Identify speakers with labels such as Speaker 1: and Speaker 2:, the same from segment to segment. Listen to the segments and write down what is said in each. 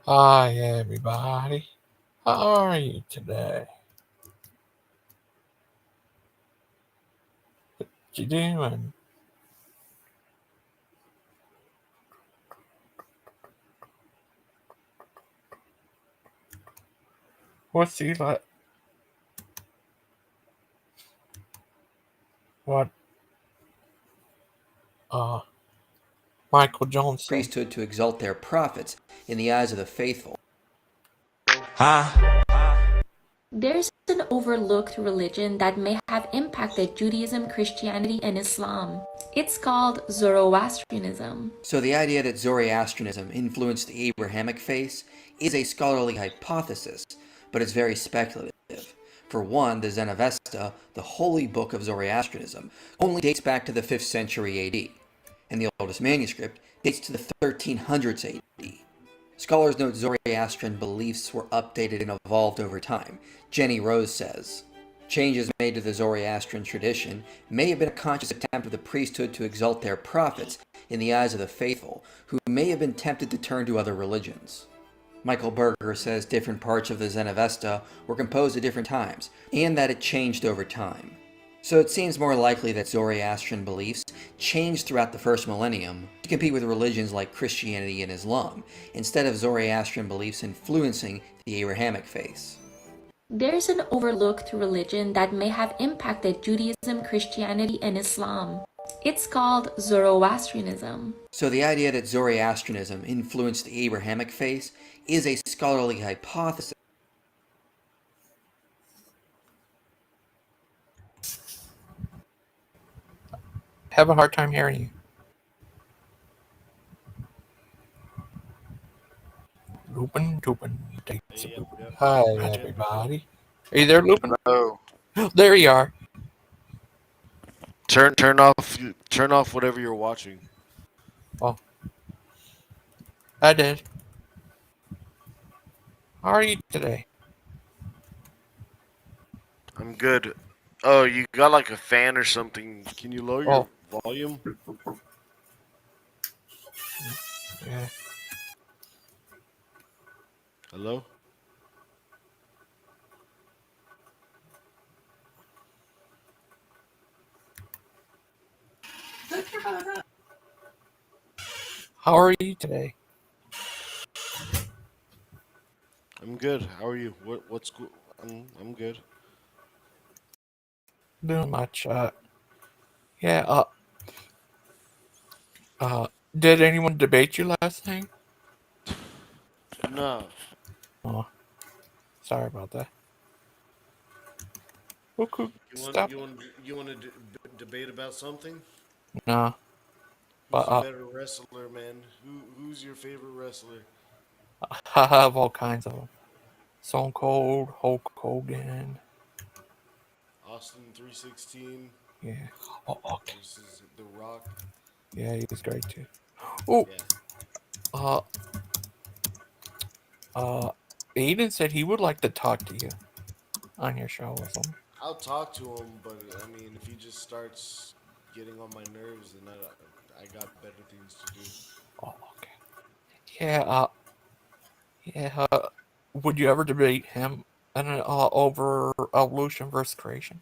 Speaker 1: Hi, everybody. How are you today? What you doing? What's he like? What? Uh, Michael Jones said.
Speaker 2: Priesthood to exalt their prophets in the eyes of the faithful.
Speaker 3: There's an overlooked religion that may have impacted Judaism, Christianity, and Islam. It's called Zoroastrianism.
Speaker 2: So the idea that Zoroastrianism influenced the Abrahamic faith is a scholarly hypothesis, but it's very speculative. For one, the Zenavesta, the holy book of Zoroastrianism, only dates back to the 5th century AD, and the oldest manuscript dates to the 1300s AD. Scholars note Zoroastrian beliefs were updated and evolved over time. Jenny Rose says, changes made to the Zoroastrian tradition may have been a conscious attempt of the priesthood to exalt their prophets in the eyes of the faithful, who may have been tempted to turn to other religions. Michael Berger says different parts of the Zenavesta were composed at different times, and that it changed over time. So it seems more likely that Zoroastrian beliefs changed throughout the first millennium to compete with religions like Christianity and Islam, instead of Zoroastrian beliefs influencing the Abrahamic faith.
Speaker 3: There's an overlooked religion that may have impacted Judaism, Christianity, and Islam. It's called Zoroastrianism.
Speaker 2: So the idea that Zoroastrianism influenced the Abrahamic faith is a scholarly hypothesis.
Speaker 1: Have a hard time hearing you. Lupin. Hi, everybody. Are you there, Lupin?
Speaker 4: No.
Speaker 1: There you are.
Speaker 4: Turn off whatever you're watching.
Speaker 1: Oh, I did. How are you today?
Speaker 4: I'm good. Oh, you got like a fan or something. Can you lower your volume?
Speaker 1: Yeah.
Speaker 4: Hello?
Speaker 1: How are you today?
Speaker 4: I'm good. How are you? What's good? I'm good.
Speaker 1: Doing much. Yeah. Did anyone debate you last night?
Speaker 4: No.
Speaker 1: Oh, sorry about that. Okay, stop.
Speaker 4: You want to debate about something?
Speaker 1: Nah.
Speaker 4: Who's
Speaker 1: But
Speaker 4: a better wrestler, man? Who's your favorite wrestler?
Speaker 1: I have all kinds of them. Stone Cold, Hulk Hogan.
Speaker 4: Austin 316.
Speaker 1: Yeah. Oh, okay.
Speaker 4: Versus The Rock.
Speaker 1: Yeah, he was great too. Oh.
Speaker 4: Yeah.
Speaker 1: Aiden said he would like to talk to you on your show or something.
Speaker 4: I'll talk to him, but I mean, if he just starts getting on my nerves, then I got better things to do.
Speaker 1: Oh, okay. Yeah. Would you ever debate him over evolution versus creation?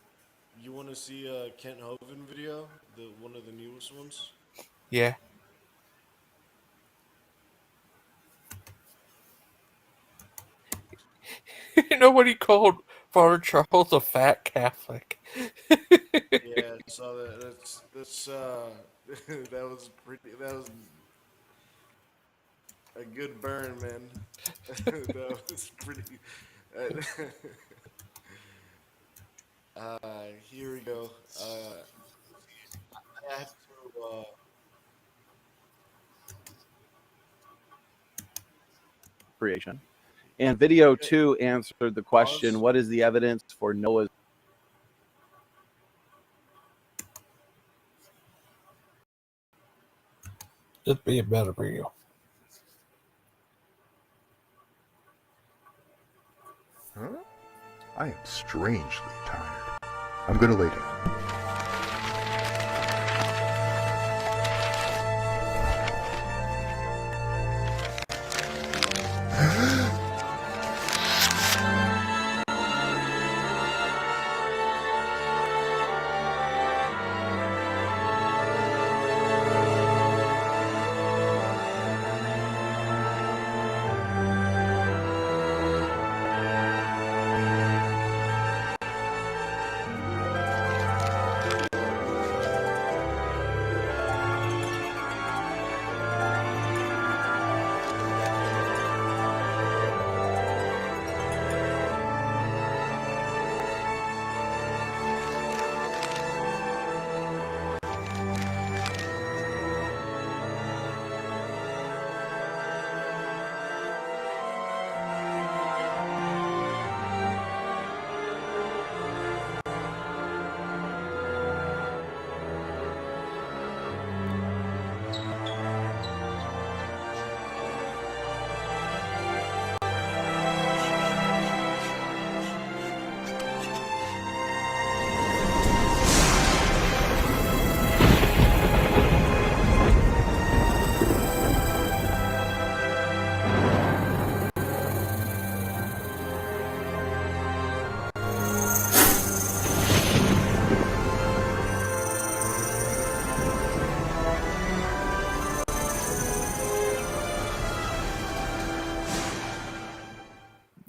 Speaker 4: You want to see a Kent Hovind video, one of the newest ones?
Speaker 1: Yeah. You know what he called Father Charles a fat Catholic?
Speaker 4: Yeah, I saw that. That's that was pretty. That was a good burn, man. That was pretty. Here we go. I have to.
Speaker 5: Creation. And video 2 answered the question, what is the evidence for Noah's?
Speaker 1: Just be a better video.
Speaker 6: Huh? I am strangely tired. I'm gonna lay down.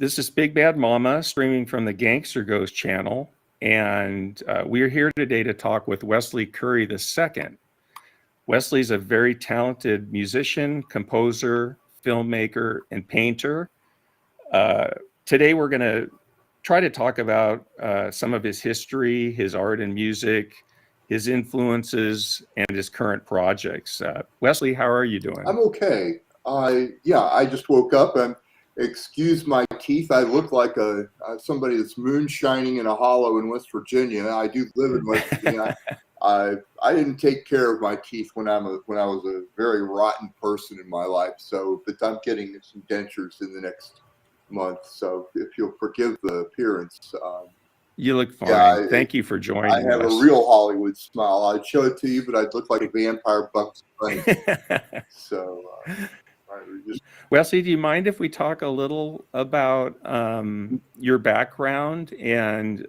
Speaker 7: This is Big Bad Mama streaming from the Gangster Ghost channel, and we're here today to talk with Wesley Curry II. Wesley's a very talented musician, composer, filmmaker, and painter. Today we're going to try to talk about some of his history, his art and music, his influences, and his current projects. Wesley, how are you doing?
Speaker 6: I'm okay. I just woke up and excuse my teeth. I look like somebody that's moonshining in a hollow in West Virginia. I do live in West Virginia. I didn't take care of my teeth when I was a very rotten person in my life. But I'm getting some dentures in the next month. So if you'll forgive the appearance.
Speaker 7: You look fine. Thank you for joining us.
Speaker 6: I have a real Hollywood smile. I'd show it to you, but I'd look like a vampire Bugs Bunny. So,
Speaker 7: Wesley, do you mind if we talk a little about your background? And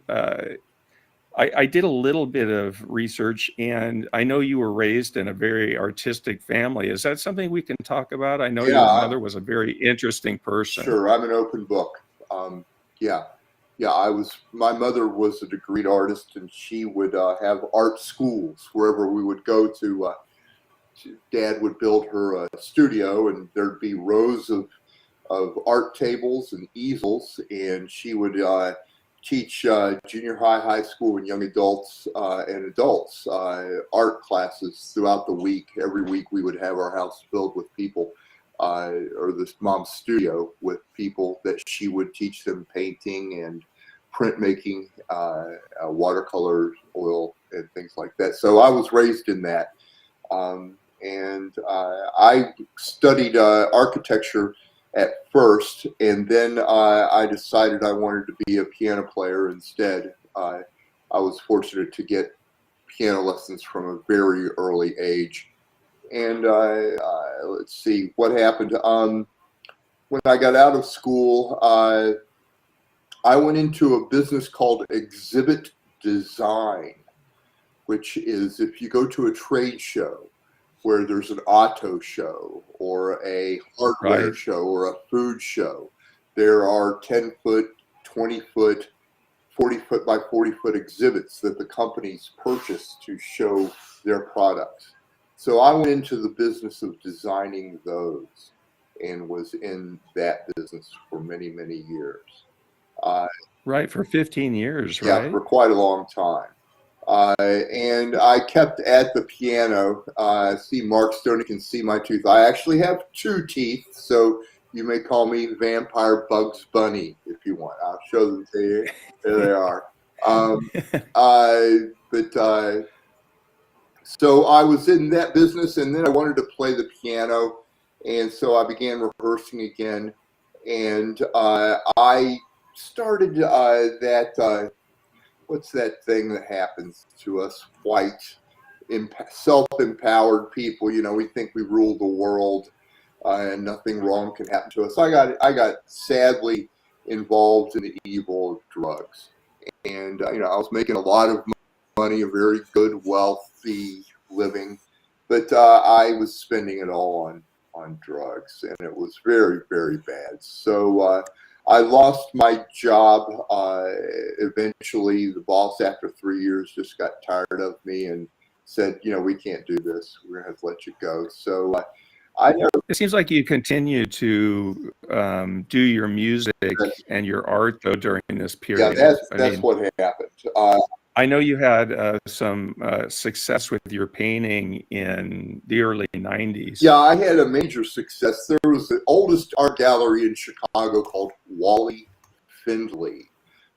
Speaker 7: I did a little bit of research, and I know you were raised in a very artistic family. Is that something we can talk about? I know your mother was a very interesting person.
Speaker 6: Sure, I'm an open book. My mother was a degreed artist, and she would have art schools wherever we would go to. Dad would build her a studio, and there'd be rows of art tables and easels, and she would teach junior high school, and young adults and adults art classes throughout the week. Every week we would have our house filled with people, or this mom's studio with people that she would teach them painting and printmaking, watercolor, oil, and things like that. So I was raised in that. I studied architecture at first, and then I decided I wanted to be a piano player instead. I was fortunate to get piano lessons from a very early age. And let's see what happened. When I got out of school, I went into a business called exhibit design, which is if you go to a trade show where there's an auto show or a hardware show or a food show, there are 10-foot, 20-foot, 40-foot by 40-foot exhibits that the companies purchase to show their products. So I went into the business of designing those and was in that business for many, many years.
Speaker 7: For 15 years, right?
Speaker 6: Yeah, for quite a long time. And I kept at the piano. See, Mark Stoney can see my tooth. I actually have 2 teeth, so you may call me Vampire Bugs Bunny if you want. I'll show them to you. There they are. So I was in that business, and then I wanted to play the piano, and so I began rehearsing again, and I started that. What's that thing that happens to us white, self-empowered people? You know, we think we rule the world, and nothing wrong can happen to us. I got sadly involved in the evil of drugs, and I was making a lot of money, a very good, wealthy living, but I was spending it all on drugs, and it was very, very bad. So I lost my job. Eventually, the boss, after 3 years, just got tired of me and said, we can't do this. We're going to have to let you go. So
Speaker 7: it seems like you continue to do your music and your art, though, during this period.
Speaker 6: Yeah, that's what happened.
Speaker 7: I know you had some success with your painting in the early 90s.
Speaker 6: Yeah, I had a major success. There was the oldest art gallery in Chicago called Wally Findley,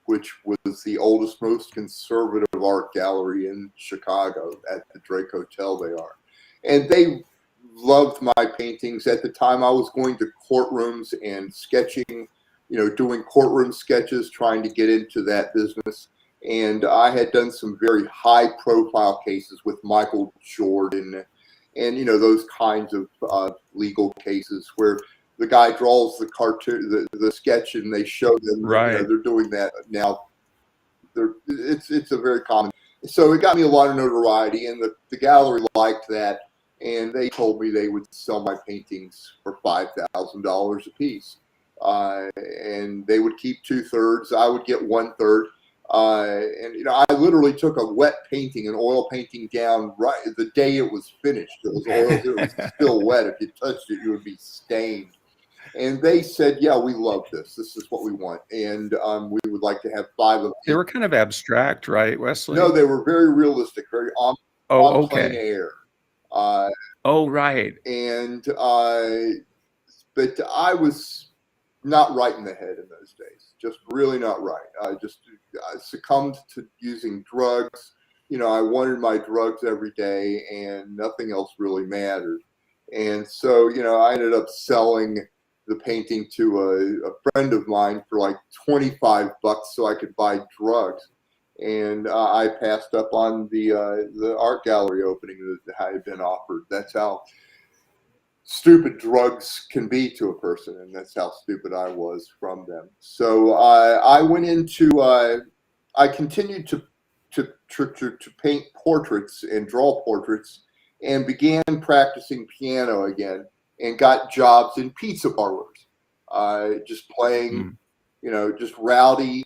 Speaker 6: which was the oldest, most conservative art gallery in Chicago. At the Drake Hotel they are. And they loved my paintings. At the time, I was going to courtrooms and sketching, doing courtroom sketches, trying to get into that business. And I had done some very high-profile cases with Michael Jordan and, those kinds of legal cases where the guy draws the cartoon, the sketch, and they show them.
Speaker 7: Right.
Speaker 6: They're doing that now. It's a very common. So it got me a lot of notoriety, and the gallery liked that. And they told me they would sell my paintings for $5,000 a piece. and they would keep 2/3. I would get 1/3. And I literally took a wet painting, an oil painting, down right the day it was finished. It was oil; it was still wet. If you touched it, you would be stained. And they said, "Yeah, we love this. This is what we want, and we would like to have 5 of
Speaker 7: They
Speaker 6: these."
Speaker 7: were kind of abstract, right, Wesley?
Speaker 6: No, they were very realistic, very on plein
Speaker 7: okay.
Speaker 6: air.
Speaker 7: Right.
Speaker 6: And but I was not right in the head in those days. Just really not right. I succumbed to using drugs. I wanted my drugs every day, and nothing else really mattered. And so, I ended up selling the painting to a friend of mine for like $25 so I could buy drugs. And I passed up on the art gallery opening that I had been offered. That's how stupid drugs can be to a person, and that's how stupid I was from them. So I went into I continued to paint portraits and draw portraits, and began practicing piano again, and got jobs in pizza parlors, just playing, just rowdy,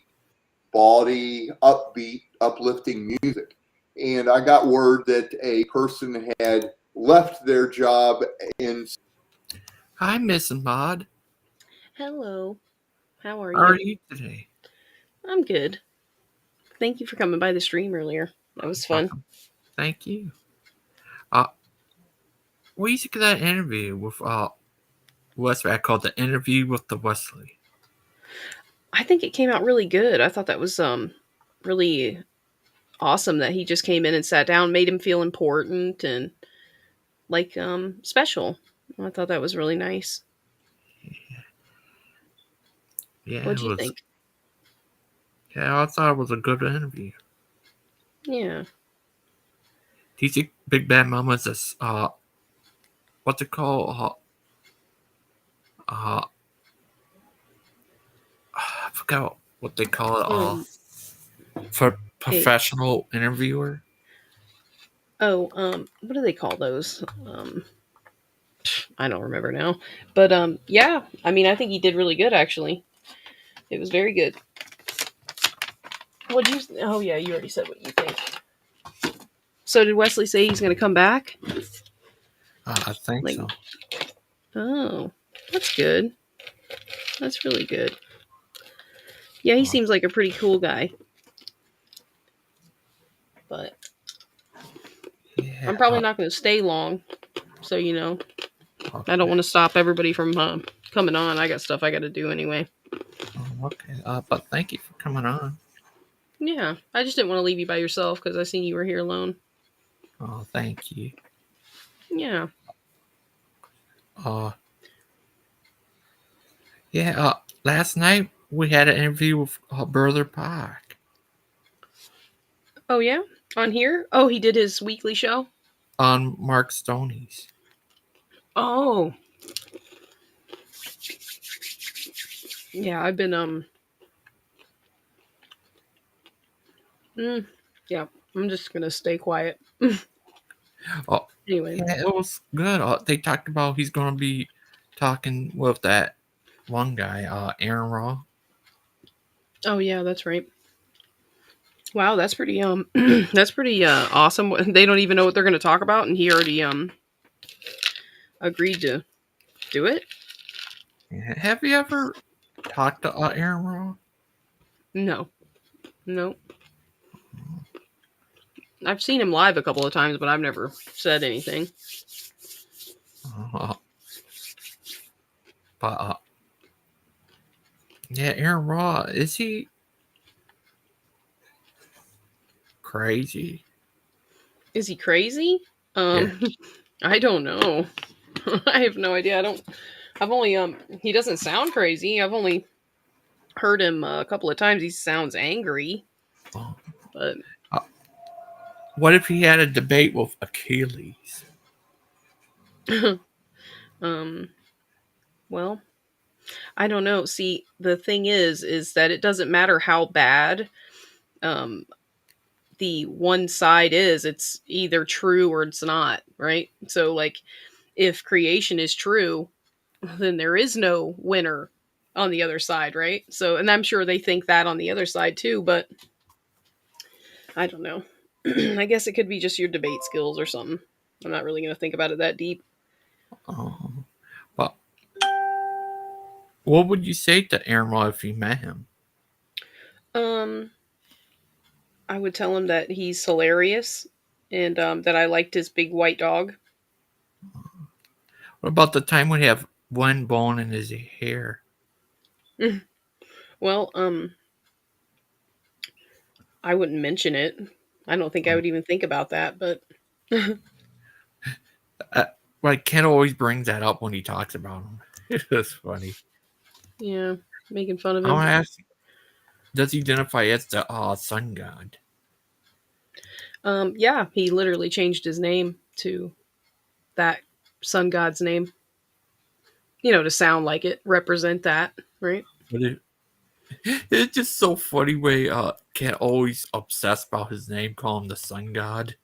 Speaker 6: bawdy, upbeat, uplifting music. And I got word that a person had left their job in.
Speaker 1: Hi, Miss Maud.
Speaker 8: Hello. How are
Speaker 1: How are
Speaker 8: you?
Speaker 1: you today?
Speaker 8: I'm good. Thank you for coming by the stream earlier. That was fun.
Speaker 1: Welcome. Thank you. We used to get that interview with Wesley. I called the interview with the Wesley.
Speaker 8: I think it came out really good. I thought that was really awesome that he just came in and sat down, made him feel important and like special. I thought that was really nice.
Speaker 1: Yeah,
Speaker 8: What'd you think?
Speaker 1: Yeah, I thought it was a good interview.
Speaker 8: Yeah.
Speaker 1: Do you think Big Bad Mama's what's it called? I forgot what they call it. For professional interviewer.
Speaker 8: Oh, what do they call those? I don't remember now. But yeah, I mean, I think he did really good actually. It was very good. What'd you? Oh yeah, you already said what you think. So did Wesley say he's going to come back?
Speaker 1: I think so.
Speaker 8: Oh, that's good. That's really good. Yeah, he seems like a pretty cool guy. But yeah, I'm probably not going to stay long. So, okay. I don't want to stop everybody from coming on. I got stuff I got to do anyway.
Speaker 1: Okay. But thank you for coming on.
Speaker 8: Yeah, I just didn't want to leave you by yourself because I seen you were here alone.
Speaker 1: Oh, thank you.
Speaker 8: Yeah.
Speaker 1: Yeah, last night we had an interview with Brother Pike.
Speaker 8: Oh, yeah? On here? Oh, he did his weekly show?
Speaker 1: On Mark Stoney's.
Speaker 8: Oh. Yeah, I've been, yeah, I'm just going to stay quiet. Anyway.
Speaker 1: Yeah, it was good. They talked about he's going to be talking with that one guy, Aaron Raw.
Speaker 8: Oh, yeah, that's right. Wow, that's pretty that's pretty awesome. They don't even know what they're going to talk about, and he already agreed to do it.
Speaker 1: Yeah. Have you ever talked to Aaron Raw?
Speaker 8: No. I've seen him live a couple of times, but I've never said anything.
Speaker 1: But yeah, Aaron Raw, is he crazy?
Speaker 8: Is he crazy?
Speaker 1: Yeah.
Speaker 8: I don't know. I have no idea. I've only he doesn't sound crazy. I've only heard him a couple of times. He sounds angry.
Speaker 1: Oh.
Speaker 8: But
Speaker 1: what if he had a debate with Achilles?
Speaker 8: Well, I don't know. See, the thing is that it doesn't matter how bad the one side is. It's either true or it's not, right? So, like, if creation is true, then there is no winner on the other side, right? So, and I'm sure they think that on the other side too, but I don't know. I guess it could be just your debate skills or something. I'm not really going to think about it that deep.
Speaker 1: But what would you say to Aaron Roll if you met him?
Speaker 8: Um, I would tell him that he's hilarious and that I liked his big white dog.
Speaker 1: What about the time when he have one bone in his hair?
Speaker 8: Well, I wouldn't mention it. I don't think I would even think about that, but
Speaker 1: Like Ken always brings that up when he talks about him. It's funny.
Speaker 8: yeah, making fun of
Speaker 1: I want
Speaker 8: him.
Speaker 1: to ask, does he identify as the sun god?
Speaker 8: Yeah, he literally changed his name to that sun god's name. You know, to sound like it, represent that, right?
Speaker 1: But it's just so funny way Ken always obsessed about his name, call him the sun god.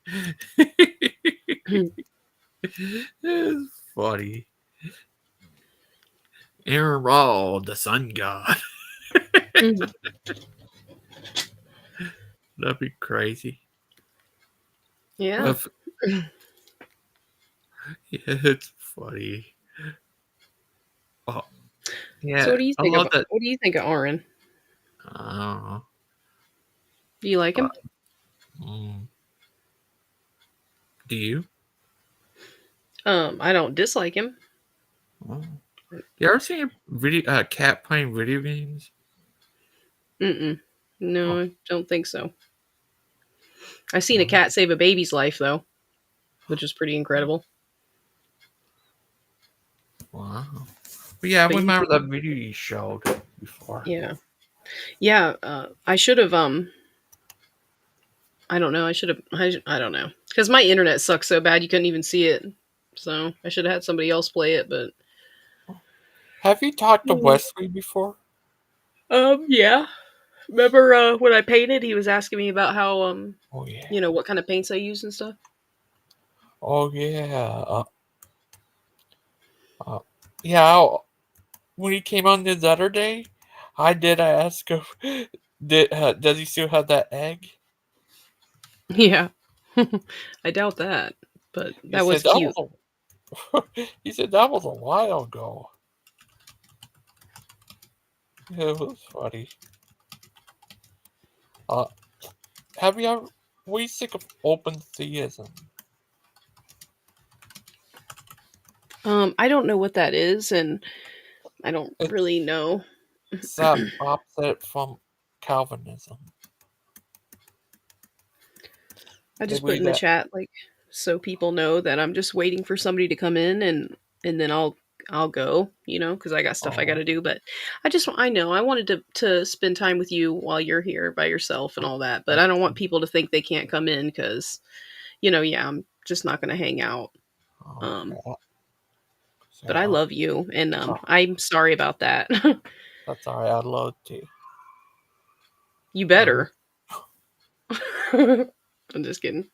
Speaker 1: It's funny. Aaron Raw, the sun god.
Speaker 8: Mhm.
Speaker 1: That'd be crazy.
Speaker 8: Yeah.
Speaker 1: Yeah, it's funny. Oh, yeah,
Speaker 8: So what do you
Speaker 1: I
Speaker 8: think
Speaker 1: love
Speaker 8: of
Speaker 1: that.
Speaker 8: what do you think of Aaron?
Speaker 1: I don't know.
Speaker 8: Do you like him?
Speaker 1: Mm, do you?
Speaker 8: I don't dislike him.
Speaker 1: Oh. You ever seen a cat playing video games?
Speaker 8: Mm-mm. No,
Speaker 1: Oh,
Speaker 8: I don't think so. I seen a
Speaker 1: wow.
Speaker 8: cat save a baby's life though, which is pretty incredible.
Speaker 1: Wow. But yeah, I
Speaker 8: But you
Speaker 1: remember
Speaker 8: think,
Speaker 1: that video you showed before.
Speaker 8: yeah, yeah. I should have. I don't know. I should have. I don't know because my internet sucks so bad you couldn't even see it. So I should have had somebody else play it. But
Speaker 1: Have you talked to Wesley before?
Speaker 8: yeah. Remember when I painted? He was asking me about how
Speaker 1: Oh yeah.
Speaker 8: you know, what kind of paints I use and stuff.
Speaker 1: Oh yeah. Uh, yeah. When he came on the other day, I did ask him, does he still have that egg?
Speaker 8: Yeah, I doubt that, but
Speaker 1: He
Speaker 8: that was
Speaker 1: said that
Speaker 8: cute.
Speaker 1: was he said that was a while ago. It was funny. Uh, have you ever? What do you think of open theism?
Speaker 8: I don't know what that is, and I don't
Speaker 1: It's
Speaker 8: really know.
Speaker 1: that opposite from Calvinism.
Speaker 8: I
Speaker 1: They
Speaker 8: just put
Speaker 1: believe
Speaker 8: in the
Speaker 1: that.
Speaker 8: chat like so people know that I'm just waiting for somebody to come in and then I'll go, you know, because I got stuff I got
Speaker 1: Oh,
Speaker 8: to do. But I know I wanted to spend time with you while you're here by yourself and all that. But I don't want people to think they can't come in because you know, yeah, I'm just not going to hang out. Um,
Speaker 1: okay. So,
Speaker 8: but I love you, and
Speaker 1: oh,
Speaker 8: I'm sorry about that.
Speaker 1: that's all right. I'd love to.
Speaker 8: You
Speaker 1: Every-
Speaker 8: better. I'm just kidding.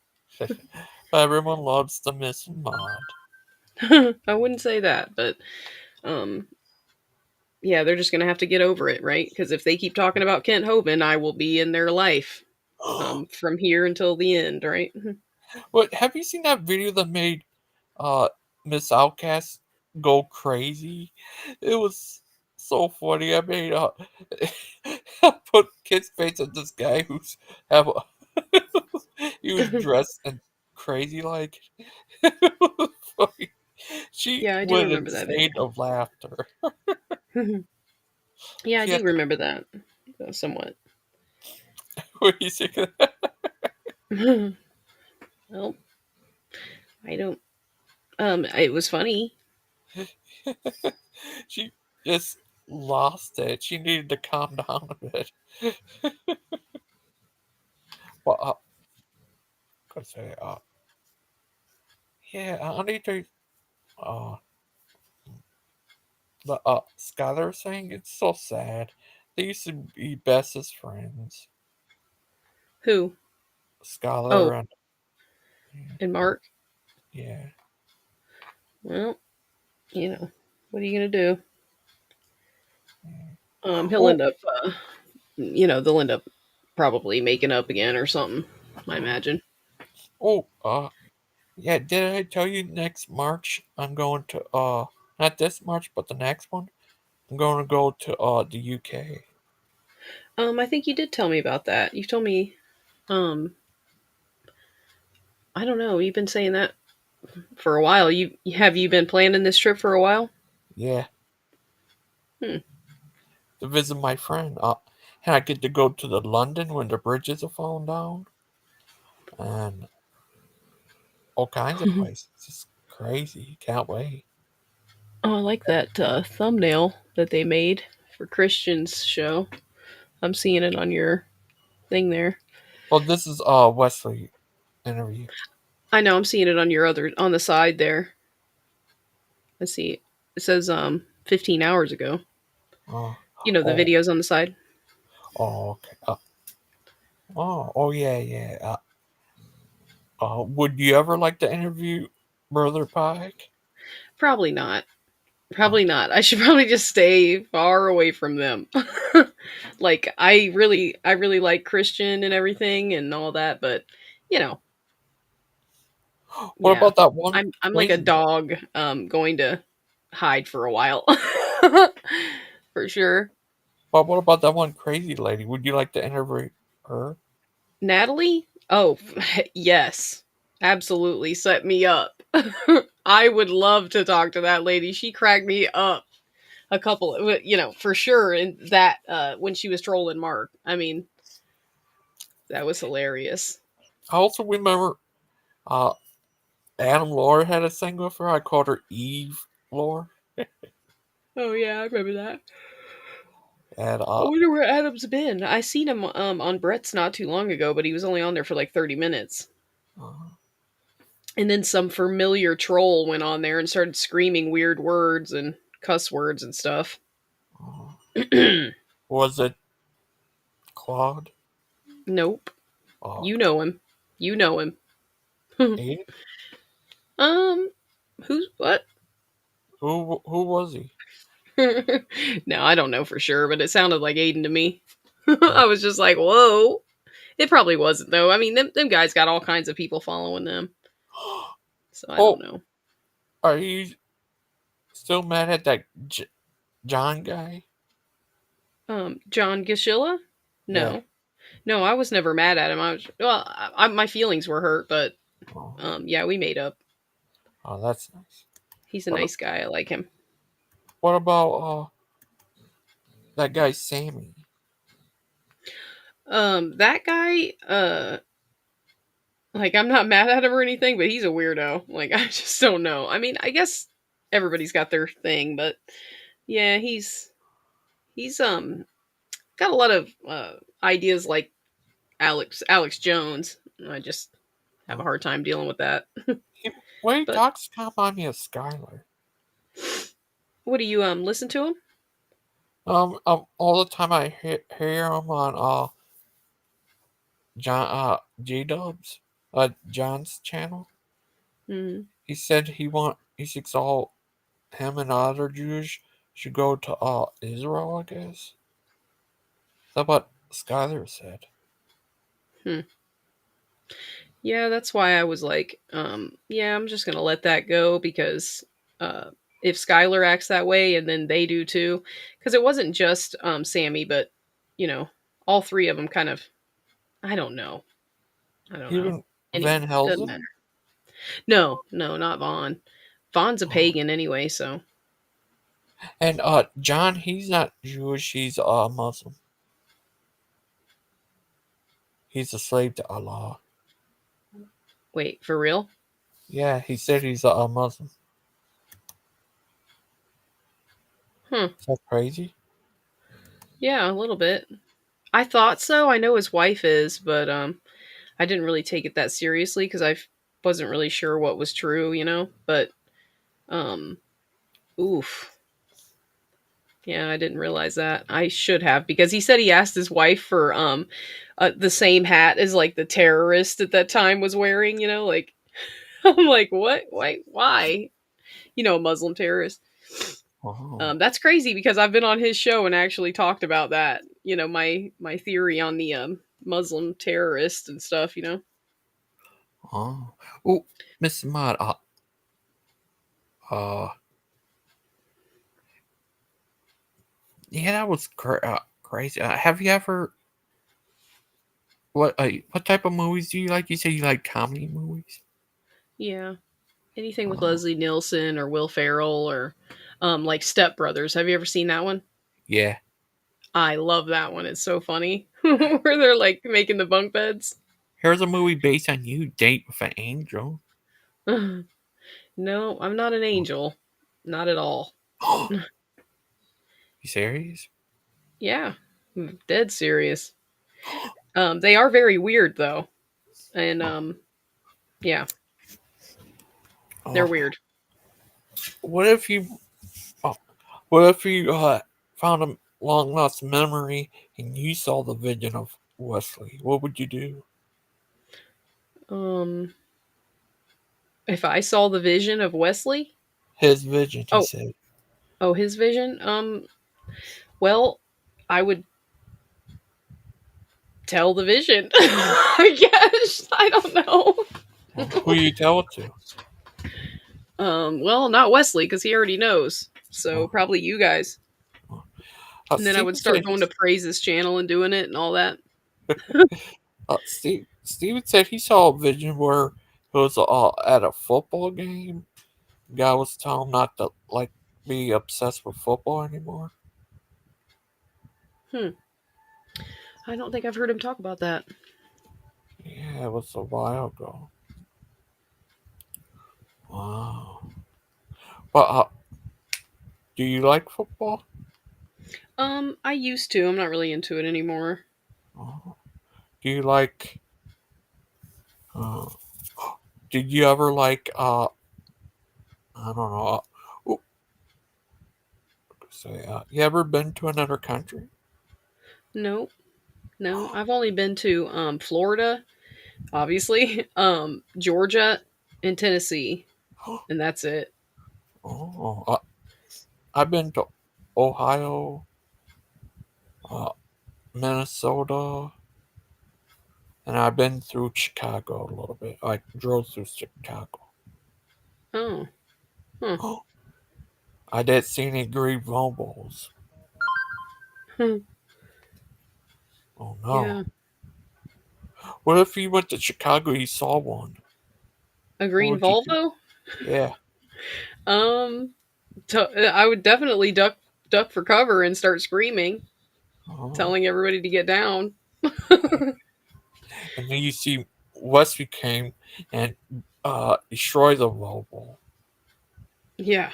Speaker 1: Everyone loves the Miss Mod.
Speaker 8: I wouldn't say that, but um, yeah, they're just gonna have to get over it, right? Because if they keep talking about Kent Hovind, I will be in their life from here until the end, right?
Speaker 1: What have you seen that video that made uh Miss Outcast go crazy? It was so funny. I made I put kid's face at this guy who's have a he was dressed and crazy like it was funny. She
Speaker 8: Yeah, I do
Speaker 1: went
Speaker 8: remember that
Speaker 1: insane of laughter.
Speaker 8: video. Yeah, I
Speaker 1: She
Speaker 8: do
Speaker 1: had
Speaker 8: remember that somewhat.
Speaker 1: what do you think of that?
Speaker 8: Well, I don't. It was funny.
Speaker 1: She just lost it. She needed to calm down a bit. Well, gonna say, yeah, I need to. Uh, the Skylar thing. It's so sad. They used to be bestest friends.
Speaker 8: Who? Oh,
Speaker 1: Skylar and
Speaker 8: and Mark.
Speaker 1: yeah.
Speaker 8: Well, you know, what are you gonna do? He'll
Speaker 1: Oh,
Speaker 8: end up, they'll end up probably making up again or something. I imagine.
Speaker 1: oh, yeah. Did I tell you next March I'm going to not this March but the next one? I'm going to go to the UK.
Speaker 8: I think you did tell me about that. You told me, um, I don't know. You've been saying that for a while. You been planning this trip for a while?
Speaker 1: Yeah,
Speaker 8: Hmm.
Speaker 1: to visit my friend. And I get to go to the London when the bridges are falling down, and all kinds of places. It's crazy. Can't wait.
Speaker 8: Oh, I like that thumbnail that they made for Christian's show. I'm seeing it on your thing there.
Speaker 1: Well, this is Wesley interview.
Speaker 8: I know. I'm seeing it on your other on the side there. I see. It says 15 hours ago.
Speaker 1: Uh,
Speaker 8: The
Speaker 1: oh,
Speaker 8: videos on the side.
Speaker 1: okay. Oh, yeah, yeah. Would you ever like to interview Brother Pike?
Speaker 8: Probably not.
Speaker 1: Oh,
Speaker 8: Probably not. I should probably just stay far away from them. Like I really like Christian and everything and all that, but you know,
Speaker 1: what
Speaker 8: yeah.
Speaker 1: about that one
Speaker 8: I'm like a
Speaker 1: crazy?
Speaker 8: dog going to hide for a while. For sure.
Speaker 1: But what about that one crazy lady? Would you like to interview her?
Speaker 8: Natalie? Oh, yes. Absolutely. Set me up. I would love to talk to that lady. She cracked me up a couple, for sure. And that, when she was trolling Mark, I mean, that was hilarious.
Speaker 1: I also remember uh, Adam Lore had a thing with her. I called her Eve Lore.
Speaker 8: Oh, yeah, I remember that.
Speaker 1: And
Speaker 8: I wonder where Adam's been. I seen him on Brett's not too long ago, but he was only on there for like 30 minutes.
Speaker 1: uh,
Speaker 8: And then some familiar troll went on there and started screaming weird words and cuss words and stuff.
Speaker 1: uh, was it Claude?
Speaker 8: Nope.
Speaker 1: Uh,
Speaker 8: You know him. You know him.
Speaker 1: Aiden?
Speaker 8: um, who's what?
Speaker 1: Who was he?
Speaker 8: No, I don't know for sure, but it sounded like Aiden to me.
Speaker 1: Uh,
Speaker 8: I was just like, whoa. It probably wasn't though. I mean, them guys got all kinds of people following them, so I don't
Speaker 1: oh,
Speaker 8: know.
Speaker 1: are you still mad at that John guy?
Speaker 8: John Gashilla?
Speaker 1: Yeah.
Speaker 8: No, no, I was never mad at him. My feelings were hurt, but
Speaker 1: Oh,
Speaker 8: yeah, we made up.
Speaker 1: oh, that's nice.
Speaker 8: He's a
Speaker 1: What
Speaker 8: nice guy. I like him.
Speaker 1: what about that guy Sammy?
Speaker 8: That guy, like I'm not mad at him or anything, but he's a weirdo. Like I just don't know. I mean, I guess everybody's got their thing, but yeah, he's got a lot of ideas like Alex Jones. I just have a
Speaker 1: Oh,
Speaker 8: hard time dealing with that.
Speaker 1: he, when he
Speaker 8: But
Speaker 1: talks, kind of remind me of Skylar.
Speaker 8: what do you listen to him?
Speaker 1: All the time I hear him on John G Dubs, John's channel.
Speaker 8: Mm.
Speaker 1: He said he thinks all him and other Jews should go to Israel. I guess that's what Skylar said.
Speaker 8: Hmm. Yeah, that's why I was like, yeah, I'm just gonna let that go because uh, if Skylar acts that way and then they do too, because it wasn't just Sammy, but you know, all three of them kind of. I don't know. I don't know.
Speaker 1: Even Van
Speaker 8: Anyway, doesn't
Speaker 1: Helsen.
Speaker 8: matter. No, no, not Vaughn. Vaughn's a
Speaker 1: Oh.
Speaker 8: pagan anyway, so
Speaker 1: And John, he's not Jewish. He's Muslim. He's a slave to Allah.
Speaker 8: wait, for real?
Speaker 1: Yeah, he said he's a Muslim.
Speaker 8: Hmm.
Speaker 1: Is that crazy?
Speaker 8: Yeah, a little bit. I thought so. I know his wife is, but I didn't really take it that seriously because wasn't really sure what was true. But um, oof. Yeah, I didn't realize that. I should have because he said he asked his wife for the same hat as like the terrorist at that time was wearing. Like I'm like, what? Why? A Muslim terrorist.
Speaker 1: Oh.
Speaker 8: That's crazy because I've been on his show and actually talked about that. You know, my theory on the Muslim terrorists and stuff. You know.
Speaker 1: Oh. Oh, Miss Mott. Uh, yeah, that was crazy. Have you ever what type of movies do you like? You say you like comedy movies.
Speaker 8: Yeah. Anything with
Speaker 1: Oh,
Speaker 8: Leslie Nielsen or Will Ferrell or like Step Brothers. Have you ever seen that one?
Speaker 1: yeah.
Speaker 8: I love that one. It's so funny where they're like making the bunk beds.
Speaker 1: Here's a movie based on you, Date with an Angel.
Speaker 8: No, I'm not an angel. Not at all.
Speaker 1: You serious?
Speaker 8: Yeah, I'm dead serious. They are very weird though, and yeah, they're
Speaker 1: Oh,
Speaker 8: weird.
Speaker 1: what if you? Oh, what if you found a long lost memory and you saw the vision of Wesley? What would you do?
Speaker 8: Um, if I saw the vision of Wesley,
Speaker 1: His vision, he
Speaker 8: oh,
Speaker 1: said.
Speaker 8: oh, his vision. Well, I would tell the vision. I guess I don't know.
Speaker 1: Who you tell it to?
Speaker 8: Well, not Wesley because he already knows. So probably you guys. And then I would
Speaker 1: Steven
Speaker 8: start
Speaker 1: said.
Speaker 8: going to praise his channel and doing it and all that.
Speaker 1: Steven said he saw a vision where he was at a football game. Guy was telling him not to be obsessed with football anymore.
Speaker 8: Hmm. I don't think I've heard him talk about that.
Speaker 1: Yeah, it was a while ago. Wow. But do you like football?
Speaker 8: I used to. I'm not really into it anymore.
Speaker 1: Do you like? Uh, did you ever like? I don't know. Oh, say, you ever been to another country?
Speaker 8: No, no. I've only been to Florida, obviously, Georgia, and Tennessee, and that's it.
Speaker 1: Oh, I've been to Ohio, uh, Minnesota, and I've been through Chicago a little bit. I drove through Chicago.
Speaker 8: Oh, huh.
Speaker 1: I did see any green Vombles.
Speaker 8: Hmm.
Speaker 1: Oh no.
Speaker 8: Yeah,
Speaker 1: What if you went to Chicago you saw one?
Speaker 8: a
Speaker 1: What
Speaker 8: green
Speaker 1: would you do?
Speaker 8: Volvo.
Speaker 1: Yeah.
Speaker 8: Um, I would definitely duck for cover and start screaming,
Speaker 1: Oh.
Speaker 8: telling everybody to get down.
Speaker 1: And then you see Wesley came and destroy the Volvo.
Speaker 8: Yeah.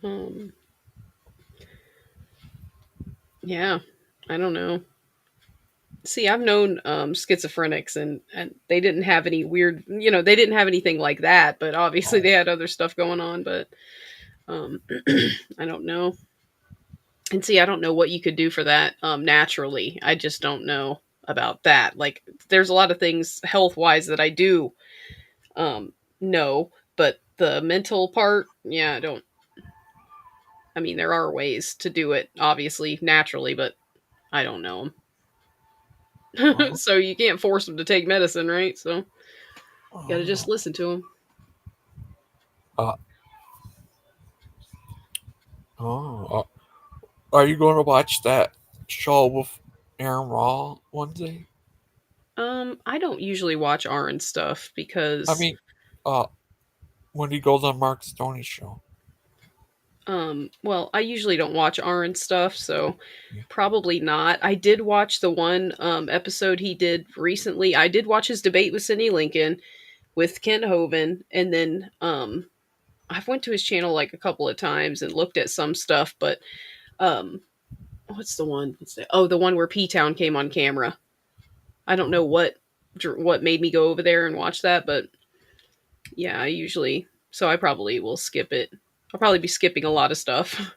Speaker 8: Um, yeah. I don't know. See, I've known schizophrenics, and they didn't have any weird, they didn't have anything like that, but obviously
Speaker 1: Oh.
Speaker 8: they had other stuff going on. But um, I don't know. And see, I don't know what you could do for that naturally. I just don't know about that. Like, there's a lot of things health wise that I do know, but the mental part, yeah, I don't. I mean, there are ways to do it, obviously, naturally, but I don't know them.
Speaker 1: Oh.
Speaker 8: So you can't force them to take medicine, right? So you got to just
Speaker 1: Oh.
Speaker 8: listen to them.
Speaker 1: Uh, oh. Are you going to watch that show with Aaron Raw one day?
Speaker 8: I don't usually watch R and stuff
Speaker 1: I
Speaker 8: because
Speaker 1: mean, uh, when he goes on Mark Stoney's show.
Speaker 8: well, I usually don't watch R and stuff, so
Speaker 1: Yeah.
Speaker 8: probably not. I did watch the one episode he did recently. I did watch his debate with Sidney Lincoln with Kent Hovind, and then I've went to his channel like a couple of times and looked at some stuff, but um what's the one? The one where P Town came on camera. I don't know what made me go over there and watch that, but yeah, I probably will skip it. I'll probably be skipping a lot of stuff.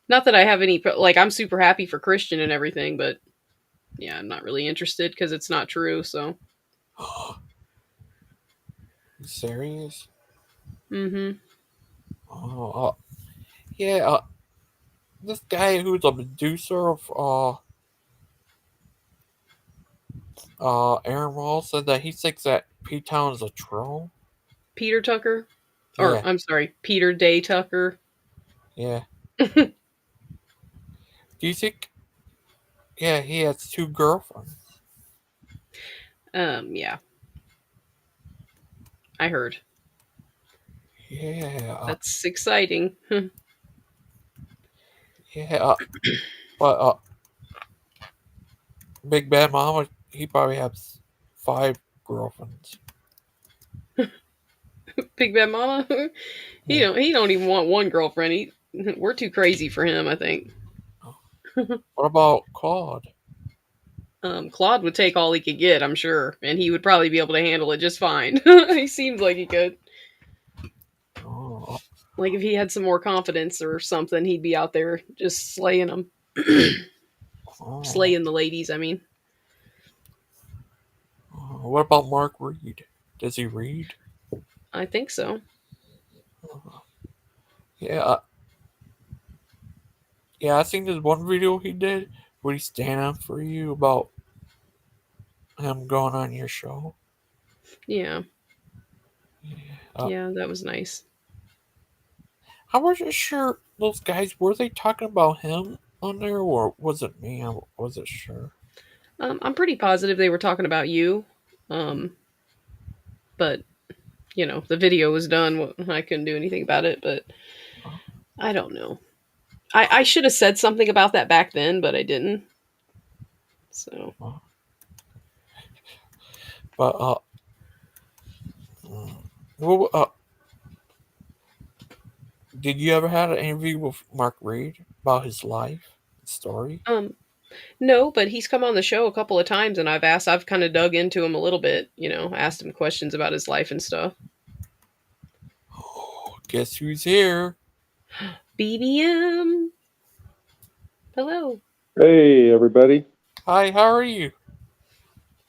Speaker 8: Not that I have any, like, I'm super happy for Christian and everything, but yeah, I'm not really interested because it's not true. So,
Speaker 1: You serious?
Speaker 8: mm-hmm.
Speaker 1: Oh, Yeah, this guy who's a producer of Aaron Roll said that he thinks that P-Town is a troll.
Speaker 8: Peter Tucker, or
Speaker 1: Yeah,
Speaker 8: I'm sorry, Peter Day Tucker.
Speaker 1: yeah. Do you think? Yeah, he has 2 girlfriends.
Speaker 8: Yeah, I heard.
Speaker 1: Yeah,
Speaker 8: That's exciting.
Speaker 1: yeah. But Big Bad Mama, he probably has 5 girlfriends.
Speaker 8: Big Bad Mama. he
Speaker 1: Yeah.
Speaker 8: don't even want one girlfriend. We're too crazy for him, I think.
Speaker 1: What about Claude?
Speaker 8: Claude would take all he could get, I'm sure, and he would probably be able to handle it just fine. He seems like he could.
Speaker 1: Oh,
Speaker 8: Like if he had some more confidence or something, he'd be out there just slaying them,
Speaker 1: oh.
Speaker 8: slaying the ladies. I mean,
Speaker 1: What about Mark Reed? Does he read?
Speaker 8: I think so.
Speaker 1: Yeah, yeah. I seen this one video he did where he's standing up for you about him going on your show.
Speaker 8: Yeah,
Speaker 1: Uh,
Speaker 8: yeah, that was nice.
Speaker 1: I wasn't sure those guys were they talking about him on there or was it me? I wasn't sure.
Speaker 8: I'm pretty positive they were talking about you, but the video was done. I couldn't do anything about it, but I don't know. I should have said something about that back then, but I didn't. So
Speaker 1: But well, did you ever have an interview with Mark Reed about his life story?
Speaker 8: no, but he's come on the show a couple of times, and I've kind of dug into him a little bit. Asked him questions about his life and stuff.
Speaker 1: Oh, guess who's here?
Speaker 8: BBM. Hello.
Speaker 9: Hey, everybody.
Speaker 1: Hi, how are you?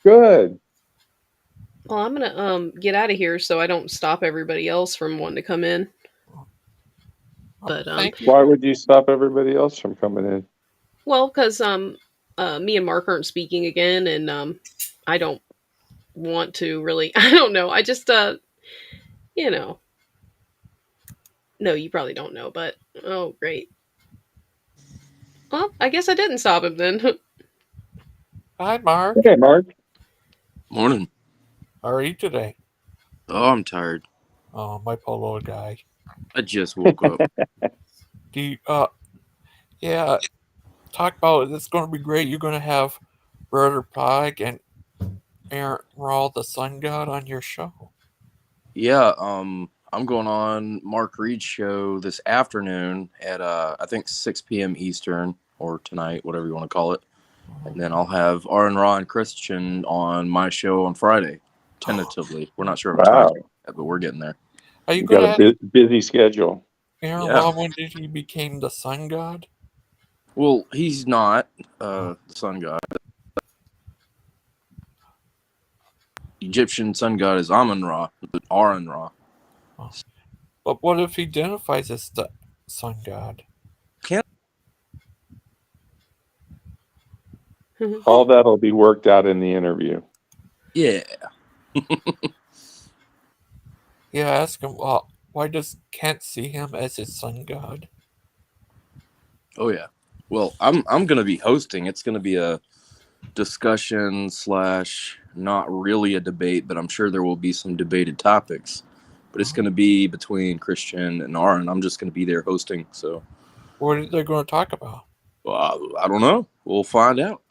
Speaker 9: Good.
Speaker 8: Well, I'm gonna get out of here so I don't stop everybody else from wanting to come in. But
Speaker 1: Thank you.
Speaker 9: Why would you stop everybody else from coming in?
Speaker 8: well, because me and Mark aren't speaking again, and I don't want to really. I don't know. I just you know. No, you probably don't know, but oh, great. Well, I guess I didn't stop him then.
Speaker 1: Hi, Mark.
Speaker 9: Hey, Mark.
Speaker 10: Morning.
Speaker 1: How are you today?
Speaker 10: Oh, I'm tired.
Speaker 1: Oh, my polo guy.
Speaker 10: I just woke up.
Speaker 1: Do you, yeah, talk about it. It's going to be great. You're going to have Brother Pike and Aaron Raw, the Sun God, on your show.
Speaker 10: Yeah, I'm going on Mark Reed's show this afternoon at I think 6 p.m. Eastern, or tonight, whatever you want to call it. And then I'll have Aaron Raw and Christian on my show on Friday, tentatively. We're not sure of a time
Speaker 9: Wow.
Speaker 10: yet, but we're getting there.
Speaker 1: Are you
Speaker 9: You
Speaker 1: going
Speaker 9: got
Speaker 1: to
Speaker 9: a
Speaker 1: have
Speaker 9: busy schedule.
Speaker 1: Aaron
Speaker 10: Yeah.
Speaker 1: Raw when did he became the Sun God?
Speaker 10: Well, he's not the sun god. Egyptian sun god is Amun-Ra, Aaron Ra.
Speaker 1: But what if he identifies as the Sun God?
Speaker 9: All that'll be worked out in the interview.
Speaker 10: Yeah.
Speaker 1: Yeah, ask him, why does Kent see him as his Sun God?
Speaker 10: Oh yeah. Well, I'm gonna be hosting. It's gonna be a discussion / not really a debate, but I'm sure there will be some debated topics. But it's gonna be between Christian and Aaron. I'm just gonna be there hosting. So,
Speaker 1: What are they going to talk about?
Speaker 10: well, I don't know. We'll find out.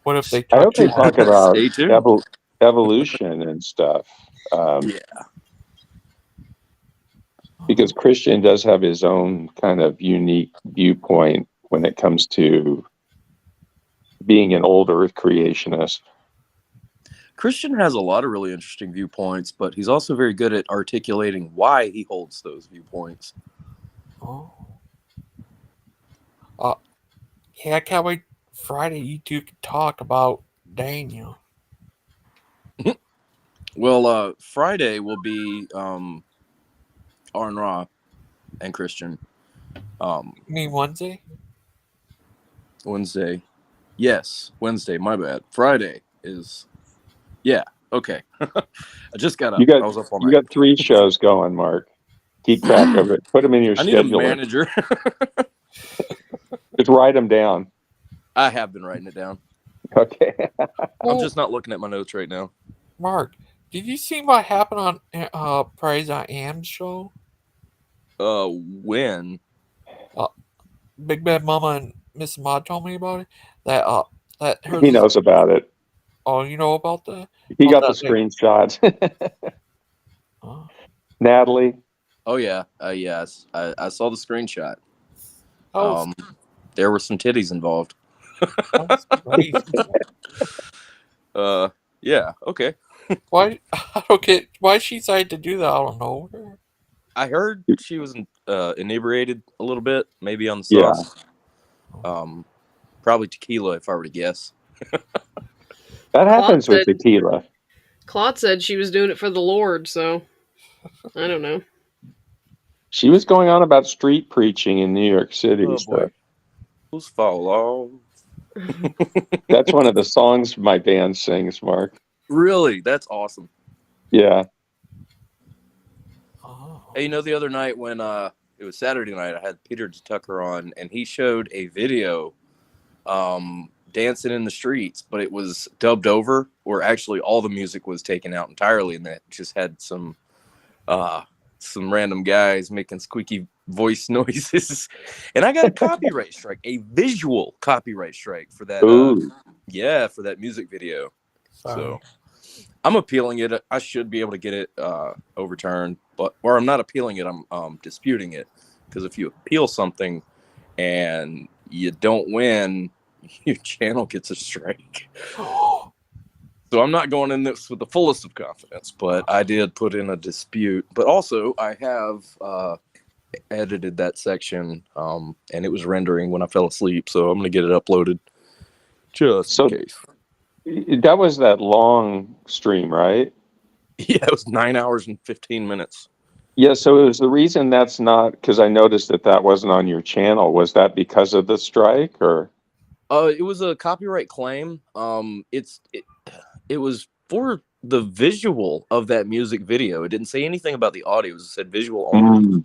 Speaker 1: What if they
Speaker 9: I
Speaker 1: talk
Speaker 9: hope they talk about
Speaker 10: Stay tuned.
Speaker 9: evolution and stuff.
Speaker 10: Yeah.
Speaker 9: Because Christian does have his own kind of unique viewpoint when it comes to being an old Earth creationist.
Speaker 10: Christian has a lot of really interesting viewpoints, but he's also very good at articulating why he holds those viewpoints.
Speaker 1: Oh. Yeah, I can't wait. Friday, you two can talk about Daniel.
Speaker 10: Well, Friday will be Aaron Ra and Christian.
Speaker 1: You mean Wednesday?
Speaker 10: Wednesday. Yes, Wednesday. My bad. Friday is. Yeah. Okay. I just got
Speaker 9: You
Speaker 10: up.
Speaker 9: got
Speaker 10: I was up all
Speaker 9: you
Speaker 10: night.
Speaker 9: got 3 shows going, Mark. Keep track of it. Put them in your
Speaker 10: I need a
Speaker 9: scheduler.
Speaker 10: manager.
Speaker 9: Just write them down.
Speaker 10: I have been writing it down.
Speaker 9: Okay.
Speaker 10: I'm just not looking at my notes right now.
Speaker 1: Mark, did you see what happened on Praise I Am show?
Speaker 10: When?
Speaker 1: Big Bad Mama and Miss Mod told me about it. That her.
Speaker 9: He knows about it.
Speaker 1: Oh, you know about that?
Speaker 9: He got
Speaker 1: About
Speaker 9: the
Speaker 1: that, like,
Speaker 9: screenshots.
Speaker 1: oh,
Speaker 9: Natalie.
Speaker 10: Oh yeah. Yes. I saw the screenshot.
Speaker 1: oh,
Speaker 10: There were some titties involved.
Speaker 1: that was crazy.
Speaker 10: Yeah. Okay.
Speaker 1: Why? I don't get why she decided to do that. I don't know.
Speaker 10: I heard she was inebriated a little bit, maybe on the
Speaker 9: Yeah.
Speaker 10: sauce. Probably tequila, if I were to guess.
Speaker 9: That happens with
Speaker 8: said-
Speaker 9: tequila.
Speaker 8: Claude said she was doing it for the Lord, so I don't know.
Speaker 9: She was going on about street preaching in New York City.
Speaker 10: Oh boy.
Speaker 9: So
Speaker 10: Who's fall off?
Speaker 9: that's one of the songs my band sings, Mark.
Speaker 10: Really? That's awesome.
Speaker 9: Yeah.
Speaker 1: Oh.
Speaker 10: Hey, you know, the other night when it was Saturday night, I had Peter Tucker on, and he showed a video dancing in the streets, but it was dubbed over, where actually all the music was taken out entirely, and that just had some random guys making squeaky voice noises. And I got a copyright strike, a visual copyright strike for that. For that music video. So I'm appealing it. I should be able to get it overturned, or I'm not appealing it. I'm disputing it, because if you appeal something and you don't win, your channel gets a strike. So I'm not going in this with the fullest of confidence, but I did put in a dispute. But also, I have edited that section, and it was rendering when I fell asleep, so I'm going to get it uploaded just in case.
Speaker 9: That was that long stream, right?
Speaker 10: Yeah, it was 9 hours and 15 minutes.
Speaker 9: Yeah, so it was the reason that's not, because I noticed that wasn't on your channel. Was that because of the strike, or?
Speaker 10: It was a copyright claim. It was for the visual of that music video. It didn't say anything about the audio. It said visual only.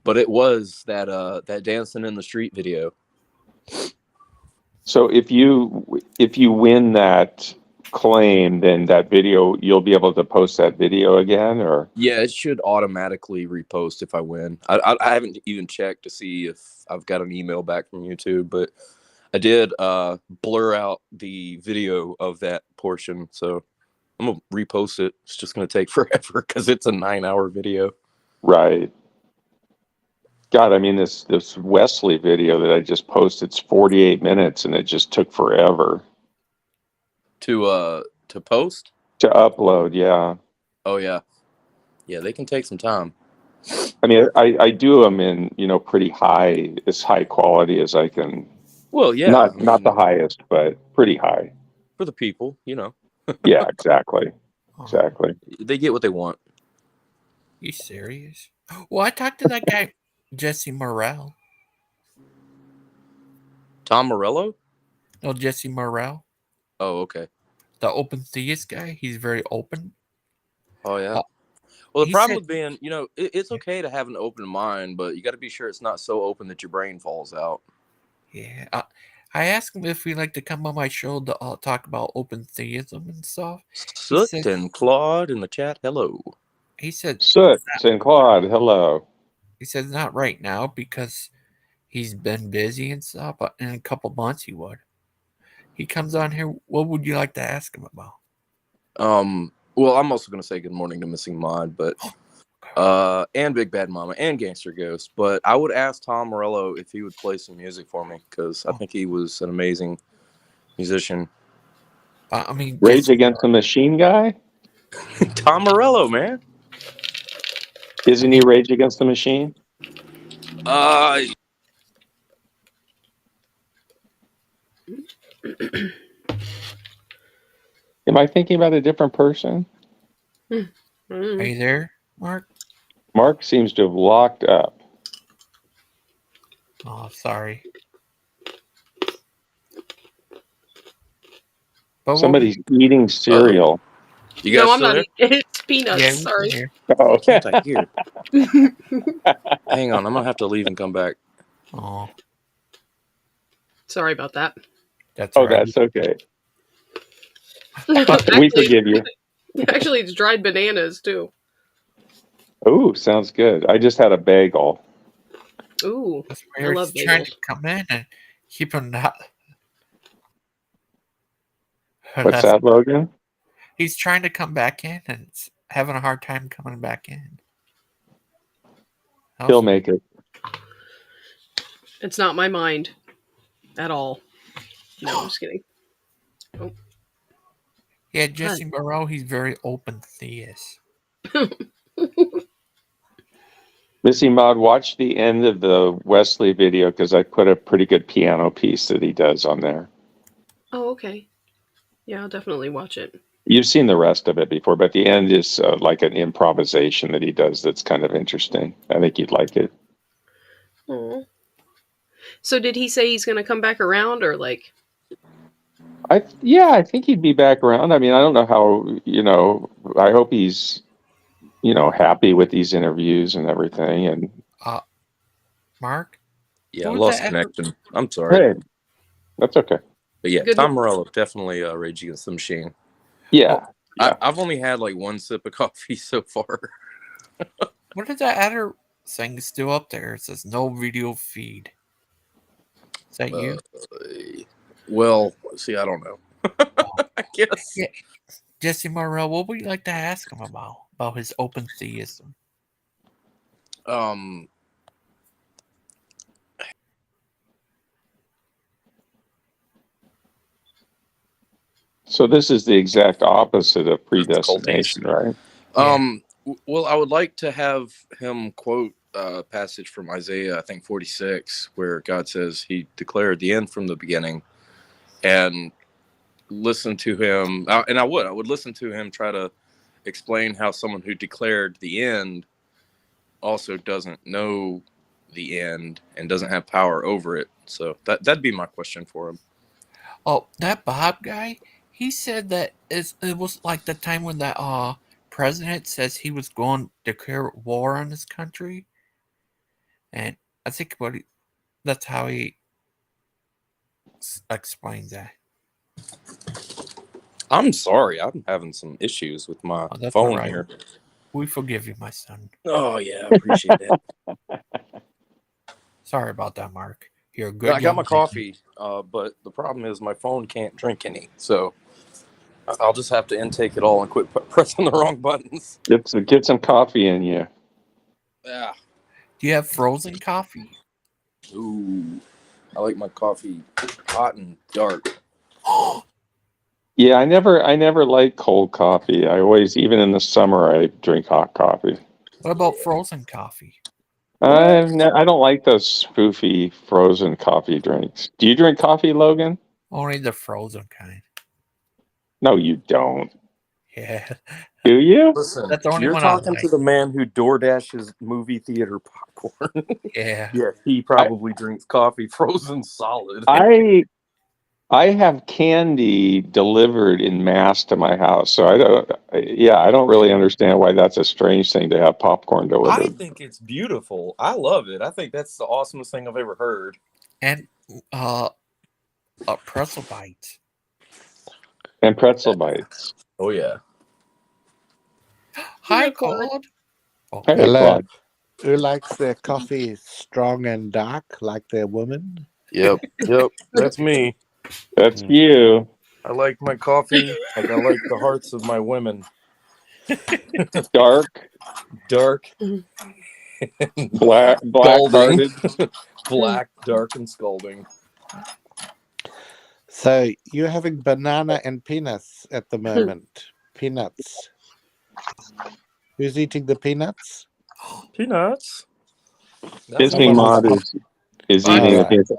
Speaker 10: But it was that dancing in the street video.
Speaker 9: So if you win that claim, then that video, you'll be able to post that video again, or?
Speaker 10: Yeah, it should automatically repost if I win. I haven't even checked to see if I've got an email back from YouTube, but I did blur out the video of that portion, so I'm gonna repost it. It's just gonna take forever because it's a 9-hour video.
Speaker 9: Right. God, I mean, this Wesley video that I just posted, it's 48 minutes, and it just took forever
Speaker 10: to post,
Speaker 9: to upload. Yeah.
Speaker 10: Oh yeah, they can take some time.
Speaker 9: I mean, I do them in pretty high, as high quality as I can.
Speaker 10: Well, yeah,
Speaker 9: not the highest, but pretty high
Speaker 10: for the people,
Speaker 9: Yeah, exactly.
Speaker 10: They get what they want.
Speaker 1: You serious? Well, I talked to that guy, Jesse Morrell.
Speaker 10: Tom Morello?
Speaker 1: No, Jesse Morrell.
Speaker 10: Oh, okay.
Speaker 1: The open theist guy. He's very open.
Speaker 10: Oh, yeah. Well, the problem
Speaker 1: said,
Speaker 10: with being, it's okay to have an open mind, but you got to be sure it's not so open that your brain falls out.
Speaker 1: Yeah. I asked him if he'd like to come on my show to talk about open theism and stuff.
Speaker 10: Soot and Claude in the chat, hello.
Speaker 1: He said,
Speaker 9: Soot and Claude, hello.
Speaker 1: He said, not right now because he's been busy and stuff, but in a couple months he would. He comes on here. What would you like to ask him about?
Speaker 10: Well, I'm also going to say good morning to Missing Mod, but and Big Bad Mama and Gangster Ghost. But I would ask Tom Morello if he would play some music for me, because I think he was an amazing musician.
Speaker 1: I mean,
Speaker 9: Rage Against the Machine guy?
Speaker 10: Tom Morello, man.
Speaker 9: Isn't he Rage Against the Machine? Am I thinking about a different person?
Speaker 1: Are you there, Mark?
Speaker 9: Mark seems to have locked up.
Speaker 1: Oh, sorry. But
Speaker 9: Somebody's eating cereal.
Speaker 10: You guys
Speaker 8: No, I'm
Speaker 10: still
Speaker 8: not
Speaker 10: here?
Speaker 8: eating. It's peanuts.
Speaker 1: yeah,
Speaker 8: Sorry.
Speaker 1: here.
Speaker 9: Oh,
Speaker 10: Can't I hear? Hang on, I'm gonna have to leave and come back.
Speaker 1: Oh,
Speaker 8: Sorry about that.
Speaker 1: that's
Speaker 9: oh,
Speaker 1: right.
Speaker 9: that's okay. We
Speaker 8: actually,
Speaker 9: forgive you.
Speaker 8: actually, it's dried bananas too.
Speaker 9: Ooh, sounds good. I just had a bagel.
Speaker 8: Ooh,
Speaker 1: That's
Speaker 8: I
Speaker 1: weird.
Speaker 8: love
Speaker 1: He's trying
Speaker 8: bagels.
Speaker 1: to come in and keep him not.
Speaker 9: What's that, Logan?
Speaker 1: He's trying to come back in and having a hard time coming back in.
Speaker 9: He'll make it.
Speaker 8: It's not my mind at all. No, I'm just kidding. Oh.
Speaker 1: Yeah, Jesse Moreau, he's very open theist.
Speaker 9: Missy Maud, watch the end of the Wesley video because I put a pretty good piano piece that he does on there.
Speaker 8: Oh, okay. Yeah, I'll definitely watch it.
Speaker 9: You've seen the rest of it before, but the end is like an improvisation that he does that's kind of interesting. I think you'd like it.
Speaker 8: Oh. So did he say he's going to come back around or like?
Speaker 9: I think he'd be back around. I mean, I don't know how, I hope he's, happy with these interviews and everything. And
Speaker 1: Mark?
Speaker 10: Yeah, I lost connection. I'm sorry.
Speaker 9: Hey, that's okay.
Speaker 10: But yeah,
Speaker 8: Good.
Speaker 10: Tom Morello, definitely Rage Against the Machine.
Speaker 9: Yeah.
Speaker 10: I've only had like one sip of coffee so far.
Speaker 1: What did that other thing still up there? It says no video feed. Is that you?
Speaker 10: Well, see, I don't know. I guess.
Speaker 1: Yeah. Jesse Morrell, what would you like to ask him about his open theism?
Speaker 9: So this is the exact opposite of predestination, right?
Speaker 10: Well, I would like to have him quote a passage from Isaiah, I think 46, where God says he declared the end from the beginning, and listen to him. And I would listen to him try to explain how someone who declared the end also doesn't know the end and doesn't have power over it. So that'd be my question for him.
Speaker 1: Oh, that Bob guy, he said that it was like the time when that president says he was going to declare war on this country. And I think that's how he explains that.
Speaker 10: I'm sorry. I'm having some issues with my phone
Speaker 1: right.
Speaker 10: here.
Speaker 1: We forgive you, my son.
Speaker 10: Oh, yeah. I appreciate that.
Speaker 1: Sorry about that, Mark. You're a good
Speaker 10: I got my coffee, but the problem is my phone can't drink any. So I'll just have to intake it all and quit pressing the wrong buttons.
Speaker 9: Get some coffee in you.
Speaker 10: Yeah.
Speaker 1: Do you have frozen coffee?
Speaker 10: Ooh. I like my coffee hot and dark.
Speaker 9: Yeah, I never like cold coffee. I always, even in the summer, I drink hot coffee.
Speaker 1: What about frozen coffee?
Speaker 9: I don't like those spoofy frozen coffee drinks. Do you drink coffee, Logan?
Speaker 1: Only the frozen kind.
Speaker 9: No, you don't.
Speaker 1: Yeah.
Speaker 9: Do you?
Speaker 10: Listen,
Speaker 1: that's the only
Speaker 10: you're
Speaker 1: one
Speaker 10: talking
Speaker 1: I like.
Speaker 10: to the man who DoorDashes movie theater popcorn.
Speaker 1: Yeah.
Speaker 10: Yeah, he probably drinks coffee frozen solid.
Speaker 9: I have candy delivered in mass to my house, so I don't really understand why that's a strange thing to have popcorn delivered.
Speaker 10: I think it's beautiful. I love it. I think that's the awesomest thing I've ever heard.
Speaker 1: And pretzel bites.
Speaker 9: And pretzel bites.
Speaker 10: Oh yeah.
Speaker 1: Hi, Claude.
Speaker 9: Oh, hey,
Speaker 11: hello.
Speaker 9: Claude.
Speaker 11: Who likes their coffee strong and dark like their woman?
Speaker 10: Yep. That's me.
Speaker 9: That's you.
Speaker 10: I like my coffee like I like the hearts of my women.
Speaker 9: Dark.
Speaker 10: Black-hearted. Black, dark, and scalding.
Speaker 11: So you're having banana and peanuts at the moment. Peanuts. Who's eating the peanuts?
Speaker 10: Peanuts.
Speaker 9: Disney Mod is eating the peanuts.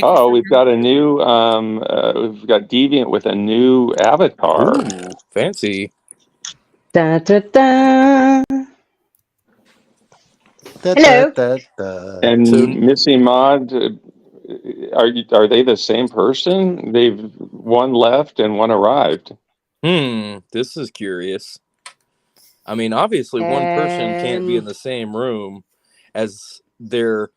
Speaker 9: Oh, we've got a new we've got Deviant with a new avatar.
Speaker 10: Ooh, fancy.
Speaker 12: Da, da, da.
Speaker 11: Da, da, da.
Speaker 9: And
Speaker 10: So
Speaker 9: Missy Maud, are they the same person? They've one left and one arrived.
Speaker 10: this is curious. I mean, obviously, one person can't be in the same room as their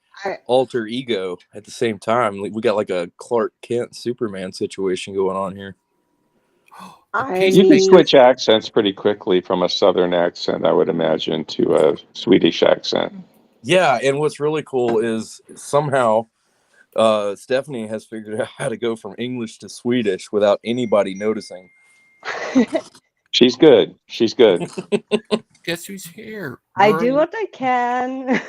Speaker 10: alter ego at the same time. We got like a Clark Kent Superman situation going on here.
Speaker 9: You can switch accents pretty quickly from a Southern accent, I would imagine, to a Swedish accent.
Speaker 10: Yeah, and what's really cool is somehow Stephanie has figured out how to go from English to Swedish without anybody noticing.
Speaker 9: She's good. She's good.
Speaker 1: Guess who's here?
Speaker 12: I do what I can.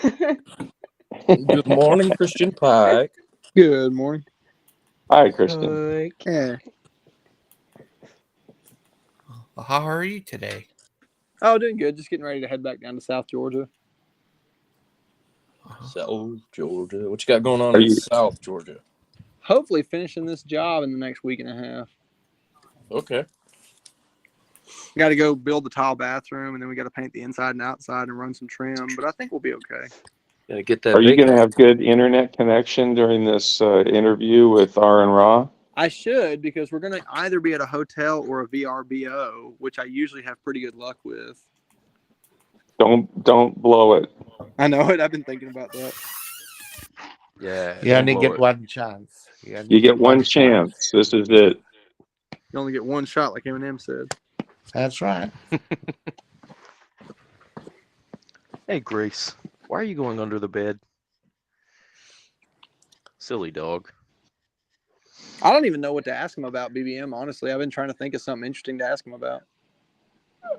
Speaker 10: Good morning, Christian Pike.
Speaker 13: Good morning.
Speaker 9: Hi, Christian.
Speaker 13: Yeah.
Speaker 1: How are you today?
Speaker 13: Oh, doing good. Just getting ready to head back down to South Georgia.
Speaker 10: South Georgia. What you got going on in South Georgia?
Speaker 13: Hopefully finishing this job in the next week and a half.
Speaker 10: Okay.
Speaker 13: Got to go build the tile bathroom, and then we got to paint the inside and outside and run some trim, but I think we'll be okay.
Speaker 10: Gotta get that.
Speaker 9: Are you going to have good internet connection during this interview with R and Raw?
Speaker 13: I should, because we're going to either be at a hotel or a VRBO, which I usually have pretty good luck with.
Speaker 9: Don't blow it.
Speaker 13: I know it. I've been thinking about that.
Speaker 10: Yeah.
Speaker 11: You only get one chance.
Speaker 9: You get one chance. This is it.
Speaker 13: You only get one shot, like Eminem said.
Speaker 11: That's right.
Speaker 14: Hey, Grace. Why are you going under the bed? Silly dog.
Speaker 13: I don't even know what to ask him about BBM, honestly. I've been trying to think of something interesting to ask him about.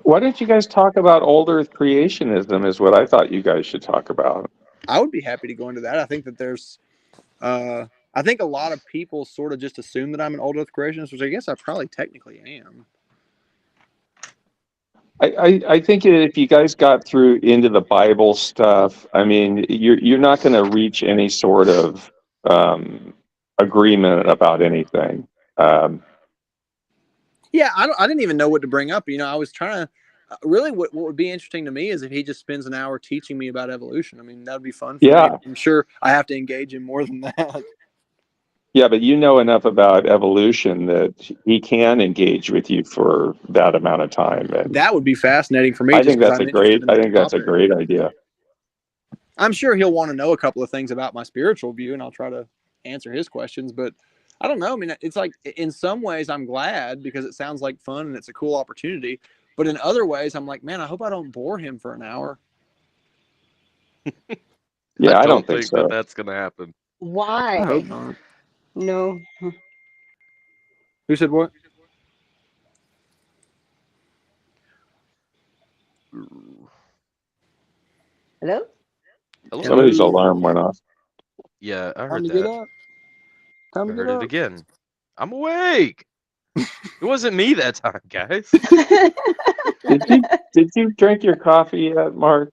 Speaker 9: Why don't you guys talk about old Earth creationism is what I thought you guys should talk about.
Speaker 13: I would be happy to go into that. I think that there's, I think a lot of people sort of just assume that I'm an old Earth creationist, which I guess I probably technically am.
Speaker 9: I think if you guys got through into the Bible stuff, I mean, you're not going to reach any sort of agreement about anything.
Speaker 13: Yeah, I didn't even know what to bring up. You know, I was trying to, really what would be interesting to me is if he just spends an hour teaching me about evolution. I mean, that would be fun for me. I'm sure I have to engage him more than that.
Speaker 9: Yeah, but you know enough about evolution that he can engage with you for that amount of time. And
Speaker 13: that would be fascinating for me.
Speaker 9: I think that's a great idea.
Speaker 13: I'm sure he'll want to know a couple of things about my spiritual view, and I'll try to answer his questions. But I don't know. I mean, it's like in some ways I'm glad because it sounds like fun and it's a cool opportunity. But in other ways, I'm like, man, I hope I don't bore him for an hour.
Speaker 9: Yeah, I don't think so.
Speaker 14: that's going to happen.
Speaker 12: Why?
Speaker 13: I hope not.
Speaker 12: No.
Speaker 13: Who said what?
Speaker 12: Hello?
Speaker 14: Hello?
Speaker 9: Somebody's alarm went off.
Speaker 14: Yeah, I
Speaker 13: Time
Speaker 14: heard
Speaker 13: to get
Speaker 14: that.
Speaker 13: up. Time to
Speaker 14: I
Speaker 13: get
Speaker 14: heard
Speaker 13: up.
Speaker 14: it again. I'm awake. It wasn't me that time, guys.
Speaker 9: Did you drink your coffee yet, Mark?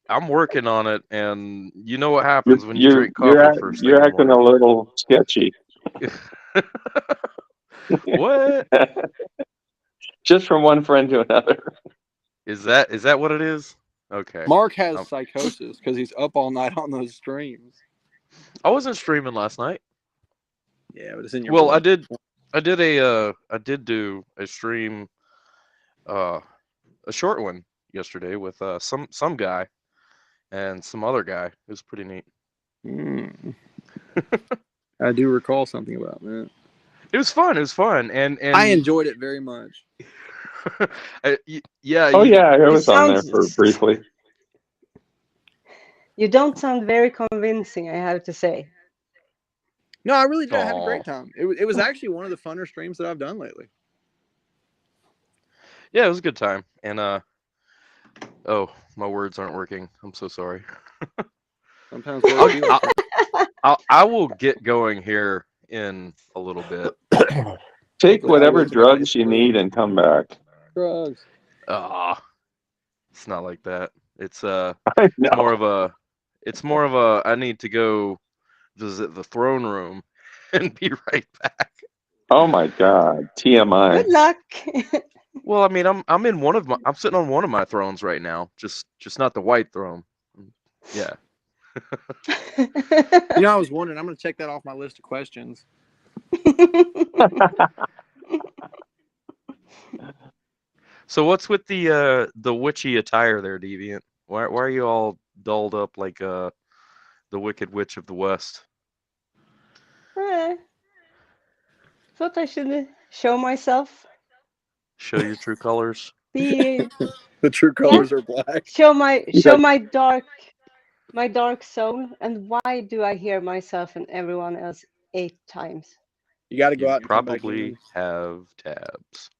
Speaker 14: I'm working on it, and you know what happens when you drink coffee first thing
Speaker 9: You're
Speaker 14: in the
Speaker 9: acting a little sketchy.
Speaker 14: What?
Speaker 9: Just from one friend to another.
Speaker 14: Is that what it is? Okay.
Speaker 13: Mark has psychosis because he's up all night on those streams.
Speaker 14: I wasn't streaming last night.
Speaker 13: Yeah, but it's in your
Speaker 14: Well,
Speaker 13: blood.
Speaker 14: I did do a stream, a short one yesterday with some guy and some other guy. It was pretty neat.
Speaker 13: I do recall something about that.
Speaker 14: It was fun. And
Speaker 13: I enjoyed it very much.
Speaker 14: Yeah.
Speaker 9: Oh yeah, I was on there for briefly.
Speaker 12: You don't sound very convincing, I have to say.
Speaker 13: No, I really did. I had a great time. It was actually one of the funner streams that I've done lately.
Speaker 14: Yeah, it was a good time. And oh, my words aren't working. I'm so sorry.
Speaker 13: Sometimes
Speaker 14: I will get going here in a little bit.
Speaker 9: Take whatever drugs you need and come back.
Speaker 13: Drugs.
Speaker 14: It's not like that. It's more of a I need to go visit the throne room and be right back.
Speaker 9: Oh my God, TMI.
Speaker 12: Good luck.
Speaker 14: Well, I mean, I'm sitting on one of my thrones right now, just not the white throne. Yeah.
Speaker 13: You know, I was wondering. I'm going to check that off my list of questions.
Speaker 14: So what's with the witchy attire there, Deviant? Why are you all dolled up like the Wicked Witch of the West?
Speaker 12: Thought I should show myself.
Speaker 14: Show your true colors.
Speaker 12: Be
Speaker 13: The true
Speaker 12: yeah.
Speaker 13: colors are black.
Speaker 12: Show my
Speaker 9: Yeah.
Speaker 12: my dark soul. And why do I hear myself and everyone else 8 times?
Speaker 13: You got to go
Speaker 14: You
Speaker 13: out and come back
Speaker 14: probably
Speaker 13: in.
Speaker 14: have tabs.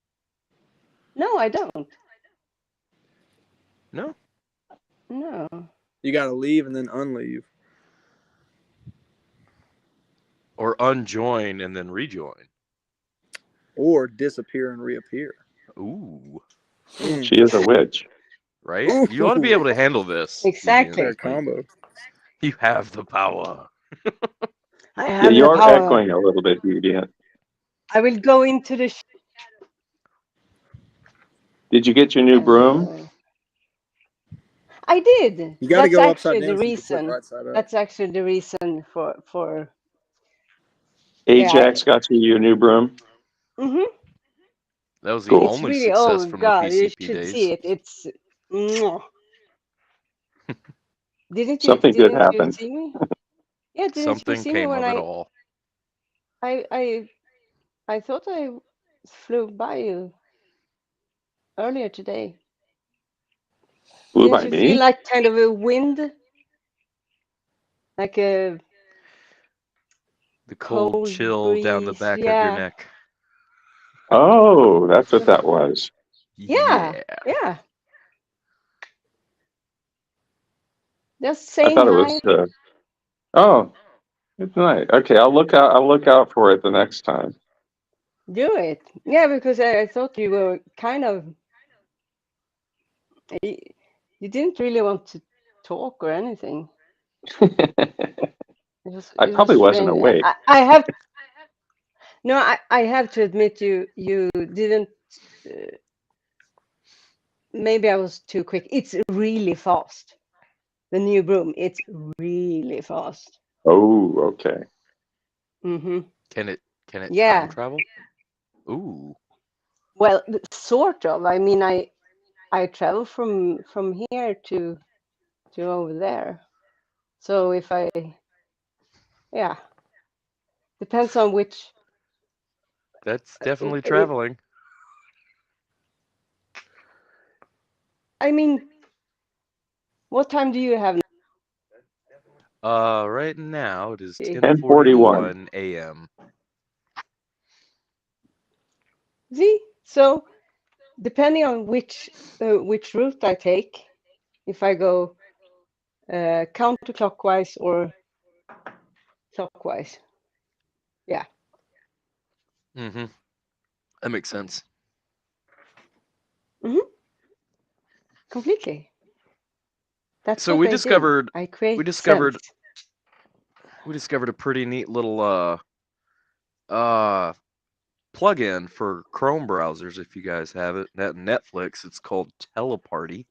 Speaker 12: No, I don't.
Speaker 14: No?
Speaker 12: No.
Speaker 13: You got to leave and then unleave.
Speaker 14: Or unjoin and then rejoin.
Speaker 13: Or disappear and reappear.
Speaker 14: Ooh.
Speaker 9: She is a witch.
Speaker 14: Right? You ought to be able to handle this.
Speaker 12: Exactly.
Speaker 13: Fair combo.
Speaker 14: You have the power.
Speaker 12: I
Speaker 9: Yeah,
Speaker 12: have
Speaker 9: you
Speaker 12: the
Speaker 9: are
Speaker 12: power.
Speaker 9: echoing a little bit, Deviant.
Speaker 12: I will go into the
Speaker 9: Did you get your new broom?
Speaker 12: I did.
Speaker 13: You got to
Speaker 12: That's
Speaker 13: go upside
Speaker 12: actually
Speaker 13: down
Speaker 12: the
Speaker 13: so you can flip
Speaker 12: reason.
Speaker 13: right side up.
Speaker 12: That's actually the reason for
Speaker 9: Ajax got you your new broom?
Speaker 12: Mhm.
Speaker 14: That was the
Speaker 9: Cool.
Speaker 12: It's
Speaker 14: only
Speaker 12: really,
Speaker 14: success
Speaker 12: oh
Speaker 14: from
Speaker 12: god,
Speaker 14: the
Speaker 12: you
Speaker 14: PCP
Speaker 12: should
Speaker 14: days.
Speaker 12: see it. It's mwah.
Speaker 9: Something good
Speaker 12: Didn't you
Speaker 9: happened.
Speaker 12: see me? Yeah, didn't you
Speaker 14: Something
Speaker 12: see me
Speaker 14: came
Speaker 12: when
Speaker 14: of it all.
Speaker 12: I thought I flew by you earlier today.
Speaker 9: Flew
Speaker 12: Didn't
Speaker 9: by
Speaker 12: you feel
Speaker 9: me?
Speaker 12: like kind of a wind? Like a
Speaker 14: The cold chill down the
Speaker 12: breeze?
Speaker 14: back of your
Speaker 12: Yeah.
Speaker 14: neck.
Speaker 9: Oh, that's what that was.
Speaker 12: Yeah. Yeah. Just
Speaker 9: I
Speaker 12: saying
Speaker 9: thought it was.
Speaker 12: hi.
Speaker 9: Oh, good night. Okay, I'll look out. I'll look out for it the next time.
Speaker 12: Do it. Yeah, because I thought you were kind of you didn't really want to talk or anything.
Speaker 9: I
Speaker 12: It was
Speaker 9: probably wasn't
Speaker 12: strange.
Speaker 9: awake.
Speaker 12: I have no. I have to admit you didn't. Maybe I was too quick. It's really fast. The new broom. It's really fast.
Speaker 9: Oh, okay.
Speaker 12: Mhm.
Speaker 14: Can it time
Speaker 12: Yeah.
Speaker 14: travel? Ooh.
Speaker 12: Well, sort of. I mean, I travel from here to over there. So if yeah, depends on which.
Speaker 14: That's definitely
Speaker 12: It,
Speaker 14: traveling.
Speaker 12: I mean, what time do you have
Speaker 14: Right now it is
Speaker 12: now?
Speaker 9: 10:41.
Speaker 14: 10:41 a.m.
Speaker 12: See, so depending on which route I take, if I go counterclockwise or clockwise, yeah.
Speaker 14: Mm-hmm. That makes sense.
Speaker 12: Hmm. Completely. That's
Speaker 14: So
Speaker 12: what
Speaker 14: we
Speaker 12: I do.
Speaker 14: discovered
Speaker 12: I create
Speaker 14: we discovered
Speaker 12: sense.
Speaker 14: we discovered a pretty neat little plugin for Chrome browsers if you guys have it. That Netflix, it's called Teleparty.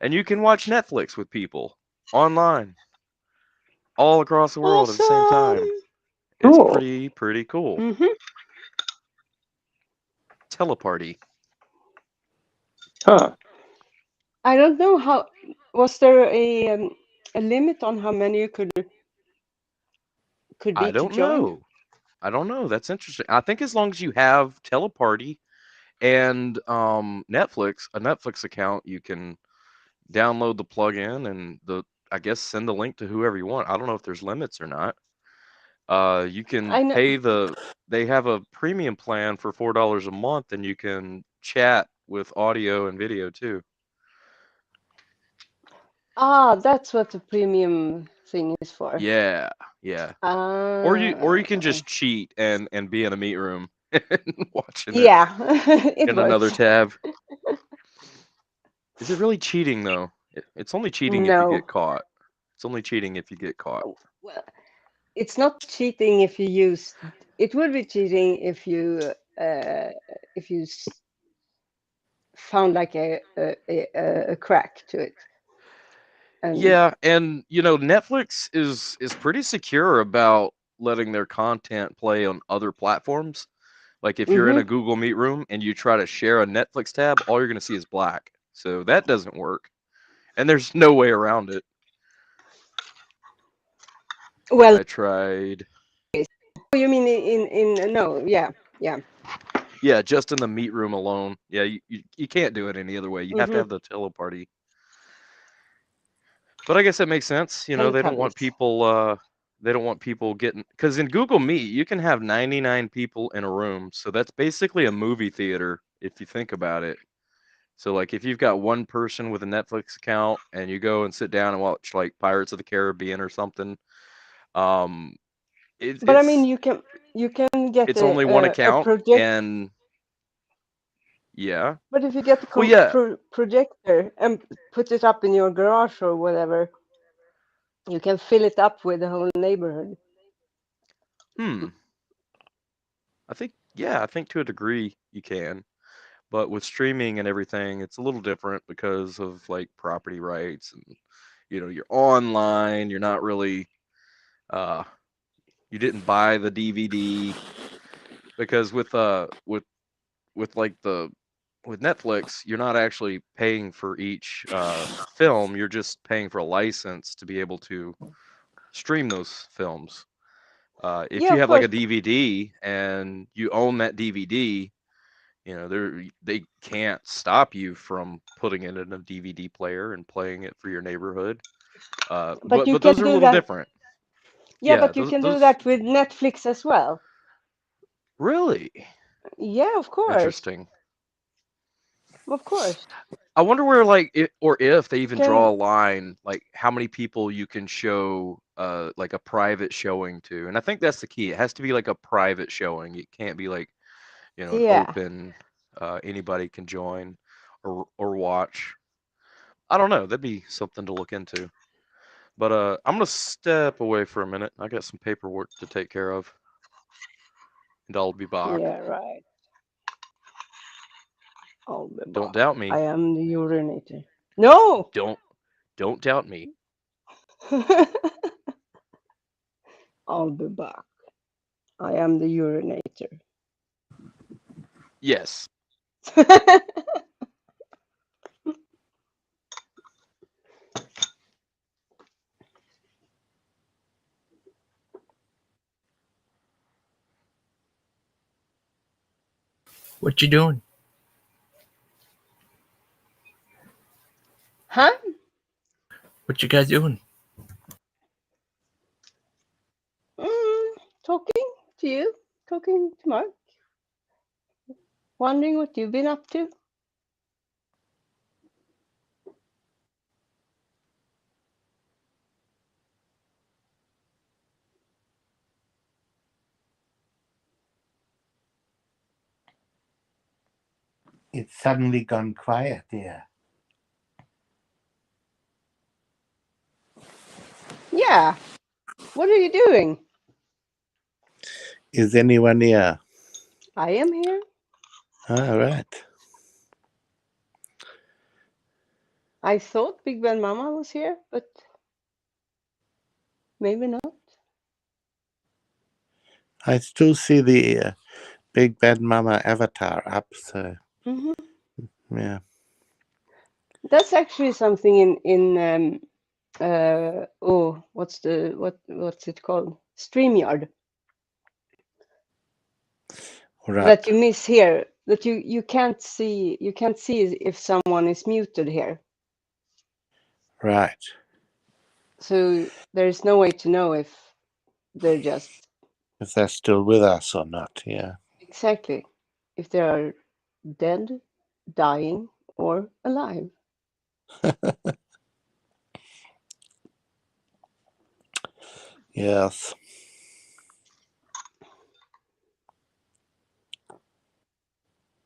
Speaker 14: And you can watch Netflix with people online all across the world at the same time.
Speaker 12: Awesome.
Speaker 14: It's
Speaker 9: Cool.
Speaker 14: pretty cool.
Speaker 12: Hmm.
Speaker 14: Teleparty.
Speaker 9: Huh.
Speaker 12: I don't know how. Was there a limit on how many you could
Speaker 14: I
Speaker 12: be to
Speaker 14: don't
Speaker 12: join?
Speaker 14: know. I don't know. That's interesting. I think as long as you have Teleparty and Netflix, a Netflix account, you can download the plugin and I guess send the link to whoever you want. I don't know if there's limits or not. You can
Speaker 12: I know.
Speaker 14: pay they have a premium plan for $4 a month and you can chat with audio and video too.
Speaker 12: Ah, that's what the premium thing is for.
Speaker 14: Yeah, yeah. Or you can
Speaker 12: Ah,
Speaker 14: just cheat and be in a meet room and watching it
Speaker 12: yeah, it
Speaker 14: in another
Speaker 12: works.
Speaker 14: tab. Is it really cheating though? It's only cheating if you get
Speaker 12: No.
Speaker 14: caught. It's only cheating if you get caught.
Speaker 12: Well, it's not cheating if you use. It would be cheating if you found like a crack to it. And
Speaker 14: Yeah, and Netflix is pretty secure about letting their content play on other platforms. Like if you're in a
Speaker 12: hmm
Speaker 14: Google Meet room and you try to share a Netflix tab, all you're going to see is black. So that doesn't work. And there's no way around it.
Speaker 12: well,
Speaker 14: I tried.
Speaker 12: you mean in no, yeah, yeah.
Speaker 14: Yeah, just in the Meet room alone. Yeah, you can't do it any other way. You have to
Speaker 12: hmm
Speaker 14: have the teleparty. But I guess that makes sense. They don't want
Speaker 12: Teletubbies.
Speaker 14: people getting, because in Google Meet you can have 99 people in a room, so that's basically a movie theater if you think about it. So like if you've got one person with a Netflix account and you go and sit down and watch like Pirates of the Caribbean or something, um, it,
Speaker 12: But I mean,
Speaker 14: it's
Speaker 12: you can get
Speaker 14: it's only one
Speaker 12: a
Speaker 14: account,
Speaker 12: project.
Speaker 14: and yeah.
Speaker 12: But if you get a
Speaker 14: Well, yeah.
Speaker 12: projector and put it up in your garage or whatever, you can fill it up with the whole neighborhood.
Speaker 14: Hmm. I think to a degree you can. But with streaming and everything, it's a little different because of like property rights, and you're online, you're not really uh you didn't buy the DVD, because with like the with Netflix, you're not actually paying for each film, you're just paying for a license to be able to stream those films. If
Speaker 12: Yeah,
Speaker 14: you
Speaker 12: of
Speaker 14: have like
Speaker 12: course.
Speaker 14: a DVD and you own that DVD, they can't stop you from putting it in a DVD player and playing it for your neighborhood.
Speaker 12: But you
Speaker 14: But
Speaker 12: can
Speaker 14: those are a
Speaker 12: do
Speaker 14: little
Speaker 12: that.
Speaker 14: different.
Speaker 12: Yeah,
Speaker 14: Yeah,
Speaker 12: but you can do that with Netflix as well.
Speaker 14: really
Speaker 12: Yeah, of course.
Speaker 14: interesting.
Speaker 12: Of course.
Speaker 14: I wonder where like or if they
Speaker 12: You
Speaker 14: even draw
Speaker 12: can.
Speaker 14: a line, like how many people you can show like a private showing to. And I think that's the key. It has to be like a private showing. It can't be like, an
Speaker 12: Yeah.
Speaker 14: open anybody can join or watch. I don't know. That'd be something to look into. But I'm gonna step away for a minute. I got some paperwork to take care of, and I'll be back.
Speaker 12: Yeah, right. I'll be
Speaker 14: Don't
Speaker 12: back.
Speaker 14: doubt
Speaker 12: I
Speaker 14: me.
Speaker 12: am the urinator. No!
Speaker 14: Don't don't doubt me.
Speaker 12: I'll be back. I am the urinator.
Speaker 14: Yes.
Speaker 1: What you doing?
Speaker 12: Huh?
Speaker 1: What you guys doing?
Speaker 12: Talking to you. Talking to Mark. Wondering what you've been up to.
Speaker 11: It's suddenly gone quiet here.
Speaker 12: Yeah. What are you doing?
Speaker 11: Is anyone here?
Speaker 12: I am here.
Speaker 11: All right.
Speaker 12: I thought Big Ben Mama was here, but maybe not.
Speaker 11: I still see the Big Bad Mama avatar up, so
Speaker 12: hmm
Speaker 11: yeah.
Speaker 12: That's actually something in what's it called? StreamYard
Speaker 11: Right,
Speaker 12: that you miss here. That you can't see. You can't see if someone is muted here.
Speaker 11: right.
Speaker 12: So there's no way to know if they're just
Speaker 11: If they're still with us or not, yeah.
Speaker 12: exactly if they are dead, dying, or alive.
Speaker 11: Yes.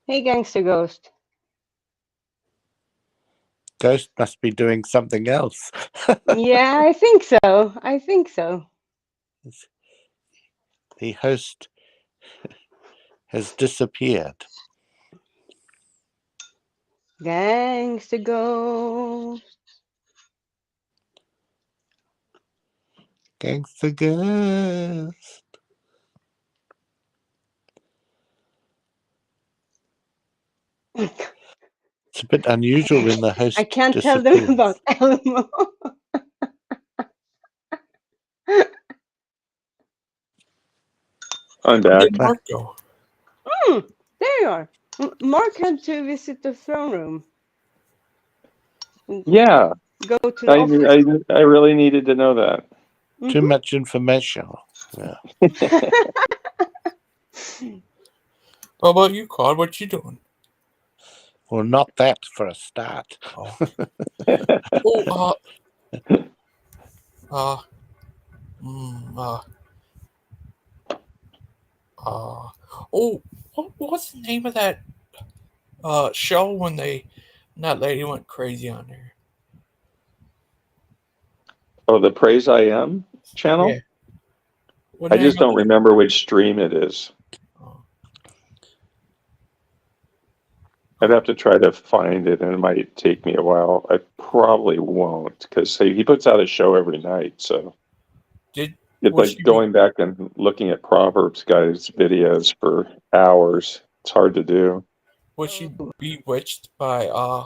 Speaker 12: Hey, Gangster Ghost.
Speaker 11: Ghost must be doing something else.
Speaker 12: Yeah, I think so. I think so.
Speaker 11: The host has disappeared.
Speaker 12: Gangster Ghost.
Speaker 11: Gangster Ghost. It's a bit unusual when the host
Speaker 12: I can't tell them
Speaker 11: disappears.
Speaker 12: about Elmo.
Speaker 9: I'm
Speaker 1: Where
Speaker 9: back.
Speaker 1: did Mark go?
Speaker 12: There you are. Mark had to visit the throne room.
Speaker 9: Yeah,
Speaker 12: Go to the office.
Speaker 9: I really needed to know that.
Speaker 11: Too much information. Yeah.
Speaker 1: What about you, Claude? What you doing?
Speaker 11: Well, not that for a start.
Speaker 1: Oh, what's the name of that show when that lady went crazy on there?
Speaker 9: Oh, the Praise I Am channel?
Speaker 1: Yeah. What
Speaker 9: I
Speaker 1: name
Speaker 9: just
Speaker 1: of
Speaker 9: don't
Speaker 1: it?
Speaker 9: remember which stream it is. I'd have to try to find it, and it might take me a while. I probably won't, because he puts out a show every night, so it's
Speaker 1: was
Speaker 9: like going back and looking at Proverbs guys' videos for hours. It's hard to do.
Speaker 1: Was she bewitched by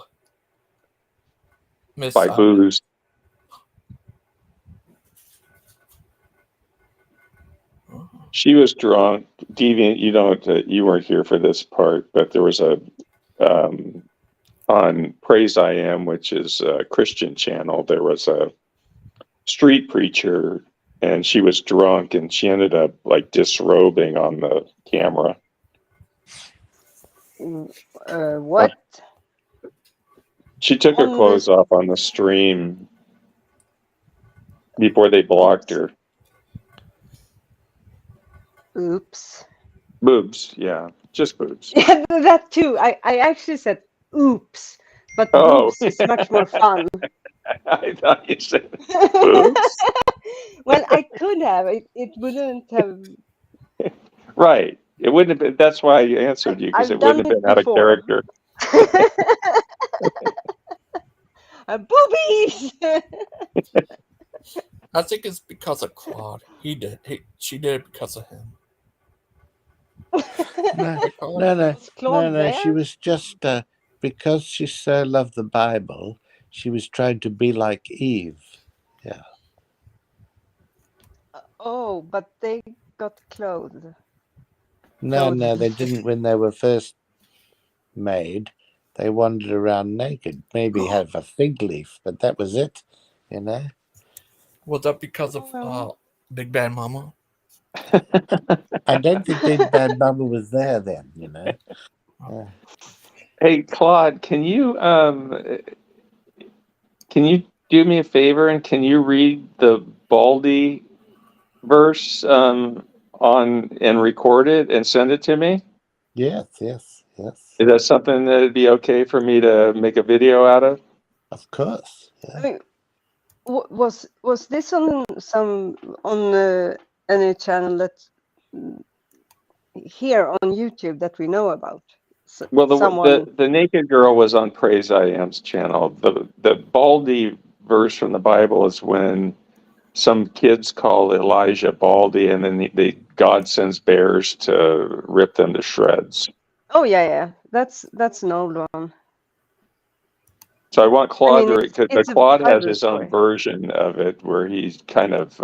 Speaker 1: Miss
Speaker 9: By booze. She was drunk. Deviant, you weren't here for this part, but there was a on Praise I Am, which is a Christian channel. There was a street preacher, and she was drunk, and she ended up like disrobing on the camera.
Speaker 12: What?
Speaker 9: She took her clothes off on the stream before they blocked her.
Speaker 12: Oops.
Speaker 9: Boobs, yeah, just boobs.
Speaker 12: Yeah, that too. I actually said oops, but boobs is much more fun.
Speaker 9: I thought you said boobs.
Speaker 12: Well, I could have. It wouldn't have.
Speaker 9: Right. It wouldn't have been. That's why I answered you, because it wouldn't have been out of character.
Speaker 12: Boobies.
Speaker 1: I think it's because of Claude. She did it because of him.
Speaker 11: No. She was just because she so loved the Bible. She was trying to be like Eve. Yeah.
Speaker 12: Oh, but they got clothed.
Speaker 11: No, they didn't when they were first made. They wandered around naked, maybe have a fig leaf, but that was it, you know.
Speaker 1: Was that because of Big Bad Mama?
Speaker 11: I don't think Big Bad Mama was there then, you know.
Speaker 9: Hey, Claude, can you do me a favor, and can you read the Baldy verse on and record it and send it to me?
Speaker 11: Yes.
Speaker 9: Is that something that'd be okay for me to make a video out of?
Speaker 11: Of course. Yeah.
Speaker 12: I mean, was this on any channel that here on YouTube that we know about?
Speaker 9: Well, the naked girl was on Praise I Am's channel. The Baldy verse from the Bible is when some kids call Elijah Baldy, and then God sends bears to rip them to shreds.
Speaker 12: Oh yeah. That's an old one.
Speaker 9: So I want Claude because Claude has
Speaker 12: Bible
Speaker 9: his own
Speaker 12: story.
Speaker 9: version of it where he's kind of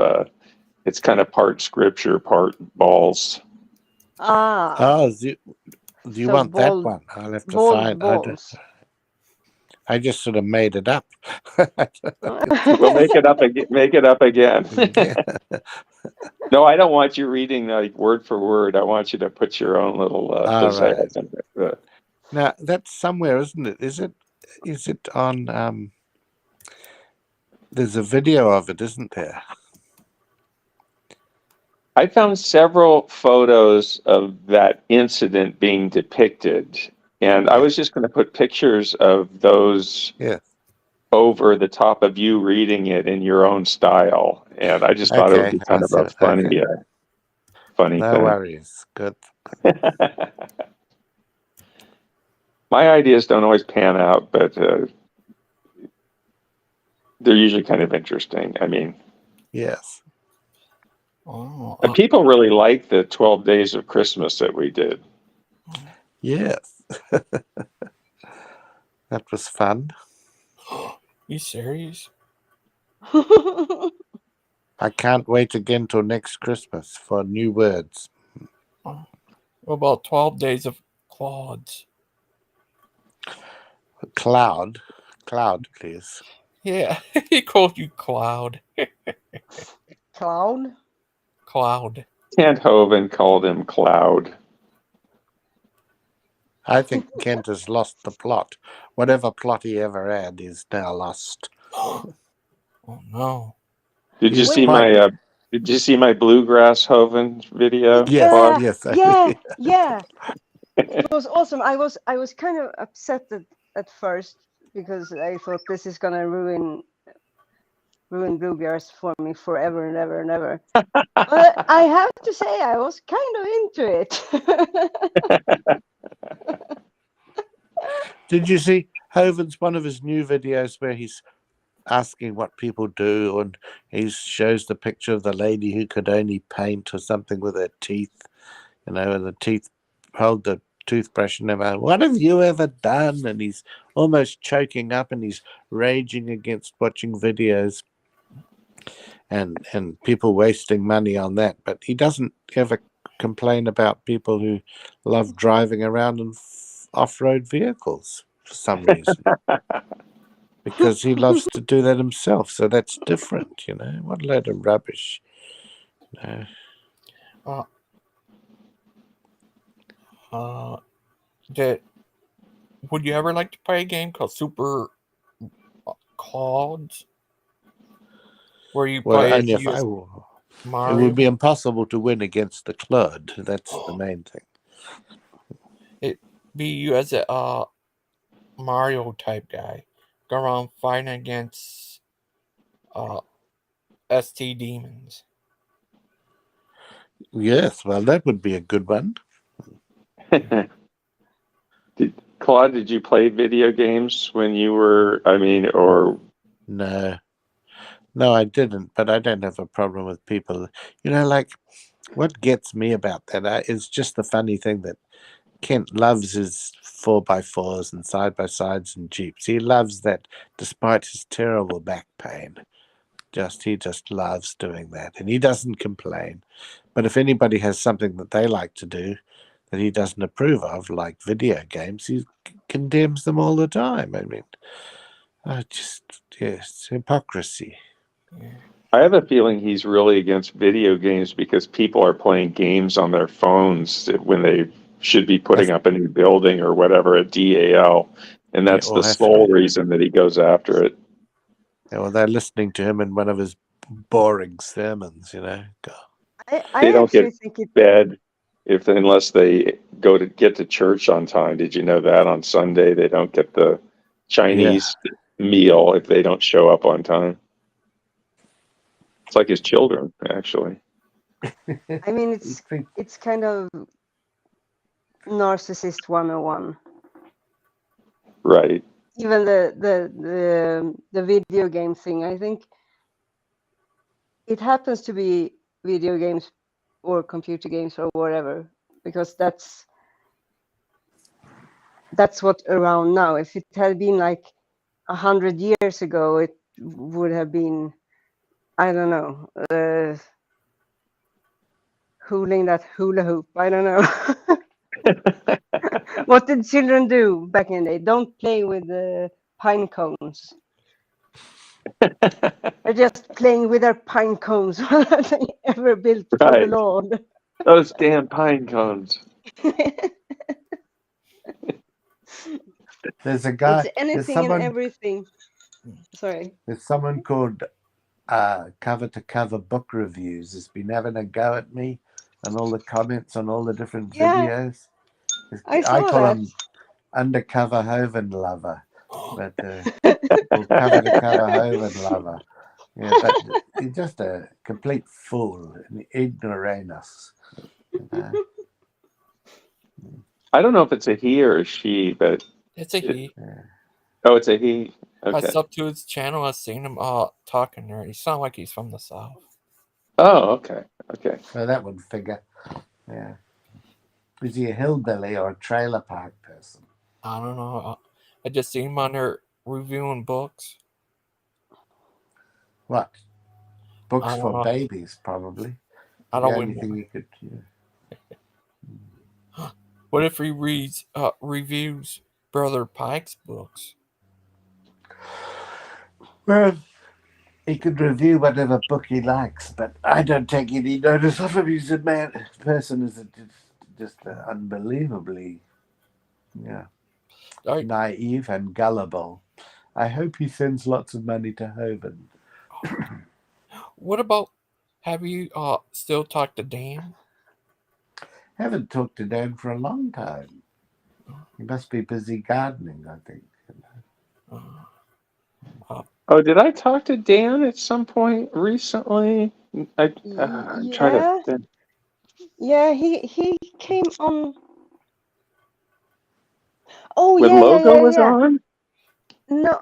Speaker 9: it's kind of part scripture, part balls.
Speaker 11: Oh, do you want that one? I'll have to find. I just sort of made it up.
Speaker 9: We'll make it up again. Make it up again. No, I don't want you reading like word for word. I want you to put your own little pizzazz in it.
Speaker 11: Now that's somewhere, isn't it? Is it on? There's a video of it, isn't there?
Speaker 9: I found several photos of that incident being depicted, and I was just going to put pictures of those over the top of you reading it in your own style, and I just thought it would be kind of a funny, funny
Speaker 11: no
Speaker 9: thing.
Speaker 11: worries. Good.
Speaker 9: My ideas don't always pan out, but they're usually kind of interesting. I mean,
Speaker 11: yes.
Speaker 1: Oh,
Speaker 9: And people really like the 12 Days of Christmas that we did.
Speaker 11: Yes. That was fun.
Speaker 1: you serious?
Speaker 11: I can't wait again till next Christmas for new words.
Speaker 1: What about 12 Days of Claudes?
Speaker 11: Cloud, please.
Speaker 1: Yeah, he called you Cloud.
Speaker 12: Clown?
Speaker 1: Cloud.
Speaker 9: Kent Hovind called him Cloud.
Speaker 11: I think Kent has lost the plot. Whatever plot he ever had is now lost.
Speaker 1: Oh no!
Speaker 9: Did you
Speaker 11: He's
Speaker 9: see
Speaker 11: quite-
Speaker 9: my Did you see my bluegrass Hovind video?
Speaker 11: Yes,
Speaker 9: Claude?
Speaker 11: yes.
Speaker 12: Yeah. It was awesome. I was kind of upset at first because I thought this is gonna ruin bluegrass for me forever and ever and ever. But I have to say I was kind of into it.
Speaker 11: Did you see Hovind's one of his new videos where he's asking what people do, and he shows the picture of the lady who could only paint or something with her teeth, and the teeth hold the toothbrush and everything. What have you ever done? And he's almost choking up, and he's raging against watching videos and people wasting money on that. But he doesn't ever complain about people who love driving around in off-road vehicles for some reason. Because he loves to do that himself, so that's different, What a load of rubbish.
Speaker 1: Would you ever like to play a game called Super Claudes? Where you play
Speaker 11: only if
Speaker 1: Mario?
Speaker 11: It would be impossible to win against the Claude. That's the main thing.
Speaker 1: It'd be you as a Mario type guy. Go around fighting against ST demons.
Speaker 11: Yes, well, that would be a good one.
Speaker 9: Claude, did you play video games when you were, or...
Speaker 11: No, I didn't, but I don't have a problem with people. What gets me about that is just the funny thing that Kent loves his 4x4s and side-by-sides and Jeeps. He loves that despite his terrible back pain. He just loves doing that, and he doesn't complain. But if anybody has something that they like to do that he doesn't approve of, like video games, he condemns them all the time. Yes, hypocrisy.
Speaker 9: I have a feeling he's really against video games because people are playing games on their phones when they should be putting up a new building or whatever, a DAL. And that's the sole reason that he goes after it.
Speaker 11: Yeah, well, they're listening to him in one of his boring sermons,
Speaker 9: They don't get fed unless they get to church on time. Did you know that on Sunday they don't get the Chinese meal if they don't show up on time? It's like his children, actually.
Speaker 12: I mean, it's kind of narcissist 101.
Speaker 9: Right.
Speaker 12: Even the video game thing, I think it happens to be video games or computer games or whatever, because that's what's around now. If it had been like 100 years ago, it would have been, I don't know, hooling that hula hoop. I don't know. What did children do back in the day? Don't play with the pine cones. They're just playing with their pine cones. They ever built for the Lord.
Speaker 9: Those damn pine cones.
Speaker 11: There's a guy.
Speaker 12: It's anything and everything. Sorry.
Speaker 11: There's someone called Cover to Cover Book Reviews has been having a go at me and all the comments on all the different videos.
Speaker 12: I
Speaker 11: call him Undercover Hovind Lover, but Cover to Cover Hovind Lover. Yeah, but he's just a complete fool, an ignoramus.
Speaker 9: I don't know if it's a he or a she, but
Speaker 1: it's a he.
Speaker 9: Oh, it's a he. Okay.
Speaker 1: I subbed to his channel. I've seen him talking there. He sounds like he's from the South.
Speaker 9: Oh, okay. Okay.
Speaker 11: So that would figure. Yeah. Is he a hillbilly or a trailer park person?
Speaker 1: I don't know. I just seen him on there reviewing books.
Speaker 11: What? Books
Speaker 1: I don't
Speaker 11: for
Speaker 1: know.
Speaker 11: babies, probably.
Speaker 1: I
Speaker 11: The
Speaker 1: don't
Speaker 11: only
Speaker 1: even.
Speaker 11: thing you could. Yeah.
Speaker 1: What if he reads reviews Brother Pike's books?
Speaker 11: Well, he could review whatever book he likes, but I don't take any notice of him. He's a person is just unbelievably, naive and gullible. I hope he sends lots of money to Hovind.
Speaker 1: What about? Have you still talked to Dan?
Speaker 11: Haven't talked to Dan for a long time. He must be busy gardening, I think.
Speaker 9: Oh, did I talk to Dan at some point recently? I try to
Speaker 12: Yeah,
Speaker 9: think.
Speaker 12: yeah. He came on. Oh
Speaker 9: When
Speaker 12: yeah, yeah,
Speaker 9: Logo
Speaker 12: yeah,
Speaker 9: was
Speaker 12: yeah.
Speaker 9: on?
Speaker 12: No,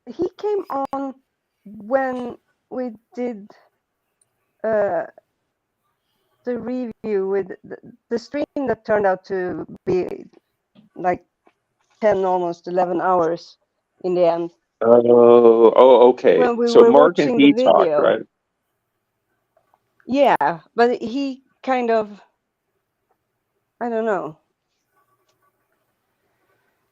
Speaker 12: he came on when we did the review with the stream that turned out to be like 10, almost 11 hours in the end.
Speaker 9: Oh, okay.
Speaker 12: When we
Speaker 9: So
Speaker 12: were
Speaker 9: Mark and
Speaker 12: watching the
Speaker 9: he talked,
Speaker 12: video.
Speaker 9: right?
Speaker 12: Yeah, but he kind of, I don't know.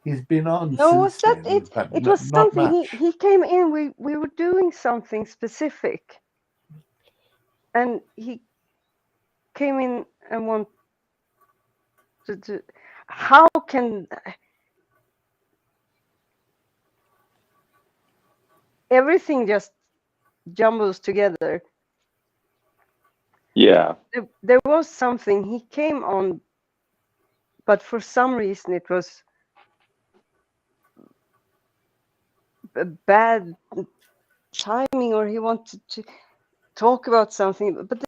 Speaker 11: He's been on
Speaker 12: No, was
Speaker 11: since
Speaker 12: that
Speaker 11: then,
Speaker 12: it?
Speaker 11: but
Speaker 12: It was
Speaker 11: not
Speaker 12: something.
Speaker 11: much.
Speaker 12: He came in. We were doing something specific, and he came in and wanted to. How can everything just jumbles together?
Speaker 9: Yeah.
Speaker 12: There was something. He came on, but for some reason it was a bad timing, or he wanted to talk about something. But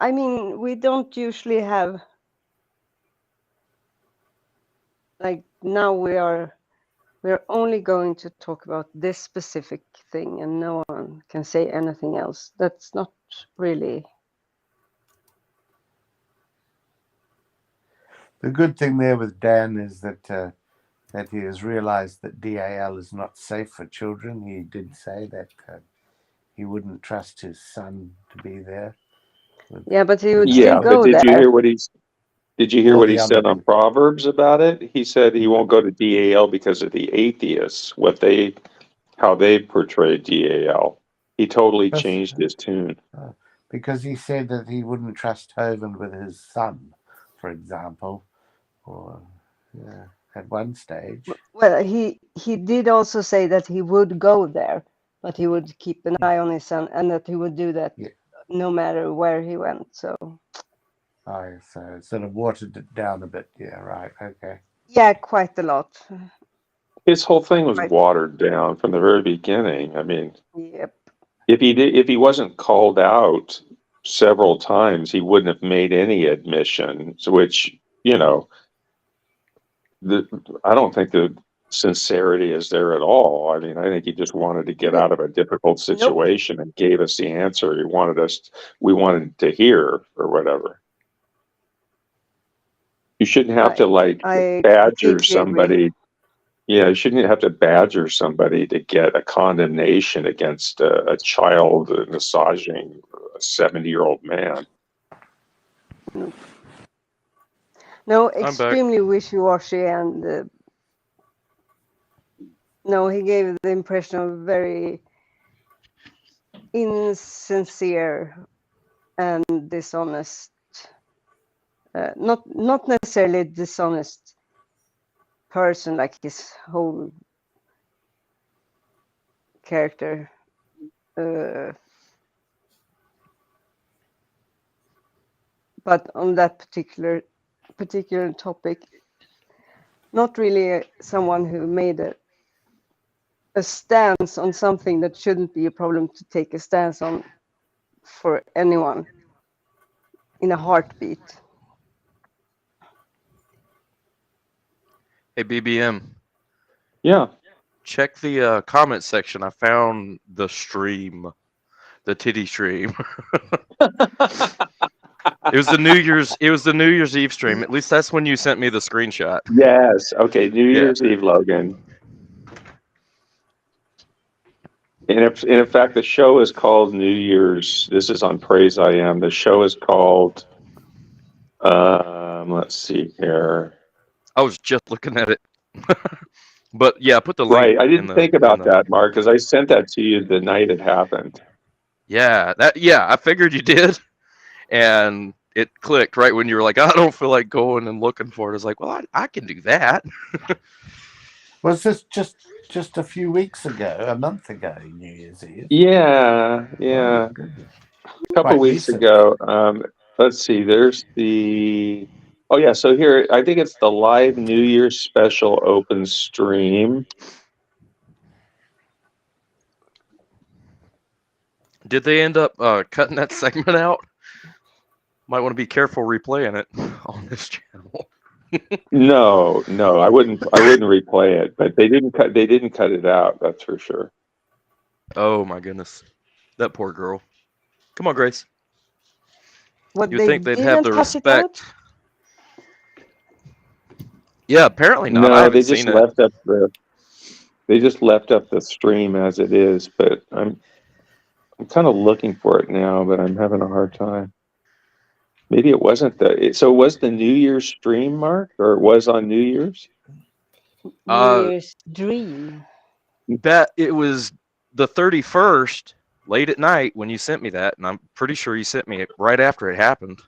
Speaker 12: I mean, we don't usually have, like, now we're only going to talk about this specific thing, and no one can say anything else. That's not really.
Speaker 11: The good thing there with Dan is that he has realized that DAL is not safe for children. He did say that he wouldn't trust his son to be there.
Speaker 12: Yeah, but he would still
Speaker 9: Yeah, but
Speaker 12: go
Speaker 9: did you hear
Speaker 12: there.
Speaker 11: For
Speaker 9: what he
Speaker 11: the
Speaker 9: said on Proverbs about it? He said he won't go to DAL because of the atheists, how they portray DAL. He totally changed his tune.
Speaker 11: because he said that he wouldn't trust Hovind with his son, for example, or at one stage.
Speaker 12: Well, he did also say that he would go there, but he would keep an eye on his son, and that he would do that no matter where he went. So.
Speaker 11: Oh, so sort of watered it down a bit. Yeah, right. Okay.
Speaker 12: Yeah, quite a lot.
Speaker 9: His whole thing was watered down from the very beginning. I mean,
Speaker 12: Yep.
Speaker 9: if he wasn't called out several times, he wouldn't have made any admissions, which, I don't think the sincerity is there at all. I mean, I think he just wanted to get out of a difficult situation and gave us the answer we wanted to hear or whatever. You shouldn't have to
Speaker 12: I
Speaker 9: badger
Speaker 12: completely agree.
Speaker 9: somebody. Yeah, you shouldn't have to badger somebody to get a condemnation against a child massaging a 70-year-old man.
Speaker 12: No,
Speaker 14: I'm back.
Speaker 12: extremely wishy-washy, and no, he gave the impression of very insincere and dishonest. Not necessarily dishonest person, like his whole character. But on that particular topic, not really someone who made a stance on something that shouldn't be a problem to take a stance on for anyone in a heartbeat.
Speaker 14: Hey, BBM.
Speaker 9: Yeah.
Speaker 14: Check the comment section. I found the stream The titty stream. It was the New Year's. It was the New Year's Eve stream. At least that's when you sent me the screenshot.
Speaker 9: Yes. Okay. New
Speaker 14: Yeah.
Speaker 9: Year's Eve, Logan. And in fact, the show is called New Year's. This is on Praise I Am. The show is called. Let's see here.
Speaker 14: I was just looking at it. But yeah, put the link.
Speaker 9: Right. I didn't think about that, Mark, because I sent that to you the night it happened.
Speaker 14: Yeah, I figured you did, and it clicked right when you were like, I don't feel like going and looking for it. I was like, well, I can do that.
Speaker 11: Was this just a few weeks ago, a month ago, New Year's Eve?
Speaker 9: Yeah.
Speaker 11: Oh,
Speaker 9: A couple weeks ago. Let's see. There's the. Oh yeah. So here, I think it's the live New Year's special open stream.
Speaker 14: Did they end up cutting that segment out? Might want to be careful replaying it on this channel.
Speaker 9: No, I wouldn't replay it, but they didn't cut it out, that's for sure.
Speaker 14: Oh my goodness. That poor girl. Come on, Grace.
Speaker 12: What,
Speaker 14: You'd
Speaker 12: they
Speaker 14: think they'd
Speaker 12: didn't
Speaker 14: have the
Speaker 12: cut it
Speaker 14: respect. Yeah, apparently not. I
Speaker 9: No,
Speaker 14: haven't
Speaker 9: they just
Speaker 14: seen it.
Speaker 9: left up the stream as it is, but I'm kind of looking for it now, but I'm having a hard time. Maybe it wasn't so it was the New Year's stream, Mark, or it was on New Year's?
Speaker 12: New Year's dream.
Speaker 14: That it was the 31st, late at night, when you sent me that, and I'm pretty sure you sent me it right after it happened.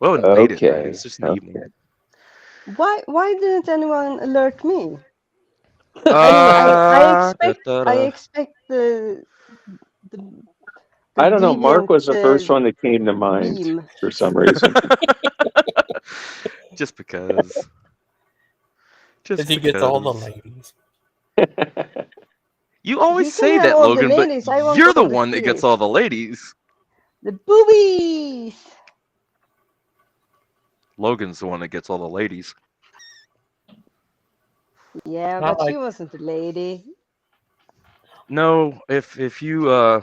Speaker 14: Well, late at night. It's just an evening.
Speaker 12: Why didn't anyone alert me?
Speaker 14: I
Speaker 12: I expect the
Speaker 9: I don't know. Mark was the
Speaker 12: deviant,
Speaker 9: first one that came to mind
Speaker 12: beam.
Speaker 9: for some reason.
Speaker 14: Just because.
Speaker 1: Just he gets all the ladies.
Speaker 14: You always
Speaker 12: You can
Speaker 14: say
Speaker 12: have
Speaker 14: that,
Speaker 12: all the
Speaker 14: Logan,
Speaker 12: ladies. I
Speaker 14: but
Speaker 12: want
Speaker 14: you're the
Speaker 12: all the
Speaker 14: one that gets
Speaker 12: titties.
Speaker 14: all the ladies.
Speaker 12: The boobies.
Speaker 14: Logan's the one that gets all the ladies.
Speaker 12: Yeah,
Speaker 14: Not
Speaker 12: but
Speaker 14: like-
Speaker 12: she wasn't a lady.
Speaker 14: No, if you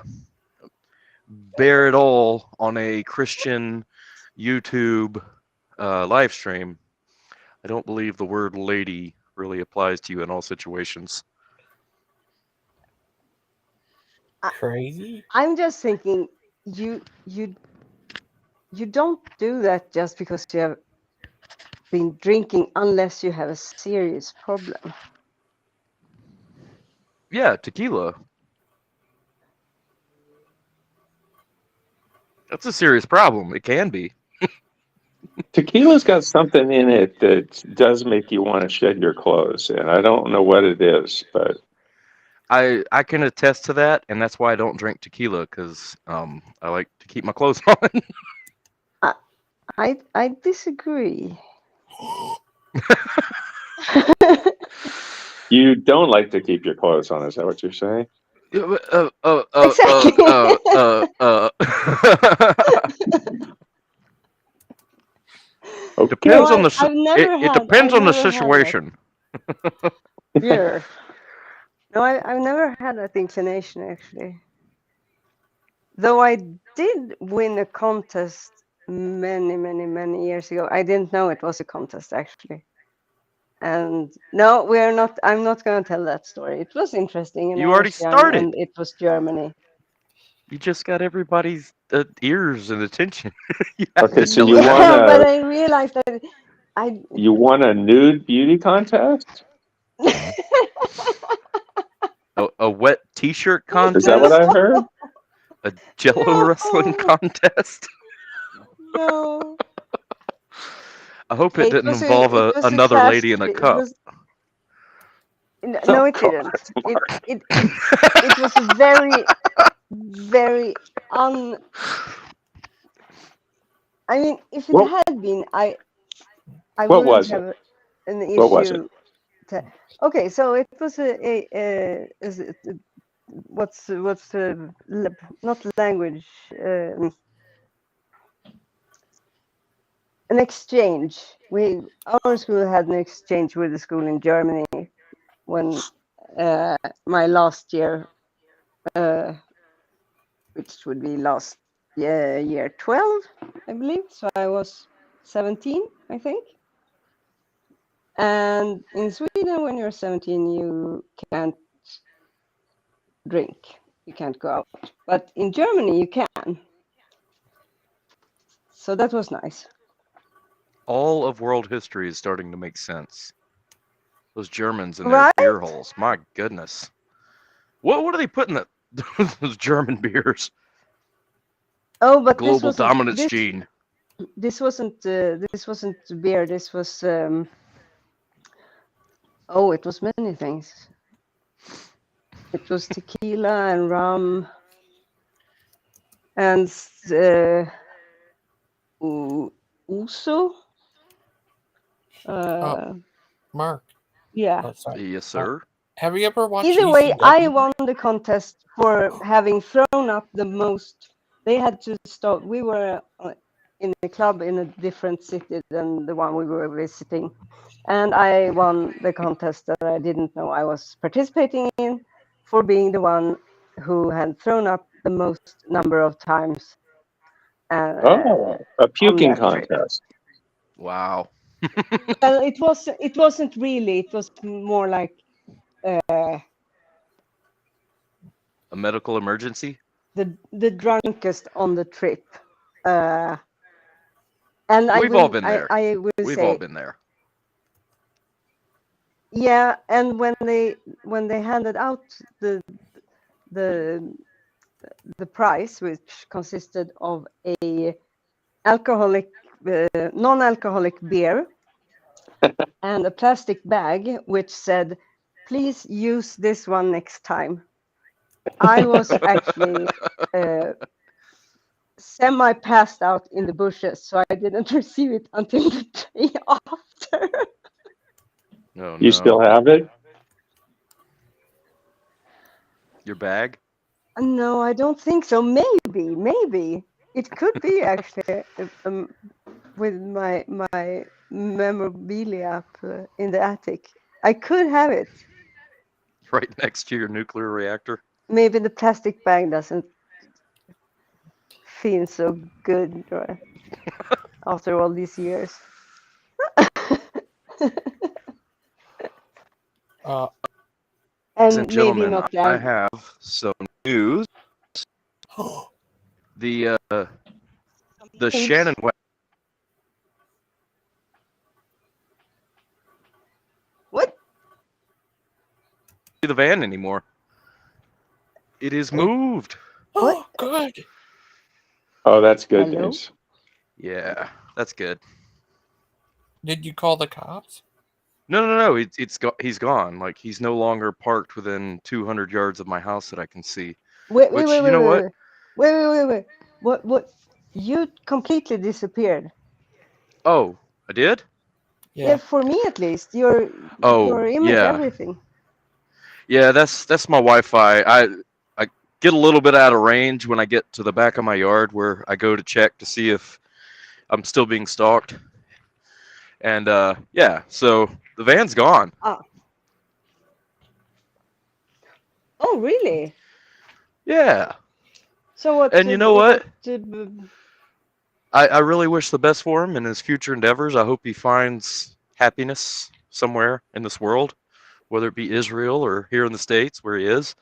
Speaker 14: bear it all on a Christian YouTube live stream, I don't believe the word lady really applies to you in all situations.
Speaker 1: Crazy?
Speaker 12: I'm just thinking, you don't do that just because you have been drinking, unless you have a serious problem.
Speaker 14: Yeah, tequila. That's a serious problem. It can be.
Speaker 9: Tequila's got something in it that does make you want to shed your clothes, and I don't know what it is, but
Speaker 14: I can attest to that, and that's why I don't drink tequila, because I like to keep my clothes on.
Speaker 12: I disagree.
Speaker 9: you don't like to keep your clothes on. Is that what you're saying?
Speaker 12: Exactly.
Speaker 14: Depends
Speaker 12: No,
Speaker 14: on the
Speaker 12: I've never
Speaker 14: it
Speaker 12: had-
Speaker 14: depends
Speaker 12: I've
Speaker 14: on the
Speaker 12: never had
Speaker 14: situation.
Speaker 12: Yeah. No, I've never had that inclination, actually. Though I did win a contest many years ago. I didn't know it was a contest, actually. And no, we're not. I'm not going to tell that story. It was interesting. And
Speaker 14: You
Speaker 12: I
Speaker 14: already
Speaker 12: was young,
Speaker 14: started.
Speaker 12: and it was Germany.
Speaker 14: You just got everybody's ears and attention.
Speaker 9: Okay, so you
Speaker 12: Yeah, but
Speaker 9: won
Speaker 12: I realized that I.
Speaker 9: you won a nude beauty contest?
Speaker 14: a wet T-shirt contest.
Speaker 9: Is that what I heard?
Speaker 14: A Jello wrestling contest.
Speaker 12: No.
Speaker 14: I hope it didn't
Speaker 12: was
Speaker 14: involve
Speaker 12: it was
Speaker 14: another
Speaker 12: class-
Speaker 14: lady in a
Speaker 12: it
Speaker 14: cup.
Speaker 12: was- No, it didn't. It was a very I mean, if it
Speaker 9: What-
Speaker 12: had been, I
Speaker 9: What
Speaker 12: wouldn't
Speaker 9: was
Speaker 12: have
Speaker 9: it?
Speaker 12: an issue.
Speaker 9: What was it?
Speaker 12: Okay, so it was what's the not language, an exchange. Our school had an exchange with a school in Germany when my last year which would be last year 12, I believe. So I was 17, I think. And in Sweden, when you're 17, you can't drink. You can't go out. But in Germany, you can. So that was nice.
Speaker 14: All of world history is starting to make sense. Those Germans and their
Speaker 12: Right?
Speaker 14: beer holes. My goodness. What do they put in that those German beers?
Speaker 12: Oh, but this
Speaker 14: Global
Speaker 12: wasn't
Speaker 14: dominance gene.
Speaker 12: this wasn't beer. This was oh, it was many things. It was tequila and rum and uso.
Speaker 1: Mark.
Speaker 12: Yeah.
Speaker 1: Oh, sorry.
Speaker 14: Yes, sir.
Speaker 1: Have you ever watched
Speaker 12: Either way, I
Speaker 1: ECW?
Speaker 12: won the contest for having thrown up the most. They had to stop. We were in a club in a different city than the one we were visiting. And I won the contest that I didn't know I was participating in for being the one who had thrown up the most number of times.
Speaker 9: Oh, a puking contest.
Speaker 14: Wow.
Speaker 12: Well, it wasn't really. It was more like
Speaker 14: A medical emergency?
Speaker 12: the drunkest on the trip. And
Speaker 14: We've all been there.
Speaker 12: I will
Speaker 14: We've
Speaker 12: say,
Speaker 14: all been there.
Speaker 12: yeah. And when they handed out the prize, which consisted of a non-alcoholic beer and a plastic bag, which said, "Please use this one next time." I was actually semi-passed out in the bushes, so I didn't receive it until the day after.
Speaker 14: No,
Speaker 9: You still have it?
Speaker 14: Your bag?
Speaker 12: No, I don't think so. Maybe it could be actually with my memorabilia up in the attic. I could have it.
Speaker 14: Right next to your nuclear reactor?
Speaker 12: Maybe the plastic bag doesn't feel so good after all these years.
Speaker 14: Ladies
Speaker 12: And
Speaker 14: and
Speaker 12: maybe
Speaker 14: gentlemen,
Speaker 12: not
Speaker 14: I
Speaker 12: that.
Speaker 14: have some news. The Shannon West.
Speaker 12: What?
Speaker 14: The van anymore. It is moved.
Speaker 12: What?
Speaker 1: Good.
Speaker 9: Oh, that's good
Speaker 12: Hello?
Speaker 9: news.
Speaker 14: Yeah, that's good.
Speaker 1: Did you call the cops?
Speaker 14: No. He's gone. Like, he's no longer parked within 200 yards of my house that I can see.
Speaker 12: Wait. What? You completely disappeared.
Speaker 14: Oh, I did?
Speaker 12: Yeah, for me at least. Your image,
Speaker 14: yeah.
Speaker 12: everything.
Speaker 14: Yeah, that's my Wi-Fi. I get a little bit out of range when I get to the back of my yard where I go to check to see if I'm still being stalked. And yeah, so the van's gone.
Speaker 12: Oh, really?
Speaker 14: Yeah.
Speaker 12: So what?
Speaker 14: And you know what? I really wish the best for him in his future endeavors. I hope he finds happiness somewhere in this world, whether it be Israel or here in the States where he is.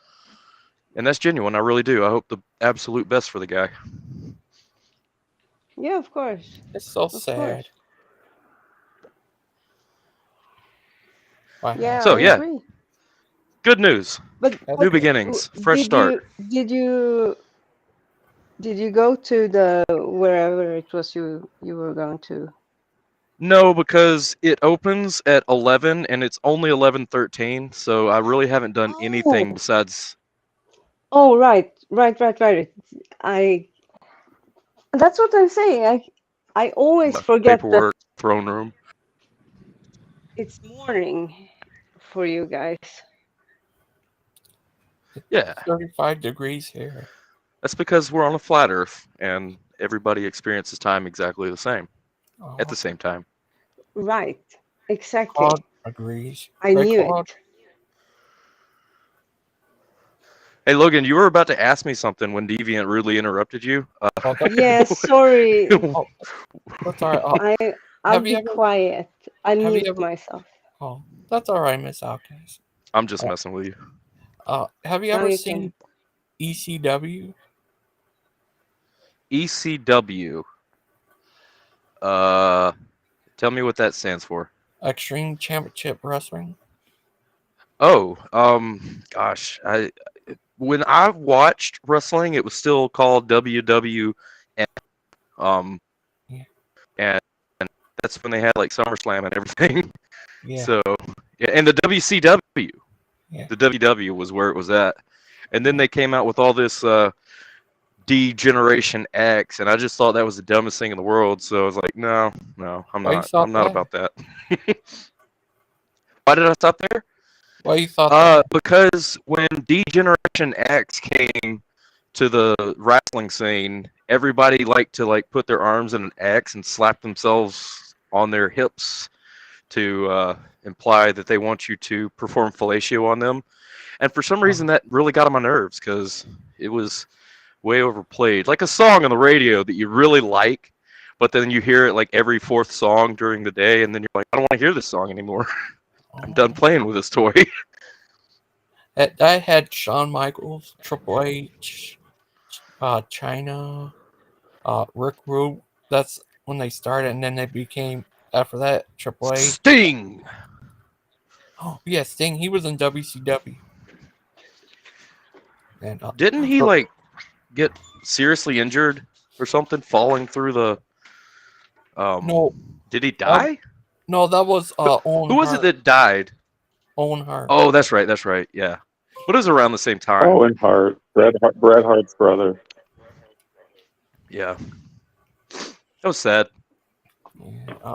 Speaker 14: And that's genuine. I really do. I hope the absolute best for the guy.
Speaker 12: Yeah, of course.
Speaker 1: It's so sad.
Speaker 12: Yeah,
Speaker 14: So
Speaker 12: I
Speaker 14: yeah,
Speaker 12: agree.
Speaker 14: good news.
Speaker 12: But
Speaker 14: New beginnings, fresh start.
Speaker 12: Did you go to the wherever it was you were going to?
Speaker 14: No, because it opens at 11 and it's only 11:13, so I really haven't done anything besides.
Speaker 12: Oh, right. That's what I'm saying. I always forget
Speaker 14: Paperwork,
Speaker 12: that
Speaker 14: throne room.
Speaker 12: it's morning for you guys.
Speaker 14: Yeah.
Speaker 1: 35 degrees here.
Speaker 14: That's because we're on a flat Earth and everybody experiences time exactly the same at the same time.
Speaker 12: Right. Exactly.
Speaker 1: Claude agrees.
Speaker 12: I knew
Speaker 1: Claude?
Speaker 12: it.
Speaker 14: Hey, Logan, you were about to ask me something when Deviant rudely interrupted you.
Speaker 12: Yeah, sorry.
Speaker 1: That's all right.
Speaker 12: I'll
Speaker 1: have
Speaker 12: be
Speaker 1: you ever?
Speaker 12: quiet. I'll
Speaker 1: Have you
Speaker 12: mute
Speaker 1: ever?
Speaker 12: myself.
Speaker 1: Oh, that's all right, Miss Outcast.
Speaker 14: I'm just messing with you.
Speaker 1: Have you
Speaker 12: Now
Speaker 1: ever
Speaker 12: you
Speaker 1: seen
Speaker 12: can.
Speaker 1: ECW?
Speaker 14: ECW. Tell me what that stands for.
Speaker 1: Extreme Championship Wrestling.
Speaker 14: Oh, gosh, when I watched wrestling, it was still called WWF.
Speaker 1: Yeah.
Speaker 14: And that's when they had like SummerSlam and everything.
Speaker 1: Yeah.
Speaker 14: So, yeah, and the WCW.
Speaker 1: Yeah.
Speaker 14: The WW was where it was at, and then they came out with all this D Generation X, and I just thought that was the dumbest thing in the world. So I was like, no, I'm
Speaker 1: Why you
Speaker 14: not.
Speaker 1: thought
Speaker 14: I'm not
Speaker 1: that?
Speaker 14: about that. Why did I stop there?
Speaker 1: Why you thought that?
Speaker 14: Because when D Generation X came to the wrestling scene, everybody liked to like put their arms in an X and slap themselves on their hips to imply that they want you to perform fellatio on them. And for some reason, that really got on my nerves because it was way overplayed. Like a song on the radio that you really like, but then you hear it like every fourth song during the day, and then you're like, I don't want to hear this song anymore. I'm done playing with this toy.
Speaker 1: I had Shawn Michaels, Triple H, China, Rick Rude. That's when they started, and then they became, after that, Triple H.
Speaker 14: Sting!
Speaker 1: Oh, yeah, Sting. He was in WCW. And,
Speaker 14: Didn't he like get seriously injured or something falling through the
Speaker 1: No.
Speaker 14: Did he die?
Speaker 1: No, that was Owen
Speaker 14: Who was
Speaker 1: Hart.
Speaker 14: it that died?
Speaker 1: Owen Hart.
Speaker 14: Oh, that's right, yeah. But it was around the same time.
Speaker 9: Owen Hart, Bret Hart's brother.
Speaker 14: Yeah. That was sad.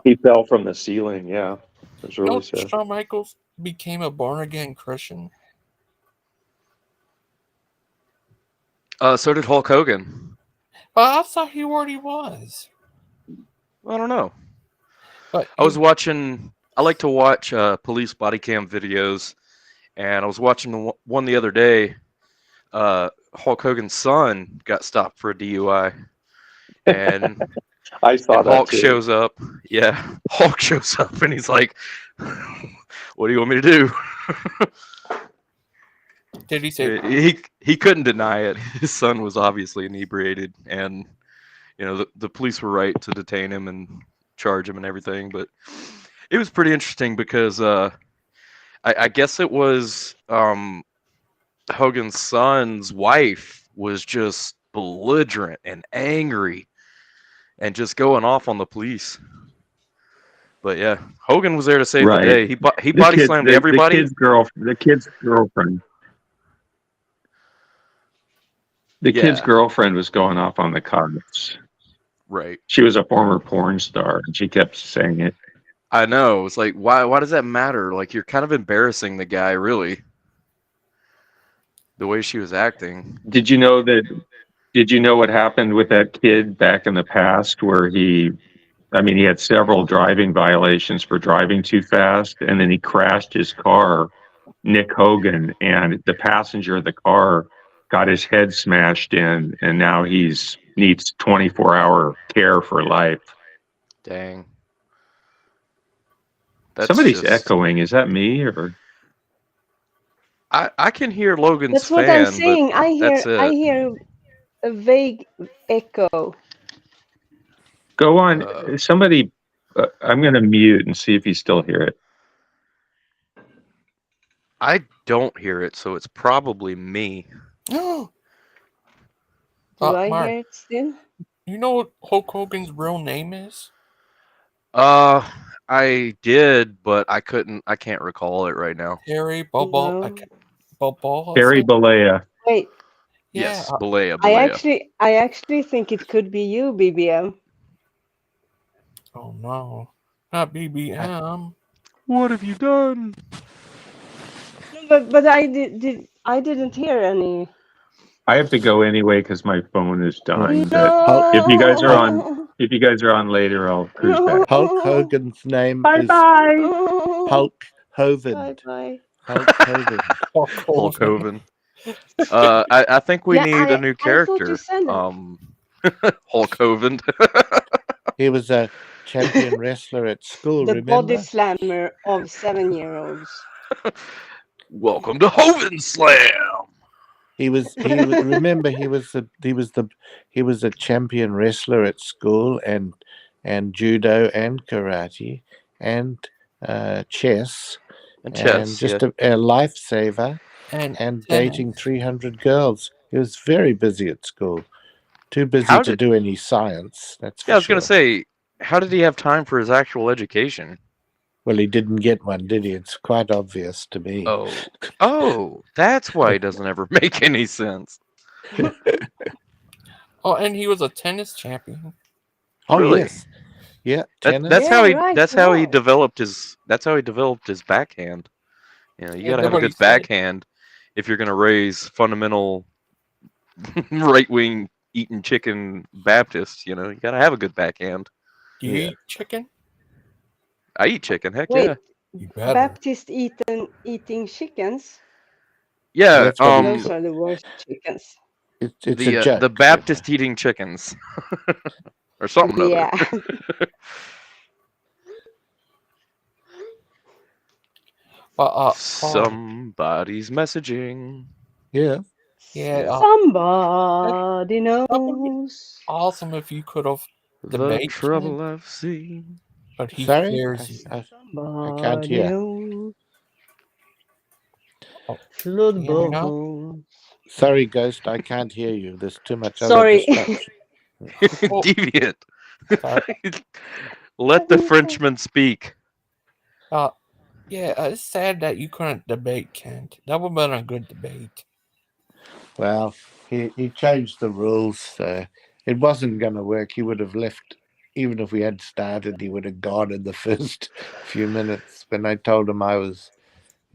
Speaker 9: He fell from the ceiling, yeah. It was really sad.
Speaker 1: Shawn Michaels became a born-again Christian.
Speaker 14: So did Hulk Hogan.
Speaker 1: I thought he already was.
Speaker 14: I don't know.
Speaker 1: But
Speaker 14: I was watching. I like to watch police body cam videos, and I was watching one the other day. Hulk Hogan's son got stopped for a DUI, and
Speaker 9: I saw that
Speaker 14: Hulk
Speaker 9: too.
Speaker 14: shows up. Yeah, Hulk shows up, and he's like, "What do you want me to do?"
Speaker 1: Did he say
Speaker 14: he couldn't deny it? His son was obviously inebriated, and you know the police were right to detain him and charge him and everything. But it was pretty interesting because I guess it was Hogan's son's wife was just belligerent and angry and just going off on the police. But yeah, Hogan was there to save the day. He body slammed everybody.
Speaker 9: The kid's girlfriend. The kid's girlfriend was going off on the cops.
Speaker 14: Right.
Speaker 9: She was a former porn star, and she kept saying it.
Speaker 14: I know. It's like, why does that matter? Like, you're kind of embarrassing the guy, really. The way she was acting.
Speaker 9: Did you know what happened with that kid back in the past where he had several driving violations for driving too fast, and then he crashed his car, Nick Hogan, and the passenger of the car got his head smashed in, and now needs 24-hour care for life.
Speaker 14: Dang.
Speaker 9: Somebody's echoing. Is that me or?
Speaker 14: I can hear Logan's
Speaker 12: That's what
Speaker 14: fan,
Speaker 12: I'm saying.
Speaker 14: but
Speaker 12: I
Speaker 14: that's it.
Speaker 12: hear a vague echo.
Speaker 9: Go on. Somebody, I'm going to mute and see if you still hear it.
Speaker 14: I don't hear it, so it's probably me.
Speaker 12: Do I
Speaker 1: Mark,
Speaker 12: hear it still?
Speaker 1: you know what Hulk Hogan's real name is?
Speaker 14: I did, but I can't recall it right now.
Speaker 1: Harry Bobo.
Speaker 9: Harry Balea.
Speaker 12: Wait.
Speaker 14: Yes, Balea.
Speaker 12: I actually think it could be you, BBM.
Speaker 1: Oh no, not BBM.
Speaker 14: What have you done?
Speaker 12: But I didn't hear any.
Speaker 9: I have to go anyway because my phone is dying.
Speaker 12: No.
Speaker 9: But if you guys are on later, I'll cruise back.
Speaker 11: Hulk Hogan's name is
Speaker 12: Bye.
Speaker 11: Hulk Hogan.
Speaker 12: Bye.
Speaker 11: Hulk Hogan.
Speaker 14: Hulk Hogan. I think we
Speaker 12: Yeah,
Speaker 14: need a new
Speaker 12: I thought you
Speaker 14: character.
Speaker 12: said that.
Speaker 14: Hulk Hogan.
Speaker 11: He was a champion wrestler at school,
Speaker 12: The body
Speaker 11: remember?
Speaker 12: slammer of 7-year-olds.
Speaker 14: Welcome to Hoven Slam.
Speaker 11: Remember he was a champion wrestler at school and judo and karate and chess
Speaker 14: And
Speaker 11: and
Speaker 14: chess,
Speaker 11: just
Speaker 14: yeah.
Speaker 11: a lifesaver
Speaker 1: And
Speaker 11: and
Speaker 1: tennis.
Speaker 11: dating 300 girls. He was very busy at school. Too busy
Speaker 14: How
Speaker 11: to
Speaker 14: did?
Speaker 11: do any science, that's
Speaker 14: Yeah,
Speaker 11: for
Speaker 14: I was gonna
Speaker 11: sure.
Speaker 14: say, how did he have time for his actual education?
Speaker 11: Well, he didn't get one, did he? It's quite obvious to me.
Speaker 14: Oh, that's why it doesn't ever make any sense.
Speaker 1: Oh, and he was a tennis champion.
Speaker 11: Oh
Speaker 14: Really?
Speaker 11: yes, yeah,
Speaker 14: That's
Speaker 11: tennis.
Speaker 14: how he
Speaker 12: right.
Speaker 14: that's how he
Speaker 12: Wow.
Speaker 14: developed his backhand. You know, you
Speaker 1: Yeah,
Speaker 14: got to have a
Speaker 1: nobody
Speaker 14: good
Speaker 1: said.
Speaker 14: backhand if you're gonna raise fundamental right wing eating chicken Baptists. You know, you got to have a good backhand.
Speaker 1: Do you eat chicken?
Speaker 14: I eat chicken. Heck
Speaker 12: Wait,
Speaker 14: yeah.
Speaker 1: You better.
Speaker 12: Baptist eating chickens?
Speaker 14: Yeah.
Speaker 11: That's what
Speaker 12: Those are the worst chickens.
Speaker 11: it's a joke.
Speaker 14: The Baptist eating chickens, or something or
Speaker 12: Yeah.
Speaker 14: other. Somebody's messaging.
Speaker 11: Yeah.
Speaker 1: Yeah.
Speaker 12: Somebody
Speaker 1: That would be
Speaker 12: knows.
Speaker 1: awesome if you could have
Speaker 14: The
Speaker 1: debated
Speaker 14: trouble
Speaker 1: him,
Speaker 14: I've seen.
Speaker 1: but he
Speaker 11: Sorry,
Speaker 1: fears you.
Speaker 11: I can't
Speaker 12: Somebody
Speaker 11: hear.
Speaker 12: knows.
Speaker 1: Oh,
Speaker 12: Flood
Speaker 1: can you hear me now?
Speaker 12: bones.
Speaker 11: Sorry, Ghost, I can't hear you. There's too much other
Speaker 12: Sorry.
Speaker 11: distraction.
Speaker 1: Oh,
Speaker 14: Deviant.
Speaker 1: sorry.
Speaker 14: Let the Frenchman speak.
Speaker 1: Yeah, it's sad that you couldn't debate Kent. That would have been a good debate.
Speaker 11: Well, he changed the rules, so it wasn't going to work. He would have left, even if we had started, he would have gone in the first few minutes. When I told him I was,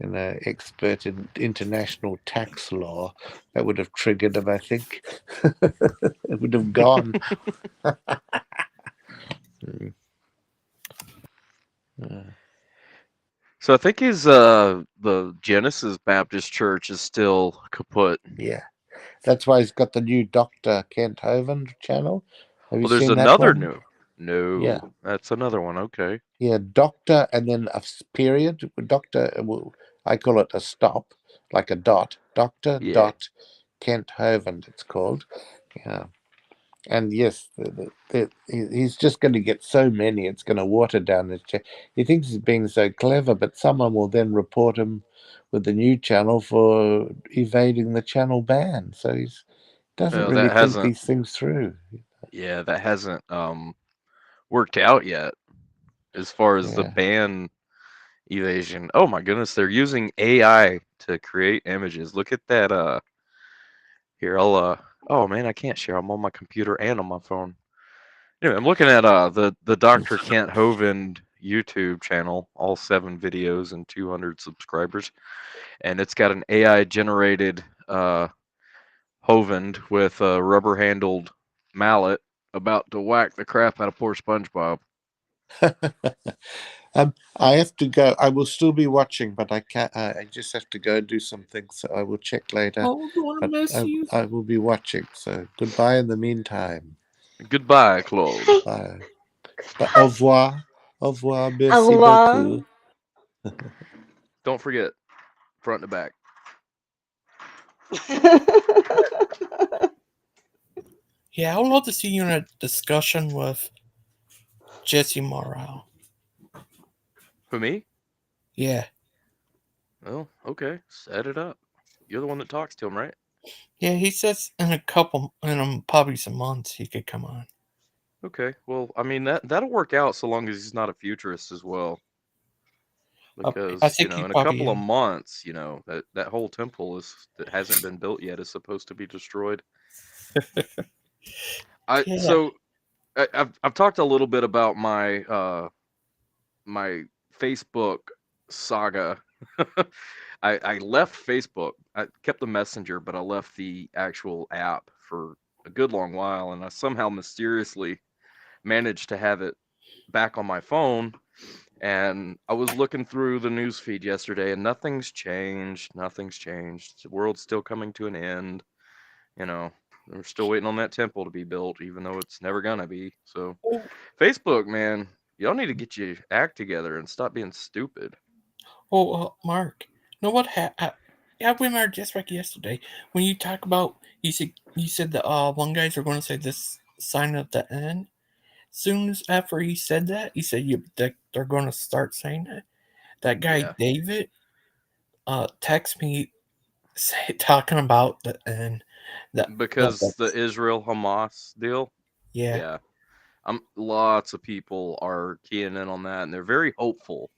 Speaker 11: expert in international tax law, that would have triggered him, I think. It would have gone.
Speaker 14: So I think his the Genesis Baptist Church is still kaput.
Speaker 11: Yeah. That's why he's got the new Dr. Kent Hovind channel. Have you
Speaker 14: Well, there's
Speaker 11: seen that
Speaker 14: another
Speaker 11: one?
Speaker 14: new. No,
Speaker 11: Yeah.
Speaker 14: that's another one. Okay.
Speaker 11: Yeah, Doctor, and then a period. Doctor, I call it a stop, like a dot. Doctor
Speaker 14: Yeah.
Speaker 11: dot Kent Hovind, it's called. Yeah. And yes, he's just going to get so many, it's going to water down his channel. He thinks he's being so clever, but someone will then report him with the new channel for evading the channel ban. So he doesn't
Speaker 14: Well,
Speaker 11: really
Speaker 14: that
Speaker 11: think
Speaker 14: hasn't.
Speaker 11: these things through.
Speaker 14: Yeah, that hasn't worked out yet as far as the
Speaker 11: Yeah.
Speaker 14: ban evasion. Oh my goodness, they're using AI to create images. Look at that. Here, I'll. Oh man, I can't share. I'm on my computer and on my phone. Anyway, I'm looking at the Dr. Kent Hovind YouTube channel, all 7 videos and 200 subscribers, and it's got an AI generated Hovind with a rubber handled mallet about to whack the crap out of poor SpongeBob.
Speaker 11: I have to go. I will still be watching, but I can't. I just have to go do some things. So I will check later.
Speaker 1: Oh, we're going to miss you.
Speaker 11: I will be watching. So goodbye in the meantime.
Speaker 14: Goodbye, Claude.
Speaker 11: Bye. Au revoir. Au revoir. Merci
Speaker 12: Au revoir.
Speaker 11: beaucoup.
Speaker 14: Don't forget, front to back.
Speaker 1: Yeah, I would love to see you in a discussion with Jesse Morrell.
Speaker 14: For me?
Speaker 1: Yeah.
Speaker 14: Well, okay. Set it up. You're the one that talks to him, right?
Speaker 1: Yeah, he says in probably some months he could come on.
Speaker 14: Okay. Well, I mean that'll work out so long as he's not a futurist as well. Because
Speaker 1: I think
Speaker 14: in a couple of months, that whole temple that hasn't been built yet is supposed to be destroyed. So I've talked a little bit about my my Facebook saga. I left Facebook. I kept the Messenger, but I left the actual app for a good long while, and I somehow mysteriously managed to have it back on my phone. And I was looking through the news feed yesterday, and nothing's changed. Nothing's changed. The world's still coming to an end. You know, we're still waiting on that temple to be built, even though it's never gonna be. So, Facebook, man, y'all need to get your act together and stop being stupid.
Speaker 1: Mark, you know what? I remember just like yesterday when you talk about you said the one guys are going to say this sign at the end. Soon as after he said that, he said that they're going to start saying that. That guy
Speaker 14: Yeah.
Speaker 1: David, text me talking about the end.
Speaker 14: Because the Israel Hamas deal.
Speaker 1: Yeah.
Speaker 14: Yeah. Lots of people are keying in on that, and they're very hopeful.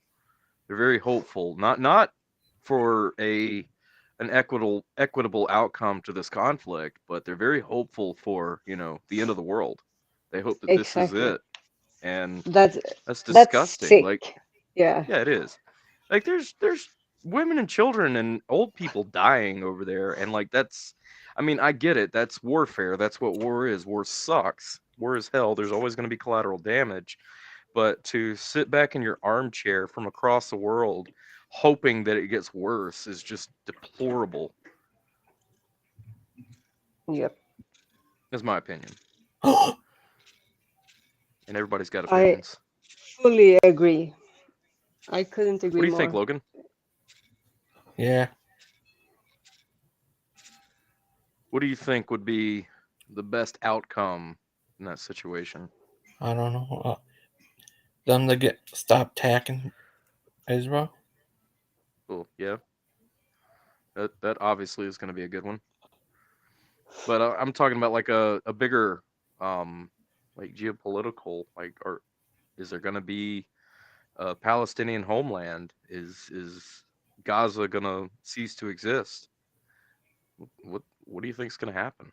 Speaker 14: They're very hopeful, not for an equitable outcome to this conflict, but they're very hopeful for the end of the world. They hope that this is
Speaker 12: Exactly.
Speaker 14: it, and
Speaker 12: That's
Speaker 14: disgusting.
Speaker 12: sick.
Speaker 14: Like,
Speaker 12: Yeah.
Speaker 14: yeah, it is. Like, there's women and children and old people dying over there, and like that's. I mean, I get it. That's warfare. That's what war is. War sucks. War is hell. There's always going to be collateral damage. But to sit back in your armchair from across the world hoping that it gets worse is just deplorable.
Speaker 12: Yep.
Speaker 14: That's my opinion. And everybody's got opinions.
Speaker 12: I fully agree. I couldn't agree
Speaker 14: What do you
Speaker 12: more.
Speaker 14: think, Logan?
Speaker 1: Yeah.
Speaker 14: What do you think would be the best outcome in that situation?
Speaker 1: I don't know. Them to stop attacking Israel.
Speaker 14: Well, yeah. That obviously is going to be a good one. But I'm talking about like a bigger, like geopolitical, like, or is there going to be a Palestinian homeland? Is Gaza going to cease to exist? What do you think is going to happen?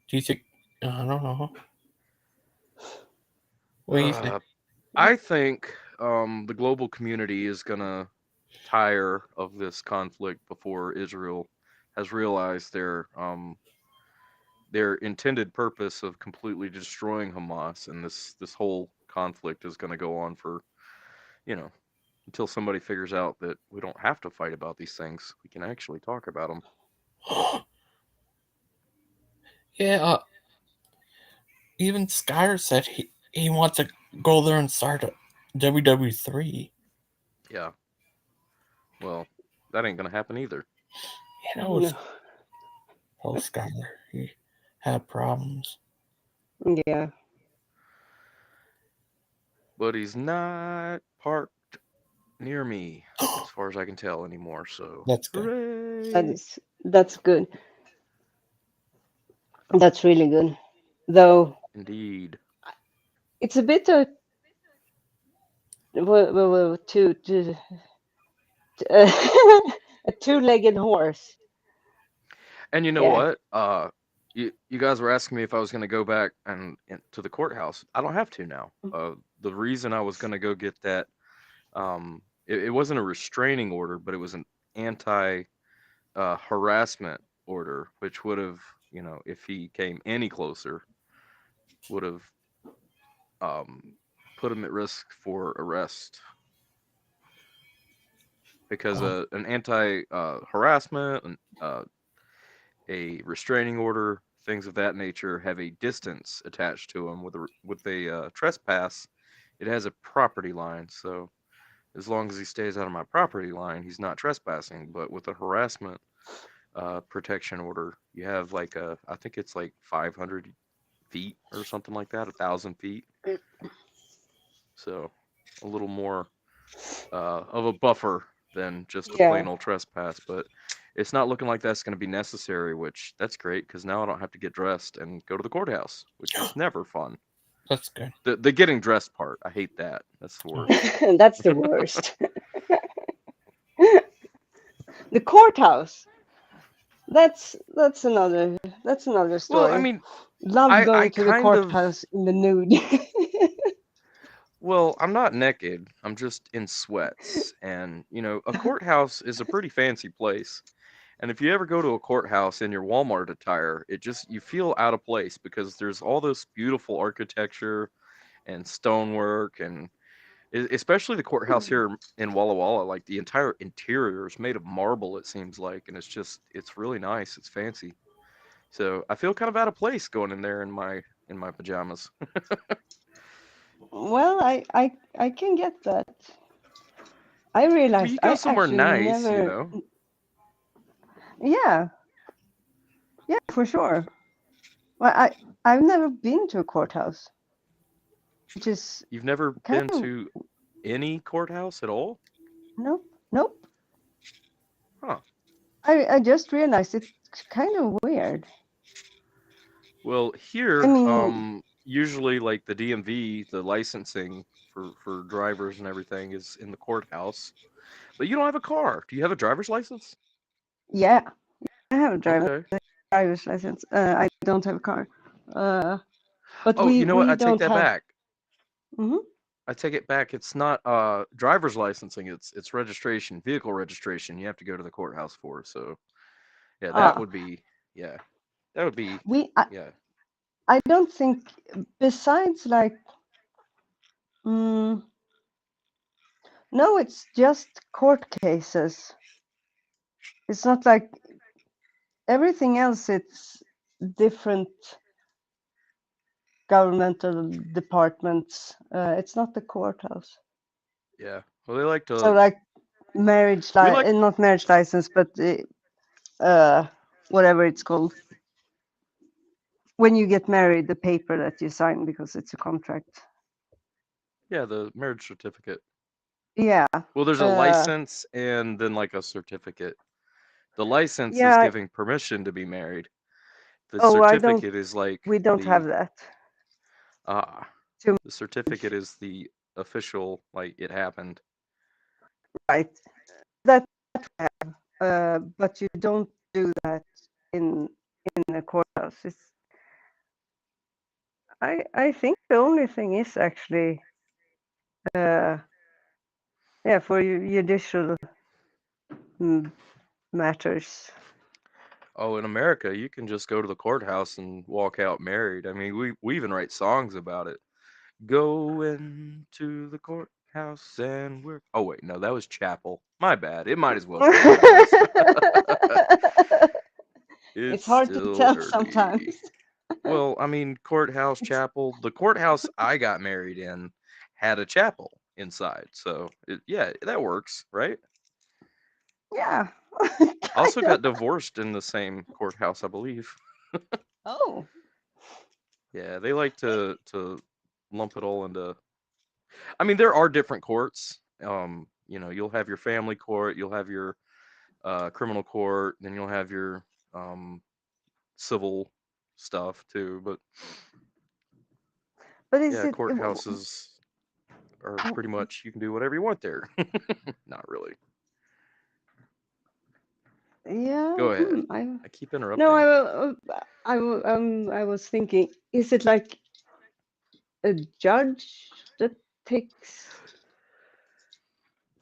Speaker 1: Do you think? I don't know. What do you think?
Speaker 14: I think the global community is going to tire of this conflict before Israel has realized their intended purpose of completely destroying Hamas, and this whole conflict is going to go on for, until somebody figures out that we don't have to fight about these things. We can actually talk about them.
Speaker 1: Yeah. Even Skyr said he wants to go there and start a WWE3.
Speaker 14: Yeah. Well, that ain't gonna happen either.
Speaker 1: You know, Skyler, he had problems.
Speaker 12: Yeah.
Speaker 14: But he's not parked near me, as far as I can tell anymore. So
Speaker 1: that's good.
Speaker 14: Hooray!
Speaker 12: That's good. That's really good, though.
Speaker 14: Indeed.
Speaker 12: It's a bit of a two-legged horse.
Speaker 14: And you know what? You guys were asking me if I was going to go back to the courthouse. I don't have to now. The reason I was going to go get that, it wasn't a restraining order, but it was an anti harassment order, which would have, if he came any closer, would have put him at risk for arrest. Because an anti harassment, a restraining order, things of that nature have a distance attached to them. With a trespass, it has a property line. So as long as he stays out of my property line, he's not trespassing. But with a harassment protection order, you have like I think it's like 500 feet or something like that, 1,000 feet. So a little more of a buffer than just a plain old trespass. But it's not looking like that's going to be necessary, which that's great because now I don't have to get dressed and go to the courthouse, which is never fun.
Speaker 1: That's good.
Speaker 14: The getting dressed part, I hate that. That's the worst.
Speaker 12: That's the worst. The courthouse. That's another story.
Speaker 14: Well, I mean,
Speaker 12: love going to the courthouse in the nude.
Speaker 14: Well, I'm not naked. I'm just in sweats. And, a courthouse is a pretty fancy place. And if you ever go to a courthouse in your Walmart attire, you feel out of place because there's all this beautiful architecture and stonework and Especially the courthouse here in Walla Walla. Like the entire interior is made of marble. It seems like, and it's really nice. It's fancy. So I feel kind of out of place going in there in my pajamas.
Speaker 12: Well, I can get that. I
Speaker 14: Well,
Speaker 12: realized
Speaker 14: you go
Speaker 12: I
Speaker 14: somewhere
Speaker 12: actually
Speaker 14: nice, you
Speaker 12: never.
Speaker 14: know.
Speaker 12: Yeah, yeah, for sure. Well, I've never been to a courthouse, which is
Speaker 14: You've never
Speaker 12: kind
Speaker 14: been
Speaker 12: of
Speaker 14: to any courthouse at all?
Speaker 12: nope, nope.
Speaker 14: Huh.
Speaker 12: I just realized it's kind of weird.
Speaker 14: Well,
Speaker 12: I
Speaker 14: here,
Speaker 12: mean,
Speaker 14: usually like the DMV, the licensing for drivers and everything is in the courthouse. But you don't have a car. Do you have a driver's license?
Speaker 12: yeah, I have a
Speaker 14: Okay.
Speaker 12: driver's license. I don't have a car. But
Speaker 14: Oh, you know what?
Speaker 12: we
Speaker 14: I take
Speaker 12: don't
Speaker 14: that
Speaker 12: have.
Speaker 14: back.
Speaker 12: Hmm.
Speaker 14: I take it back. It's not driver's licensing. It's registration, vehicle registration. You have to go to the courthouse for. So yeah, that
Speaker 12: Ah,
Speaker 14: would be yeah, that would be
Speaker 12: we
Speaker 14: yeah.
Speaker 12: I don't think besides like mm, no, it's just court cases. It's not like everything else. It's different governmental departments. It's not the courthouse.
Speaker 14: Yeah. Well, they like
Speaker 12: So
Speaker 14: to.
Speaker 12: like marriage
Speaker 14: We like.
Speaker 12: not marriage license, but whatever it's called. When you get married, the paper that you sign because it's a contract.
Speaker 14: Yeah, the marriage certificate.
Speaker 12: Yeah.
Speaker 14: Well, there's a license and then like a certificate. The license is
Speaker 12: Yeah.
Speaker 14: giving permission to be married. The
Speaker 12: Oh, I don't.
Speaker 14: certificate is like
Speaker 12: We don't have
Speaker 14: the
Speaker 12: that.
Speaker 14: ah.
Speaker 12: Too
Speaker 14: The certificate is the official, like it happened.
Speaker 12: right. That we have. But you don't do that in a courthouse. I think the only thing is actually yeah, for judicial matters.
Speaker 14: Oh, in America, you can just go to the courthouse and walk out married. I mean, we even write songs about it. Going to the courthouse and we're. Oh wait, no, that was chapel. My bad. It might as well be courthouse.
Speaker 12: It's
Speaker 14: It's
Speaker 12: hard to
Speaker 14: still
Speaker 12: tell sometimes.
Speaker 14: early. Well, I mean, courthouse, chapel. The courthouse I got married in had a chapel inside, so yeah, that works, right?
Speaker 12: Yeah.
Speaker 14: Also got divorced in the same courthouse, I believe.
Speaker 12: Oh.
Speaker 14: Yeah, they like to lump it all into. I mean, there are different courts. You'll have your family court, you'll have your criminal court, then you'll have your civil stuff too.
Speaker 12: But is
Speaker 14: Yeah,
Speaker 12: it?
Speaker 14: courthouses are pretty much you can do whatever you want there. Not really.
Speaker 12: Yeah.
Speaker 14: Go ahead.
Speaker 12: I
Speaker 14: I keep
Speaker 12: no.
Speaker 14: interrupting.
Speaker 12: I was thinking. Is it like a judge that takes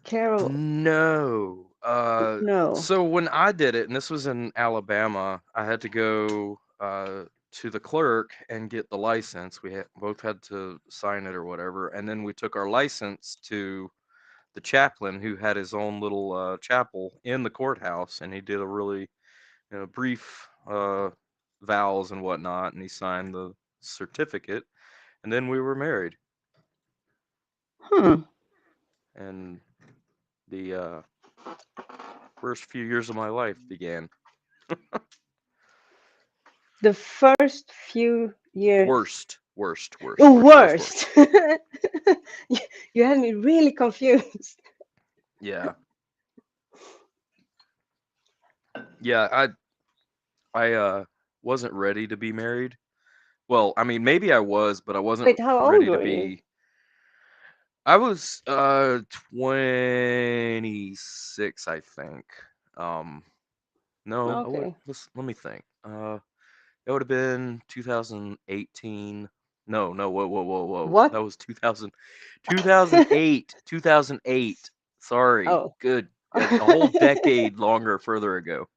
Speaker 12: care of?
Speaker 14: No.
Speaker 12: No.
Speaker 14: So when I did it, and this was in Alabama, I had to go to the clerk and get the license. Both had to sign it or whatever, and then we took our license to the chaplain who had his own little chapel in the courthouse, and he did a really brief vows and whatnot, and he signed the certificate, and then we were married.
Speaker 12: Hmm.
Speaker 14: And the first few years of my life began.
Speaker 12: The first few years.
Speaker 14: Worst.
Speaker 12: Oh,
Speaker 14: That was
Speaker 12: worst. You had me really confused.
Speaker 14: Yeah. Yeah, I wasn't ready to be married. Well, I mean, maybe I was, but I wasn't
Speaker 12: Wait, how old
Speaker 14: ready to
Speaker 12: were you?
Speaker 14: be. I was 26, I think. Um no,
Speaker 12: Okay.
Speaker 14: let me think. It would have been 2018. No, whoa.
Speaker 12: What?
Speaker 14: That was 2000, 2008. 2008. Sorry.
Speaker 12: Oh.
Speaker 14: Good. A whole decade longer further ago.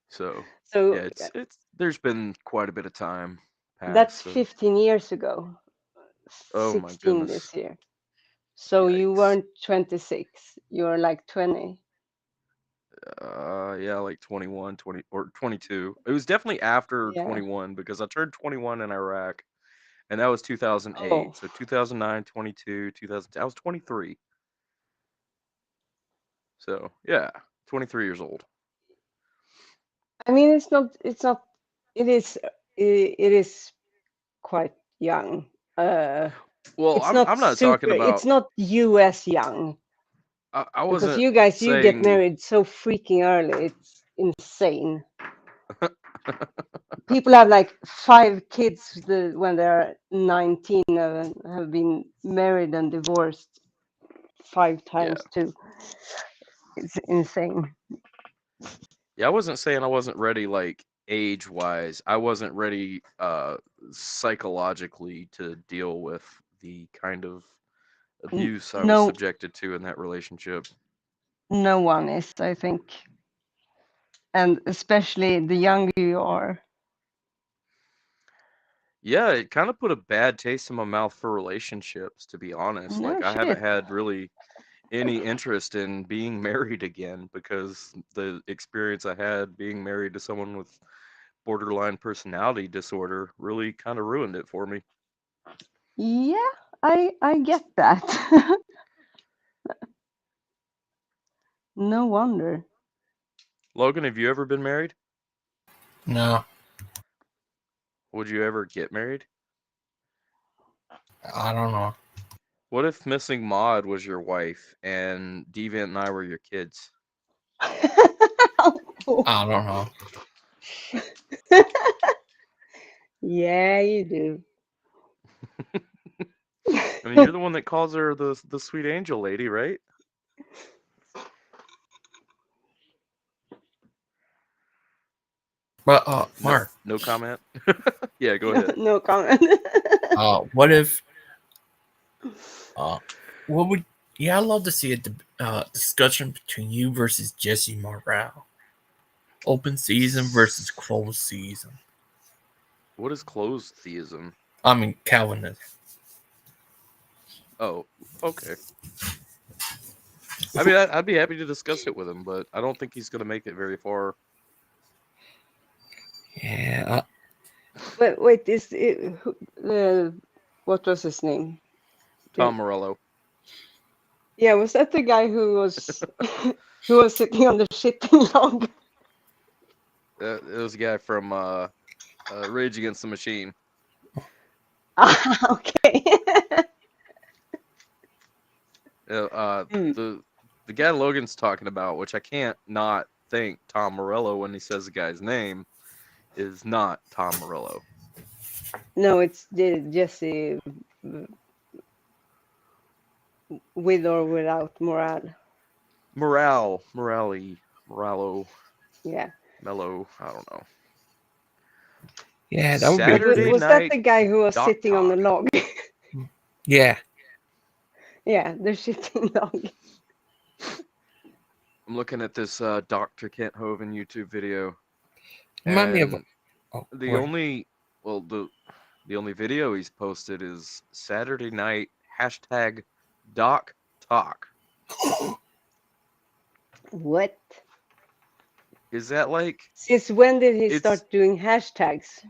Speaker 14: So,
Speaker 12: So
Speaker 14: yeah, it's there's been quite a bit of time
Speaker 12: that's
Speaker 14: passed. So,
Speaker 12: 15 years ago.
Speaker 14: oh my
Speaker 12: 16
Speaker 14: goodness.
Speaker 12: this year. So you weren't 26. You were like 20.
Speaker 14: Yeah, like 21, 20, or 22. It was definitely after
Speaker 12: Yeah.
Speaker 14: 21 because I turned 21 in Iraq, and that was 2008.
Speaker 12: Oh.
Speaker 14: So 2009, 22, 2000. I was 23. So yeah, 23 years old.
Speaker 12: I mean, it's not. It is quite young.
Speaker 14: Well,
Speaker 12: It's not
Speaker 14: I'm not
Speaker 12: super.
Speaker 14: talking about.
Speaker 12: It's not US young.
Speaker 14: I
Speaker 12: Because
Speaker 14: wasn't
Speaker 12: you guys, you get
Speaker 14: saying.
Speaker 12: married so freaking early. It's insane. People have like 5 kids when they're 19 and have been married and divorced 5 times too. It's insane.
Speaker 14: Yeah, I wasn't saying I wasn't ready, like age wise. I wasn't ready psychologically to deal with the kind of abuse I was
Speaker 12: No,
Speaker 14: subjected to in that relationship.
Speaker 12: no one is, I think, and especially the younger you are.
Speaker 14: Yeah, it kind of put a bad taste in my mouth for relationships, to be honest.
Speaker 12: No
Speaker 14: Like, I haven't
Speaker 12: shit.
Speaker 14: had really any interest in being married again because the experience I had being married to someone with borderline personality disorder really kind of ruined it for me.
Speaker 12: Yeah, I get that. No wonder.
Speaker 14: Logan, have you ever been married?
Speaker 1: No,
Speaker 14: Would you ever get married?
Speaker 1: I don't know.
Speaker 14: What if Missing Maud was your wife and Deviant and I were your kids?
Speaker 1: I don't know.
Speaker 12: Yeah, you do.
Speaker 14: I mean, you're the one that calls her the sweet angel lady, right?
Speaker 1: But Mark,
Speaker 14: No comment. Yeah, go ahead.
Speaker 12: No comment.
Speaker 1: what if what would I'd love to see a discussion between you versus Jesse Morale. Open season versus closed season.
Speaker 14: What is closed theism?
Speaker 1: I mean Calvinism.
Speaker 14: Oh, okay. I mean, I'd be happy to discuss it with him, but I don't think he's going to make it very far.
Speaker 1: Yeah.
Speaker 12: Wait, is it, what was his name?
Speaker 14: Tom Morello.
Speaker 12: Yeah, was that the guy who was who was sitting on the shipping log?
Speaker 14: It was a guy from Rage Against the Machine.
Speaker 12: Okay.
Speaker 14: The guy Logan's talking about, which I can't not think Tom Morello when he says the guy's name, is not Tom Morello.
Speaker 12: No, it's Jesse with or without morale.
Speaker 14: Morello.
Speaker 12: Yeah.
Speaker 14: Mello, I don't know.
Speaker 1: Yeah, that would
Speaker 14: Saturday
Speaker 1: be
Speaker 12: Was
Speaker 14: night
Speaker 12: that the guy who was
Speaker 14: Doc
Speaker 12: sitting on the log?
Speaker 1: Yeah.
Speaker 12: Yeah, the shitting log.
Speaker 14: I'm looking at this Dr. Kent Hovind YouTube video.
Speaker 1: Remind me of
Speaker 14: the only video he's posted is Saturday night #Doc Talk.
Speaker 12: What?
Speaker 14: Is that like?
Speaker 12: Since when did he start doing hashtags?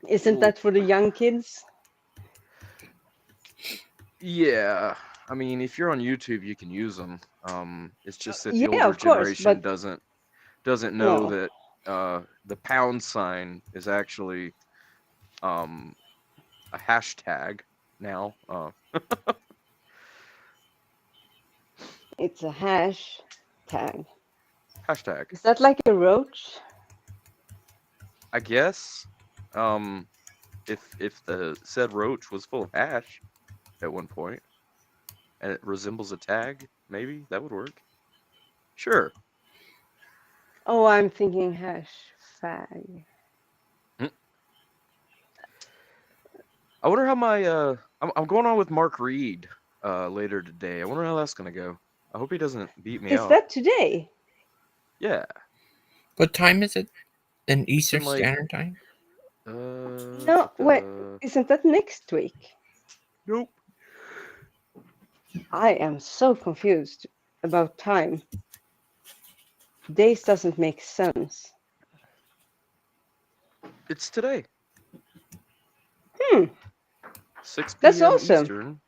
Speaker 12: Isn't that for the young kids?
Speaker 14: Yeah, I mean, if you're on YouTube, you can use them. It's just that the
Speaker 12: Yeah,
Speaker 14: older
Speaker 12: of course,
Speaker 14: generation
Speaker 12: but
Speaker 14: doesn't know
Speaker 12: no.
Speaker 14: that the pound sign is actually a hashtag now.
Speaker 12: It's a hashtag.
Speaker 14: Hashtag.
Speaker 12: Is that like a roach?
Speaker 14: I guess. If the said roach was full of hash at one point, and it resembles a tag, maybe that would work. Sure.
Speaker 12: Oh, I'm thinking hash fag.
Speaker 14: I wonder how my I'm going on with Mark Reed later today. I wonder how that's gonna go. I hope he doesn't beat me
Speaker 12: Is
Speaker 14: out.
Speaker 12: that today?
Speaker 14: Yeah.
Speaker 1: What time is it? In Eastern
Speaker 14: like-
Speaker 1: Standard Time?
Speaker 12: No, wait. Isn't that next week?
Speaker 14: Nope.
Speaker 12: I am so confused about time. Days doesn't make sense.
Speaker 14: It's today. 6
Speaker 12: That's
Speaker 14: p.m.
Speaker 12: awesome.
Speaker 14: Eastern.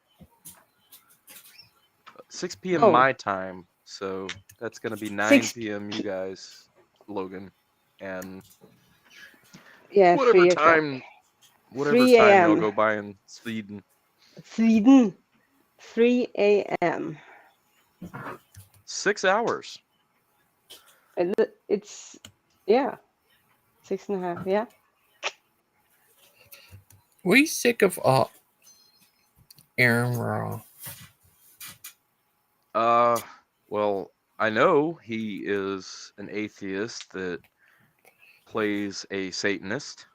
Speaker 14: 6 p.m.
Speaker 12: Oh.
Speaker 14: my time. So that's going to be 9 p.m. you guys, Logan. And
Speaker 12: Yeah,
Speaker 14: whatever
Speaker 12: 3 o'clock.
Speaker 14: time
Speaker 12: 3
Speaker 14: y'all
Speaker 12: a.m.
Speaker 14: go by in Sweden.
Speaker 12: Sweden. 3 a.m.
Speaker 14: 6 hours.
Speaker 12: And it's, yeah, 6.5, yeah.
Speaker 1: Were you sick of Aaron Raw?
Speaker 14: Well, I know he is an atheist that plays a Satanist.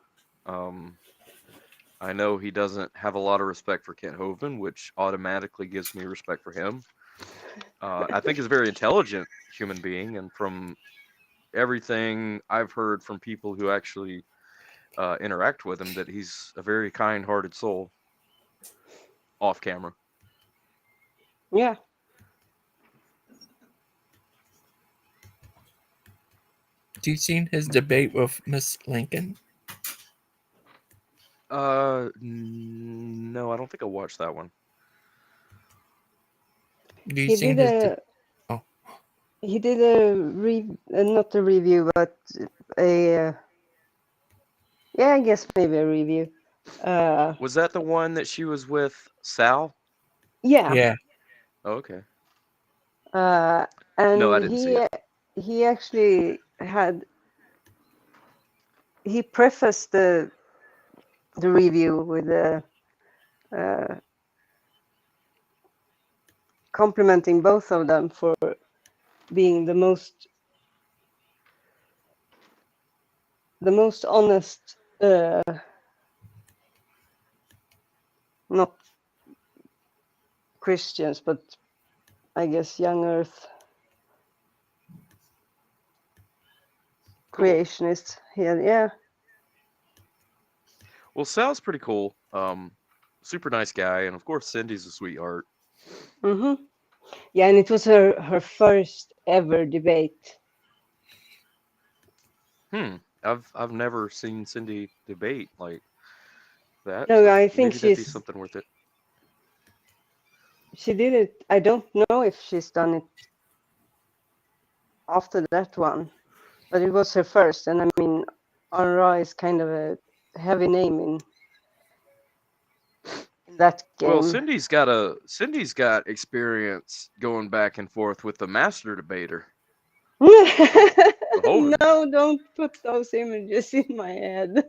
Speaker 14: I know he doesn't have a lot of respect for Kent Hovind, which automatically gives me respect for him. I think he's a very intelligent human being, and from everything I've heard from people who actually interact with him, that he's a very kind-hearted soul. Off camera.
Speaker 12: Yeah.
Speaker 1: Do you seen his debate with Miss Lincoln?
Speaker 14: No, I don't think I watched that one.
Speaker 1: Do you
Speaker 12: He
Speaker 1: seen
Speaker 12: did
Speaker 1: his?
Speaker 12: a he did a not a review, but a yeah, I guess maybe a review.
Speaker 14: Was that the one that she was with Sal?
Speaker 12: Yeah.
Speaker 1: Yeah.
Speaker 14: Oh, okay.
Speaker 12: And
Speaker 14: No, I didn't see it.
Speaker 12: he actually he prefaced the review with complimenting both of them for being the most honest, not Christians, but I guess young Earth creationists. Yeah.
Speaker 14: Well, Sal's pretty cool. Super nice guy, and of course Cindy's a sweetheart.
Speaker 12: Mm-hmm. Yeah, and it was her first ever debate.
Speaker 14: I've never seen Cindy debate like that.
Speaker 12: No,
Speaker 14: So
Speaker 12: I think
Speaker 14: maybe that'd be something worth it.
Speaker 12: She did it. I don't know if she's done it after that one, but it was her first. And I mean, Aura is kind of a heavy name in that game.
Speaker 14: Well, Cindy's got experience going back and forth with the master debater.
Speaker 12: No, don't put those images in my head.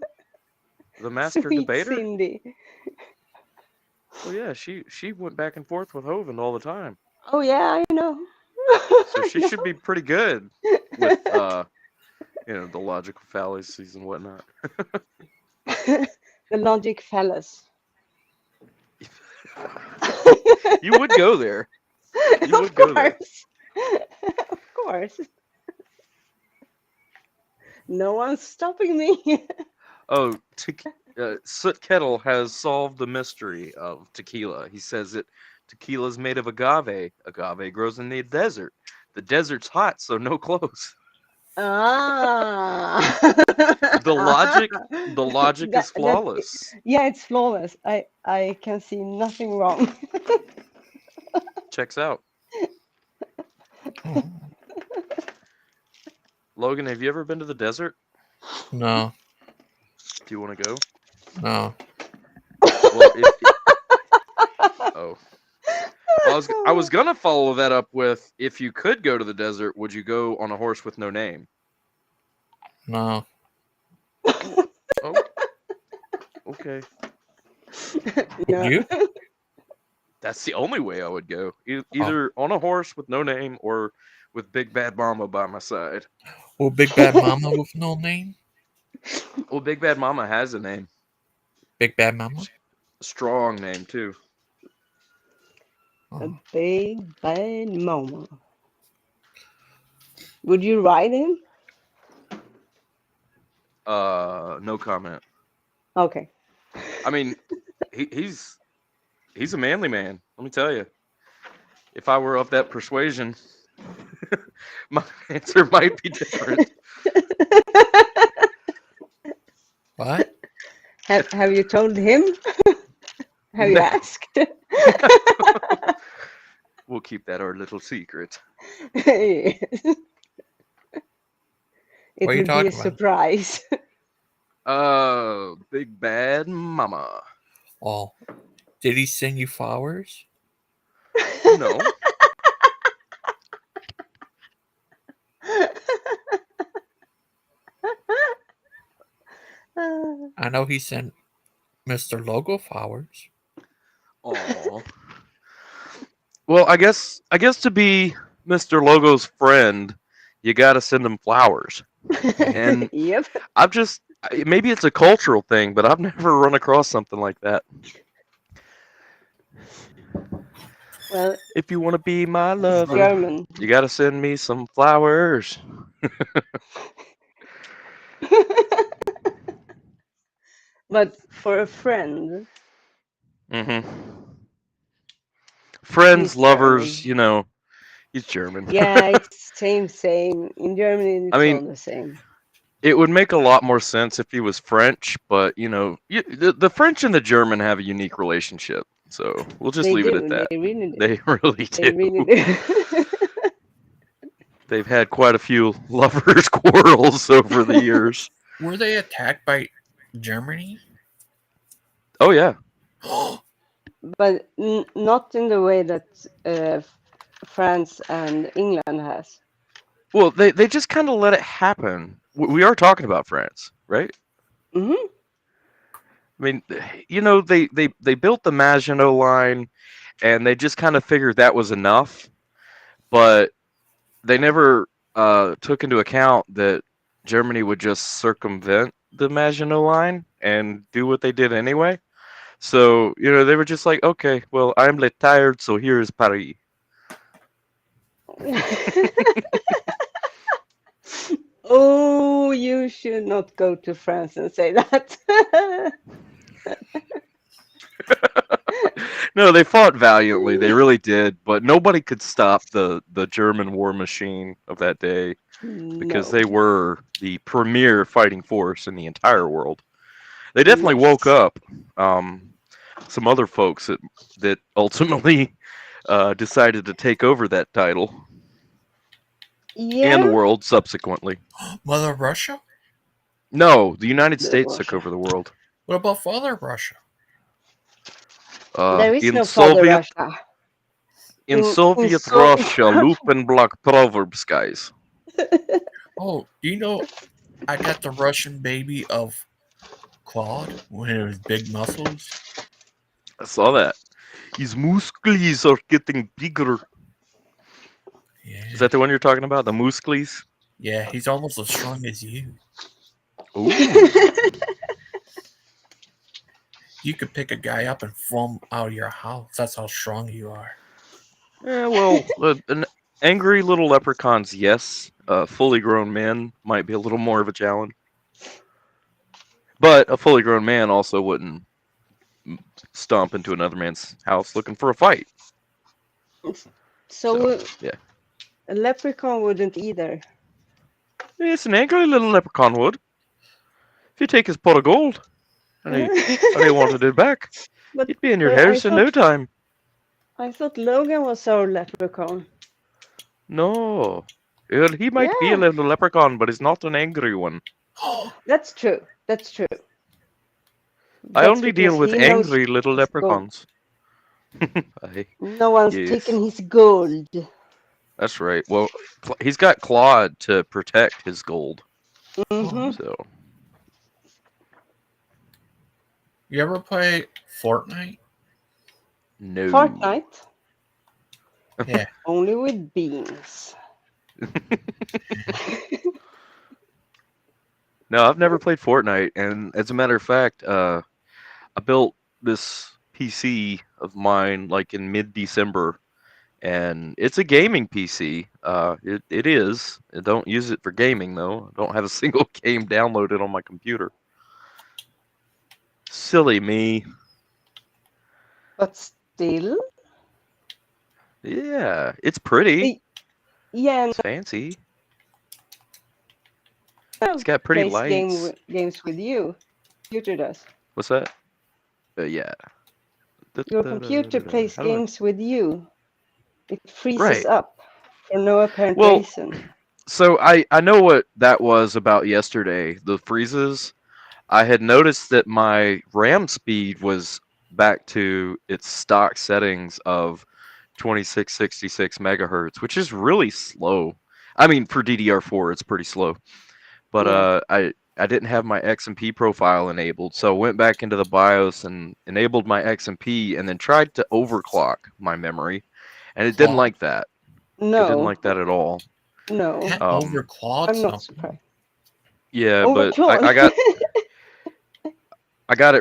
Speaker 14: The master
Speaker 12: Sweet
Speaker 14: debater?
Speaker 12: Cindy.
Speaker 14: Well, yeah, she went back and forth with Hovind all the time.
Speaker 12: Oh yeah, I know.
Speaker 14: So she should be pretty good with the logical fallacies and whatnot.
Speaker 12: The logic fellas.
Speaker 14: You would go there. You would go there.
Speaker 12: Of course. No one's stopping me.
Speaker 14: Oh, Soot Kettle has solved the mystery of tequila. He says that tequila is made of agave. Agave grows in the desert. The desert's hot, so no clothes.
Speaker 12: Ah.
Speaker 14: The logic is flawless.
Speaker 12: Yeah, it's flawless. I can see nothing wrong.
Speaker 14: Checks out. Logan, have you ever been to the desert?
Speaker 1: No.
Speaker 14: Do you want to go?
Speaker 1: No.
Speaker 14: Well, I was gonna follow that up with, if you could go to the desert, would you go on a horse with no name?
Speaker 1: No.
Speaker 14: Oh. Okay.
Speaker 1: No. You?
Speaker 14: That's the only way I would go. Either on a horse with no name or with Big Bad Mama by my side.
Speaker 1: Well, Big Bad Mama with no name?
Speaker 14: Well, Big Bad Mama has a name.
Speaker 1: Big Bad Mama?
Speaker 14: A strong name, too.
Speaker 12: A Big Bad Mama. Would you ride him?
Speaker 14: No comment.
Speaker 12: Okay.
Speaker 14: I mean, he's He's a manly man. Let me tell you. If I were of that persuasion, my answer might be different.
Speaker 1: What?
Speaker 12: Have you told him? Have you
Speaker 14: No.
Speaker 12: asked?
Speaker 14: We'll keep that our little secret.
Speaker 12: Yes. It
Speaker 1: What are you
Speaker 12: will be a
Speaker 1: talking about?
Speaker 12: surprise.
Speaker 14: Big bad mama.
Speaker 1: Oh, did he send you flowers?
Speaker 14: No.
Speaker 1: I know he sent Mr. Logo flowers.
Speaker 14: Aw. Well, I guess to be Mr. Logo's friend, you got to send him flowers. And
Speaker 12: Yep.
Speaker 14: I've just maybe it's a cultural thing, but I've never run across something like that.
Speaker 12: Well,
Speaker 14: If you want to be my lover,
Speaker 12: German.
Speaker 14: you got to send me some flowers.
Speaker 12: But for a friend,
Speaker 14: Mm-hmm. Friends,
Speaker 12: he's
Speaker 14: lovers,
Speaker 12: German.
Speaker 14: you know, he's German.
Speaker 12: Yeah, it's same. In Germany,
Speaker 14: I
Speaker 12: it's all
Speaker 14: mean,
Speaker 12: the same.
Speaker 14: it would make a lot more sense if he was French, but you know, the French and the German have a unique relationship, so we'll just
Speaker 12: They
Speaker 14: leave it
Speaker 12: do.
Speaker 14: at that.
Speaker 12: They really do.
Speaker 14: They really
Speaker 12: They
Speaker 14: do.
Speaker 12: really do.
Speaker 14: They've had quite a few lovers' quarrels over the years.
Speaker 1: Were they attacked by Germany?
Speaker 14: Oh yeah.
Speaker 12: But not in the way that France and England has.
Speaker 14: Well, they just kind of let it happen. We are talking about France, right?
Speaker 12: Hmm.
Speaker 14: I mean, you know, they built the Maginot Line, and they just kind of figured that was enough, but they never took into account that Germany would just circumvent the Maginot Line and do what they did anyway. So, you know, they were just like, okay, well, I'm tired, so here is Paris.
Speaker 12: Oh, you should not go to France and say that.
Speaker 14: No, they fought valiantly. They really did, but nobody could stop the German war machine of that day because
Speaker 12: No.
Speaker 14: they were the premier fighting force in the entire world. They definitely
Speaker 12: Yes.
Speaker 14: woke up some other folks that ultimately decided to take over that title
Speaker 12: Yeah.
Speaker 14: and the world subsequently.
Speaker 1: Mother Russia?
Speaker 14: No, the United
Speaker 12: Mother
Speaker 14: States
Speaker 12: Russia.
Speaker 14: took over the world.
Speaker 1: What about Father Russia?
Speaker 12: There is
Speaker 14: In
Speaker 12: no Father
Speaker 14: Soviet
Speaker 12: Russia.
Speaker 14: in Soviet Russia, Lupin block proverbs, guys.
Speaker 1: Oh, do you know I got the Russian baby of Claude when it was big muscles?
Speaker 14: I saw that. His muscles are getting bigger.
Speaker 1: Yeah.
Speaker 14: Is that the one you're talking about? The muscles?
Speaker 1: Yeah, he's almost as strong as you.
Speaker 14: Ooh.
Speaker 1: You could pick a guy up and throw him out of your house. That's how strong you are.
Speaker 14: Yeah, well, an angry little leprechauns, yes. Fully grown man might be a little more of a challenge. But a fully grown man also wouldn't stomp into another man's house looking for a fight.
Speaker 12: So
Speaker 14: yeah.
Speaker 12: a leprechaun wouldn't either.
Speaker 14: Yes, an angry little leprechaun would. If you take his pot of gold and he wanted it back, he'd be in your house in no time.
Speaker 12: I thought Logan was our leprechaun.
Speaker 14: No. Well, he might be a little leprechaun, but he's not an angry one.
Speaker 12: That's true. That's true.
Speaker 14: I only deal with angry little leprechauns.
Speaker 12: No one's taken his gold.
Speaker 14: That's right. Well, he's got Claude to protect his gold.
Speaker 12: Mm-hmm.
Speaker 14: So.
Speaker 1: You ever play Fortnite?
Speaker 14: No.
Speaker 12: Fortnite?
Speaker 1: Yeah.
Speaker 12: Only with beans.
Speaker 14: No, I've never played Fortnite, and as a matter of fact, I built this PC of mine like in mid-December, and it's a gaming PC. It is. I don't use it for gaming though. I don't have a single game downloaded on my computer. Silly me.
Speaker 12: But still.
Speaker 14: Yeah, it's pretty.
Speaker 12: Yeah,
Speaker 14: It's fancy.
Speaker 12: no,
Speaker 14: It's got pretty
Speaker 12: plays
Speaker 14: lights.
Speaker 12: games with you. Computer does.
Speaker 14: What's that? Yeah.
Speaker 12: Your computer plays
Speaker 14: How do I?
Speaker 12: games with you. It freezes
Speaker 14: Right.
Speaker 12: up for no apparent
Speaker 14: Well,
Speaker 12: reason.
Speaker 14: so I know what that was about yesterday. The freezes. I had noticed that my RAM speed was back to its stock settings of 2666 megahertz, which is really slow. I mean, for DDR4, it's pretty slow. But
Speaker 12: Yeah.
Speaker 14: I didn't have my XMP profile enabled, so I went back into the BIOS and enabled my XMP, and then tried to overclock my memory, and it didn't like that. It didn't
Speaker 12: No,
Speaker 14: like that at all.
Speaker 12: no.
Speaker 1: Can't
Speaker 14: Um,
Speaker 1: overclock
Speaker 12: I'm not
Speaker 1: something.
Speaker 12: surprised.
Speaker 14: yeah, but
Speaker 12: Overclock.
Speaker 14: I got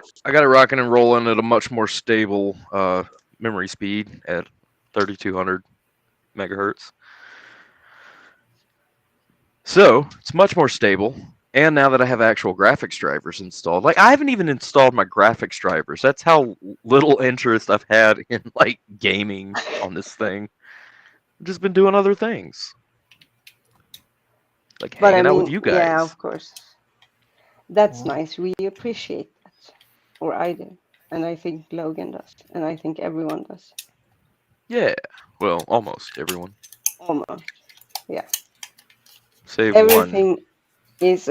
Speaker 14: it rocking and rolling at a much more stable memory speed at 3200 megahertz. So it's much more stable. And now that I have actual graphics drivers installed, like I haven't even installed my graphics drivers. That's how little interest I've had in like gaming on this thing. I've just been doing other things, like
Speaker 12: But I
Speaker 14: hanging out with
Speaker 12: mean,
Speaker 14: you guys.
Speaker 12: yeah, of course. That's nice. We appreciate that. Or I do. And I think Logan does. And I think everyone does.
Speaker 14: Yeah, well, almost everyone.
Speaker 12: Almost. Yeah.
Speaker 14: Save one.
Speaker 12: Everything is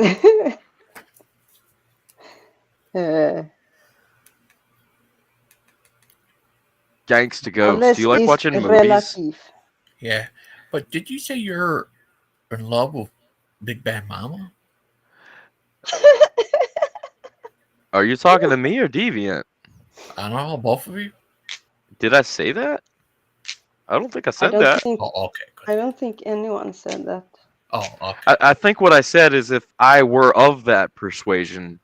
Speaker 14: Gangster Ghost.
Speaker 12: unless
Speaker 14: Do you like
Speaker 12: it's
Speaker 14: watching movies?
Speaker 12: relative.
Speaker 1: Yeah. But did you say you're in love with Big Bad Mama?
Speaker 14: Are you talking to me or Deviant?
Speaker 1: I don't know, both of you.
Speaker 14: Did I say that? I don't think I
Speaker 12: I
Speaker 14: said
Speaker 12: don't
Speaker 14: that.
Speaker 12: think
Speaker 1: Oh, okay.
Speaker 12: I don't think anyone said that.
Speaker 1: Oh, okay.
Speaker 14: I think what I said is if I were of that persuasion,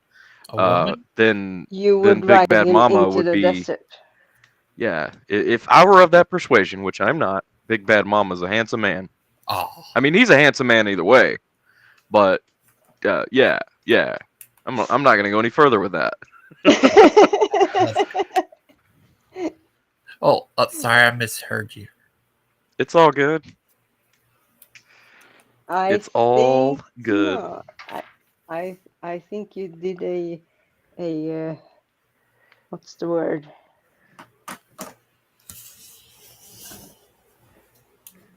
Speaker 1: A woman?
Speaker 14: then
Speaker 12: You
Speaker 14: then
Speaker 12: would
Speaker 14: Big
Speaker 12: ride
Speaker 14: Bad
Speaker 12: him
Speaker 14: Mama
Speaker 12: into
Speaker 14: would
Speaker 12: the
Speaker 14: be.
Speaker 12: desert.
Speaker 14: Yeah, if I were of that persuasion, which I'm not, Big Bad Mama's a handsome man.
Speaker 1: Oh.
Speaker 14: I mean, he's a handsome man either way. But yeah. I'm not gonna go any further with that.
Speaker 1: Oh, sorry, I misheard you.
Speaker 14: It's all good.
Speaker 12: I
Speaker 14: It's all
Speaker 12: think
Speaker 14: good.
Speaker 12: no. I think you did a what's the word?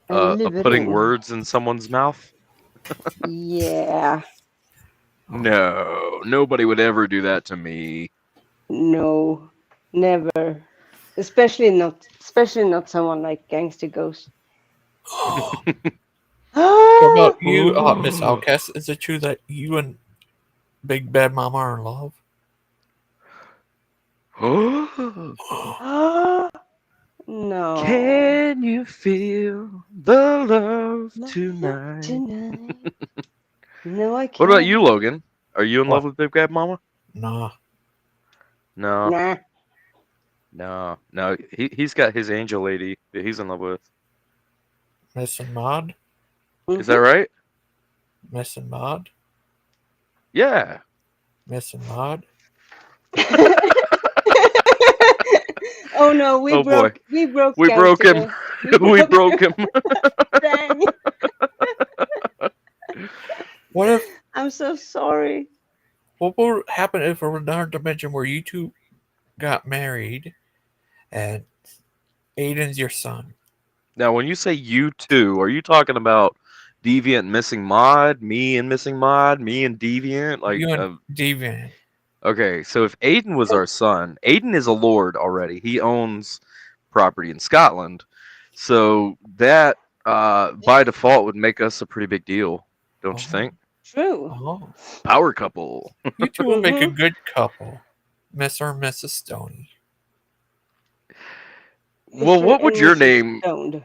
Speaker 14: Putting
Speaker 12: Lurring.
Speaker 14: words in someone's mouth?
Speaker 12: Yeah.
Speaker 14: No, nobody would ever do that to me.
Speaker 12: No. Never. Especially not someone like Gangster Ghost.
Speaker 1: What about you, Miss Outcast? Is it true that you and Big Bad Mama are in love?
Speaker 12: No.
Speaker 14: Can you feel the love tonight?
Speaker 12: No, I can't.
Speaker 14: What about you, Logan? Are you in
Speaker 1: What?
Speaker 14: love with Big Bad Mama?
Speaker 1: Nah.
Speaker 14: No. No. He's got his angel lady that he's in love with.
Speaker 1: Miss and Maud?
Speaker 14: Is that right?
Speaker 1: Miss and Maud?
Speaker 14: Yeah.
Speaker 1: Miss and Maud?
Speaker 12: Oh no, we
Speaker 14: Oh,
Speaker 12: broke
Speaker 14: boy.
Speaker 12: we broke
Speaker 14: We broke
Speaker 12: Gangster
Speaker 14: him.
Speaker 12: Ghost.
Speaker 14: We broke him.
Speaker 12: Dang.
Speaker 1: What if?
Speaker 12: I'm so sorry.
Speaker 1: What would happen if we're in another dimension where you two got married and Aiden's your son?
Speaker 14: Now, when you say you two, are you talking about Deviant Missing Mod, me and Missing Mod, me and Deviant? Like,
Speaker 1: You and Deviant.
Speaker 14: okay, so if Aiden was our son, Aiden is a lord already. He owns property in Scotland. So that, by default, would make us a pretty big deal, don't you think?
Speaker 12: True.
Speaker 1: Oh.
Speaker 14: Power couple.
Speaker 1: You two would make a good couple. Mr. and Mrs. Stoney.
Speaker 14: Well,
Speaker 12: Mr.
Speaker 14: what would
Speaker 12: and
Speaker 14: your
Speaker 12: Mrs.
Speaker 14: name...
Speaker 12: Stoned.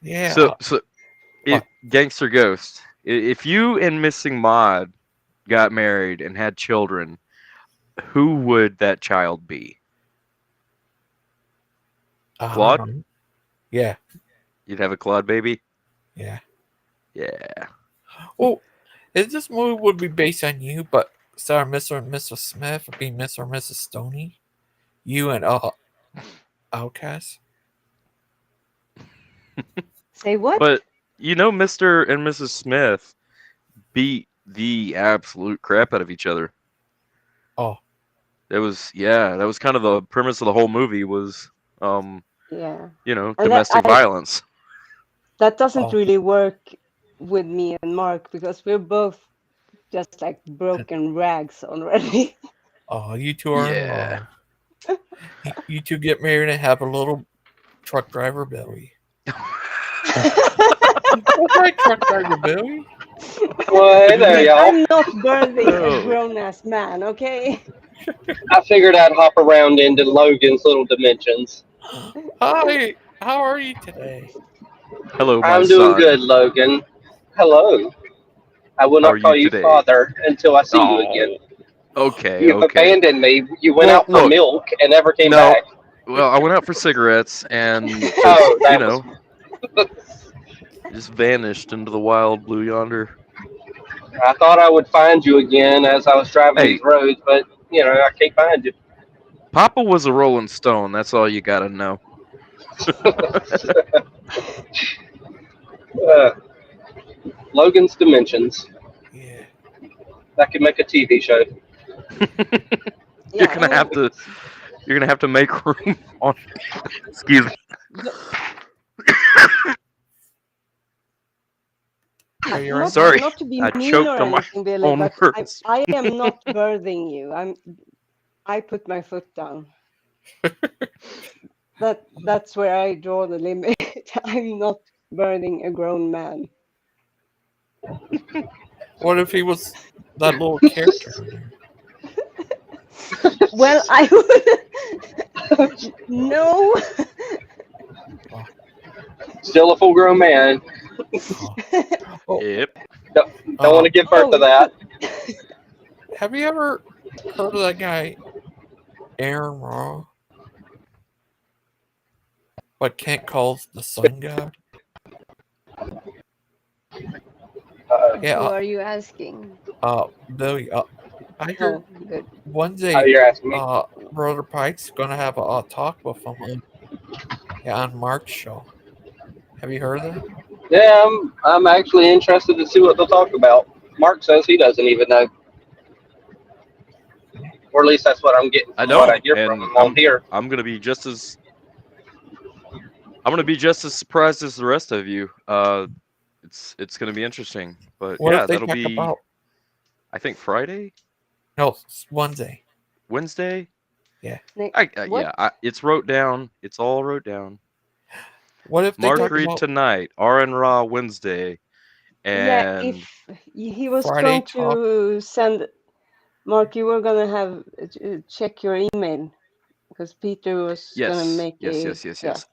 Speaker 1: Yeah.
Speaker 14: So if Gangster Ghost, if you and Missing Mod got married and had children, who would that child be? Claude?
Speaker 1: Yeah.
Speaker 14: You'd have a Claude baby?
Speaker 1: Yeah.
Speaker 14: Yeah.
Speaker 1: Well, This movie would be based on you, but instead of Mr. and Mrs. Smith, it'd be Mr. and Mrs. Stoney. You and Outcast.
Speaker 12: Say what?
Speaker 14: But you know, Mr. and Mrs. Smith beat the absolute crap out of each other.
Speaker 1: Oh.
Speaker 14: That was kind of the premise of the whole movie was
Speaker 12: Yeah.
Speaker 14: you know,
Speaker 12: And
Speaker 14: domestic violence.
Speaker 12: That doesn't really work with me and Mark because we're both just like broken rags already.
Speaker 1: Oh, you two are in love. You two get married and have a little truck driver belly. Okay, truck driver belly.
Speaker 15: Well, hey there, y'all.
Speaker 12: I'm not birthing a grown-ass man, okay?
Speaker 15: I figured I'd hop around into Logan's little dimensions.
Speaker 1: Hi, how are you today?
Speaker 14: Hello, my
Speaker 15: I'm doing
Speaker 14: son.
Speaker 15: good, Logan. Hello. I will
Speaker 14: How
Speaker 15: not
Speaker 14: are
Speaker 15: call
Speaker 14: you
Speaker 15: you
Speaker 14: today?
Speaker 15: father until I see you again.
Speaker 14: Okay,
Speaker 15: You've
Speaker 14: okay.
Speaker 15: abandoned me. You went
Speaker 14: Well,
Speaker 15: out for
Speaker 14: look,
Speaker 15: milk and never came
Speaker 14: no,
Speaker 15: back.
Speaker 14: well, I went out for cigarettes and just,
Speaker 15: Oh,
Speaker 14: you
Speaker 15: that
Speaker 14: know, just vanished into the wild blue yonder.
Speaker 15: I thought I would find you again as I was driving these roads, but, you know, I can't find you.
Speaker 14: Papa was a Rolling Stone. That's all you gotta know.
Speaker 15: Logan's Dimensions.
Speaker 1: Yeah.
Speaker 15: That could make a TV show.
Speaker 14: You're gonna have to make room on. Excuse me.
Speaker 1: Are you right?
Speaker 14: Sorry,
Speaker 12: Not to be
Speaker 14: I
Speaker 12: mean
Speaker 14: choked
Speaker 12: or
Speaker 14: on my
Speaker 12: anything, Billy,
Speaker 14: own
Speaker 12: but
Speaker 14: words.
Speaker 12: I am not birthing you. I put my foot down. That's where I draw the limit. I'm not birthing a grown man.
Speaker 1: What if he was that little character?
Speaker 12: Well, I would no.
Speaker 15: Still a full grown man.
Speaker 14: Yep.
Speaker 15: Don't want to give birth to that.
Speaker 1: Have you ever heard of that guy, Aaron Raw? What Kent calls the sun god?
Speaker 12: Who are you asking?
Speaker 1: Billy. I heard
Speaker 12: good.
Speaker 1: one
Speaker 15: Oh,
Speaker 1: day,
Speaker 15: you're asking me?
Speaker 1: Brother Pike's gonna have a talk with him on Mark's show. Have you heard of that?
Speaker 15: Yeah, I'm actually interested to see what they'll talk about. Mark says he doesn't even know. Or at least that's what I'm getting
Speaker 14: I
Speaker 15: from
Speaker 14: know,
Speaker 15: what I hear
Speaker 14: and
Speaker 15: from him on here.
Speaker 14: I'm gonna be just as surprised as the rest of you. It's gonna be interesting, but
Speaker 1: What
Speaker 14: yeah,
Speaker 1: if they
Speaker 14: that'll
Speaker 1: talk
Speaker 14: be.
Speaker 1: about?
Speaker 14: I think Friday,
Speaker 1: No, it's Wednesday.
Speaker 14: Wednesday.
Speaker 1: Yeah.
Speaker 14: It's wrote down. It's all wrote down.
Speaker 1: What if they
Speaker 14: Mark
Speaker 1: talk
Speaker 14: Reed
Speaker 1: about
Speaker 14: tonight, RN Raw Wednesday,
Speaker 12: Yeah,
Speaker 14: and
Speaker 12: if he was
Speaker 1: Friday
Speaker 12: going to send Mark, you were gonna have check your email because Peter was gonna make
Speaker 14: yes.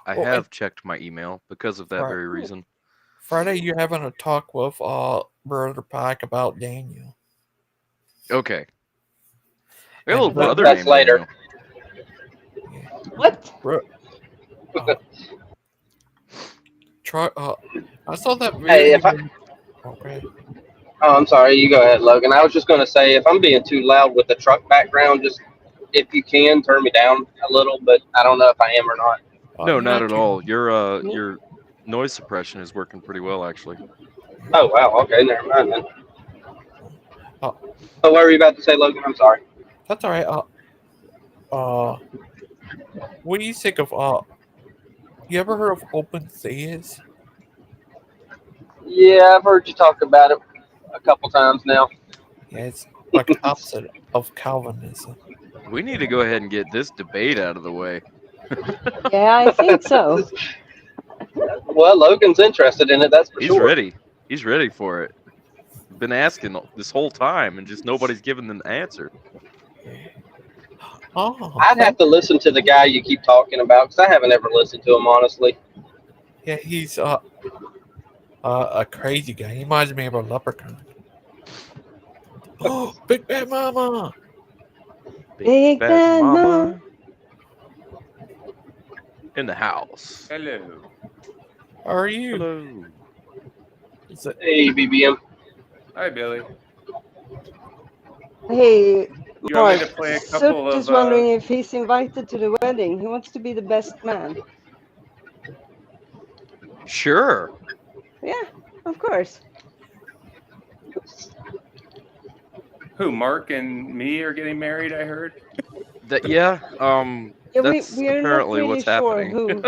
Speaker 14: I
Speaker 1: Well,
Speaker 14: have checked my email because of that
Speaker 1: Right.
Speaker 14: very reason.
Speaker 1: Friday, you're having a talk with Brother Pike about Daniel.
Speaker 14: Okay. I got a little
Speaker 1: And
Speaker 14: brother
Speaker 15: That's
Speaker 14: named
Speaker 15: later.
Speaker 14: Daniel.
Speaker 12: What?
Speaker 1: I saw that video.
Speaker 15: Hey, if I,
Speaker 1: Okay.
Speaker 15: oh, I'm sorry. You go ahead, Logan. I was just going to say, if I'm being too loud with the truck background, just if you can turn me down a little. But I don't know if I am or not.
Speaker 14: No, not at all. Your noise suppression is working pretty well, actually.
Speaker 15: Oh wow. Okay, never mind then. So what were you about to say, Logan? I'm sorry.
Speaker 1: That's all right. What do you think of you ever heard of open theas?
Speaker 15: Yeah, I've heard you talk about it a couple times now.
Speaker 1: Yeah, it's like the opposite of Calvinism.
Speaker 14: We need to go ahead and get this debate out of the way.
Speaker 12: Yeah, I think so.
Speaker 15: Well, Logan's interested in it. That's for
Speaker 14: He's
Speaker 15: sure.
Speaker 14: ready. He's ready for it. Been asking this whole time, and just nobody's giving an answer.
Speaker 15: I'd have to listen to the guy you keep talking about because I haven't ever listened to him, honestly.
Speaker 1: Yeah, he's a crazy guy. He reminds me of a leprechaun. Oh, Big Bad Mama!
Speaker 12: Big Bad Mama.
Speaker 14: In the house.
Speaker 7: Hello.
Speaker 1: How are you?
Speaker 14: Hello.
Speaker 15: Hey, BBM.
Speaker 7: Hi, Billy.
Speaker 12: Hey,
Speaker 7: You want me
Speaker 12: Mark,
Speaker 7: to play a
Speaker 12: Soot
Speaker 7: couple
Speaker 12: is
Speaker 7: of?
Speaker 12: wondering if he's invited to the wedding. He wants to be the best man.
Speaker 14: Sure.
Speaker 12: Yeah, of course.
Speaker 7: Who? Mark and me are getting married. I heard.
Speaker 14: Yeah.
Speaker 12: Yeah,
Speaker 14: That's
Speaker 12: we are not
Speaker 14: apparently
Speaker 12: really
Speaker 14: what's
Speaker 12: sure
Speaker 14: happening.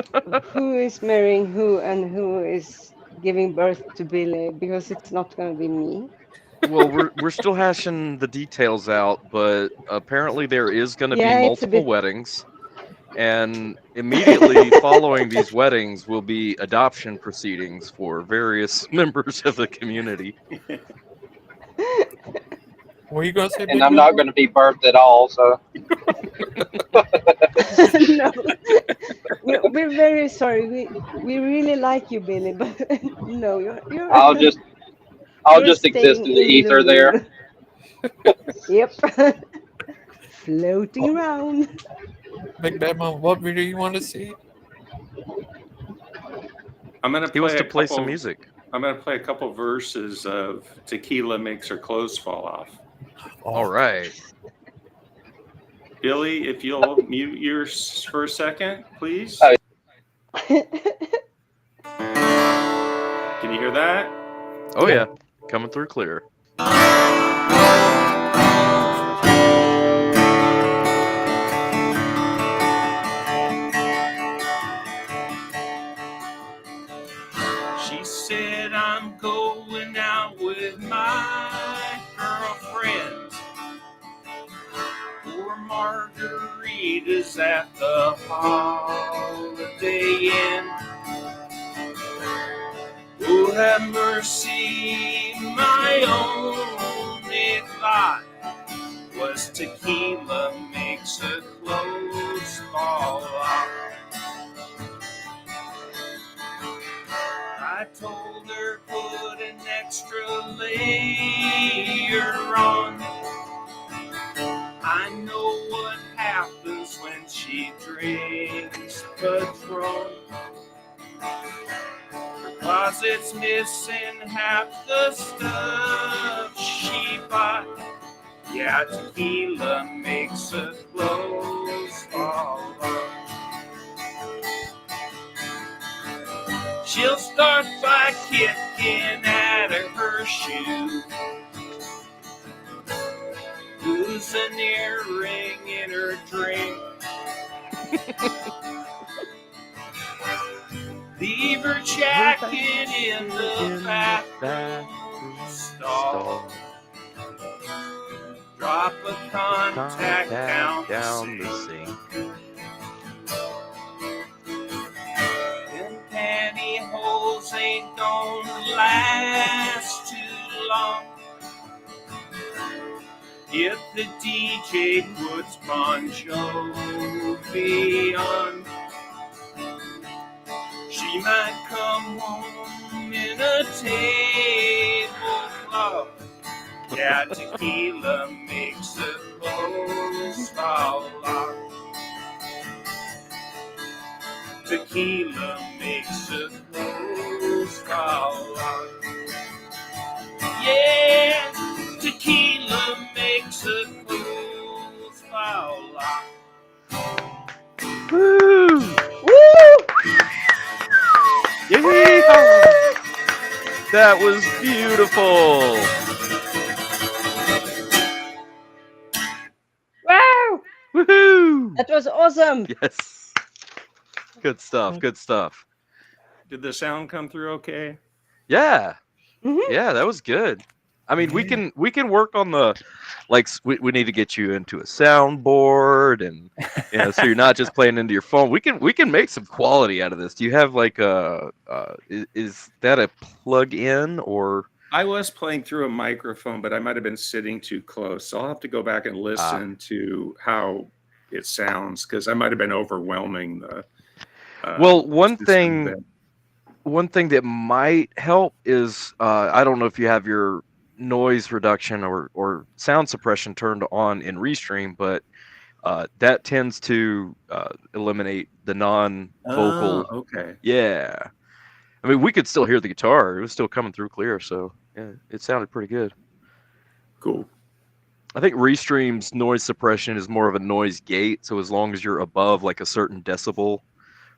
Speaker 12: who is marrying who and who is giving birth to Billy because it's not going to be me.
Speaker 14: Well, we're still hashing the details out, but apparently there is going to be
Speaker 12: Yeah, it's a
Speaker 14: multiple
Speaker 12: bit.
Speaker 14: weddings, and immediately following these weddings will be adoption proceedings for various members of the community.
Speaker 1: What are you gonna say,
Speaker 15: And
Speaker 1: Big
Speaker 15: I'm
Speaker 1: Bill?
Speaker 15: not going to be birthed at all. So
Speaker 12: No, we're very sorry. We really like you, Billy, but no, you're
Speaker 15: I'll just I'll
Speaker 12: you're
Speaker 15: just exist
Speaker 12: staying
Speaker 15: in the
Speaker 12: in the
Speaker 15: ether there.
Speaker 12: womb. Yep, floating around.
Speaker 1: Big Bad Mom, what video you want to see?
Speaker 7: I'm gonna
Speaker 14: He wants
Speaker 7: play
Speaker 14: to
Speaker 7: a
Speaker 14: play some
Speaker 7: couple.
Speaker 14: music.
Speaker 7: I'm gonna play a couple verses of "Tequila Makes Her Clothes Fall Off."
Speaker 14: All right.
Speaker 7: Billy, if you'll mute yours for a second, please. Can you hear that?
Speaker 14: Oh yeah, coming through clear.
Speaker 7: She said, I'm going out with my girlfriend for margaritas at the Holiday Inn. Oh, have mercy, my only thought was tequila makes her clothes fall off. I told her put an extra layer on. I know what happens when she drinks Patron. Her closet's missing half the stuff she bought. Yeah, tequila makes her clothes fall off. She'll start by kicking at her shoe, lose an earring in her drink, leave her jacket in the bathroom stall, drop a contact down the sink. Them pantyhose ain't gonna last too long if the DJ puts Bon Jovi on. She might come home in a tablecloth. Yeah, tequila makes her clothes fall off. Tequila makes her clothes fall off. Yeah, tequila makes her clothes fall off.
Speaker 14: Woo!
Speaker 12: Woo!
Speaker 14: Yeah! That was beautiful.
Speaker 12: Wow!
Speaker 14: Woohoo!
Speaker 12: That was awesome.
Speaker 14: Yes. Good stuff. Good stuff.
Speaker 7: Did the sound come through okay?
Speaker 14: Yeah.
Speaker 12: Mm-hmm.
Speaker 14: Yeah, that was good. I mean, we can work on the we need to get you into a soundboard and so you're not just playing into your phone. We can make some quality out of this. Do you have like a is that a plug-in or?
Speaker 7: I was playing through a microphone, but I might have been sitting too close. So I'll have to go back and listen to how it sounds because I might have been overwhelming the.
Speaker 14: Well, one thing that might help is I don't know if you have your noise reduction or sound suppression turned on in Restream, but that tends to eliminate the non-vocal.
Speaker 7: Oh, okay.
Speaker 14: Yeah. I mean, we could still hear the guitar. It was still coming through clear, so Yeah, it sounded pretty good.
Speaker 7: Cool.
Speaker 14: I think Restream's noise suppression is more of a noise gate, so as long as you're above like a certain decibel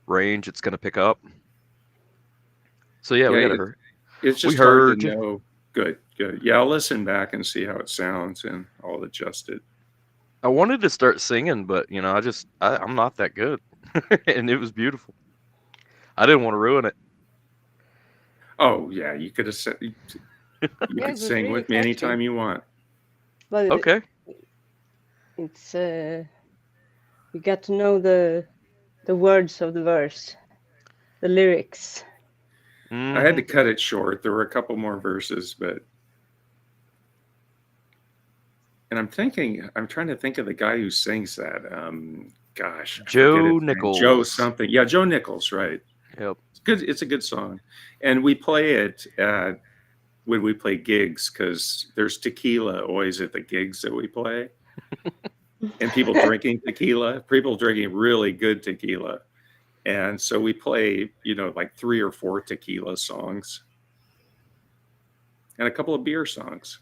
Speaker 14: range, it's going to pick up. So yeah, we got to hurry.
Speaker 7: It's
Speaker 14: We
Speaker 7: just hard to
Speaker 14: heard you.
Speaker 7: know. Good. Yeah, I'll listen back and see how it sounds, and I'll adjust it.
Speaker 14: I wanted to start singing, but I'm not that good, and it was beautiful. I didn't want to ruin it.
Speaker 7: Oh yeah, you could have said you
Speaker 12: Yeah,
Speaker 7: could
Speaker 12: it was
Speaker 7: sing
Speaker 12: really
Speaker 7: with me
Speaker 12: catchy.
Speaker 7: anytime you want.
Speaker 12: But
Speaker 14: Okay.
Speaker 12: it's you got to know the words of the verse, the lyrics.
Speaker 7: I had to cut it short. There were a couple more verses, and I'm trying to think of the guy who sings that. Gosh, I forget
Speaker 14: Joe
Speaker 7: his name.
Speaker 14: Nichols.
Speaker 7: Joe something. Yeah, Joe Nichols, right.
Speaker 14: Yep.
Speaker 7: It's good. It's a good song. And we play it when we play gigs, because there's tequila always at the gigs that we play. And people drinking really good tequila. And so we play, like 3 or 4 tequila songs and a couple of beer songs.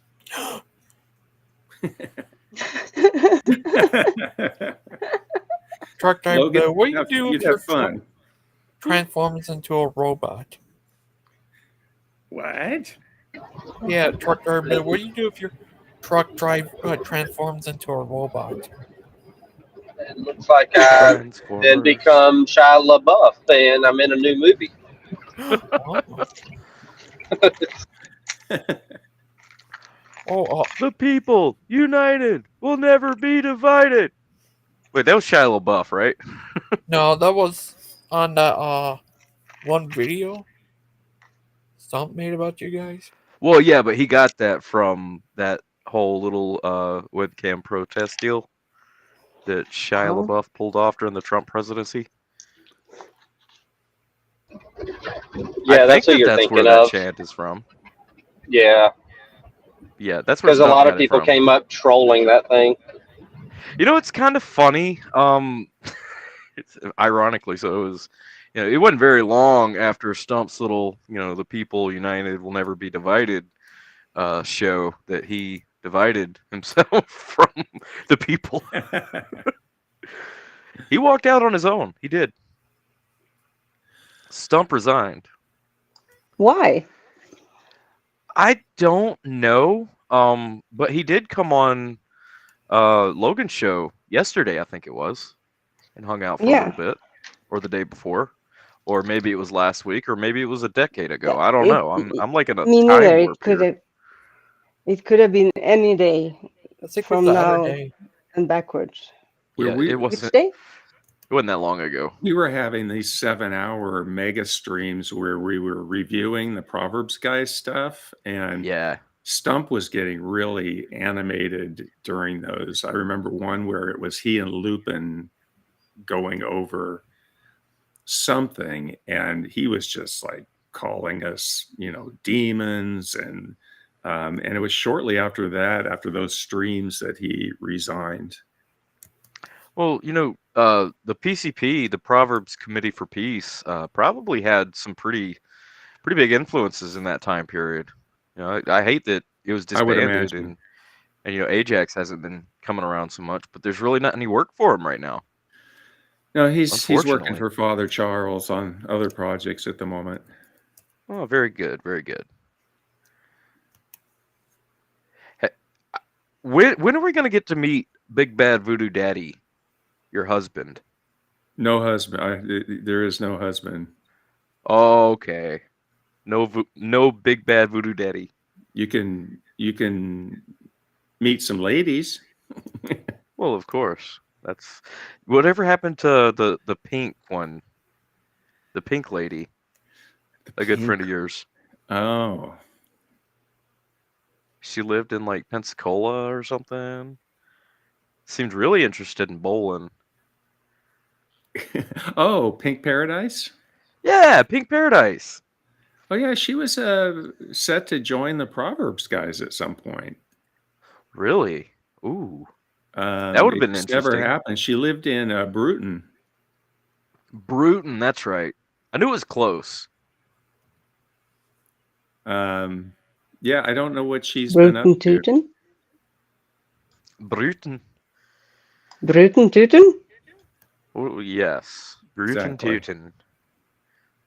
Speaker 1: Truck driver,
Speaker 7: Logan,
Speaker 1: what do you do
Speaker 7: you'd
Speaker 1: if your
Speaker 7: have fun.
Speaker 1: transforms into a robot?
Speaker 7: What?
Speaker 1: Yeah, truck driver, what do you do if your truck transforms into a robot?
Speaker 15: It looks like I then become Shia LaBeouf, and I'm in a new movie.
Speaker 14: The people united will never be divided. Wait, that was Shia LaBeouf, right?
Speaker 1: No, that was on that one video Stump made about you guys.
Speaker 14: Well, yeah, but he got that from that whole little webcam protest deal that Shia LaBeouf pulled off during the Trump presidency.
Speaker 15: Yeah, that's what you're
Speaker 14: that's
Speaker 15: thinking
Speaker 14: where that
Speaker 15: of.
Speaker 14: chant is from.
Speaker 15: Yeah.
Speaker 14: Yeah, that's where
Speaker 15: Because a
Speaker 14: Stump
Speaker 15: lot of
Speaker 14: got it
Speaker 15: people
Speaker 14: from.
Speaker 15: came up trolling that thing.
Speaker 14: It's kind of funny. It's ironically, so it was. It wasn't very long after Stump's little, the people united will never be divided show that he divided himself from the people. He walked out on his own. He did. Stump resigned.
Speaker 12: Why?
Speaker 14: I don't know. But he did come on Logan's show yesterday, I think it was, and hung out for a little bit, or the day before, or maybe it was last week, or maybe it was a decade ago. I don't know. I'm like in a
Speaker 12: Me
Speaker 14: time
Speaker 12: neither.
Speaker 14: warp here.
Speaker 12: It could have been any day from now and backwards.
Speaker 14: Yeah, it
Speaker 12: Which
Speaker 14: wasn't.
Speaker 12: day?
Speaker 14: It wasn't that long ago.
Speaker 7: We were having these 7-hour mega streams where we were reviewing the Proverbs guys stuff, and Stump was getting really animated during those. I remember one where it was he and Lupin going over something, and he was just like calling us, demons, and it was shortly after that, after those streams, that he resigned.
Speaker 14: Well, the PCP, the Proverbs Committee for Peace, probably had some pretty big influences in that time period. I hate that it was disbanded, and Ajax hasn't been coming around so much, but there's really not any work for him right now.
Speaker 7: No, he's working for Father Charles on other projects at the moment.
Speaker 14: Oh, very good, very good. When are we going to get to meet Big Bad Voodoo Daddy, your husband?
Speaker 7: No husband. There is no husband.
Speaker 14: Okay. No Big Bad Voodoo Daddy.
Speaker 7: You can meet some ladies.
Speaker 14: Well, of course. That's whatever happened to the pink one, the pink lady, a good friend of yours.
Speaker 7: Oh.
Speaker 14: She lived in like Pensacola or something. Seemed really interested in bowling.
Speaker 7: Oh, Pink Paradise?
Speaker 14: Yeah, Pink Paradise.
Speaker 7: Oh yeah, she was set to join the Proverbs guys at some point.
Speaker 14: Really? Ooh. That would have been interesting.
Speaker 7: Never happened. She lived in Bruton.
Speaker 14: Bruton, that's right. I knew it was close.
Speaker 7: Yeah, I don't know what she's been up
Speaker 12: Bruten
Speaker 7: to.
Speaker 12: Tuten?
Speaker 14: Bruten.
Speaker 12: Bruten Tuten?
Speaker 14: Oh, yes. Bruten
Speaker 7: Exactly.
Speaker 14: Tuten.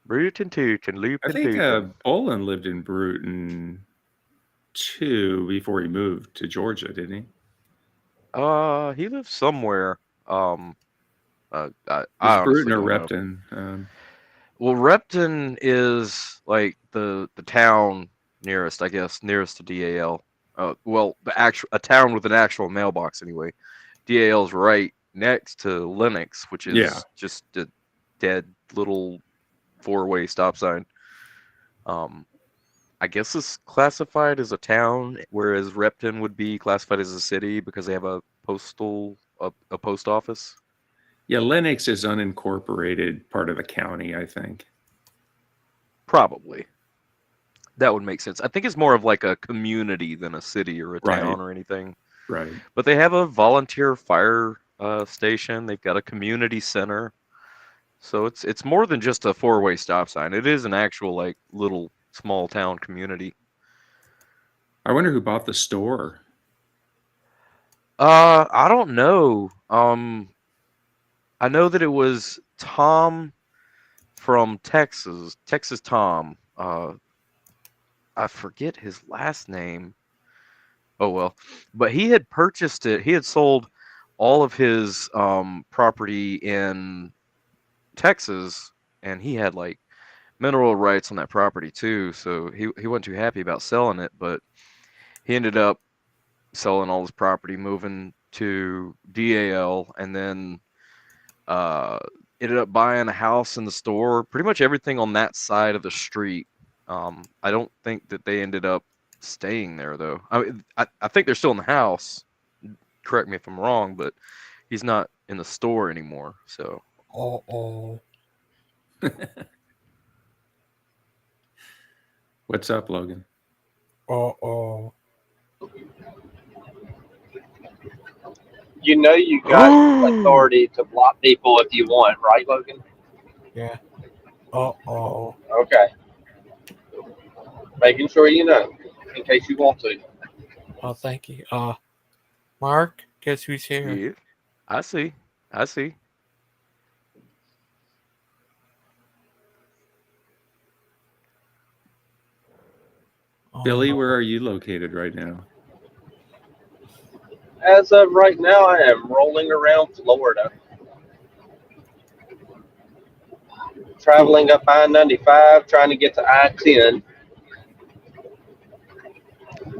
Speaker 14: Bruten Tuten.
Speaker 7: I
Speaker 14: Lupin
Speaker 7: think
Speaker 14: Tuten.
Speaker 7: Bolin lived in Bruton too before he moved to Georgia, didn't he?
Speaker 14: He lives somewhere. I
Speaker 7: It's
Speaker 14: honestly
Speaker 7: Bruton or
Speaker 14: don't know.
Speaker 7: Repton.
Speaker 14: Well, Repton is like the town nearest, I guess, nearest to DAL. Well, a town with an actual mailbox anyway. DAL is right next to Lennox, which
Speaker 7: Yeah.
Speaker 14: is just a dead little four-way stop sign. I guess it's classified as a town, whereas Repton would be classified as a city because they have a post office.
Speaker 7: Yeah, Lennox is unincorporated part of the county, I think.
Speaker 14: Probably. That would make sense. I think it's more of like a community than a city or a
Speaker 7: Right.
Speaker 14: town or anything.
Speaker 7: Right.
Speaker 14: But they have a volunteer fire station. They've got a community center. So it's more than just a four-way stop sign. It is an actual like little small town community.
Speaker 7: I wonder who bought the store.
Speaker 14: I don't know. I know that it was Tom from Texas, Texas Tom. I forget his last name. Oh well, but he had purchased it. He had sold all of his property in Texas, and he had like mineral rights on that property too. So he wasn't too happy about selling it, but he ended up selling all his property, moving to DAL, and then ended up buying a house in the store. Pretty much everything on that side of the street. I don't think that they ended up staying there though. I think they're still in the house. Correct me if I'm wrong, but he's not in the store anymore. So.
Speaker 1: Oh.
Speaker 7: What's up, Logan?
Speaker 15: You know you got authority to block people if you want, right, Logan?
Speaker 1: Yeah.
Speaker 15: Okay. Making sure you know, in case you want to.
Speaker 1: Oh, thank you. Mark, guess who's here?
Speaker 14: Yeah, I see.
Speaker 7: Billy, where are you located right now?
Speaker 15: As of right now, I am rolling around Florida. Traveling up I-95, trying to get to I-10.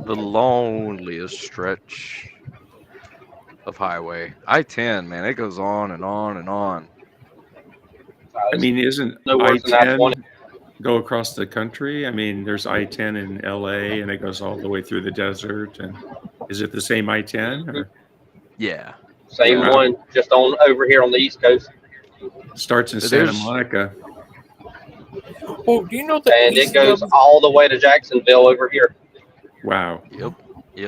Speaker 14: The loneliest stretch of highway. I-10, man, it goes on and on and on.
Speaker 7: I mean, isn't
Speaker 15: no worse than
Speaker 7: I-10
Speaker 15: I-20.
Speaker 7: go across the country? I mean, there's I-10 in LA, and it goes all the way through the desert. And is it the same I-10? Or?
Speaker 14: Yeah.
Speaker 15: Same one, just on over here on the East Coast.
Speaker 7: Starts in Santa Monica.
Speaker 1: Oh, do you know that?
Speaker 15: And it goes all the way to Jacksonville over here.
Speaker 7: Wow.
Speaker 14: Yep.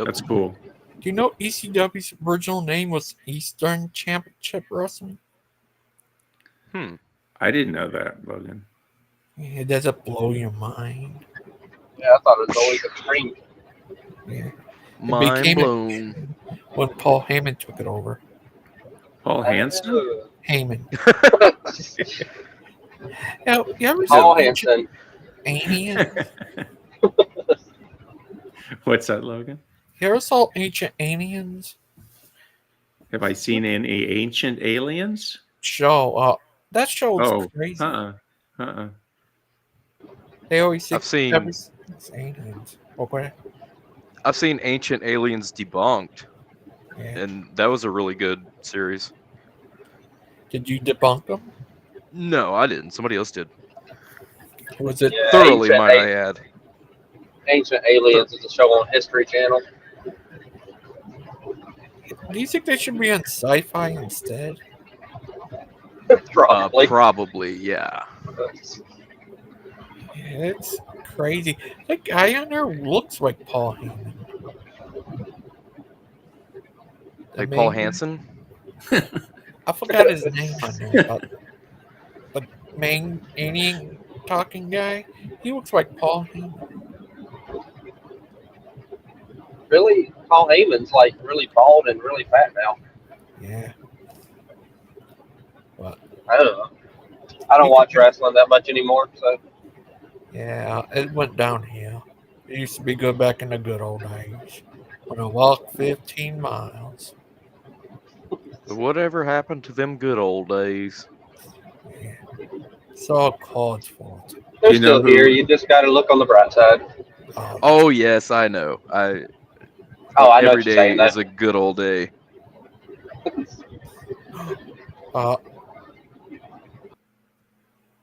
Speaker 7: That's cool.
Speaker 1: Do you know ECW's original name was Eastern Championship Wrestling?
Speaker 7: I didn't know that, Logan.
Speaker 1: Yeah, does it blow your mind?
Speaker 15: Yeah, I thought it was always Extreme.
Speaker 1: Yeah.
Speaker 14: Mind blown.
Speaker 1: When Paul Heyman took it over.
Speaker 7: Paul Hansen?
Speaker 1: Heyman. You ever
Speaker 15: Paul
Speaker 1: seen
Speaker 15: Hansen.
Speaker 1: Aliens?
Speaker 7: What's that, Logan?
Speaker 1: You ever saw Ancient Aliens?
Speaker 7: Have I seen any Ancient Aliens?
Speaker 1: Show. That show is crazy. They always say
Speaker 14: I've seen
Speaker 1: aliens. Okay.
Speaker 14: I've seen Ancient Aliens Debunked,
Speaker 1: Yeah.
Speaker 14: and that was a really good series.
Speaker 1: Did you debunk them?
Speaker 14: No, I didn't. Somebody else did.
Speaker 1: Was it
Speaker 14: thoroughly, might I add?
Speaker 15: Ancient Aliens is a show on History Channel.
Speaker 1: Do you think they should be on Sci-Fi instead?
Speaker 14: Probably, yeah.
Speaker 1: Yeah, it's crazy. That guy on there looks like Paul Heyman.
Speaker 14: Like Paul Hansen?
Speaker 1: I forgot his name on there, but the main alien talking guy, he looks like Paul Heyman.
Speaker 15: Really, Paul Heyman's like really bald and really fat now.
Speaker 1: Yeah. Well,
Speaker 15: I don't know. I don't watch wrestling that much anymore, so
Speaker 1: yeah, it went downhill. It used to be good back in the good old days when I walked 15 miles.
Speaker 14: Whatever happened to them good old days?
Speaker 1: Yeah. It's all Claude's fault.
Speaker 15: they're still here. You just got to look on the bright side.
Speaker 14: Oh yes, I know.
Speaker 15: Oh, I know
Speaker 14: Every
Speaker 15: what you're
Speaker 14: day
Speaker 15: saying.
Speaker 14: is
Speaker 15: That
Speaker 14: a good old day.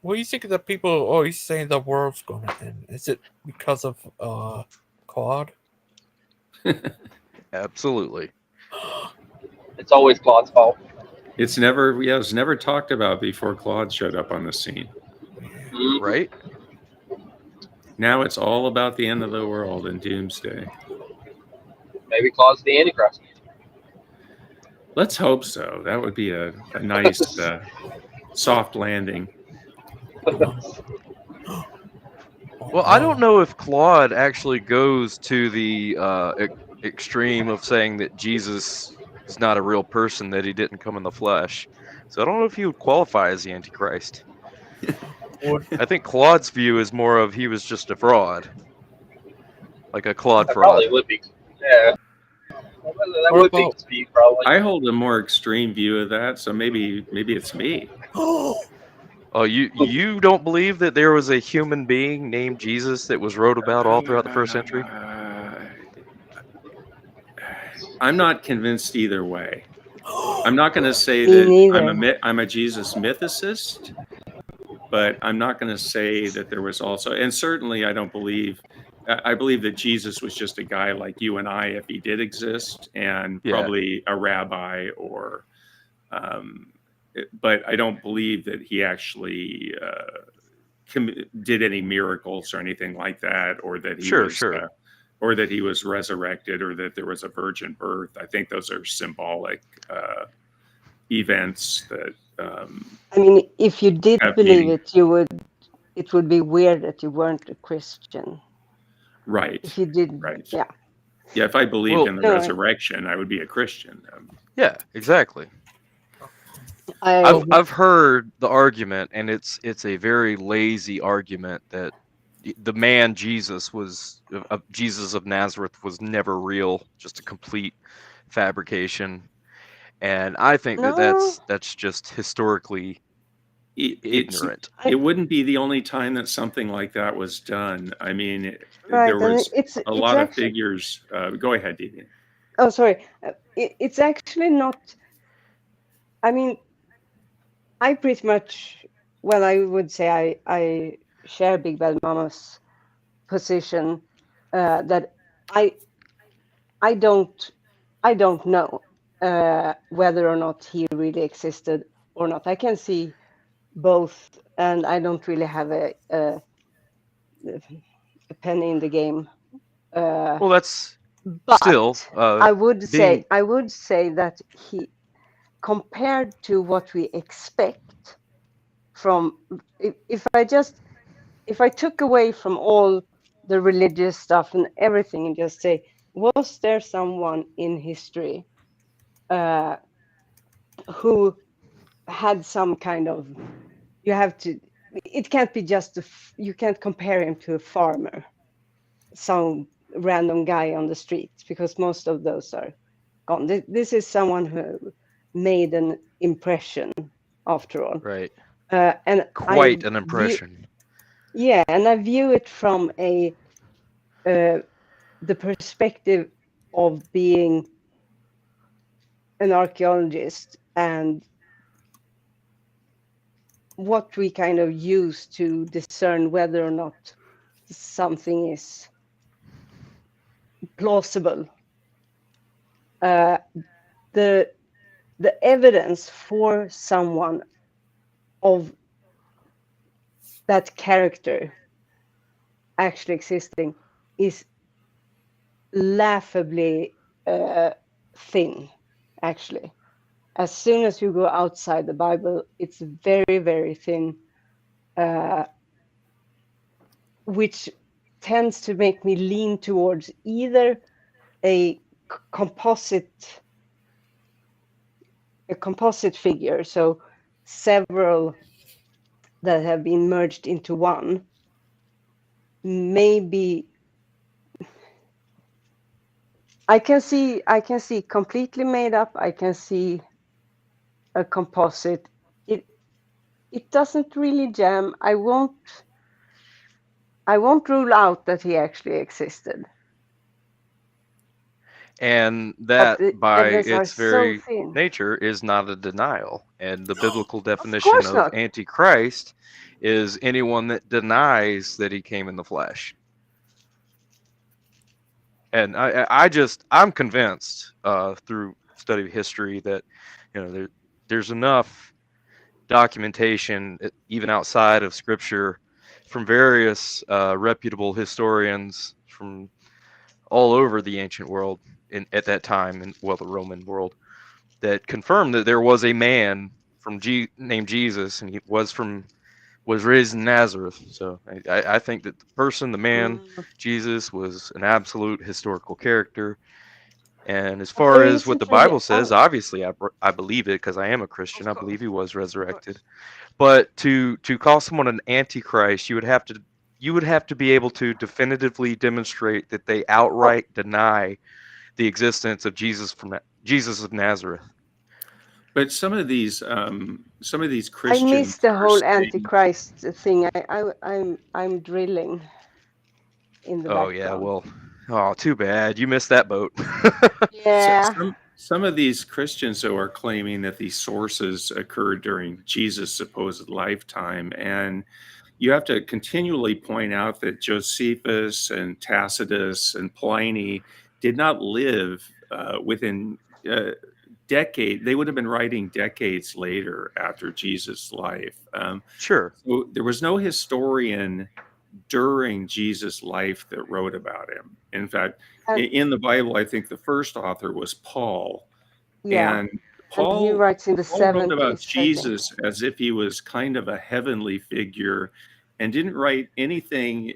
Speaker 1: What do you think of the people always saying the world's going to end? Is it because of Claude?
Speaker 14: Absolutely.
Speaker 15: it's always Claude's fault.
Speaker 7: It's never talked about before Claude showed up on the scene.
Speaker 14: Right?
Speaker 7: Now it's all about the end of the world and doomsday.
Speaker 15: Maybe Claude's the Antichrist.
Speaker 7: Let's hope so. That would be a nice soft landing.
Speaker 14: Well, I don't know if Claude actually goes to the extreme of saying that Jesus is not a real person, that he didn't come in the flesh. So I don't know if he would qualify as the Antichrist. I think Claude's view is more of he was just a fraud. Like a Claude
Speaker 15: That
Speaker 14: fraud.
Speaker 15: probably would be. Yeah. That would be his view, probably.
Speaker 7: I hold a more extreme view of that, so maybe it's me.
Speaker 14: Oh, you don't believe that there was a human being named Jesus that was wrote about all throughout the first century?
Speaker 7: I'm not convinced either way. I'm not going to say
Speaker 12: Me
Speaker 7: that
Speaker 12: neither.
Speaker 7: I'm a Jesus mythicist, but I'm not going to say that there was also, and certainly I don't believe. I believe that Jesus was just a guy like you and I, if he did exist, and probably a rabbi or. But I don't believe that he actually did any miracles or anything like that, or that he or that he was resurrected, or that there was a virgin birth. I think those are symbolic events that.
Speaker 12: I mean, if you did
Speaker 7: have
Speaker 12: believe
Speaker 7: meaning.
Speaker 12: it would be weird that you weren't a Christian.
Speaker 7: Right.
Speaker 12: If you did,
Speaker 7: right.
Speaker 12: yeah.
Speaker 7: Yeah, if I believed in the
Speaker 12: No,
Speaker 7: resurrection, I would be a Christian.
Speaker 14: Yeah, exactly.
Speaker 12: I
Speaker 14: I've heard the argument, and it's a very lazy argument, that the man Jesus Jesus of Nazareth was never real, just a complete fabrication. And I think that that's just historically ignorant.
Speaker 7: It wouldn't be the only time that something like that was done. I mean,
Speaker 12: Right,
Speaker 7: there
Speaker 12: and
Speaker 7: was
Speaker 12: it's
Speaker 7: a lot of
Speaker 12: actually.
Speaker 7: figures. Go ahead, Deviant.
Speaker 12: Oh, sorry. It's actually not. I mean, I pretty much. Well, I would say I share Big Bad Mama's position that I don't know whether or not he really existed or not. I can see both, and I don't really have a penny in the game.
Speaker 14: Well, that's
Speaker 12: but
Speaker 14: still.
Speaker 12: I would say that he, compared to what we expect from, if I took away from all the religious stuff and everything and just say, was there someone in history who had some kind of, it can't be just, you can't compare him to a farmer, some random guy on the street, because most of those are gone. This is someone who made an impression, after all.
Speaker 14: Right.
Speaker 12: And
Speaker 14: quite an impression.
Speaker 12: And I view it from the perspective of being an archaeologist, and what we kind of use to discern whether or not something is plausible. The evidence for someone of that character actually existing is laughably thin, actually. As soon as you go outside the Bible, it's very, very thin, which tends to make me lean towards either a composite figure, so several that have been merged into one. Maybe I can see completely made up. I can see a composite. It doesn't really jam. I won't rule out that he actually existed.
Speaker 14: And
Speaker 12: But
Speaker 14: that,
Speaker 12: the
Speaker 14: by
Speaker 12: evidence are
Speaker 14: its
Speaker 12: so
Speaker 14: very
Speaker 12: thin.
Speaker 14: nature, is not a denial. And the biblical
Speaker 12: Of
Speaker 14: definition
Speaker 12: course
Speaker 14: of
Speaker 12: not.
Speaker 14: antichrist is anyone that denies that he came in the flesh. And I'm convinced through study of history that there's enough documentation, even outside of scripture, from various reputable historians from all over the ancient world at that time, and the Roman world, that confirmed that there was a man named Jesus, and he was raised in Nazareth. So I think that the person, the man, Jesus, was an absolute historical character. And as
Speaker 12: But
Speaker 14: far
Speaker 12: there
Speaker 14: as what the
Speaker 12: isn't really.
Speaker 14: Bible says, obviously I believe it because I am a Christian.
Speaker 12: Of
Speaker 14: I
Speaker 12: course,
Speaker 14: believe he was
Speaker 12: of course.
Speaker 14: resurrected. But to call someone an antichrist, you would have to be able to definitively demonstrate that they outright deny the existence of Jesus of Nazareth.
Speaker 7: But some of these
Speaker 12: I
Speaker 7: Christians
Speaker 12: missed the
Speaker 7: are
Speaker 12: whole
Speaker 7: saying,
Speaker 12: Antichrist thing. I'm drilling in the
Speaker 14: Oh yeah,
Speaker 12: background.
Speaker 14: well, oh, too bad. You missed that boat.
Speaker 12: Yeah.
Speaker 7: some of these Christians though are claiming that these sources occurred during Jesus' supposed lifetime, and you have to continually point out that Josephus and Tacitus and Pliny did not live within decade. They would have been writing decades later after Jesus' life.
Speaker 14: Sure.
Speaker 7: So there was no historian during Jesus' life that wrote about him. In fact, in the Bible, I think the first author was Paul.
Speaker 12: Yeah.
Speaker 7: And
Speaker 12: And he
Speaker 7: Paul
Speaker 12: writes in the
Speaker 7: wrote about
Speaker 12: 70s, I think.
Speaker 7: Jesus as if he was kind of a heavenly figure and didn't write anything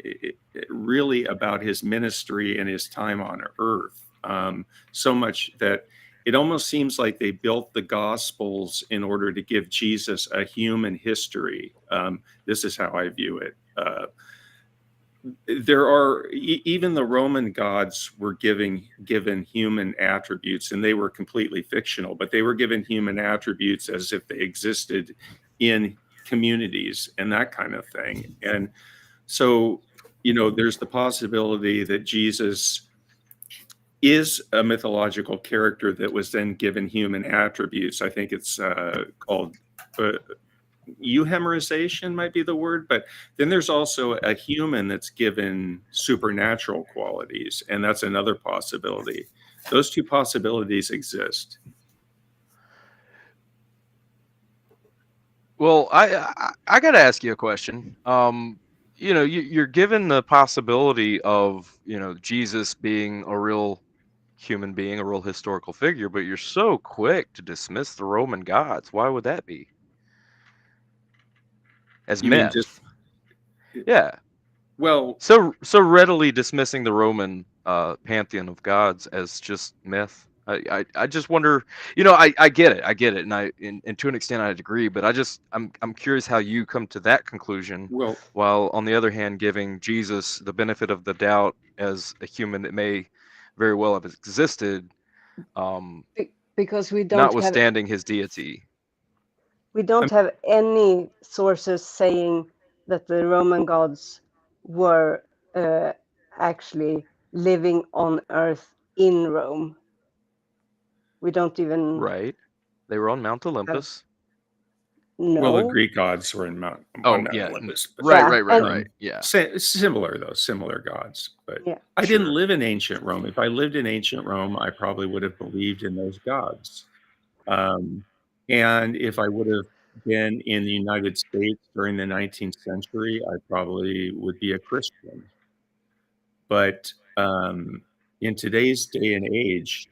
Speaker 7: really about his ministry and his time on earth. So much that it almost seems like they built the Gospels in order to give Jesus a human history. This is how I view it. There are even the Roman gods were given human attributes, and they were completely fictional, but they were given human attributes as if they existed in communities and that kind of thing. And so, there's the possibility that Jesus is a mythological character that was then given human attributes. I think it's called euhemerization might be the word, but then there's also a human that's given supernatural qualities, and that's another possibility. Those two possibilities exist.
Speaker 14: Well, I got to ask you a question. You're given the possibility of Jesus being a real human being, a real historical figure, but you're so quick to dismiss the Roman gods. Why would that be? As
Speaker 7: You mean just
Speaker 14: myth? Yeah.
Speaker 7: Well,
Speaker 14: so readily dismissing the Roman pantheon of gods as just myth. I just wonder, I get it, and to an extent I'd agree, but I'm curious how you come to that conclusion.
Speaker 7: Well,
Speaker 14: while on the other hand giving Jesus the benefit of the doubt as a human that may very well have existed,
Speaker 12: because we don't
Speaker 14: notwithstanding his deity.
Speaker 12: We don't have any sources saying that the Roman gods were actually living on Earth in Rome. We don't even.
Speaker 14: Right. They were on Mount Olympus.
Speaker 12: No.
Speaker 7: Well, the Greek gods were on Mount Olympus.
Speaker 14: Right. Yeah.
Speaker 7: Similar gods. But
Speaker 12: yeah.
Speaker 7: I didn't live in ancient Rome. If I lived in ancient Rome, I probably would have believed in those gods. And if I would have been in the United States during the 19th century, I probably would be a Christian. But in today's day and age,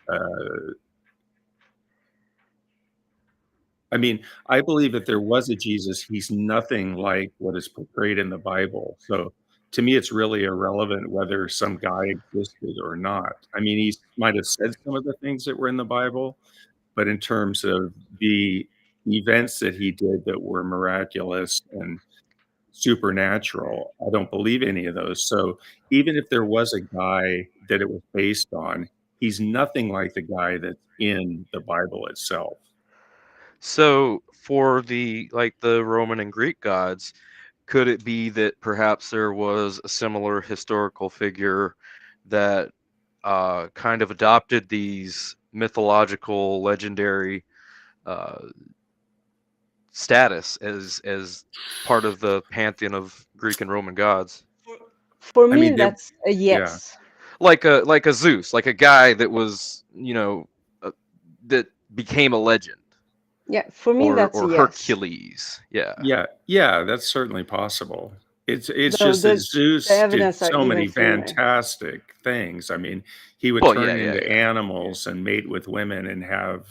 Speaker 7: I mean, I believe if there was a Jesus, he's nothing like what is portrayed in the Bible. So to me, it's really irrelevant whether some guy existed or not. I mean, he might have said some of the things that were in the Bible, but in terms of the events that he did that were miraculous and supernatural, I don't believe any of those. So even if there was a guy that it was based on, he's nothing like the guy that's in the Bible itself.
Speaker 14: So for the Roman and Greek gods, could it be that perhaps there was a similar historical figure that kind of adopted these mythological, legendary status as part of the pantheon of Greek and Roman gods?
Speaker 12: For
Speaker 7: I
Speaker 12: me,
Speaker 7: mean,
Speaker 12: that's a
Speaker 7: yeah.
Speaker 12: yes.
Speaker 14: Like a Zeus, like a guy that was, that became a legend.
Speaker 12: Yeah, for me, that's a
Speaker 14: Or
Speaker 12: yes.
Speaker 14: Hercules.
Speaker 7: Yeah, that's certainly possible. It's
Speaker 12: No,
Speaker 7: just that
Speaker 12: the
Speaker 7: Zeus did
Speaker 12: evidence are
Speaker 7: so
Speaker 12: even
Speaker 7: many
Speaker 12: thinner.
Speaker 7: fantastic things. I mean, he would
Speaker 14: Well,
Speaker 7: turn
Speaker 14: yeah,
Speaker 7: into
Speaker 14: yeah.
Speaker 7: animals and mate with women and have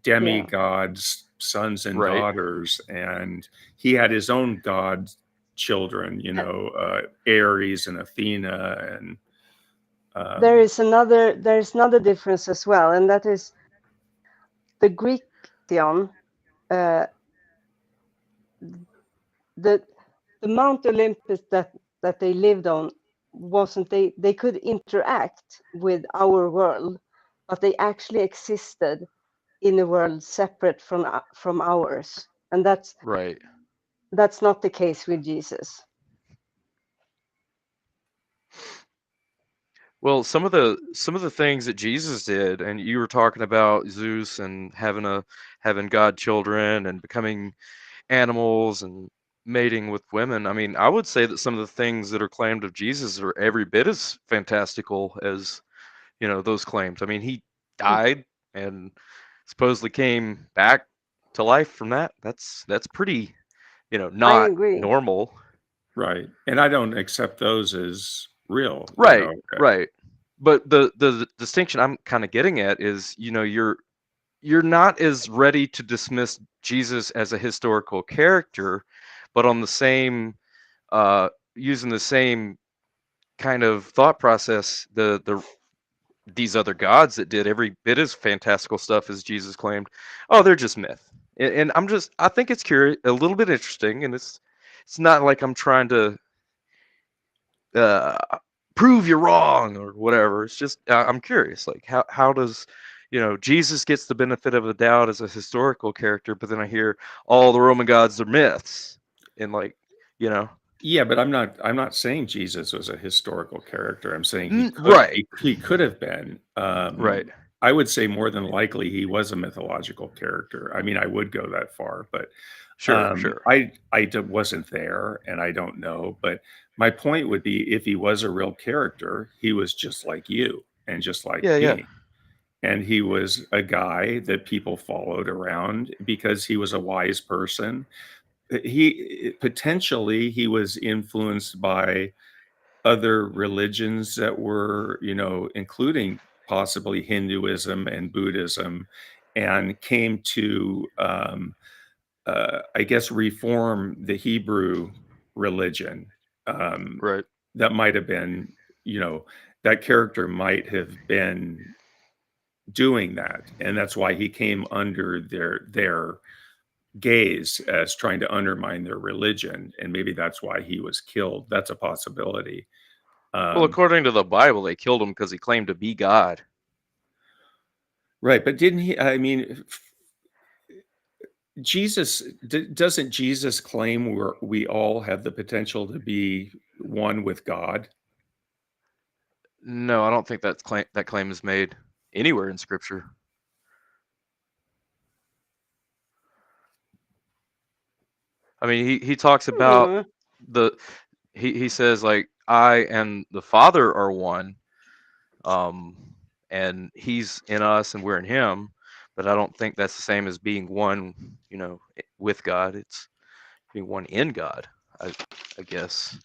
Speaker 7: demigods, sons and
Speaker 14: Right.
Speaker 7: daughters, and he had his own god children, Ares and Athena, and
Speaker 12: There's another difference as well, and that is the Greek theon. The Mount Olympus that they lived on wasn't they could interact with our world, but they actually existed in a world separate from ours, and that's not the case with Jesus.
Speaker 14: Well, some of the things that Jesus did, and you were talking about Zeus and having god children and becoming animals and mating with women. I mean, I would say that some of the things that are claimed of Jesus are every bit as fantastical as, those claims. I mean, he died and supposedly came back to life from that. That's pretty,
Speaker 12: I
Speaker 14: not
Speaker 12: agree.
Speaker 14: normal.
Speaker 7: right. And I don't accept those as real.
Speaker 14: Right. But the distinction I'm kind of getting at is, you're not as ready to dismiss Jesus as a historical character, but on the same using the same kind of thought process, these other gods that did every bit as fantastical stuff as Jesus claimed, they're just myth. And I think it's curious, a little bit interesting, and it's not like I'm trying to prove you're wrong or whatever. It's just I'm curious, like how does Jesus gets the benefit of the doubt as a historical character, but then I hear all the Roman gods are myths, and
Speaker 7: Yeah, but I'm not saying Jesus was a historical character. I'm saying he could
Speaker 14: right.
Speaker 7: he could have been.
Speaker 14: Right.
Speaker 7: I would say more than likely he was a mythological character. I mean, I would go that far, but
Speaker 14: Sure.
Speaker 7: I wasn't there and I don't know. But my point would be, if he was a real character, he was just like you and just like me.
Speaker 14: Yeah.
Speaker 7: And he was a guy that people followed around because he was a wise person. He was influenced by other religions that were, including possibly Hinduism and Buddhism, and came to, I guess, reform the Hebrew religion.
Speaker 14: Right.
Speaker 7: That might have been, that character might have been doing that, and that's why he came under their gaze as trying to undermine their religion, and maybe that's why he was killed. That's a possibility.
Speaker 14: Well, according to the Bible, they killed him because he claimed to be God.
Speaker 7: Right, but didn't he? I mean, Jesus doesn't Jesus claim we all have the potential to be one with God?
Speaker 14: No, I don't think that claim is made anywhere in Scripture. I mean, he talks about he says, like, I and the Father are one, and he's in us and we're in him, but I don't think that's the same as being one, with God. It's being one in God, I guess.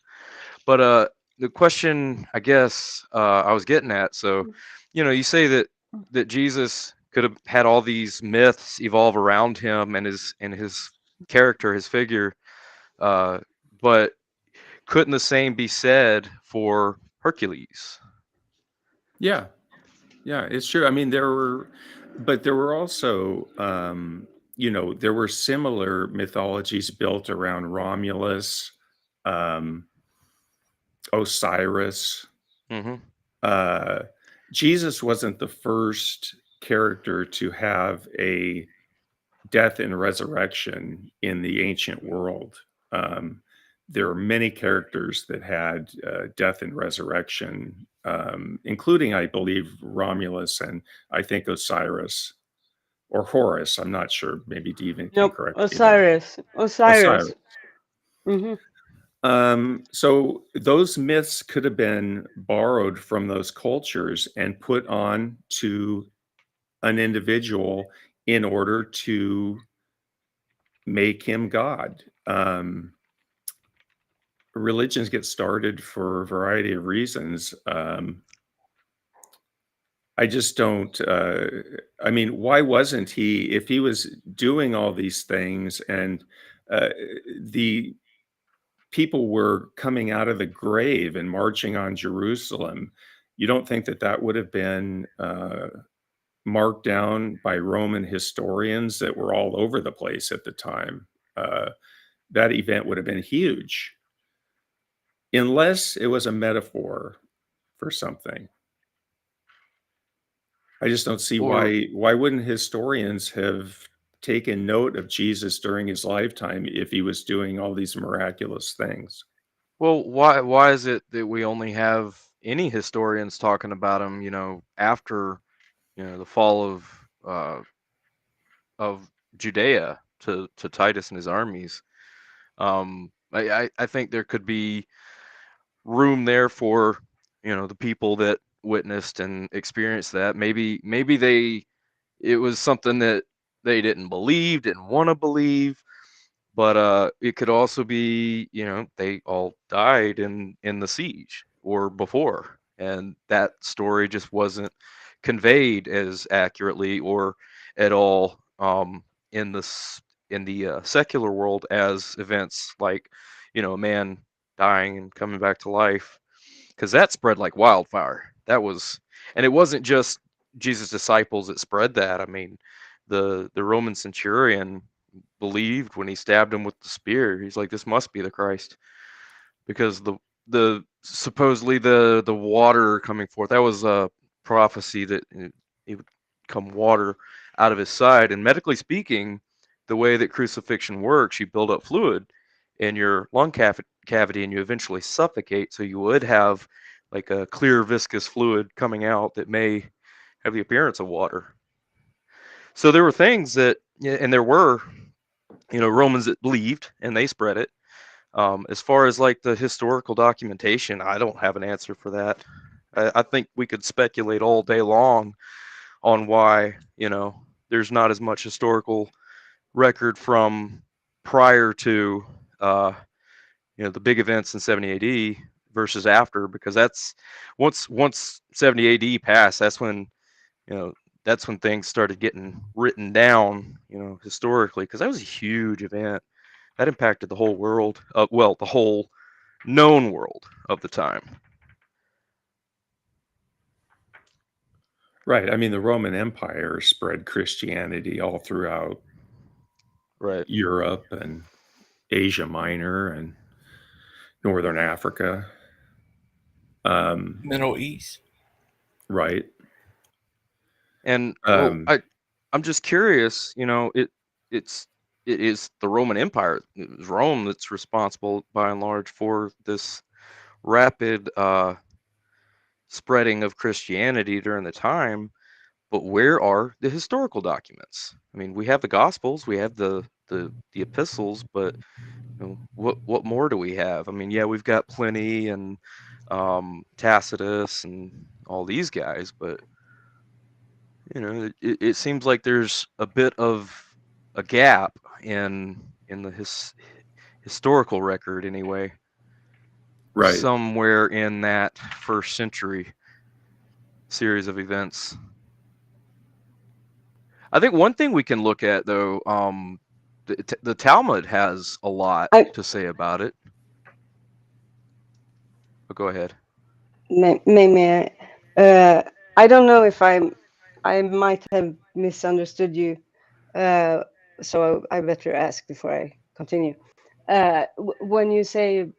Speaker 14: But the question, I guess, I was getting at, so, you say that Jesus could have had all these myths evolve around him and his character, his figure, but couldn't the same be said for Hercules?
Speaker 7: Yeah, yeah, it's true. I mean, but there were also, there were similar mythologies built around Romulus, um, Osiris.
Speaker 14: Mm-hmm.
Speaker 7: Jesus wasn't the first character to have a death and resurrection in the ancient world. There are many characters that had death and resurrection, including, I believe, Romulus and I think Osiris or Horus. I'm not sure. Maybe Deviant can
Speaker 12: Nope,
Speaker 7: correct me there.
Speaker 12: Osiris.
Speaker 7: Osiris.
Speaker 12: Osiris. Hmm.
Speaker 7: So those myths could have been borrowed from those cultures and put on to an individual in order to make him God. Religions get started for a variety of reasons. I just don't. I mean, why wasn't he? If he was doing all these things, and the people were coming out of the grave and marching on Jerusalem, you don't think that that would have been marked down by Roman historians that were all over the place at the time? That event would have been huge, unless it was a metaphor for something. I just don't see
Speaker 14: Or
Speaker 7: why wouldn't historians have taken note of Jesus during his lifetime if he was doing all these miraculous things?
Speaker 14: well, why is it that we only have any historians talking about him? After the fall of Judea to Titus and his armies. I think there could be room there for the people that witnessed and experienced that. Maybe it was something that they didn't want to believe, but it could also be they all died in the siege or before, and that story just wasn't conveyed as accurately or at all in the secular world as events like a man dying and coming back to life, because that spread like wildfire. And it wasn't just Jesus' disciples that spread that. I mean, the Roman centurion believed when he stabbed him with the spear. He's like, this must be the Christ, because the supposedly the water coming forth, that was a prophecy that it would come water out of his side. And medically speaking, the way that crucifixion works, you build up fluid in your lung cavity and you eventually suffocate, so you would have like a clear viscous fluid coming out that may have the appearance of water. So there were things that, and there were Romans that believed and they spread it. As far as like the historical documentation, I don't have an answer for that. I think we could speculate all day long on why there's not as much historical record from prior to the big events in 70 AD versus after, because that's once 70 AD passed, that's when things started getting written down historically, because that was a huge event that impacted the whole world, the whole known world of the time.
Speaker 7: Right. I mean, the Roman Empire spread Christianity all throughout Europe and Asia Minor and Northern Africa.
Speaker 1: Middle East.
Speaker 7: Right.
Speaker 14: And I'm just curious, it is the Roman Empire. It was Rome that's responsible by and large for this rapid spreading of Christianity during the time. But where are the historical documents? I mean, we have the Gospels, we have the epistles, but what more do we have? I mean, yeah, we've got Pliny and Tacitus and all these guys, but it seems like there's a bit of a gap in the historical record anyway.
Speaker 7: Right.
Speaker 14: Somewhere in that first century series of events. I think one thing we can look at, though, the Talmud has a lot to say about it. But go ahead.
Speaker 12: May I don't know if I might have misunderstood you, so I better ask before I continue. When you say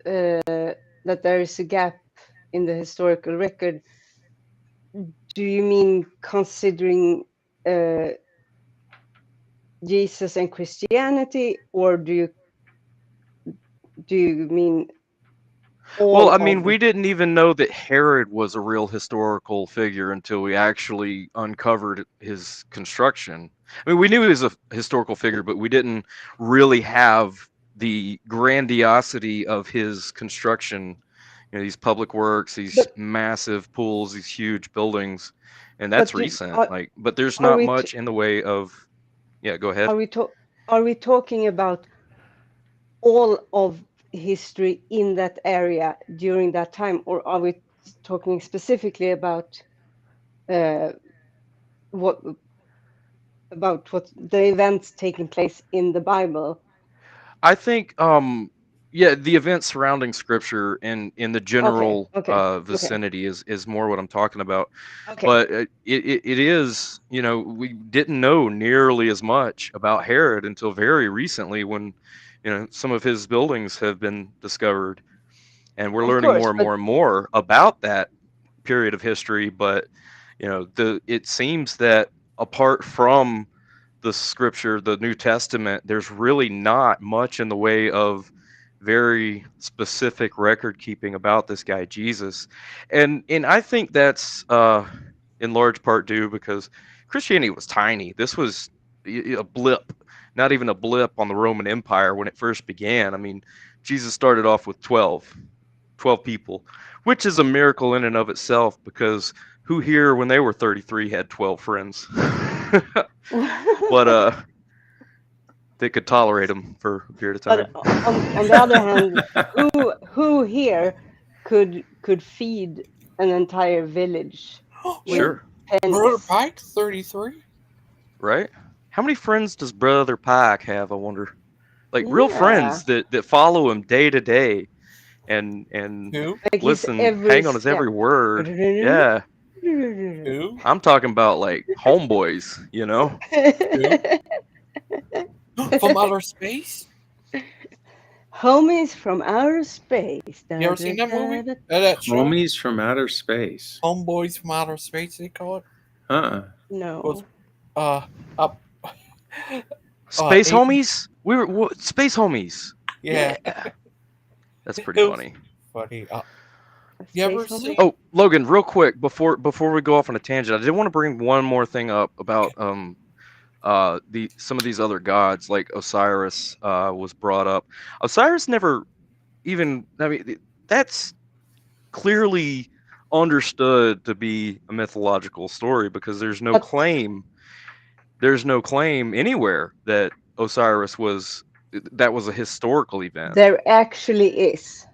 Speaker 12: that there is a gap in the historical record, do you mean considering Jesus and Christianity, or do you mean
Speaker 14: Well,
Speaker 12: all
Speaker 14: I mean,
Speaker 12: of?
Speaker 14: we didn't even know that Herod was a real historical figure until we actually uncovered his construction. I mean, we knew he was a historical figure, but we didn't really have the grandiosity of his construction. You know, these public works, these massive pools, these huge buildings, and that's recent. But there's not much in the way of. Yeah, go ahead.
Speaker 12: Are we talking about all of history in that area during that time, or are we talking specifically about what the events taking place in the Bible?
Speaker 14: I think, yeah, the events surrounding Scripture and in the general vicinity is more what I'm talking about.
Speaker 12: Okay.
Speaker 14: But it is, you know, we didn't know nearly as much about Herod until very recently, when, you know, some of his buildings have been discovered, and we're learning more and more and more about that period of history. But, you know, it seems that apart from the Scripture, the New Testament, there's really not much in the way of very specific record keeping about this guy Jesus, and I think that's in large part due because Christianity was tiny. This was a blip, not even a blip on the Roman Empire when it first began. I mean, Jesus started off with 12 people, which is a miracle in and of itself, because who here when they were 33 had 12 friends? But they could tolerate them for a period of time.
Speaker 12: But on the other hand, who here could feed an entire village?
Speaker 14: Sure.
Speaker 1: Brother Pike, 33.
Speaker 14: Right? How many friends does Brother Pike have, I wonder? Like real friends that follow him day to day and
Speaker 12: like
Speaker 14: listen, hang on his every word. Yeah.
Speaker 1: Who?
Speaker 14: I'm talking about like homeboys, you know?
Speaker 1: From outer space?
Speaker 12: Homies from outer space.
Speaker 1: You ever seen that movie? That show?
Speaker 7: Homies from outer space.
Speaker 1: Homeboys from outer space, they call it.
Speaker 12: No.
Speaker 14: Space homies? We were space homies.
Speaker 1: Yeah.
Speaker 14: That's pretty funny.
Speaker 1: Funny. You ever seen?
Speaker 14: Oh, Logan, real quick before we go off on a tangent, I did want to bring one more thing up about some of these other gods, like Osiris was brought up. Osiris never even, I mean, that's clearly understood to be a mythological story, because there's no claim anywhere that Osiris was a historical event.
Speaker 12: There actually is.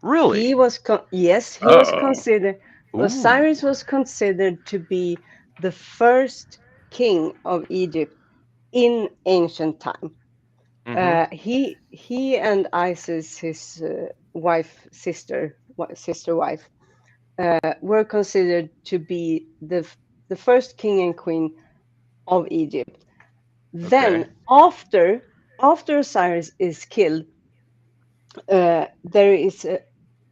Speaker 14: Really?
Speaker 12: He was was considered. Osiris was considered to be the first king of Egypt in ancient time. He and Isis, his sister wife, were considered to be the first king and queen of Egypt. Then after Osiris is killed, there is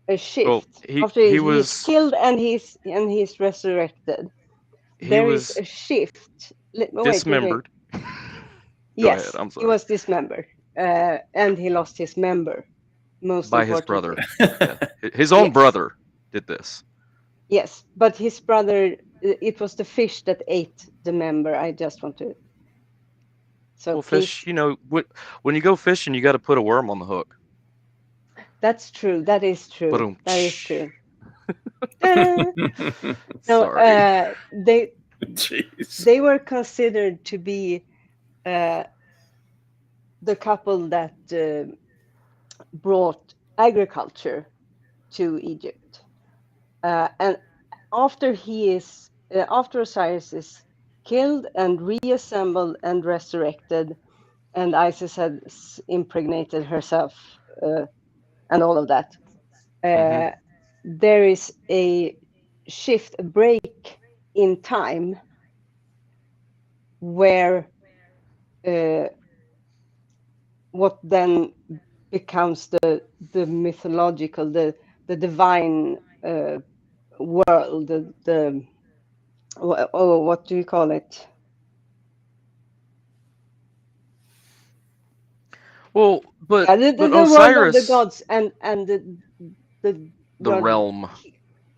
Speaker 12: a shift.
Speaker 14: Well,
Speaker 12: after he's killed and he's resurrected, there is a shift.
Speaker 14: Dismembered.
Speaker 12: Yes,
Speaker 14: ahead, I'm sorry.
Speaker 12: he was dismembered, and he lost his member.
Speaker 14: By his brother. Yeah. His own brother did this.
Speaker 12: Yes, but his brother, it was the fish that ate the member. I just want to. So
Speaker 14: well, fish, you know, when you go fishing, you got to put a worm on the hook.
Speaker 12: That's true. That is true.
Speaker 14: Ba-dum.
Speaker 12: That is true.
Speaker 14: Sorry.
Speaker 12: They were considered to be the couple that brought agriculture to Egypt, and after Osiris is killed and reassembled and resurrected, and Isis had impregnated herself and all of that. there is a shift, a break in time where what then becomes the mythological, the divine world, the what do you call it?
Speaker 14: Well, but
Speaker 12: Yeah,
Speaker 14: but
Speaker 12: the world of the
Speaker 14: Osiris,
Speaker 12: gods and the
Speaker 14: the
Speaker 12: world,
Speaker 14: realm.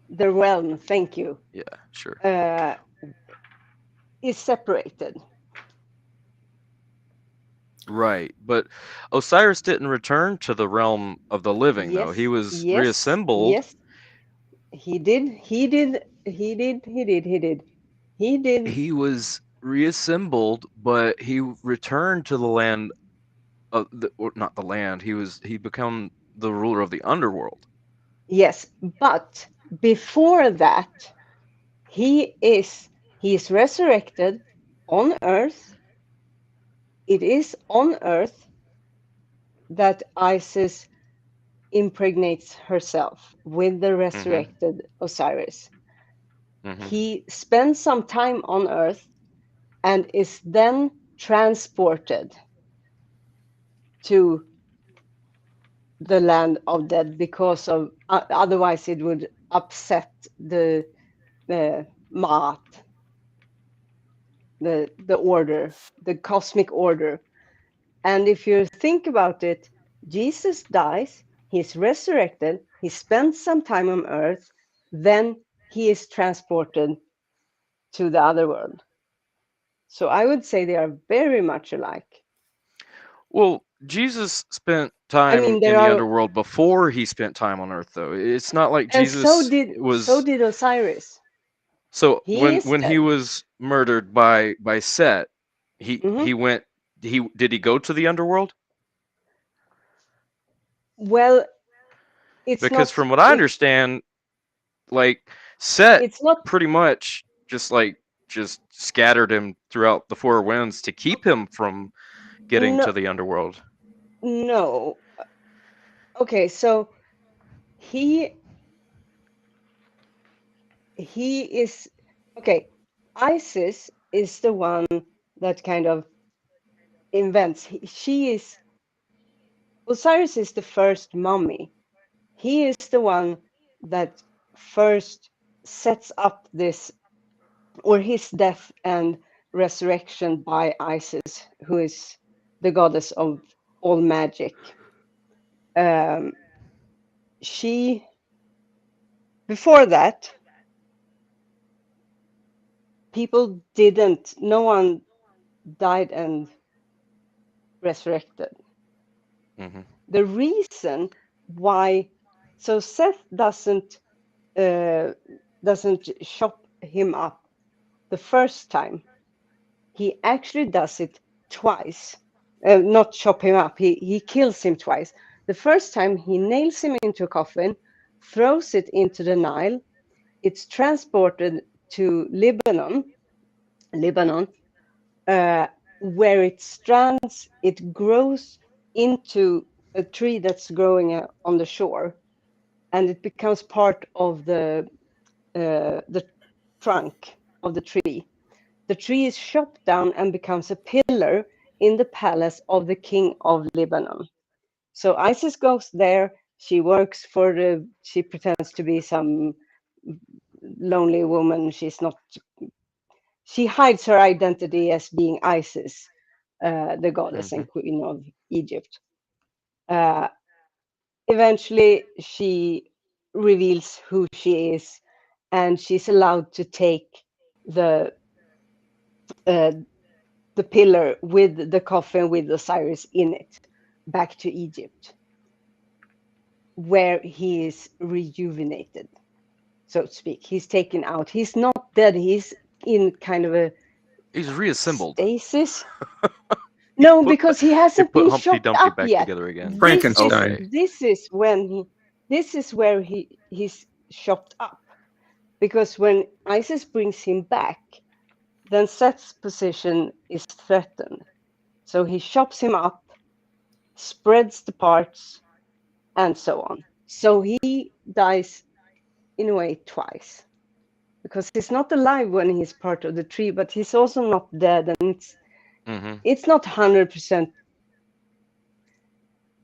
Speaker 12: the realm. Thank you.
Speaker 14: Yeah, sure.
Speaker 12: Is separated.
Speaker 14: Right, but Osiris didn't return to the realm of the living, though.
Speaker 12: Yes,
Speaker 14: He was
Speaker 12: yes,
Speaker 14: reassembled.
Speaker 12: yes. He did. He did. He did. He did. He did. He did.
Speaker 14: He was reassembled, but he returned to the land of or not the land. He become the ruler of the underworld.
Speaker 12: Yes, but before that, he is resurrected on Earth. It is on Earth that Isis impregnates herself with the resurrected Osiris. He spends some time on Earth and is then transported to the land of dead because of otherwise it would upset the Ma'at, the order, the cosmic order. And if you think about it, Jesus dies, he's resurrected, he spends some time on earth, then he is transported to the other world. So I would say they are very much alike.
Speaker 14: Well, Jesus spent time
Speaker 12: there
Speaker 14: in the
Speaker 12: are,
Speaker 14: underworld before he spent time on earth, though. It's not like
Speaker 12: and
Speaker 14: Jesus was.
Speaker 12: so did Osiris.
Speaker 14: So
Speaker 12: He is
Speaker 14: when he
Speaker 12: dead.
Speaker 14: was murdered by Set, he went. Did he go to the underworld?
Speaker 12: Well, it's
Speaker 14: Because
Speaker 12: not.
Speaker 14: from what I understand, like Set
Speaker 12: It's not
Speaker 14: pretty much just scattered him throughout the four winds to keep him from getting
Speaker 12: no,
Speaker 14: to the underworld.
Speaker 12: no. Okay, so he is okay. Isis is the one that kind of invents. She is Osiris is the first mummy. He is the one that first sets up this, or his death and resurrection by Isis, who is the goddess of all magic. She, before that, no one died and resurrected. The reason why, so Seth doesn't chop him up the first time. He actually does it twice. Not chop him up. He kills him twice. The first time he nails him into a coffin, throws it into the Nile. It's transported to Lebanon, where it strands. It grows into a tree that's growing on the shore, and it becomes part of the trunk of the tree. The tree is chopped down and becomes a pillar in the palace of the king of Lebanon. So Isis goes there. She works she pretends to be some lonely woman. She's not. She hides her identity as being Isis, the goddess and queen of Egypt. Eventually, she reveals who she is, and she's allowed to take the pillar with the coffin with Osiris in it back to Egypt, where he is rejuvenated, so to speak. He's taken out. He's not dead. He's in kind of a
Speaker 14: He's reassembled.
Speaker 12: Stasis. No, because he hasn't been
Speaker 14: Humpty
Speaker 12: chopped
Speaker 14: Dumpty
Speaker 12: up
Speaker 14: back
Speaker 12: yet.
Speaker 14: together again.
Speaker 7: Frankenstein.
Speaker 12: This is where he's chopped up, because when Isis brings him back, then Seth's position is threatened. So he chops him up, spreads the parts, and so on. So he dies in a way twice, because he's not alive when he's part of the tree, but he's also not dead, and it's not 100%.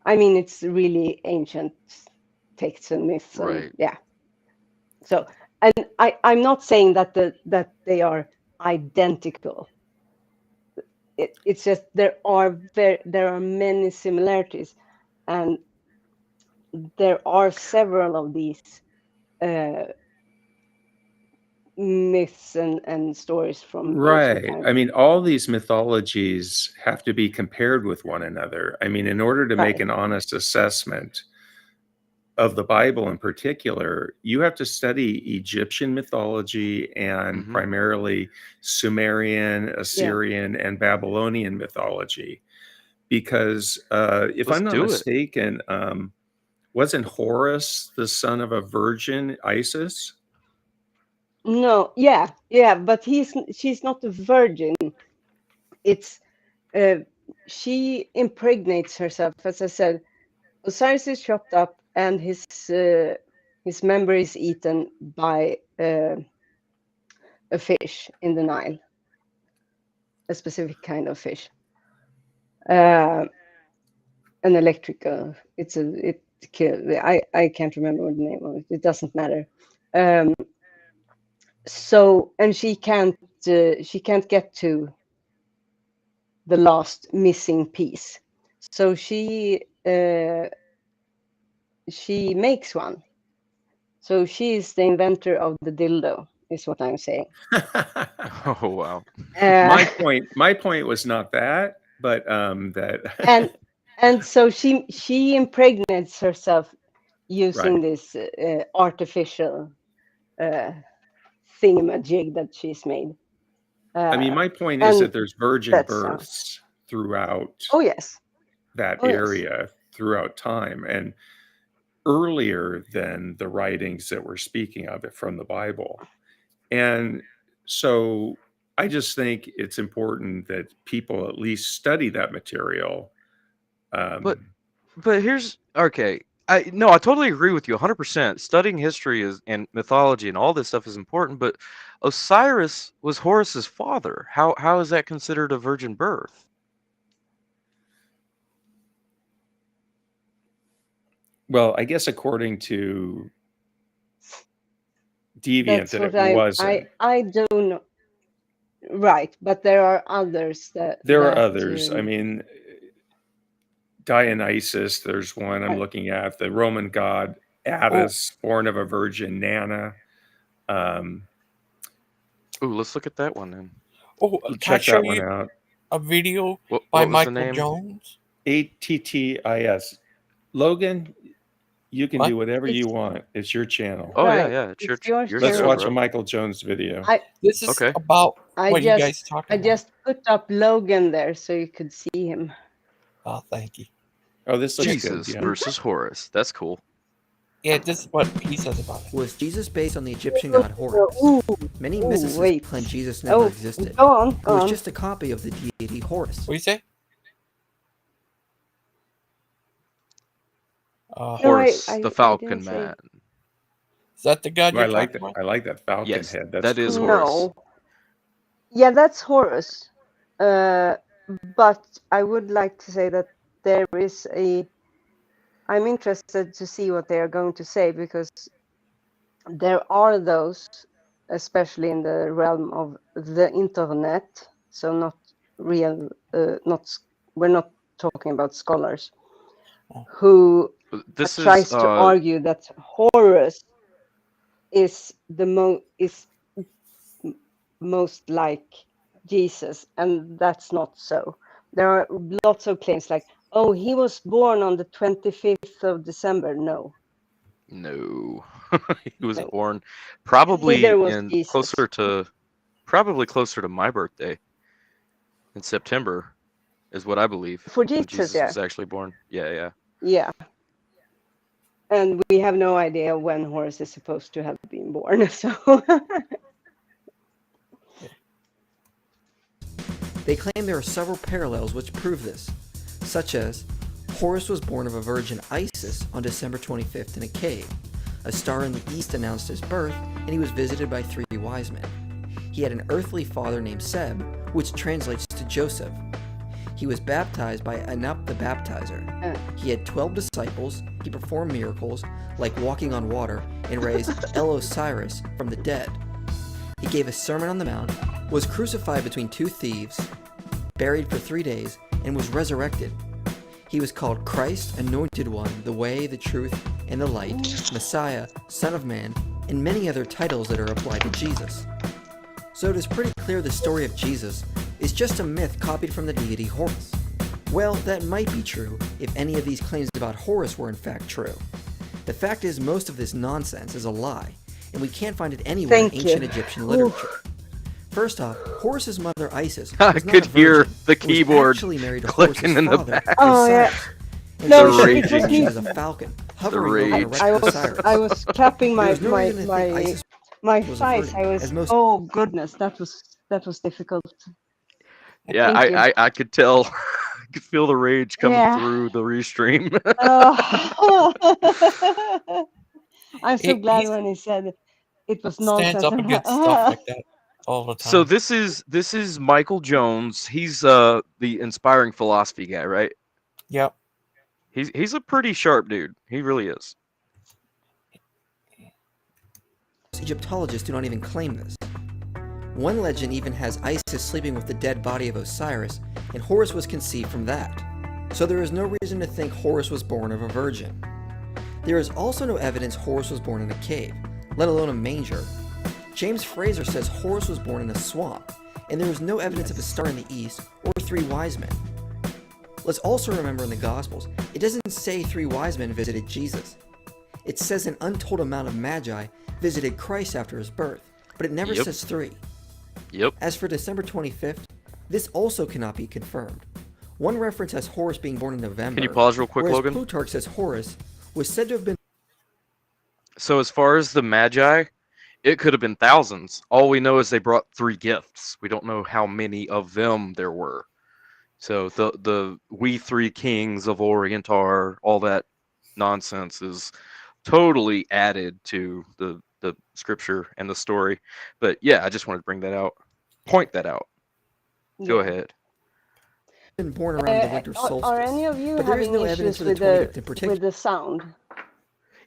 Speaker 12: I mean, it's really ancient texts and myths, and yeah. So, and I'm not saying that that they are identical. It's just there are many similarities, and there are several of these myths and stories from ancient
Speaker 7: Right.
Speaker 12: times.
Speaker 7: I mean, all these mythologies have to be compared with one another. I mean, in order to make
Speaker 12: Right.
Speaker 7: an honest assessment of the Bible in particular, you have to study Egyptian mythology and primarily Sumerian, Assyrian, and Babylonian mythology. Because if
Speaker 14: Let's
Speaker 7: I'm not
Speaker 14: do it.
Speaker 7: mistaken, wasn't Horus the son of a virgin, Isis?
Speaker 12: No, yeah, but she's not a virgin. It's she impregnates herself. As I said, Osiris is chopped up, and his member is eaten by a fish in the Nile, a specific kind of fish, an electrical. I can't remember what the name of it. It doesn't matter. So, and she can't get to the last missing piece. So she makes one. So she is the inventor of the dildo, is what I'm saying.
Speaker 14: Oh wow.
Speaker 7: My point was not that, but that
Speaker 12: and so she impregnates herself using
Speaker 7: Right.
Speaker 12: this artificial thingamajig that she's made.
Speaker 7: I mean, my point is that there's virgin
Speaker 12: that's
Speaker 7: births throughout
Speaker 12: oh yes
Speaker 7: that
Speaker 12: Oh, yes.
Speaker 7: area throughout time, and earlier than the writings that we're speaking of it from the Bible. And so I just think it's important that people at least study that material.
Speaker 14: But here's okay. I totally agree with you 100%. Studying history and mythology and all this stuff is important, but Osiris was Horus's father. How is that considered a virgin birth?
Speaker 7: Well, I guess according to Deviant,
Speaker 12: That's
Speaker 7: that
Speaker 12: what
Speaker 7: it wasn't.
Speaker 12: I don't know. Right, but there are others that
Speaker 7: There are others. I mean, Dionysus, there's one I'm
Speaker 12: Right.
Speaker 7: looking at. The Roman god Attis, born of a virgin, Nana.
Speaker 14: Ooh, let's look at that one then.
Speaker 1: Oh, can I
Speaker 7: Check
Speaker 1: show
Speaker 7: that one
Speaker 1: you
Speaker 7: out.
Speaker 1: a video
Speaker 14: What
Speaker 1: by
Speaker 14: was the
Speaker 1: Michael
Speaker 14: name?
Speaker 1: Jones?
Speaker 7: ATTIS. Logan, you can
Speaker 1: What?
Speaker 7: do whatever you want. It's your channel.
Speaker 14: Oh
Speaker 12: Right,
Speaker 14: yeah, it's
Speaker 12: it's
Speaker 14: your
Speaker 12: your
Speaker 7: Let's
Speaker 14: show,
Speaker 7: watch
Speaker 14: bro.
Speaker 7: a Michael Jones video.
Speaker 1: This is
Speaker 14: Okay.
Speaker 1: about
Speaker 12: I
Speaker 1: what you guys talking
Speaker 12: I
Speaker 1: about.
Speaker 12: just put up Logan there so you could see him.
Speaker 1: Oh, thank you.
Speaker 7: Oh, this looks
Speaker 14: Jesus
Speaker 7: good. Yeah.
Speaker 14: versus Horus. That's cool.
Speaker 1: Yeah, this is what he says about it.
Speaker 2: Was Jesus based on the Egyptian god Horus? Many physicists
Speaker 12: wait.
Speaker 2: claim Jesus never
Speaker 12: Oh,
Speaker 2: existed.
Speaker 12: go on,
Speaker 2: He
Speaker 12: go
Speaker 2: was
Speaker 12: on.
Speaker 2: just a copy of the deity Horus.
Speaker 1: What do you say?
Speaker 14: Horus,
Speaker 12: I
Speaker 14: the Falcon
Speaker 12: didn't say-
Speaker 14: Man.
Speaker 1: Is that the god
Speaker 7: Oh, I
Speaker 1: you're
Speaker 7: like
Speaker 1: talking
Speaker 7: that.
Speaker 1: about?
Speaker 7: I like that falcon
Speaker 14: Yes,
Speaker 7: head. That's
Speaker 14: that is
Speaker 7: cool.
Speaker 14: Horus.
Speaker 12: No. Yeah, that's Horus. But I would like to say that there is I'm interested to see what they are going to say, because there are those, especially in the realm of the internet, so not real, we're not talking about scholars, who
Speaker 14: This
Speaker 12: tries
Speaker 14: is
Speaker 12: to argue that Horus is most like Jesus, and that's not so. There are lots of claims like, oh, he was born on the 25th of December. No.
Speaker 14: No. He was
Speaker 12: No.
Speaker 14: born probably
Speaker 12: Neither was
Speaker 14: in
Speaker 12: Jesus.
Speaker 14: closer to my birthday in September is what I believe.
Speaker 12: For
Speaker 14: when
Speaker 12: Jesus,
Speaker 14: Jesus was actually born. Yeah.
Speaker 12: Yeah. And we have no idea when Horus is supposed to have been born. So
Speaker 2: They claim there are several parallels which prove this, such as Horus was born of a virgin Isis on December 25th in a cave. A star in the east announced his birth, and he was visited by 3 wise men. He had an earthly father named Seb, which translates to Joseph. He was baptized by Anup the Baptizer. He had 12 disciples, he performed miracles, like walking on water, and raised Osiris from the dead. He gave a Sermon on the Mount, was crucified between 2 thieves, buried for 3 days, and was resurrected. He was called Christ, Anointed One, the Way, the Truth, and the Light, Messiah, Son of Man, and many other titles that are applied to Jesus. So it is pretty clear the story of Jesus is just a myth copied from the deity Horus. Well, that might be true if any of these claims about Horus were in fact true. The fact is most of this nonsense is a lie, and we can't find it anywhere in ancient Egyptian literature. First off, Horus's mother Isis was
Speaker 14: I
Speaker 2: not
Speaker 14: could
Speaker 2: a
Speaker 14: hear
Speaker 2: virgin,
Speaker 14: the
Speaker 2: but was
Speaker 14: keyboard
Speaker 2: actually married to
Speaker 14: clicking
Speaker 2: Horus's
Speaker 14: in the
Speaker 2: father,
Speaker 14: back.
Speaker 12: Oh, yeah.
Speaker 2: Osiris. And
Speaker 12: No,
Speaker 2: so
Speaker 12: it
Speaker 2: she
Speaker 12: was me.
Speaker 2: as a falcon, hovering over
Speaker 14: rage.
Speaker 2: a wrecked Osiris.
Speaker 12: I was clapping
Speaker 2: There
Speaker 12: my
Speaker 2: was no reason to think Isis
Speaker 12: my
Speaker 2: was a
Speaker 12: thighs.
Speaker 2: virgin,
Speaker 12: I was.
Speaker 2: as most
Speaker 12: Oh goodness, that was difficult.
Speaker 14: Yeah,
Speaker 12: Thank you.
Speaker 14: I could tell. I could feel the rage coming
Speaker 12: Yeah.
Speaker 14: through the restream.
Speaker 12: Oh. I'm so glad
Speaker 1: He
Speaker 12: when he said it was
Speaker 1: stands
Speaker 12: nonsense.
Speaker 1: up against stuff like that all the
Speaker 14: So
Speaker 1: time.
Speaker 14: this is Michael Jones. He's the inspiring philosophy guy, right?
Speaker 1: Yep.
Speaker 14: He's a pretty sharp dude. He really is.
Speaker 2: Egyptologists do not even claim this. One legend even has Isis sleeping with the dead body of Osiris, and Horus was conceived from that. So there is no reason to think Horus was born of a virgin. There is also no evidence Horus was born in a cave, let alone a manger. James Fraser says Horus was born in a swamp, and there is no evidence of a star in the east or 3 wise men. Let's also remember in the Gospels, it doesn't say 3 wise men visited Jesus. It says an untold amount of magi visited Christ after his birth, but it never
Speaker 14: Yep.
Speaker 2: says 3.
Speaker 14: Yep.
Speaker 2: As for December 25th, this also cannot be confirmed. One reference has Horus being born in November.
Speaker 14: Can you pause real quick,
Speaker 2: whereas
Speaker 14: Logan?
Speaker 2: Plutarch says Horus was said to have been.
Speaker 14: So as far as the Magi, it could have been thousands. All we know is they brought 3 gifts. We don't know how many of them there were. So the we 3 kings of Orientar, all that nonsense is totally added to the scripture and the story. But yeah, I just wanted to bring that out. Point that out. Go ahead.
Speaker 2: Been born around the winter solstice.
Speaker 12: Are any of you
Speaker 2: but there is
Speaker 12: having
Speaker 2: no evidence
Speaker 12: issues
Speaker 2: for the
Speaker 12: with
Speaker 2: 25th in particular.
Speaker 12: with the sound?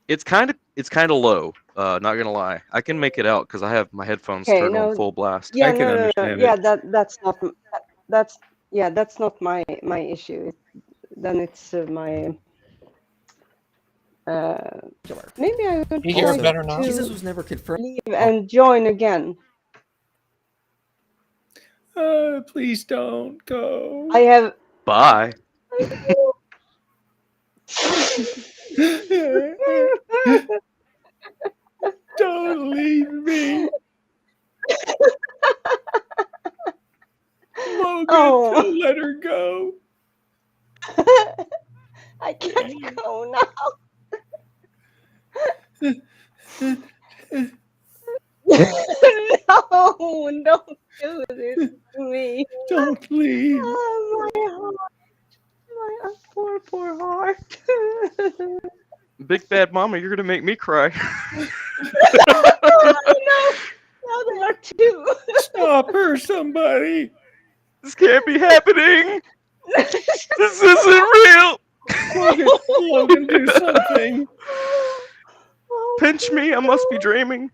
Speaker 14: It's kind of low. Not gonna lie, I can make it out because I have my headphones
Speaker 12: Okay,
Speaker 14: turned
Speaker 12: no,
Speaker 14: on full blast.
Speaker 12: yeah,
Speaker 14: I can
Speaker 12: no,
Speaker 14: understand
Speaker 12: yeah,
Speaker 14: it.
Speaker 12: that's not my issue. Then it's my. Maybe I would
Speaker 1: You hear
Speaker 12: try
Speaker 1: it better now?
Speaker 2: Jesus was never confirmed.
Speaker 12: leave and join again.
Speaker 7: Please don't go.
Speaker 12: I have.
Speaker 14: Bye.
Speaker 7: Don't leave me. Logan,
Speaker 12: Oh.
Speaker 7: let her go.
Speaker 12: I can't go now. No, don't do this to me.
Speaker 7: Don't leave.
Speaker 12: Oh, my heart. My poor heart.
Speaker 14: Big bad mama, you're gonna make me cry.
Speaker 12: I know. Now there are 2.
Speaker 7: Stop her, somebody.
Speaker 14: This can't be happening. This isn't real.
Speaker 7: Logan, do something.
Speaker 14: Pinch me. I must be dreaming.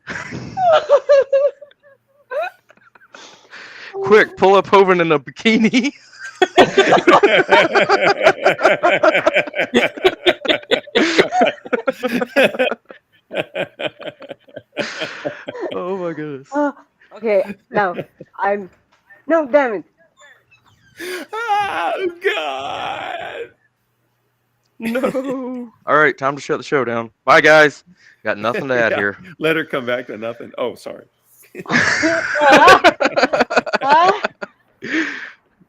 Speaker 14: Quick, pull up Hovind in a bikini. Oh my goodness.
Speaker 12: Okay, now I'm. No, damn it.
Speaker 7: Oh, God.
Speaker 14: No. All right, time to shut the show down. Bye, guys. Got nothing to add
Speaker 7: Yeah,
Speaker 14: here.
Speaker 7: Let her come back to nothing. Oh, sorry.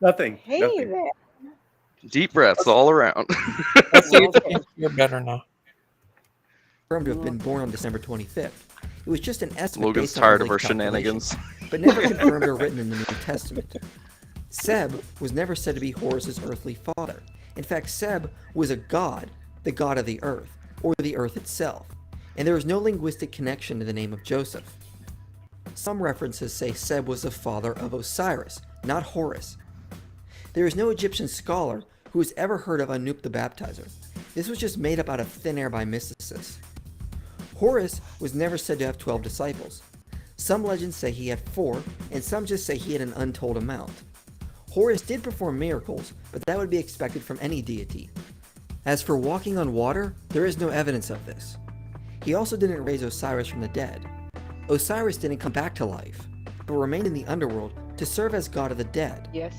Speaker 7: Nothing.
Speaker 12: Hey
Speaker 7: Nothing.
Speaker 12: there.
Speaker 14: Deep breaths all around.
Speaker 1: Let's see if you're better now.
Speaker 2: Confirmed to have been born on December 25th. It was just an estimate
Speaker 14: Logan's
Speaker 2: based on
Speaker 14: tired of
Speaker 2: early
Speaker 14: our shenanigans.
Speaker 2: calculations, but never confirmed or written in the New Testament. Seb was never said to be Horus's earthly father. In fact, Seb was a god, the god of the earth, or the earth itself. and there is no linguistic connection to the name of Joseph. Some references say Seb was the father of Osiris, not Horus. There is no Egyptian scholar who has ever heard of Anup the Baptizer. This was just made up out of thin air by mysticists. Horus was never said to have 12 disciples. Some legends say he had 4, and some just say he had an untold amount. Horus did perform miracles, but that would be expected from any deity. As for walking on water, there is no evidence of this. He also didn't raise Osiris from the dead. Osiris didn't come back to life, but remained in the underworld to serve as god of the dead.
Speaker 12: Yes.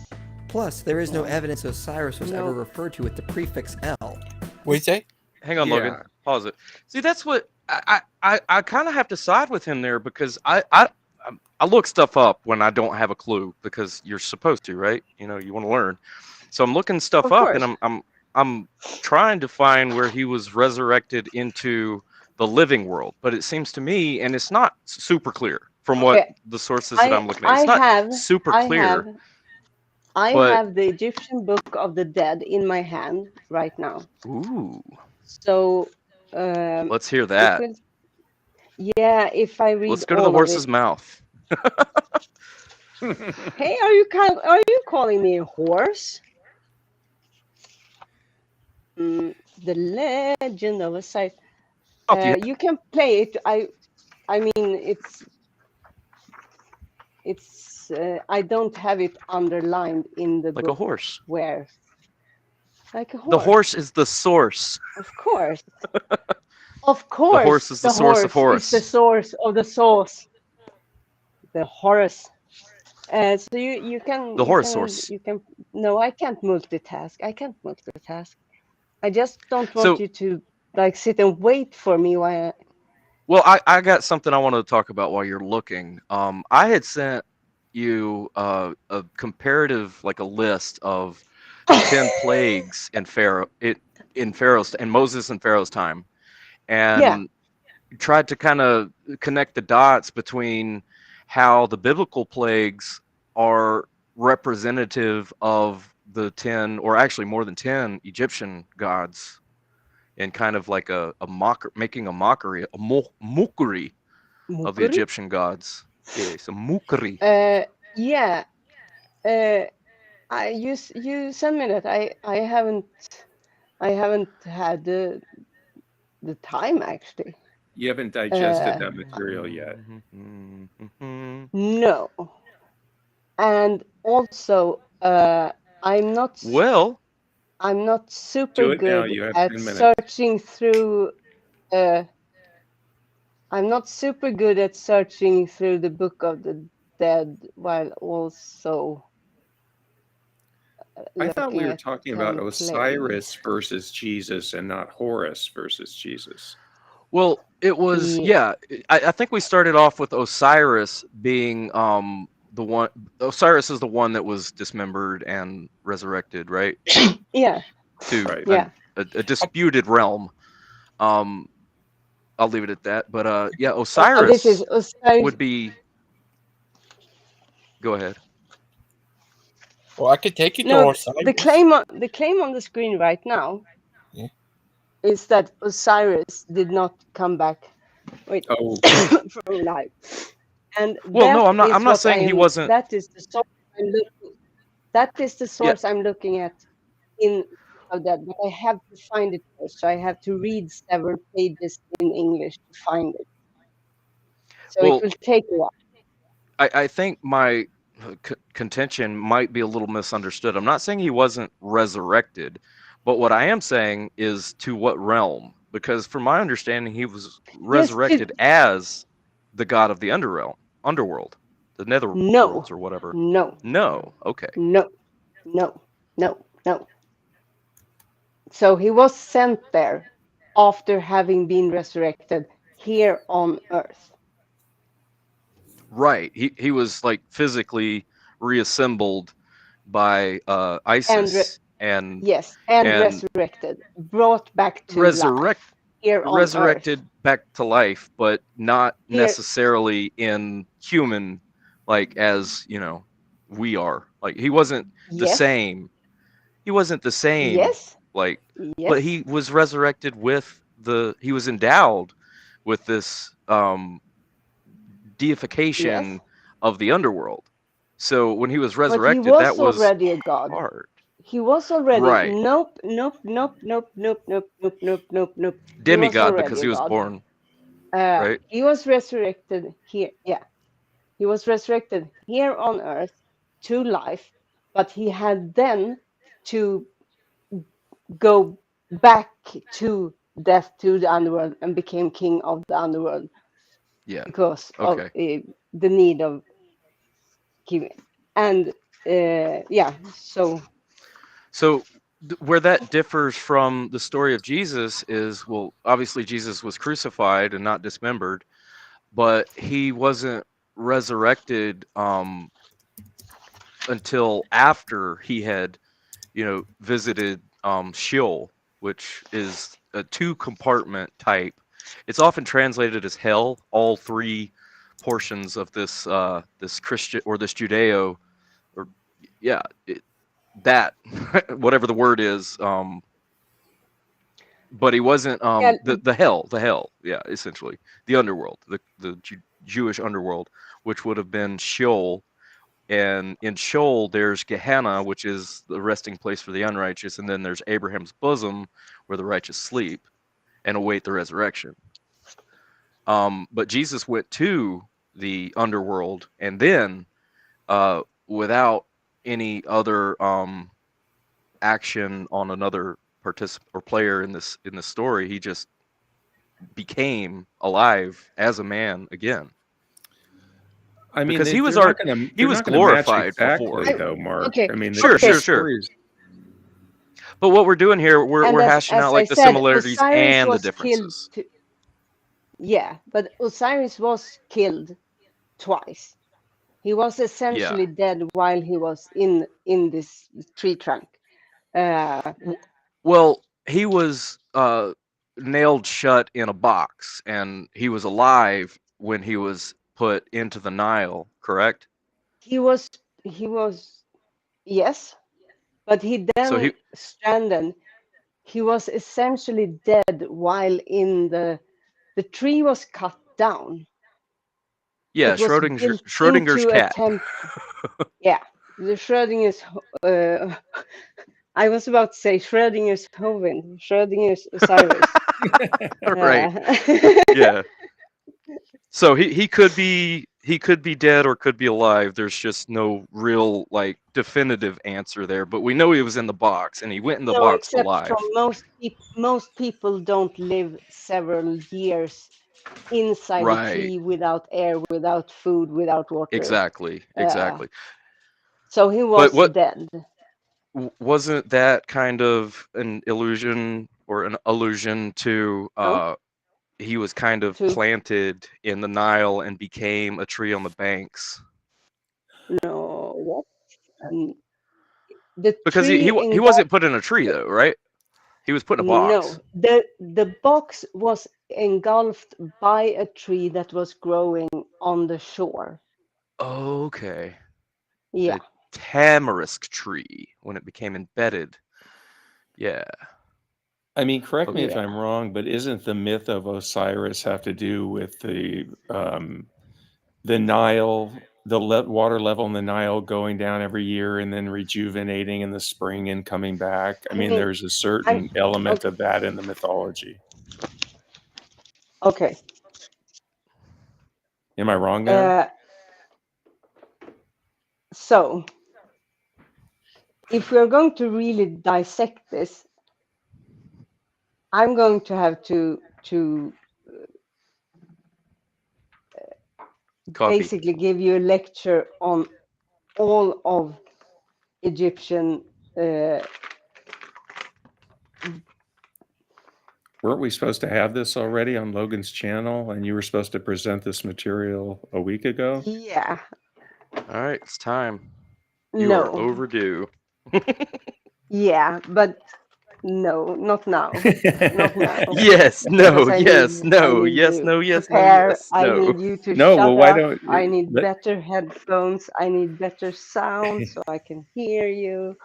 Speaker 2: Plus, there is no evidence Osiris was ever referred to with the prefix L.
Speaker 1: What you say?
Speaker 14: Hang on, Logan. Pause it. See, that's what I kind of have to side with him there, because I look stuff up when I don't have a clue, because you're supposed to, right? You know, you want to learn. So I'm looking stuff up, and I'm trying to find where he was resurrected into the living world, but it seems to me, and it's not super clear from what the sources that I'm looking at. It's not super clear.
Speaker 12: I have the Egyptian Book of the Dead in my hand right now.
Speaker 14: Ooh.
Speaker 12: So
Speaker 14: let's hear that.
Speaker 12: If I read.
Speaker 14: Let's go to the horse's mouth.
Speaker 12: Hey, are you calling me a horse? The Legend of Osiris. You can play it. I mean, it's. I don't have it underlined in the book.
Speaker 14: Like a horse.
Speaker 12: Where? Like a horse.
Speaker 14: The horse is the source.
Speaker 12: Of course. Of course.
Speaker 14: The horse is the source of Horus.
Speaker 12: It's the source of the source. The Horus. So you can.
Speaker 14: The horse source.
Speaker 12: You can. No, I can't multitask. I just don't want you to like sit and wait for me while.
Speaker 14: Well, I got something I wanted to talk about while you're looking. I had sent you a comparative, like a list of 10 plagues in Pharaoh's and Moses and Pharaoh's time, and tried to kind of connect the dots between how the biblical plagues are representative of the 10, or actually more than 10 Egyptian gods, and kind of like making a mockery of the Egyptian gods. Yes, a mockery.
Speaker 12: You sent me that. I haven't had the time actually.
Speaker 7: You haven't digested that material yet.
Speaker 12: No. And also, I'm not super good at searching through. I'm not super good at searching through the Book of the Dead while also.
Speaker 7: I thought we were talking about Osiris versus Jesus and not Horus versus Jesus.
Speaker 14: Well, it was, I think we started off with Osiris being the one. Osiris is the one that was dismembered and resurrected, right?
Speaker 12: Yeah.
Speaker 14: To a disputed realm. I'll leave it at that. But Osiris,
Speaker 12: Osiris
Speaker 14: would be. Go ahead.
Speaker 1: Well, I could take you to Osiris.
Speaker 12: The claim on the screen right now is that Osiris did not come back. Wait, from life. And
Speaker 14: I'm not saying he wasn't.
Speaker 12: That is the source I'm looking. That is the source I'm looking at in of that, but I have to find it first. So I have to read several pages in English to find it. So it will take a while.
Speaker 14: I think my contention might be a little misunderstood. I'm not saying he wasn't resurrected, but what I am saying is to what realm? Because from my understanding, he was resurrected as the god of the underworld, the netherworlds or whatever. No. Okay.
Speaker 12: No. So he was sent there after having been resurrected here on Earth.
Speaker 14: Right. He was like physically reassembled by Isis and
Speaker 12: resurrected, brought back to life.
Speaker 14: Resurrected back to life, but not necessarily in human, like as we are. Like he wasn't the same. He wasn't the same.
Speaker 12: Yes.
Speaker 14: But he was resurrected with he was endowed with this
Speaker 12: Yes.
Speaker 14: deification of the underworld. So when he was
Speaker 12: But he
Speaker 14: resurrected, that
Speaker 12: was
Speaker 14: was
Speaker 12: already a god.
Speaker 14: hard.
Speaker 12: He was already
Speaker 14: Right.
Speaker 12: nope, nope, nope, nope, nope, nope, nope, nope, nope, nope. He was
Speaker 14: Demigod
Speaker 12: already
Speaker 14: because
Speaker 12: a
Speaker 14: he was
Speaker 12: god.
Speaker 14: born, right?
Speaker 12: He was resurrected here. Yeah, he was resurrected here on Earth to life, but he had then to go back to death, to the underworld, and became king of the underworld
Speaker 14: Yeah.
Speaker 12: because of
Speaker 14: Okay.
Speaker 12: the need of giving. And yeah, so
Speaker 14: So where that differs from the story of Jesus is, well, obviously Jesus was crucified and not dismembered, but he wasn't resurrected until after he had, visited Sheol, which is a two-compartment type. It's often translated as hell. All three portions of this Christian or this Judeo, or yeah, that whatever the word is. But he wasn't
Speaker 12: yeah,
Speaker 14: the hell, yeah, essentially the underworld, the Jewish underworld, which would have been Sheol. And in Sheol, there's Gehenna, which is the resting place for the unrighteous, and then there's Abraham's bosom, where the righteous sleep and await the resurrection. But Jesus went to the underworld, and then, without any other action on another participant or player in this story, he just became alive as a man again.
Speaker 7: I mean,
Speaker 14: Because he was
Speaker 7: they're not gonna match
Speaker 14: glorified before.
Speaker 7: exactly, though, Mark.
Speaker 12: okay,
Speaker 7: I mean,
Speaker 14: Sure,
Speaker 7: the
Speaker 14: sure,
Speaker 12: okay.
Speaker 14: sure.
Speaker 7: stories.
Speaker 14: But what we're doing here,
Speaker 12: And
Speaker 14: we're hashing
Speaker 12: as
Speaker 14: out
Speaker 12: I
Speaker 14: like the
Speaker 12: said,
Speaker 14: similarities
Speaker 12: Osiris
Speaker 14: and the
Speaker 12: was killed.
Speaker 14: differences.
Speaker 12: Yeah, but Osiris was killed twice. He was
Speaker 14: Yeah.
Speaker 12: essentially dead while he was in this tree trunk.
Speaker 14: Well, he was nailed shut in a box, and he was alive when he was put into the Nile, correct?
Speaker 12: He was yes, but he
Speaker 14: So
Speaker 12: then stranded. He was essentially dead while in the tree was cut down.
Speaker 14: yeah,
Speaker 12: It was built
Speaker 14: Schrodinger's
Speaker 12: into a
Speaker 14: cat.
Speaker 12: temple. Yeah, the Schrodinger's. I was about to say Schrodinger's Hoven, Schrodinger's Osiris.
Speaker 14: Right. Yeah. So he could be dead or could be alive. There's just no real like definitive answer there. But we know he was in the box, and he went in the
Speaker 12: No,
Speaker 14: box
Speaker 12: except
Speaker 14: alive.
Speaker 12: from most people don't live several years inside a
Speaker 14: Right.
Speaker 12: tree without air, without food, without water.
Speaker 14: Exactly. Exactly.
Speaker 12: So he was dead.
Speaker 14: Wasn't that kind of an illusion or an allusion to
Speaker 12: No?
Speaker 14: he was kind of planted in the Nile and became a tree on the banks?
Speaker 12: No, what? The
Speaker 14: Because
Speaker 12: tree
Speaker 14: he wasn't put in a tree though, right? He was put in a box.
Speaker 12: No, the box was engulfed by a tree that was growing on the shore.
Speaker 14: Okay.
Speaker 12: Yeah.
Speaker 14: The tamarisk tree when it became embedded. Yeah.
Speaker 7: I mean, correct me if
Speaker 14: Okay.
Speaker 7: I'm wrong, but isn't the myth of Osiris have to do with the Nile, the water level in the Nile going down every year and then rejuvenating in the spring and coming back? I mean, there's a certain element of that in the mythology.
Speaker 12: Okay.
Speaker 7: Am I wrong there?
Speaker 12: So, if we're going to really dissect this, I'm going to have to basically give you a lecture on all of Egyptian.
Speaker 7: Weren't we supposed to have this already on Logan's channel, and you were supposed to present this material a week ago?
Speaker 12: Yeah.
Speaker 14: All right, it's time. You are overdue.
Speaker 12: Yeah, but no, not now. Not now.
Speaker 14: Yes, no, yes, no,
Speaker 12: need
Speaker 14: yes,
Speaker 12: to
Speaker 14: no, yes, no,
Speaker 12: prepare.
Speaker 14: yes,
Speaker 12: I
Speaker 14: no.
Speaker 12: need you to
Speaker 7: No,
Speaker 12: shut
Speaker 7: well, why
Speaker 12: up.
Speaker 7: don't
Speaker 12: I need better headphones. I need better sound so I can hear you.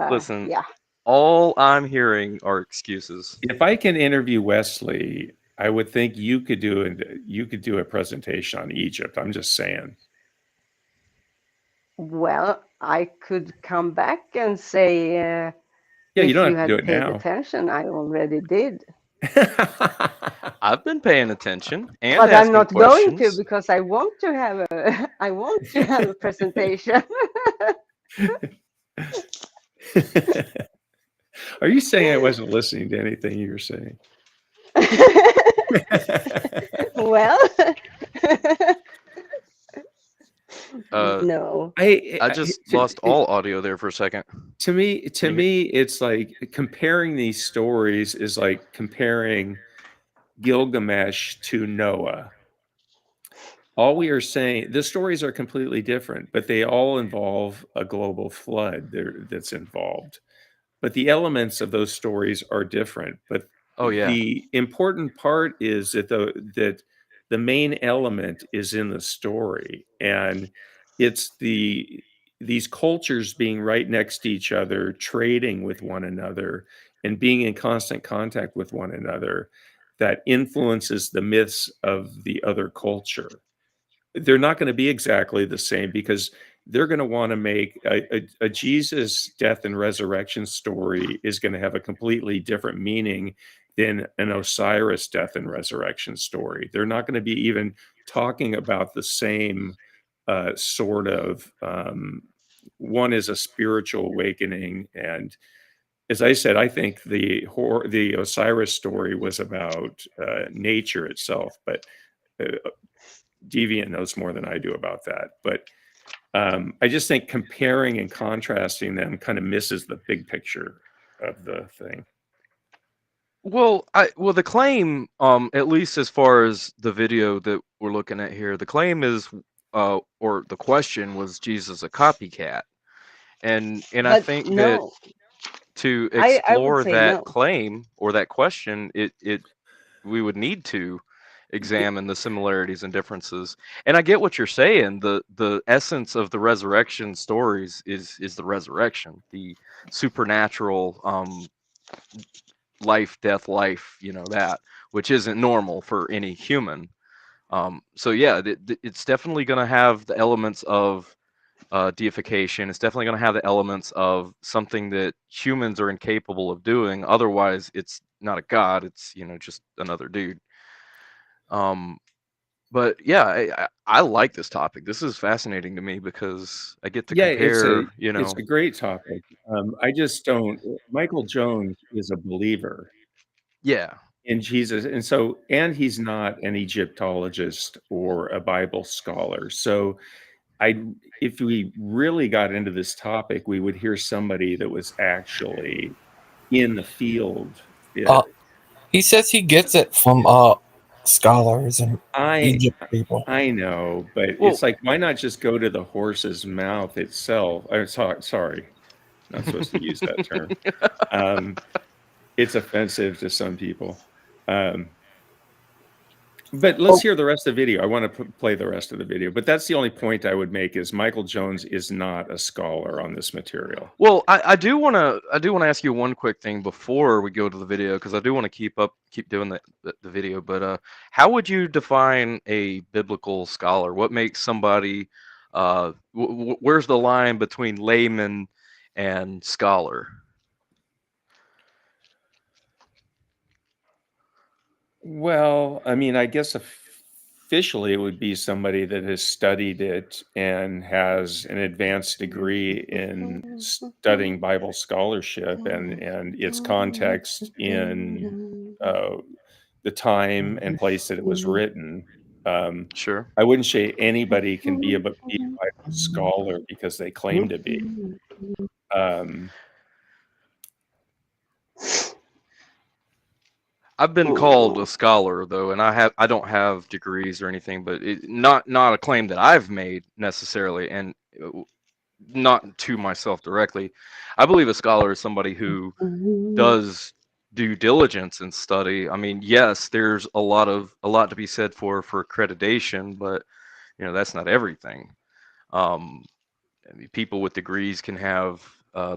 Speaker 14: Listen,
Speaker 12: yeah.
Speaker 14: all I'm hearing are excuses.
Speaker 7: If I can interview Wesley I would think you could do a presentation on Egypt. I'm just saying.
Speaker 12: Well, I could come back and say,
Speaker 7: Yeah, you
Speaker 12: if
Speaker 7: don't
Speaker 12: you
Speaker 7: have to do
Speaker 12: had
Speaker 7: it
Speaker 12: paid
Speaker 7: now.
Speaker 12: attention, I already did.
Speaker 14: I've been paying attention and
Speaker 12: But I'm
Speaker 14: asking
Speaker 12: not going to,
Speaker 14: questions.
Speaker 12: because I want to have a presentation.
Speaker 7: Are you saying I wasn't listening to anything you were saying?
Speaker 12: Well, no.
Speaker 14: I just lost all audio there for a second.
Speaker 7: To me, it's like comparing these stories is like comparing Gilgamesh to Noah. All we are saying, the stories are completely different, but they all involve a global flood that's involved. But the elements of those stories are different. But
Speaker 14: Oh, yeah.
Speaker 7: the important part is that the main element is in the story, and it's these cultures being right next to each other, trading with one another, and being in constant contact with one another that influences the myths of the other culture. They're not going to be exactly the same because they're going to want to make a Jesus death and resurrection story is going to have a completely different meaning than an Osiris death and resurrection story. They're not going to be even talking about the same sort of one is a spiritual awakening, and as I said, I think the Osiris story was about nature itself, but Deviant knows more than I do about that. But I just think comparing and contrasting them kind of misses the big picture of the thing.
Speaker 14: Well, the claim, at least as far as the video that we're looking at here, the claim is, or the question was, Jesus a copycat, and I
Speaker 12: But
Speaker 14: think that
Speaker 12: no,
Speaker 14: to
Speaker 12: I would
Speaker 14: explore
Speaker 12: say
Speaker 14: that
Speaker 12: no.
Speaker 14: claim or that question, we would need to examine the similarities and differences. And I get what you're saying. The essence of the resurrection stories is the resurrection, the supernatural, life, death, life, that, which isn't normal for any human. So yeah, it's definitely going to have the elements of deification. It's definitely going to have the elements of something that humans are incapable of doing. Otherwise, it's not a god. It's just another dude. But yeah, I like this topic. This is fascinating to me because I get to
Speaker 7: Yeah,
Speaker 14: compare.
Speaker 7: it's a great topic. I just don't. Michael Jones is a believer.
Speaker 14: Yeah.
Speaker 7: In Jesus, and he's not an Egyptologist or a Bible scholar. So if we really got into this topic, we would hear somebody that was actually in the field.
Speaker 1: He says he gets it from scholars and Egypt people.
Speaker 7: I know, but it's like, why not just go to the horse's mouth itself? Sorry, not supposed to use that term. It's offensive to some people. But let's hear the rest of the video. I want to play the rest of the video. But that's the only point I would make is Michael Jones is not a scholar on this material.
Speaker 14: Well, I do want to ask you one quick thing before we go to the video, because I do want to keep doing the video. But how would you define a biblical scholar? What makes somebody? Where's the line between layman and scholar?
Speaker 7: Well, I mean, I guess officially it would be somebody that has studied it and has an advanced degree in studying Bible scholarship and its context in the time and place that it was written.
Speaker 14: Sure.
Speaker 7: I wouldn't say anybody can be a Bible scholar because they claim to be.
Speaker 14: I've been called a scholar though, and I don't have degrees or anything, but not a claim that I've made necessarily, and not to myself directly. I believe a scholar is somebody who does due diligence and study. I mean, yes, there's a lot to be said for accreditation, but that's not everything. I mean, people with degrees can have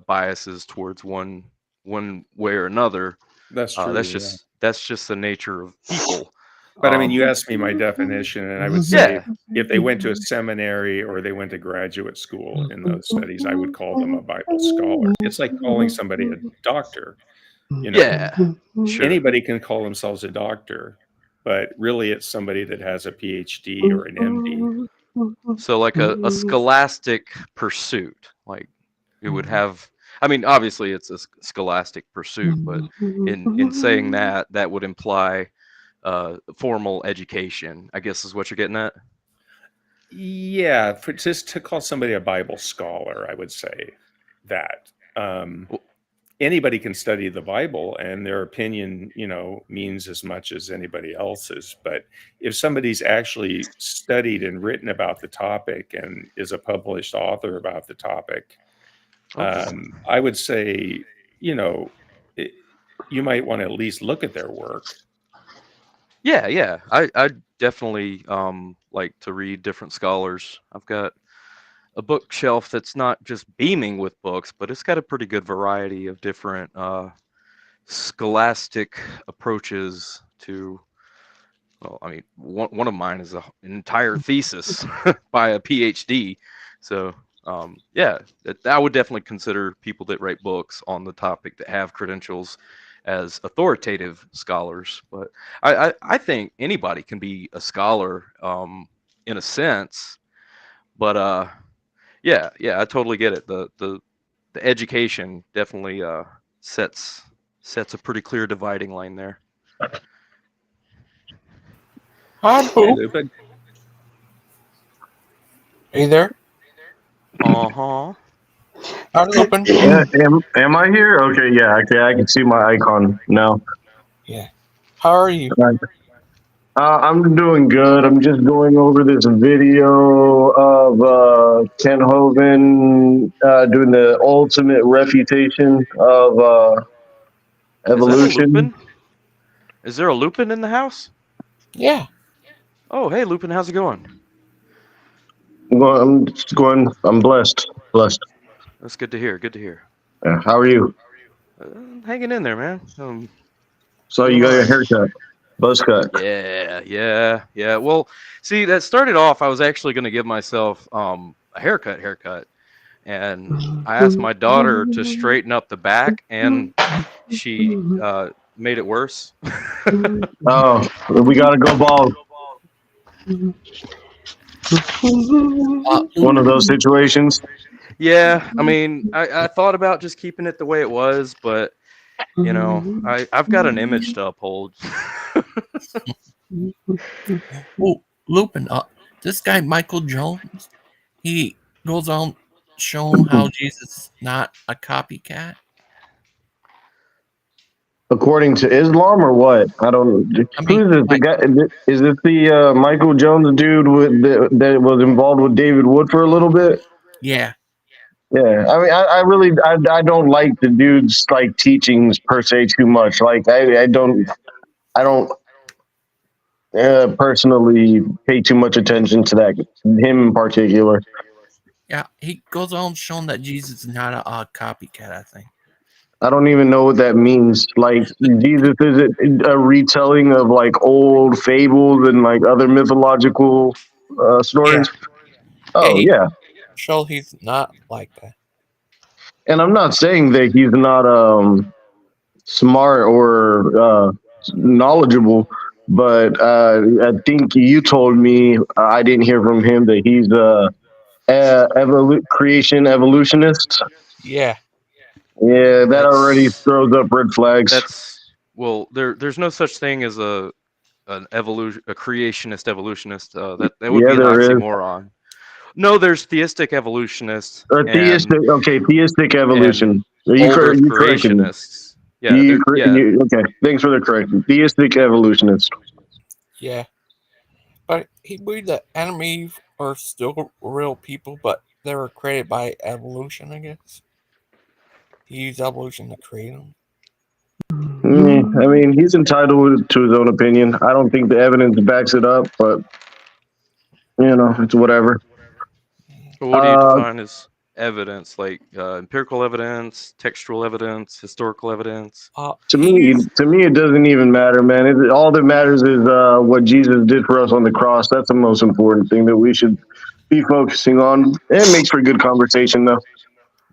Speaker 14: biases towards one way or another.
Speaker 7: That's true.
Speaker 14: That's just the nature of people.
Speaker 7: But I mean, you asked me my definition, and I would say if they went to a seminary or they went to graduate school in those studies, I would call them a Bible scholar. It's like calling somebody a doctor. You know,
Speaker 14: Yeah, sure.
Speaker 7: Anybody can call themselves a doctor, but really it's somebody that has a PhD or an MD.
Speaker 14: So like a scholastic pursuit, like it would have. I mean, obviously it's a scholastic pursuit, but in saying that, that would imply formal education, I guess is what you're getting at.
Speaker 7: Yeah, just to call somebody a Bible scholar, I would say that. Anybody can study the Bible and their opinion, means as much as anybody else's. But if somebody's actually studied and written about the topic and is a published author about the topic, I would say, you might want to at least look at their work.
Speaker 14: Yeah. I definitely like to read different scholars. I've got a bookshelf that's not just beaming with books, but it's got a pretty good variety of different scholastic approaches to. Well, I mean, one of mine is an entire thesis by a PhD. So, yeah, I would definitely consider people that write books on the topic that have credentials as authoritative scholars. But I think anybody can be a scholar in a sense. But yeah, I totally get it. The education definitely sets a pretty clear dividing line there.
Speaker 1: Hi, Boo.
Speaker 7: Lupin.
Speaker 1: Are you there?
Speaker 14: Uh-huh.
Speaker 1: Hi, Lupin.
Speaker 16: Am I here? Okay, yeah. Okay, I can see my icon now.
Speaker 1: Yeah. How are you?
Speaker 16: I'm doing good. I'm just going over this video of Ken Hovind doing the ultimate refutation of evolution.
Speaker 14: Is there a Lupin in the house?
Speaker 1: Yeah.
Speaker 14: Oh, hey, Lupin, how's it going?
Speaker 16: I'm just going. I'm blessed.
Speaker 14: That's good to hear. Good to hear.
Speaker 16: How are you?
Speaker 14: Hanging in there, man.
Speaker 16: So you got your haircut, buzz cut.
Speaker 14: Yeah. Well, see, that started off. I was actually going to give myself a haircut, and I asked my daughter to straighten up the back, and she made it worse.
Speaker 16: Oh, we gotta go bald. One of those situations.
Speaker 14: Yeah, I mean, I thought about just keeping it the way it was, but I've got an image to uphold.
Speaker 1: Oh, Lupin, this guy Michael Jones, he goes on showing how Jesus is not a copycat.
Speaker 16: According to Islam or what? I don't. Who is this? The guy? Is it the Michael Jones dude that was involved with David Wood for a little bit?
Speaker 1: Yeah.
Speaker 16: Yeah. I mean, I really don't like the dude's like teachings per se too much. Like I don't personally pay too much attention to that him in particular.
Speaker 1: Yeah, he goes on showing that Jesus is not a copycat, I think.
Speaker 16: I don't even know what that means. Like, Jesus, is it a retelling of like old fables and like other mythological stories?
Speaker 1: Yeah.
Speaker 16: Oh, yeah.
Speaker 1: Show he's not like that.
Speaker 16: And I'm not saying that he's not smart or knowledgeable, but I think you told me, I didn't hear from him, that he's creation evolutionist.
Speaker 1: Yeah.
Speaker 16: Yeah, that already throws up red flags.
Speaker 14: There's no such thing as a creationist evolutionist. That would be an oxymoron. No, there's theistic evolutionists.
Speaker 16: Theistic evolution. You
Speaker 14: creationists.
Speaker 16: Okay, thanks for the correction. Theistic evolutionist.
Speaker 1: Yeah. But he believed that Adam and Eve are still real people, but they were created by evolution, I guess. He used evolution to create them.
Speaker 16: I mean, he's entitled to his own opinion. I don't think the evidence backs it up, but it's whatever.
Speaker 14: What do you define as evidence, like empirical evidence, textual evidence, historical evidence?
Speaker 16: To me, it doesn't even matter, man. All that matters is what Jesus did for us on the cross. That's the most important thing that we should be focusing on. It makes for good conversation, though.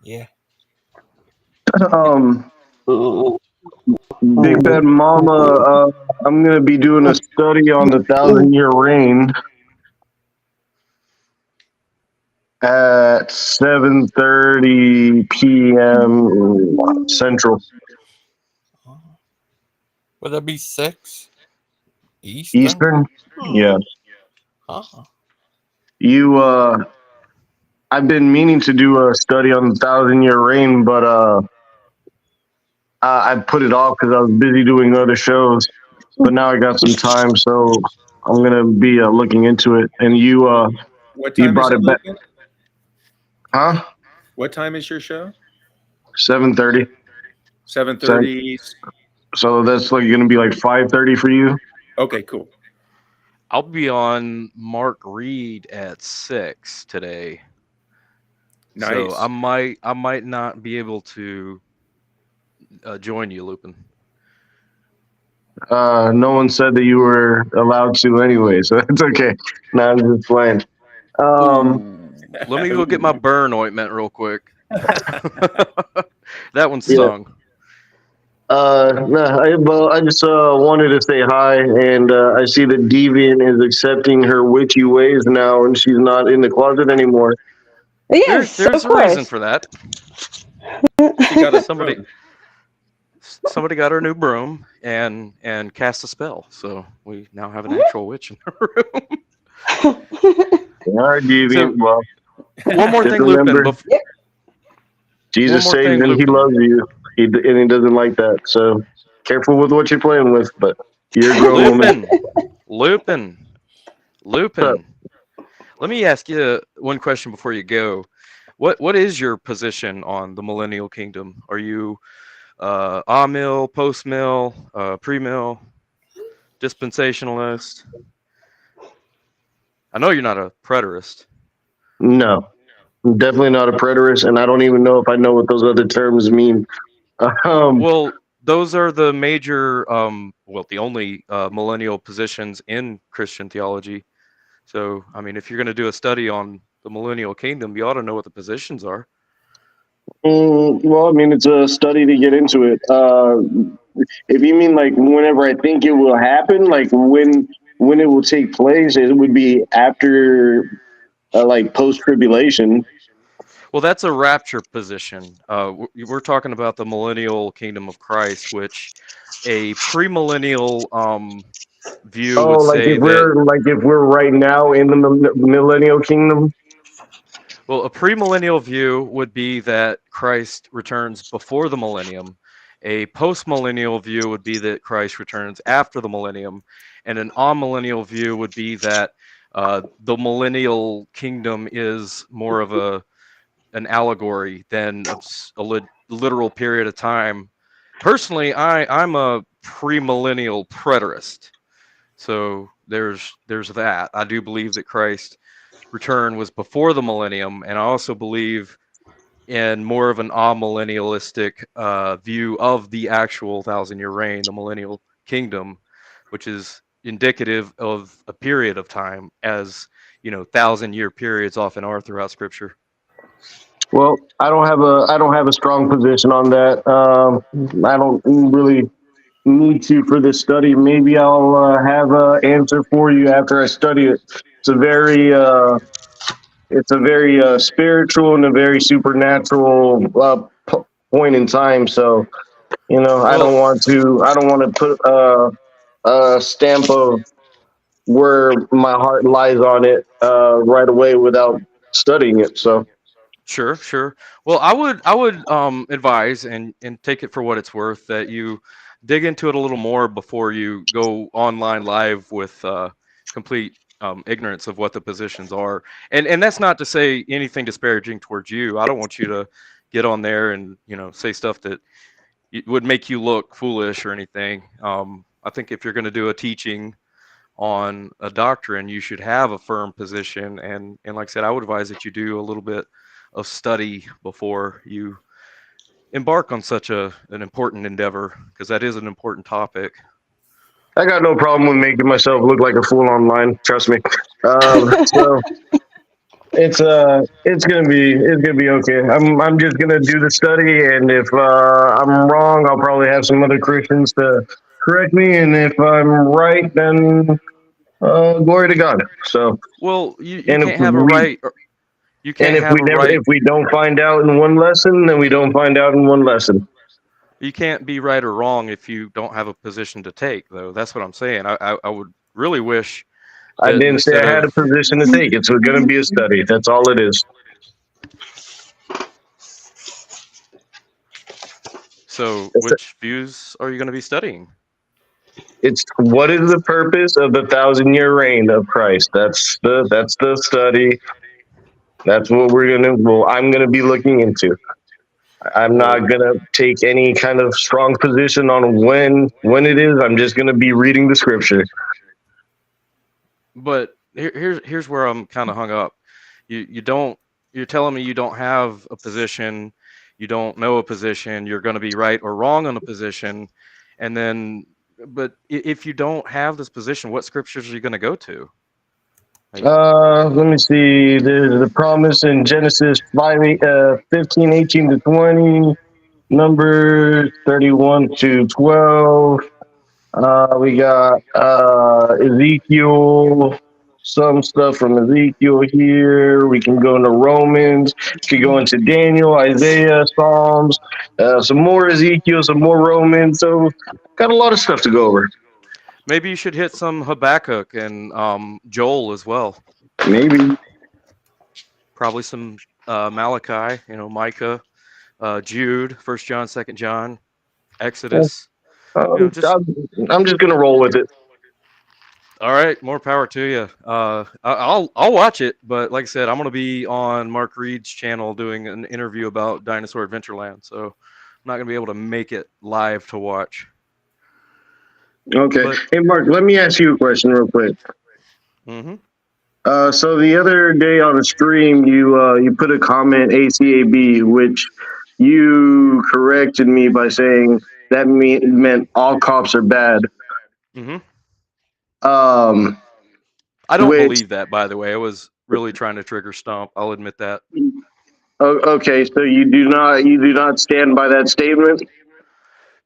Speaker 1: Yeah.
Speaker 16: Big Bad Mama, I'm gonna be doing a study on the 1,000-year reign at 7:30 p.m. Central.
Speaker 1: Would that be 6
Speaker 16: Eastern? Yeah.
Speaker 1: Huh.
Speaker 16: I've been meaning to do a study on the 1,000-year reign, but I put it off because I was busy doing other shows. But now I got some time, so I'm gonna be looking into it. And you
Speaker 7: What time
Speaker 16: brought
Speaker 7: is
Speaker 16: it
Speaker 7: it,
Speaker 16: back,
Speaker 7: Lupin?
Speaker 16: huh?
Speaker 7: What time is your show?
Speaker 16: 7:30.
Speaker 7: 7:30.
Speaker 16: So that's like gonna be like 5:30 for you.
Speaker 7: Okay, cool.
Speaker 14: I'll be on Mark Reed at 6 today. So
Speaker 7: Nice.
Speaker 14: I might not be able to join you, Lupin.
Speaker 16: No one said that you were allowed to anyway, so it's okay. No, I'm just playing.
Speaker 14: Let me go get my burn ointment real quick. That one
Speaker 16: Yeah.
Speaker 14: stung.
Speaker 16: Well, I just wanted to say hi, and I see that Deviant is accepting her witchy ways now, and she's not in the closet anymore.
Speaker 12: Yes,
Speaker 14: There's
Speaker 12: of
Speaker 14: a reason
Speaker 12: course.
Speaker 14: for that.
Speaker 7: She got a
Speaker 14: somebody got her new broom and cast a spell, so we now have an actual witch in the room.
Speaker 16: All right, Deviant. Well,
Speaker 14: one more
Speaker 16: just
Speaker 14: thing, Lupin.
Speaker 16: remember, Jesus
Speaker 14: one more
Speaker 16: saves
Speaker 14: thing,
Speaker 16: and He
Speaker 14: Lupin.
Speaker 16: loves you, and He doesn't like that. So careful with what you're playing with. But you're a grown woman.
Speaker 14: Lupin. Let me ask you one question before you go. What is your position on the Millennial Kingdom? Are you a-mill, post-mill, pre-mill, dispensationalist? I know you're not a preterist.
Speaker 16: No, I'm definitely not a preterist, and I don't even know if I know what those other terms mean.
Speaker 14: Well, those are the major, the only millennial positions in Christian theology. So, I mean, if you're going to do a study on the millennial kingdom, you ought to know what the positions are.
Speaker 16: Well, I mean, it's a study to get into it. If you mean like whenever I think it will happen, like when it will take place, it would be after like post tribulation.
Speaker 14: Well, that's a rapture position. We're talking about the millennial kingdom of Christ, which a premillennial view
Speaker 16: Oh,
Speaker 14: would
Speaker 16: like
Speaker 14: say
Speaker 16: if
Speaker 14: that.
Speaker 16: we're right now in the millennial kingdom.
Speaker 14: Well, a premillennial view would be that Christ returns before the millennium. A postmillennial view would be that Christ returns after the millennium, and an amillennial view would be that the millennial kingdom is more of an allegory than a literal period of time. Personally, I'm a premillennial preterist, so there's that. I do believe that Christ's return was before the millennium, and I also believe in more of an amillennialistic view of the actual 1,000-year reign, the millennial kingdom, which is indicative of a period of time, as 1,000-year periods often are throughout Scripture.
Speaker 16: Well, I don't have a strong position on that. I don't really need to for this study. Maybe I'll have an answer for you after I study it. It's a very spiritual and a very supernatural point in time. So, I don't want to put a stamp of where my heart lies on it right away without studying it. So.
Speaker 14: Sure. Well, I would advise and take it for what it's worth that you dig into it a little more before you go online live with complete ignorance of what the positions are. And that's not to say anything disparaging towards you. I don't want you to get on there and say stuff that would make you look foolish or anything. I think if you're going to do a teaching on a doctrine, you should have a firm position. And like I said, I would advise that you do a little bit of study before you embark on such an important endeavor, because that is an important topic.
Speaker 16: I got no problem with making myself look like a fool online. Trust me. So it's gonna be okay. I'm just gonna do the study, and if I'm wrong, I'll probably have some other Christians to correct me, and if I'm right, then glory to God. So,
Speaker 14: Well, you
Speaker 16: and if
Speaker 14: can't have a
Speaker 16: we
Speaker 14: right. You can't have a
Speaker 16: if
Speaker 14: right.
Speaker 16: we don't find out in one lesson, then we don't find out in one lesson.
Speaker 14: You can't be right or wrong if you don't have a position to take, though. That's what I'm saying. I would really wish
Speaker 16: I
Speaker 14: that
Speaker 16: didn't say
Speaker 14: instead
Speaker 16: I had a
Speaker 14: of
Speaker 16: position to take. It's going to be a study. That's all it is.
Speaker 14: So,
Speaker 16: That's it.
Speaker 14: which views are you going to be studying?
Speaker 16: It's what is the purpose of the 1,000-year reign of Christ? That's the study. That's what I'm gonna be looking into. I'm
Speaker 14: Well,
Speaker 16: not gonna take any kind of strong position on when it is. I'm just gonna be reading the scripture.
Speaker 14: but here's where I'm kind of hung up. You don't. You're telling me you don't have a position, you don't know a position, you're going to be right or wrong on a position, and then, but if you don't have this position, what scriptures are you going to go to?
Speaker 16: Let me see. The promise in Genesis 15, 18 to 20, Numbers 31 to 12. We got Ezekiel, some stuff from Ezekiel here. We can go into Romans. We can go into Daniel, Isaiah, Psalms, some more Ezekiel, some more Romans. So got a lot of stuff to go over.
Speaker 14: Maybe you should hit some Habakkuk and Joel as well.
Speaker 16: Maybe.
Speaker 14: Probably some Malachi, Micah, Jude, 1 John, 2 John, Exodus.
Speaker 16: I'm just gonna roll with it.
Speaker 14: All right, more power to you. I'll watch it, but like I said, I'm gonna be on Mark Reed's channel doing an interview about Dinosaur Adventureland, so I'm not gonna be able to make it live to watch.
Speaker 16: Okay. Hey, Mark, let me ask you a question real quick.
Speaker 14: Mm-hmm.
Speaker 16: So the other day on the stream, you put a comment ACAB, which you corrected me by saying that meant all cops are bad.
Speaker 14: Mm-hmm.
Speaker 16: I
Speaker 14: don't believe that, by the way. I was really trying to trigger Stomp. I'll admit that.
Speaker 16: Okay, so you do not stand by that statement?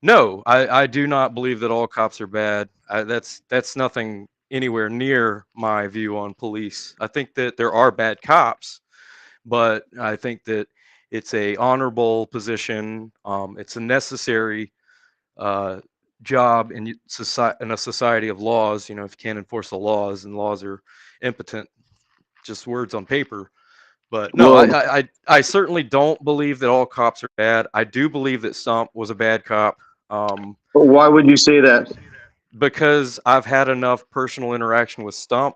Speaker 14: No, I do not believe that all cops are bad. That's nothing anywhere near my view on police. I think that there are bad cops, but I think that it's a honorable position. It's a necessary job in a society of laws. If you can't enforce the laws, and laws are impotent, just words on paper. But no, I certainly don't believe that all cops are bad. I do believe that Stump was a bad cop.
Speaker 16: Why would you say that?
Speaker 14: Because I've had enough personal interaction with Stump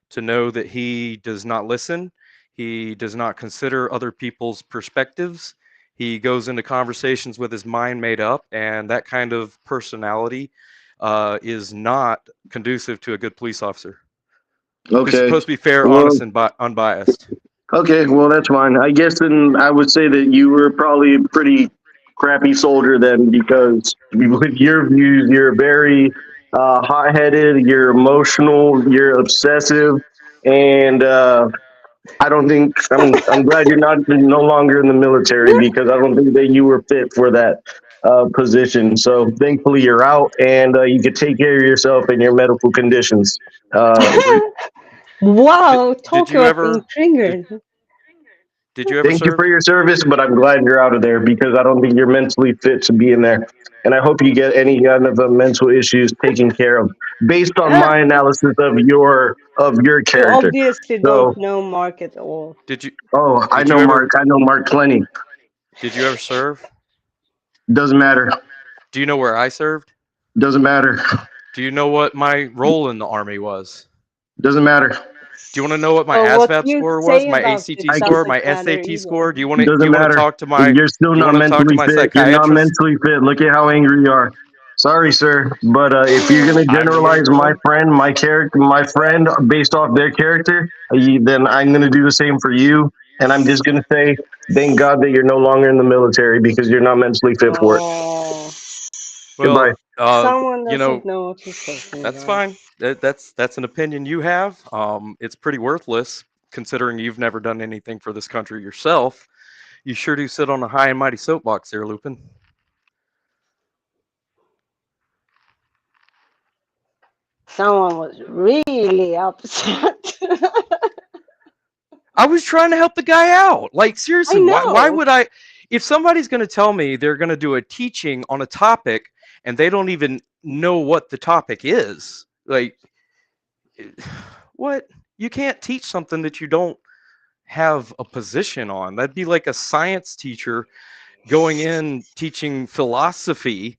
Speaker 14: to know that he does not listen. He does not consider other people's perspectives. He goes into conversations with his mind made up, and that kind of personality is not conducive to a good police officer.
Speaker 16: Okay.
Speaker 14: You're supposed to be fair, honest, and unbiased.
Speaker 16: Okay, well, that's fine. I guess then I would say that you were probably a pretty crappy soldier then, because with your views, you're very hot-headed, you're emotional, you're obsessive, and I don't think I'm glad you're no longer in the military, because I don't think that you were fit for that position. So thankfully you're out, and you can take care of yourself and your medical conditions.
Speaker 12: Wow, talk
Speaker 14: did you
Speaker 12: about
Speaker 14: ever-
Speaker 12: being triggered.
Speaker 14: Did you ever
Speaker 16: Thank you for your service, but I'm glad you're out of there, because I don't think you're mentally fit to be in there. And I hope you get any kind of mental issues taken care of based on my analysis of your
Speaker 12: You
Speaker 16: character.
Speaker 12: obviously
Speaker 16: So,
Speaker 12: don't know Mark at all.
Speaker 14: Did you?
Speaker 16: Oh, I know Mark. I know Mark plenty.
Speaker 14: Did you ever serve?
Speaker 16: Doesn't matter.
Speaker 14: Do you know where I served?
Speaker 16: Doesn't matter.
Speaker 14: Do you know what my role in the Army was?
Speaker 16: Doesn't matter.
Speaker 14: Do you want to know what my
Speaker 12: Well, what
Speaker 14: ASVAB
Speaker 12: you
Speaker 14: score
Speaker 12: say
Speaker 14: was? My
Speaker 12: about
Speaker 14: ACT
Speaker 12: it
Speaker 14: score? My
Speaker 12: doesn't matter
Speaker 14: SAT
Speaker 12: either.
Speaker 14: score? Do you want to?
Speaker 16: Doesn't matter.
Speaker 14: Talk to my?
Speaker 16: You're still
Speaker 14: do you
Speaker 16: not
Speaker 14: want to talk to
Speaker 16: mentally
Speaker 14: my
Speaker 16: fit. You're not
Speaker 14: psychiatrist?
Speaker 16: mentally fit. Look at how angry you are. Sorry, sir, but if you're gonna
Speaker 14: I'm the
Speaker 16: generalize
Speaker 14: angry
Speaker 16: my
Speaker 14: one?
Speaker 16: friend, my friend, based off their character, then I'm gonna do the same for you. And I'm just going to say, thank God that you're no longer in the military because you're not mentally fit for it.
Speaker 12: Oh,
Speaker 16: Goodbye.
Speaker 14: Well,
Speaker 12: someone
Speaker 14: you know,
Speaker 12: doesn't know what he's talking
Speaker 14: that's
Speaker 12: about.
Speaker 14: fine. That's an opinion you have. It's pretty worthless considering you've never done anything for this country yourself. You sure do sit on a high and mighty soapbox there, Lupin.
Speaker 12: Someone was really upset.
Speaker 14: I was trying to help the guy out. Like, seriously,
Speaker 12: I
Speaker 14: why
Speaker 12: know.
Speaker 14: would I? If somebody's going to tell me they're going to do a teaching on a topic and they don't even know what the topic is, like, what? You can't teach something that you don't have a position on. That'd be like a science teacher going in teaching philosophy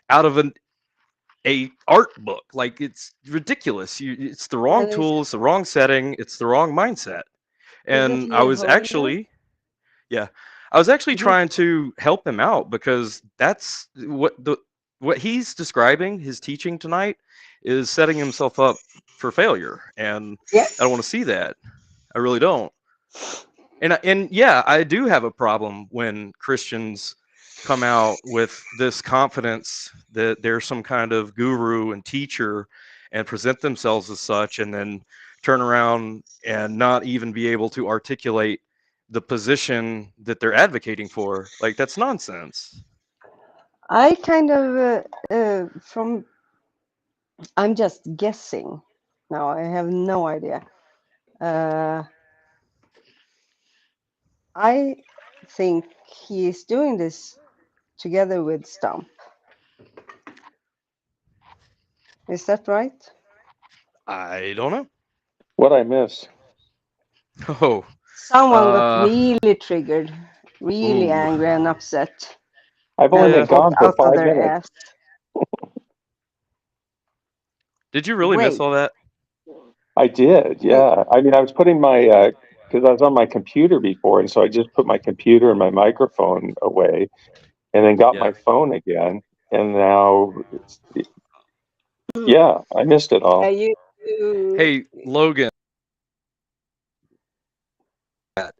Speaker 14: out of a art book. Like, it's ridiculous. It's the wrong
Speaker 12: And
Speaker 14: tool, it's the wrong setting, it's the wrong mindset.
Speaker 12: isn't
Speaker 14: And
Speaker 12: he
Speaker 14: I
Speaker 12: a
Speaker 14: was
Speaker 12: holy man?
Speaker 14: actually, yeah, I was actually trying to help him out because that's what he's describing. His teaching tonight is setting himself up for failure, and I don't want to see that. I really don't. And yeah, I do have a problem when Christians come out with this confidence that they're some kind of guru and teacher and present themselves as such, and then turn around and not even be able to articulate the position that they're advocating for. Like, that's nonsense.
Speaker 12: I kind of I'm just guessing. No, I have no idea. I think he is doing this together with Stump. Is that right?
Speaker 14: I don't know.
Speaker 9: What I miss?
Speaker 14: Oh,
Speaker 12: Someone got really triggered, really
Speaker 14: ooh.
Speaker 12: angry and upset.
Speaker 9: I've only
Speaker 12: And
Speaker 9: been
Speaker 12: popped
Speaker 9: gone for
Speaker 12: out of
Speaker 9: 5
Speaker 12: their
Speaker 9: minutes.
Speaker 12: ass.
Speaker 14: Did you really miss
Speaker 12: Great.
Speaker 14: all that?
Speaker 9: I did, yeah. I mean, I was putting my because I was on my computer before, and so I just put my computer and my microphone away, and then got
Speaker 14: Yeah.
Speaker 9: my phone again, and now, yeah, I missed it all.
Speaker 14: Hey, Logan.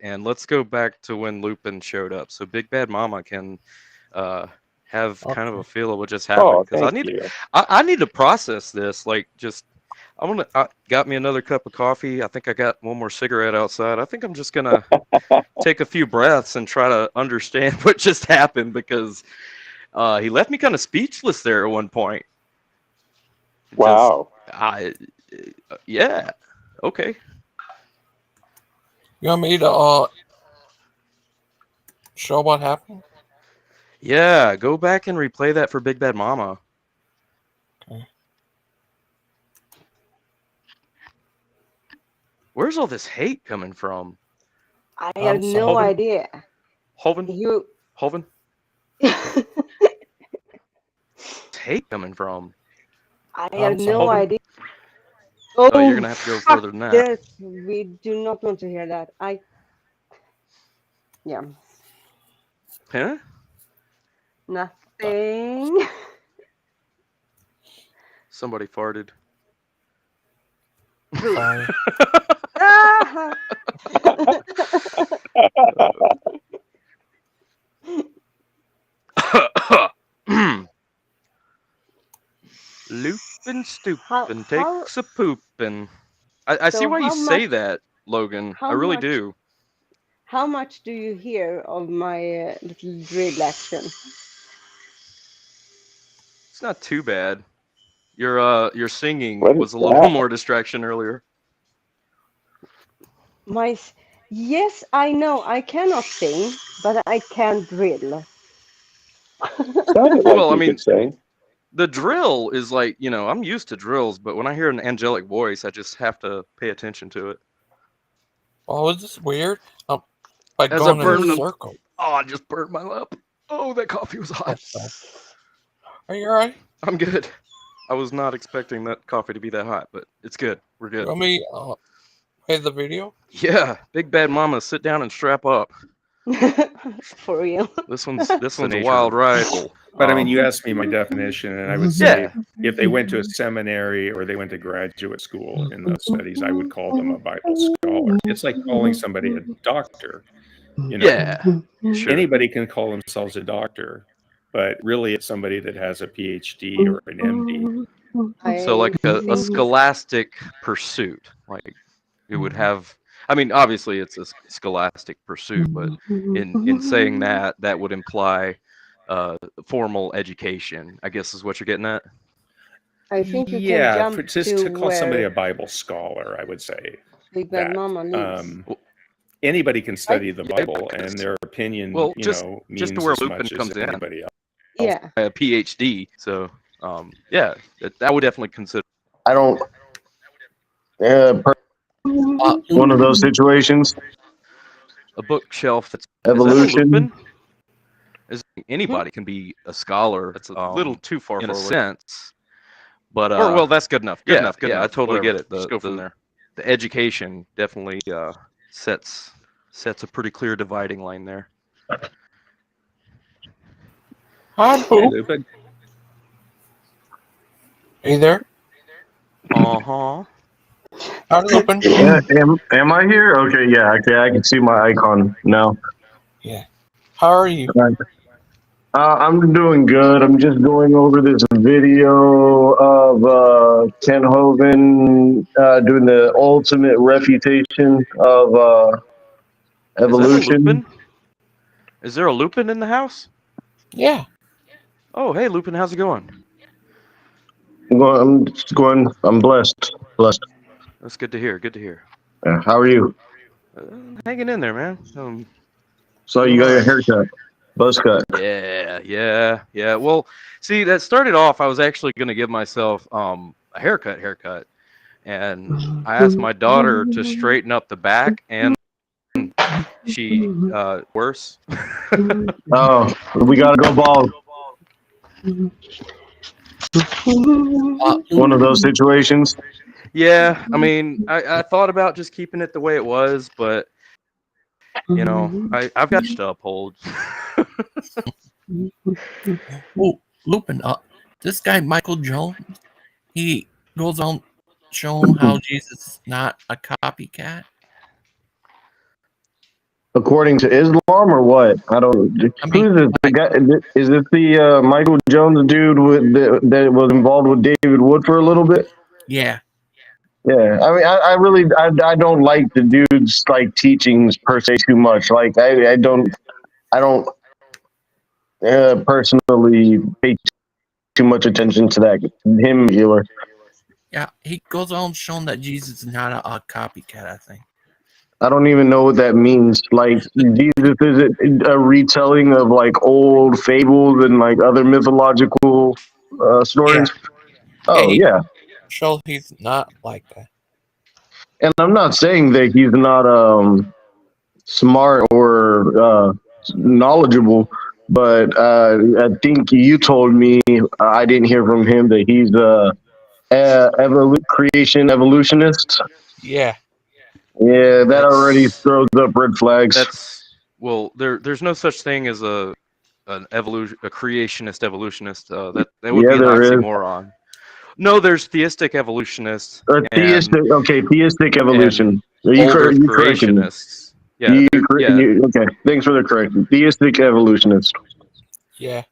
Speaker 14: And let's go back to when Lupin showed up, so Big Bad Mama can have kind of a feel of what just happened.
Speaker 9: Oh,
Speaker 14: Because
Speaker 9: thank you.
Speaker 14: I need to process this. Like, just I got me another cup of coffee. I think I got one more cigarette outside. I think I'm just gonna take a few breaths and try to understand what just happened, because he left me kind of speechless there at one point.
Speaker 9: Wow.
Speaker 14: Yeah. Okay.
Speaker 1: You want me to show what happened?
Speaker 14: Yeah, go back and replay that for Big Bad Mama.
Speaker 1: Okay.
Speaker 14: Where's all this hate coming from?
Speaker 12: I have no idea.
Speaker 14: Holvin?
Speaker 12: You.
Speaker 14: Holvin? Hate coming from?
Speaker 12: I have no
Speaker 14: Holvin?
Speaker 12: idea.
Speaker 14: Oh, you're gonna have to go further than that.
Speaker 12: Yes, we do not want to hear that. Yeah.
Speaker 14: Huh?
Speaker 12: Nothing.
Speaker 14: Somebody farted.
Speaker 1: Sorry.
Speaker 14: Lupin stoopin' takes a poopin'. I see
Speaker 12: So
Speaker 14: why you
Speaker 12: how
Speaker 14: say
Speaker 12: much-
Speaker 14: that, Logan.
Speaker 12: how
Speaker 14: I really
Speaker 12: much-
Speaker 14: do.
Speaker 12: How much do you hear of my little drill action?
Speaker 14: It's not too bad. Your singing
Speaker 9: What is
Speaker 14: was a little
Speaker 9: that?
Speaker 14: more distraction earlier.
Speaker 12: Yes, I know. I cannot sing, but I can drill.
Speaker 9: Sounded like
Speaker 14: Well, I
Speaker 9: you
Speaker 14: mean,
Speaker 9: could sing.
Speaker 14: the drill is like, I'm used to drills, but when I hear an angelic voice, I just have to pay attention to it.
Speaker 1: Oh, is this weird? By
Speaker 14: As
Speaker 1: going
Speaker 14: I
Speaker 1: in
Speaker 14: burn
Speaker 1: a
Speaker 14: the
Speaker 1: circle.
Speaker 14: Oh, I just burned my lip. Oh, that coffee was hot.
Speaker 1: Are you alright?
Speaker 14: I'm good. I was not expecting that coffee to be that hot, but it's good. We're good.
Speaker 1: You want me play the video?
Speaker 14: Yeah, Big Bad Mama, sit down and strap up.
Speaker 12: For real.
Speaker 14: This one's a wild ride.
Speaker 7: But I mean, you asked me my definition, and I would say
Speaker 14: Yeah.
Speaker 7: if they went to a seminary or they went to graduate school in those studies, I would call them a Bible scholar. It's like calling somebody a doctor. You know,
Speaker 14: Yeah, sure.
Speaker 7: Anybody can call themselves a doctor, but really it's somebody that has a PhD or an MD.
Speaker 14: So like a scholastic pursuit, like it would have. I mean, obviously it's a scholastic pursuit, but in saying that, that would imply formal education, I guess is what you're getting at.
Speaker 12: I think you can
Speaker 7: Yeah,
Speaker 12: jump
Speaker 7: just to call somebody a
Speaker 12: where
Speaker 7: Bible scholar, I would say
Speaker 12: Big Bad
Speaker 7: that.
Speaker 12: Mama lives.
Speaker 7: Anybody can study the Bible, and their opinion,
Speaker 14: Well,
Speaker 7: means
Speaker 14: just to where
Speaker 7: as
Speaker 14: Lupin
Speaker 7: much as
Speaker 14: comes in.
Speaker 7: anybody else.
Speaker 12: Yeah.
Speaker 14: A PhD, so yeah, that would definitely consider.
Speaker 16: I don't. One of those situations.
Speaker 14: A bookshelf that's
Speaker 16: Evolution.
Speaker 14: Anybody can be a scholar. That's a little too far in
Speaker 10: forward.
Speaker 14: a sense, but
Speaker 10: well, that's good enough. Good enough.
Speaker 14: I totally
Speaker 10: Whatever.
Speaker 14: get it.
Speaker 10: Just go from there.
Speaker 14: The education definitely sets a pretty clear dividing line there.
Speaker 1: Hi, Boo.
Speaker 7: Lupin.
Speaker 1: Are you there?
Speaker 14: Uh-huh.
Speaker 1: Hi, Lupin.
Speaker 16: Am I here? Okay, yeah. Okay, I can see my icon now.
Speaker 1: Yeah. How are you?
Speaker 16: I'm doing good. I'm just going over this video of Ken Hovind doing the ultimate refutation of evolution.
Speaker 14: Is there a Lupin in the house?
Speaker 1: Yeah.
Speaker 14: Oh, hey, Lupin, how's it going?
Speaker 16: I'm just going. I'm blessed. Blessed.
Speaker 14: That's good to hear. Good to hear.
Speaker 16: How are you?
Speaker 14: Hanging in there, man.
Speaker 16: So you got your haircut, buzz cut.
Speaker 14: Yeah. Well, see, that started off. I was actually going to give myself a haircut, and I asked my daughter to straighten up the back, and she worse.
Speaker 16: Oh, we gotta go bald. One of those situations.
Speaker 14: Yeah, I mean, I thought about just keeping it the way it was, but you know, I've got to uphold.
Speaker 1: Oh, Lupin, this guy Michael Jones, he goes on showing how Jesus is not a copycat.
Speaker 16: According to Islam or what? I don't. Who is this? The guy? Is it the Michael Jones dude that was involved with David Wood for a little bit?
Speaker 1: Yeah.
Speaker 16: Yeah, I mean, I really don't like the dude's like teachings per se too much. Like I don't personally pay too much attention to that him healer.
Speaker 1: Yeah, he goes on showing that Jesus is not a copycat, I think.
Speaker 16: I don't even know what that means. Like Jesus is it a retelling of like old fables and like other mythological stories?
Speaker 1: Yeah.
Speaker 16: Oh yeah.
Speaker 1: Show he's not like that.
Speaker 16: And I'm not saying that he's not smart or knowledgeable, but I think you told me I didn't hear from him that he's creation evolutionist.
Speaker 1: Yeah.
Speaker 16: Yeah, that already throws up red flags.
Speaker 14: There's no such thing as a creationist evolutionist. That would be an
Speaker 16: there is.
Speaker 14: oxymoron. No, there's theistic evolutionists.
Speaker 16: Theistic evolution. You
Speaker 14: creationists. Yeah,
Speaker 16: okay, thanks for the correction. Theistic evolutionist.
Speaker 1: Yeah.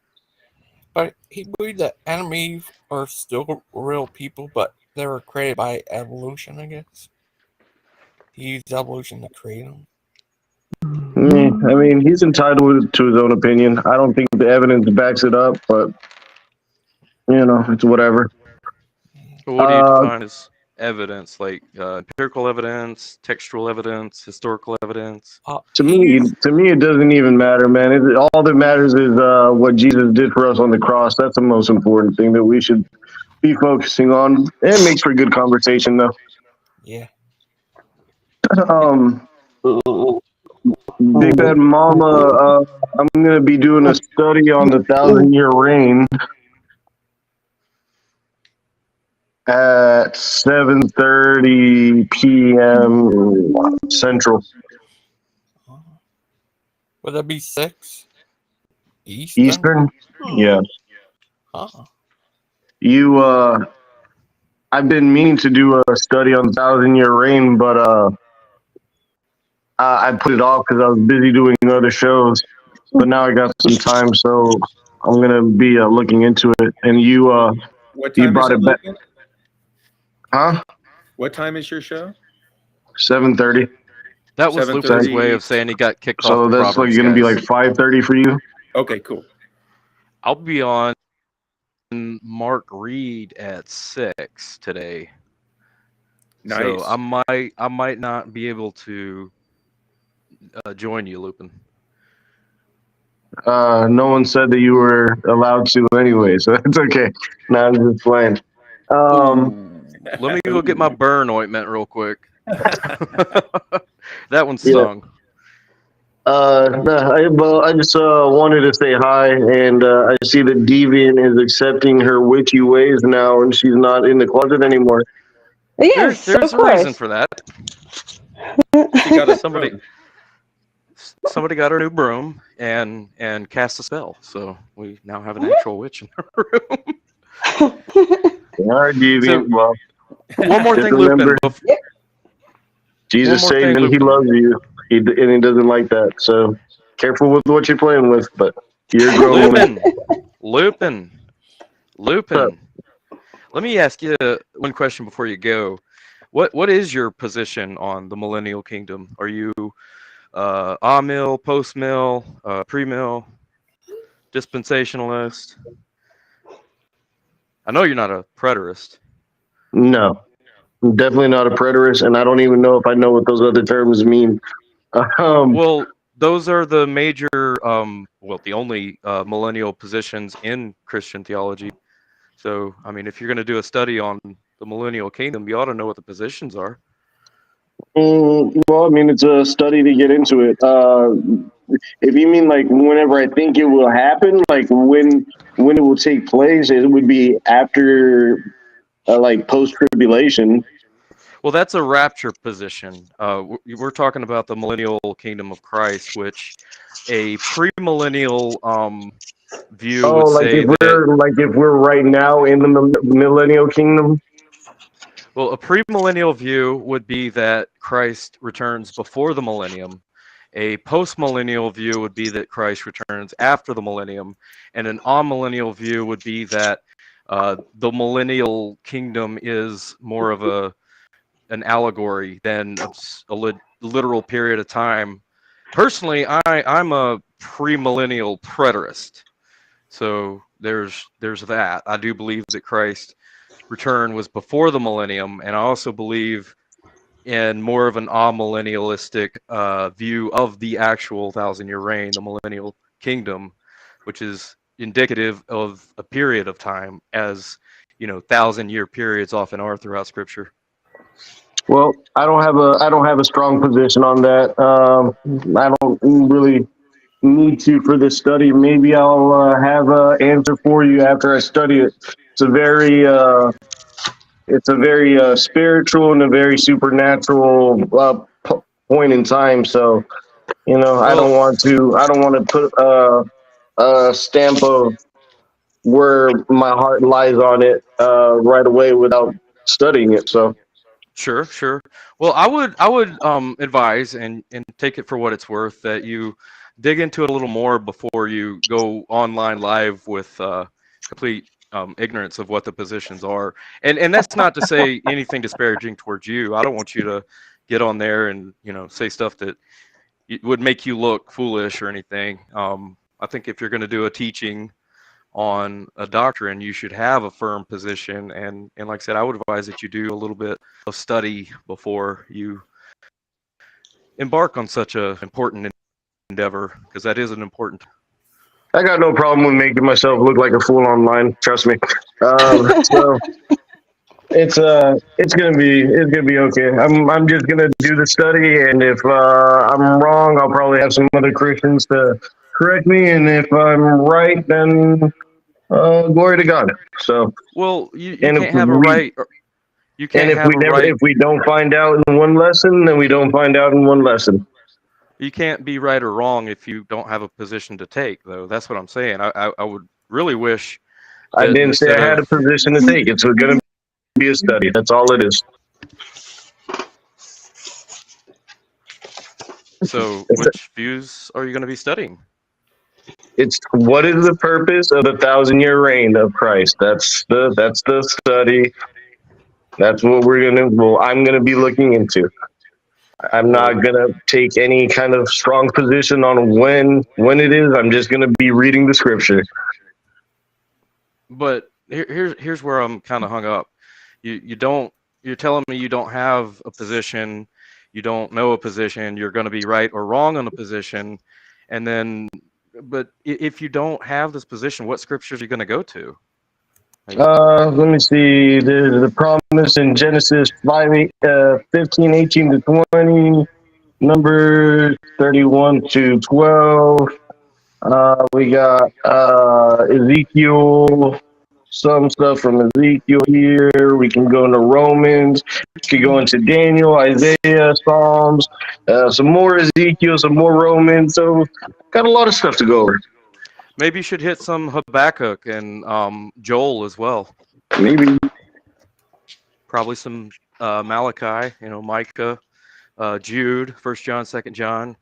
Speaker 1: But he believed that enemies are still real people, but they were created by evolution, I guess. He used evolution to create them.
Speaker 16: I mean, he's entitled to his own opinion. I don't think the evidence backs it up, but you know, it's whatever.
Speaker 14: What do you define as evidence? Like empirical evidence, textual evidence, historical evidence?
Speaker 16: To me, it doesn't even matter, man. All that matters is what Jesus did for us on the cross. That's the most important thing that we should be focusing on. It makes for a good conversation, though.
Speaker 1: Yeah.
Speaker 16: Big Bad Mama, I'm going to be doing a study on the 1,000-year reign at 7:30 p.m. Central.
Speaker 1: Would that be 6 Eastern?
Speaker 16: Eastern. Yeah.
Speaker 1: Huh.
Speaker 16: You I've been meaning to do a study on Thousand Year Reign, but I put it off because I was busy doing other shows. But now I got some time, so I'm gonna be looking into it. And you
Speaker 7: What
Speaker 16: you
Speaker 7: time is
Speaker 16: brought
Speaker 7: it,
Speaker 16: it back,
Speaker 7: Lupin?
Speaker 16: huh?
Speaker 7: What time is your show?
Speaker 16: 7:30.
Speaker 14: That was Lupin's way of saying he got kicked off
Speaker 16: So
Speaker 14: the
Speaker 16: that's like
Speaker 14: Providence
Speaker 16: gonna be
Speaker 14: guys.
Speaker 16: like 5:30 for you.
Speaker 7: Okay, cool.
Speaker 14: I'll be on Mark Reed at 6 today. So
Speaker 7: Nice.
Speaker 14: I might not be able to join you, Lupin.
Speaker 16: No one said that you were allowed to anyway, so it's okay. No, I'm just playing.
Speaker 14: Let me go get my burn ointment real quick. That one
Speaker 16: Yeah.
Speaker 14: stung.
Speaker 16: I just wanted to say hi, and I see that Deviant is accepting her witchy ways now, and she's not in the closet anymore.
Speaker 12: Yes,
Speaker 14: There's
Speaker 12: of
Speaker 14: a reason
Speaker 12: course.
Speaker 14: for that.
Speaker 7: She got a
Speaker 14: somebody got her new broom and cast a spell, so we now have an actual witch in her room.
Speaker 16: All right, Deviant. Well,
Speaker 14: one more
Speaker 16: just
Speaker 14: thing,
Speaker 16: remember,
Speaker 14: Lupin.
Speaker 16: Jesus
Speaker 14: One more
Speaker 16: saved
Speaker 14: thing,
Speaker 16: and He
Speaker 14: Lupin.
Speaker 16: loves you. And He doesn't like that. So careful with what you're playing with. But you're a grown woman.
Speaker 14: Lupin. Let me ask you one question before you go. What is your position on the Millennial Kingdom? Are you a-mill, post-mill, pre-mill, dispensationalist? I know you're not a preterist.
Speaker 16: No, I'm definitely not a preterist, and I don't even know if I know what those other terms mean.
Speaker 14: Well, those are the major, the only millennial positions in Christian theology. So, I mean, if you're going to do a study on the millennial kingdom, you ought to know what the positions are.
Speaker 16: Well, I mean, it's a study to get into it. If you mean like whenever I think it will happen, like when it will take place, it would be after like post tribulation.
Speaker 14: Well, that's a rapture position. We're talking about the millennial kingdom of Christ, which a premillennial view would say
Speaker 16: if we're right now in the millennial kingdom.
Speaker 14: Well, a premillennial view would be that Christ returns before the millennium. A postmillennial view would be that Christ returns after the millennium, and an amillennial view would be that the millennial kingdom is more of an allegory than a literal period of time. Personally, I'm a premillennial preterist, so there's that. I do believe that Christ return was before the millennium, and I also believe in more of an amillennialistic view of the actual 1,000-year reign, the millennial kingdom, which is indicative of a period of time, as 1,000-year periods often are throughout Scripture.
Speaker 16: Well, I don't have a strong position on that. I don't really need to for this study. Maybe I'll have an answer for you after I study it. It's a very spiritual and a very supernatural point in time. So, I don't want to put a stamp of where my heart lies on it right away without studying it. So.
Speaker 14: Sure. Well, I would advise and take it for what it's worth that you dig into it a little more before you go online live with complete ignorance of what the positions are. And that's not to say anything disparaging towards you. I don't want you to get on there and say stuff that would make you look foolish or anything. I think if you're going to do a teaching on a doctrine, you should have a firm position, and like I said, I would advise that you do a little bit of study before you embark on such an important endeavor, because that is an important.
Speaker 16: I got no problem with making myself look like a fool online. Trust me. So it's gonna be okay. I'm just gonna do the study, and if I'm wrong, I'll probably have some other Christians to correct me, and if I'm right, then glory to God. So
Speaker 14: well, you can't have a right. You can't have a right.
Speaker 16: If we don't find out in one lesson, then we don't find out in one lesson.
Speaker 14: You can't be right or wrong if you don't have a position to take, though. That's what I'm saying. I would really wish
Speaker 16: I
Speaker 14: that
Speaker 16: didn't say
Speaker 14: instead
Speaker 16: I had a
Speaker 14: of
Speaker 16: position to take. It's going to be a study. That's all it is.
Speaker 14: so, which views are you going to be studying?
Speaker 16: It's what is the purpose of the 1,000-year reign of Christ? That's the study. That's what I'm gonna be looking into. I'm not gonna take any kind of strong position on when it is. I'm just gonna be reading the scripture.
Speaker 14: But here's where I'm kind of hung up. You don't. You're telling me you don't have a position, you don't know a position, you're going to be right or wrong on a position, and then, but if you don't have this position, what scriptures are you going to go to?
Speaker 16: Let me see. The promise in Genesis 15, 18 to 20, Numbers 31 to 12. We got Ezekiel, some stuff from Ezekiel here. We can go into Romans. We can go into Daniel, Isaiah, Psalms, some more Ezekiel, some more Romans. So got a lot of stuff to go over.
Speaker 14: Maybe you should hit some Habakkuk and Joel as well.
Speaker 16: Maybe.
Speaker 14: Probably some Malachi, Micah, Jude, 1 John, 2 John,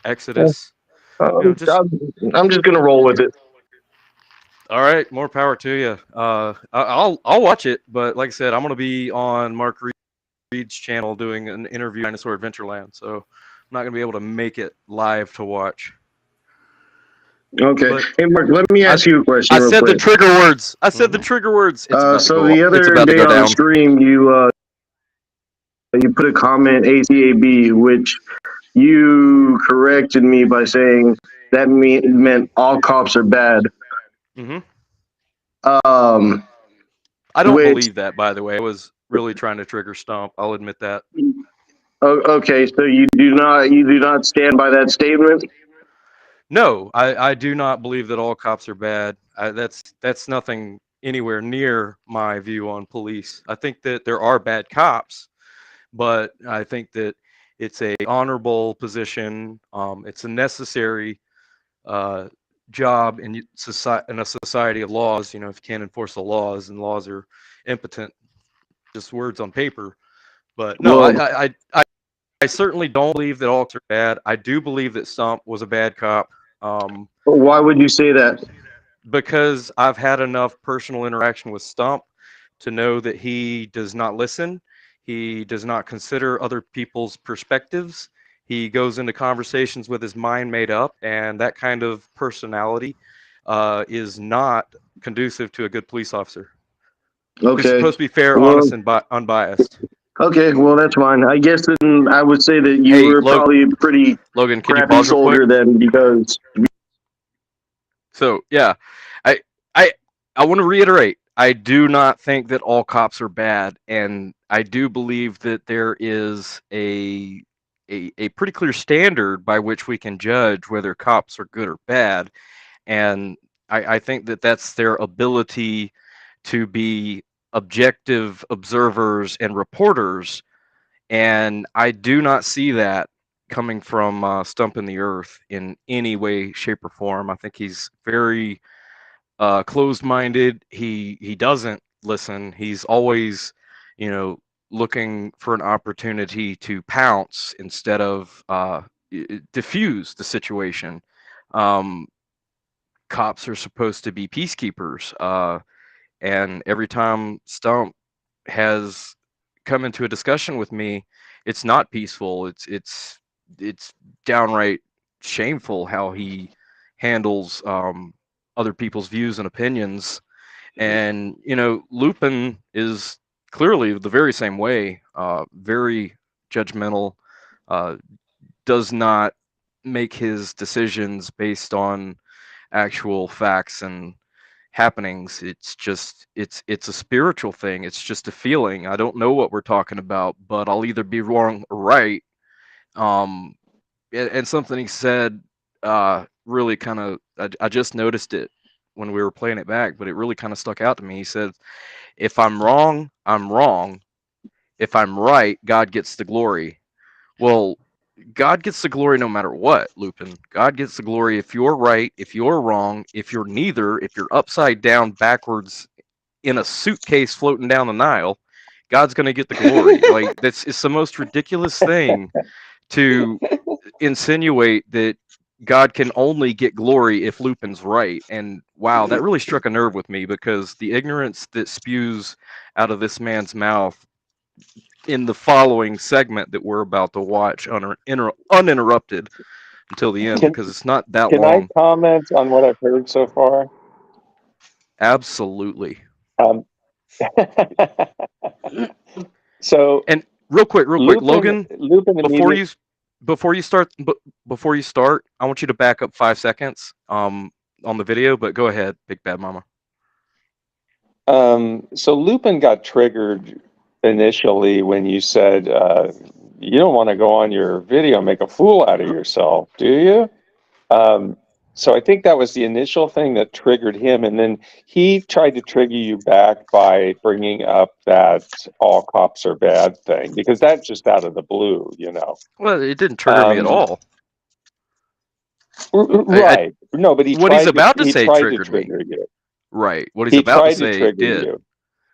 Speaker 14: Exodus.
Speaker 16: I'm just gonna roll with it.
Speaker 14: All right, more power to you. I'll watch it, but like I said, I'm gonna be on Mark Reed's channel doing an interview on Dinosaur Adventureland, so I'm not gonna be able to make it live to watch.
Speaker 16: Okay.
Speaker 14: But
Speaker 16: hey, Mark, let me ask you a question.
Speaker 14: I
Speaker 16: real
Speaker 14: said
Speaker 16: quick.
Speaker 14: the trigger words. I said the trigger words.
Speaker 16: So the other day on the stream, you put a comment ACAB, which you corrected me by saying that meant all cops are bad.
Speaker 14: Mm-hmm.
Speaker 16: I
Speaker 14: don't believe that, by the way. I was really trying to trigger Stomp. I'll admit that.
Speaker 16: Okay, so you do not stand by that statement?
Speaker 14: No, I do not believe that all cops are bad. That's nothing anywhere near my view on police. I think that there are bad cops, but I think that it's a honorable position. It's a necessary job in a society of laws. If you can't enforce the laws and laws are impotent, just words on paper. But no, I certainly don't believe that all cops are bad. I do believe that Stump was a bad cop.
Speaker 16: Why would you say that?
Speaker 14: Because I've had enough personal interaction with Stump to know that he does not listen. He does not consider other people's perspectives. He goes into conversations with his mind made up, and that kind of personality is not conducive to a good police officer.
Speaker 16: Okay.
Speaker 14: Who's supposed to be fair, honest, and unbiased.
Speaker 16: Okay, well that's fine. I guess then I would say that you were probably a pretty
Speaker 14: Logan, can you
Speaker 16: crappy
Speaker 14: pause real quick?
Speaker 16: soldier then, because.
Speaker 14: So yeah, I want to reiterate. I do not think that all cops are bad, and I do believe that there is a pretty clear standard by which we can judge whether cops are good or bad, and I think that that's their ability to be objective observers and reporters, and I do not see that coming from Stump in the Earth in any way, shape, or form. I think he's very closed-minded. He doesn't listen. He's always, looking for an opportunity to pounce instead of diffuse the situation. Cops are supposed to be peacekeepers, and every time Stump has come into a discussion with me, it's not peaceful. It's downright shameful how he handles other people's views and opinions. And Lupin is clearly the very same way, very judgmental, does not make his decisions based on actual facts and happenings. It's just it's a spiritual thing. It's just a feeling. I don't know what we're talking about, but I'll either be wrong or right. And something he said really kind of, I just noticed it when we were playing it back, but it really kind of stuck out to me. He said, if I'm wrong, I'm wrong. If I'm right, God gets the glory. Well, God gets the glory no matter what, Lupin. God gets the glory if you're right, if you're wrong, if you're neither, if you're upside down, backwards in a suitcase floating down the Nile. God's going to get the glory. Like, it's the most ridiculous thing to insinuate that God can only get glory if Lupin's right. And wow, that really struck a nerve with me, because the ignorance that spews out of this man's mouth in the following segment that we're about to watch uninterrupted until the end,
Speaker 9: Can
Speaker 14: because it's not that
Speaker 9: can I
Speaker 14: long.
Speaker 9: comment on what I've heard so far?
Speaker 14: Absolutely.
Speaker 9: Um, so
Speaker 14: And real quick, Logan,
Speaker 9: Lupin
Speaker 14: before
Speaker 9: immediately.
Speaker 14: you before you start, I want you to back up 5 seconds on the video. But go ahead, Big Bad Mama.
Speaker 9: So Lupin got triggered initially when you said you don't want to go on your video and make a fool out of yourself, do you? So I think that was the initial thing that triggered him, and then he tried to trigger you back by bringing up that all cops are bad thing, because that's just out of the blue, you know.
Speaker 14: Well, it didn't trigger me at all.
Speaker 9: Right. No, but he
Speaker 14: what he's
Speaker 9: tried
Speaker 14: about to
Speaker 9: to
Speaker 14: say triggered me.
Speaker 9: trigger you.
Speaker 14: Right. What he's
Speaker 9: He
Speaker 14: about to
Speaker 9: tried to
Speaker 14: say
Speaker 9: trigger
Speaker 14: did.
Speaker 9: you.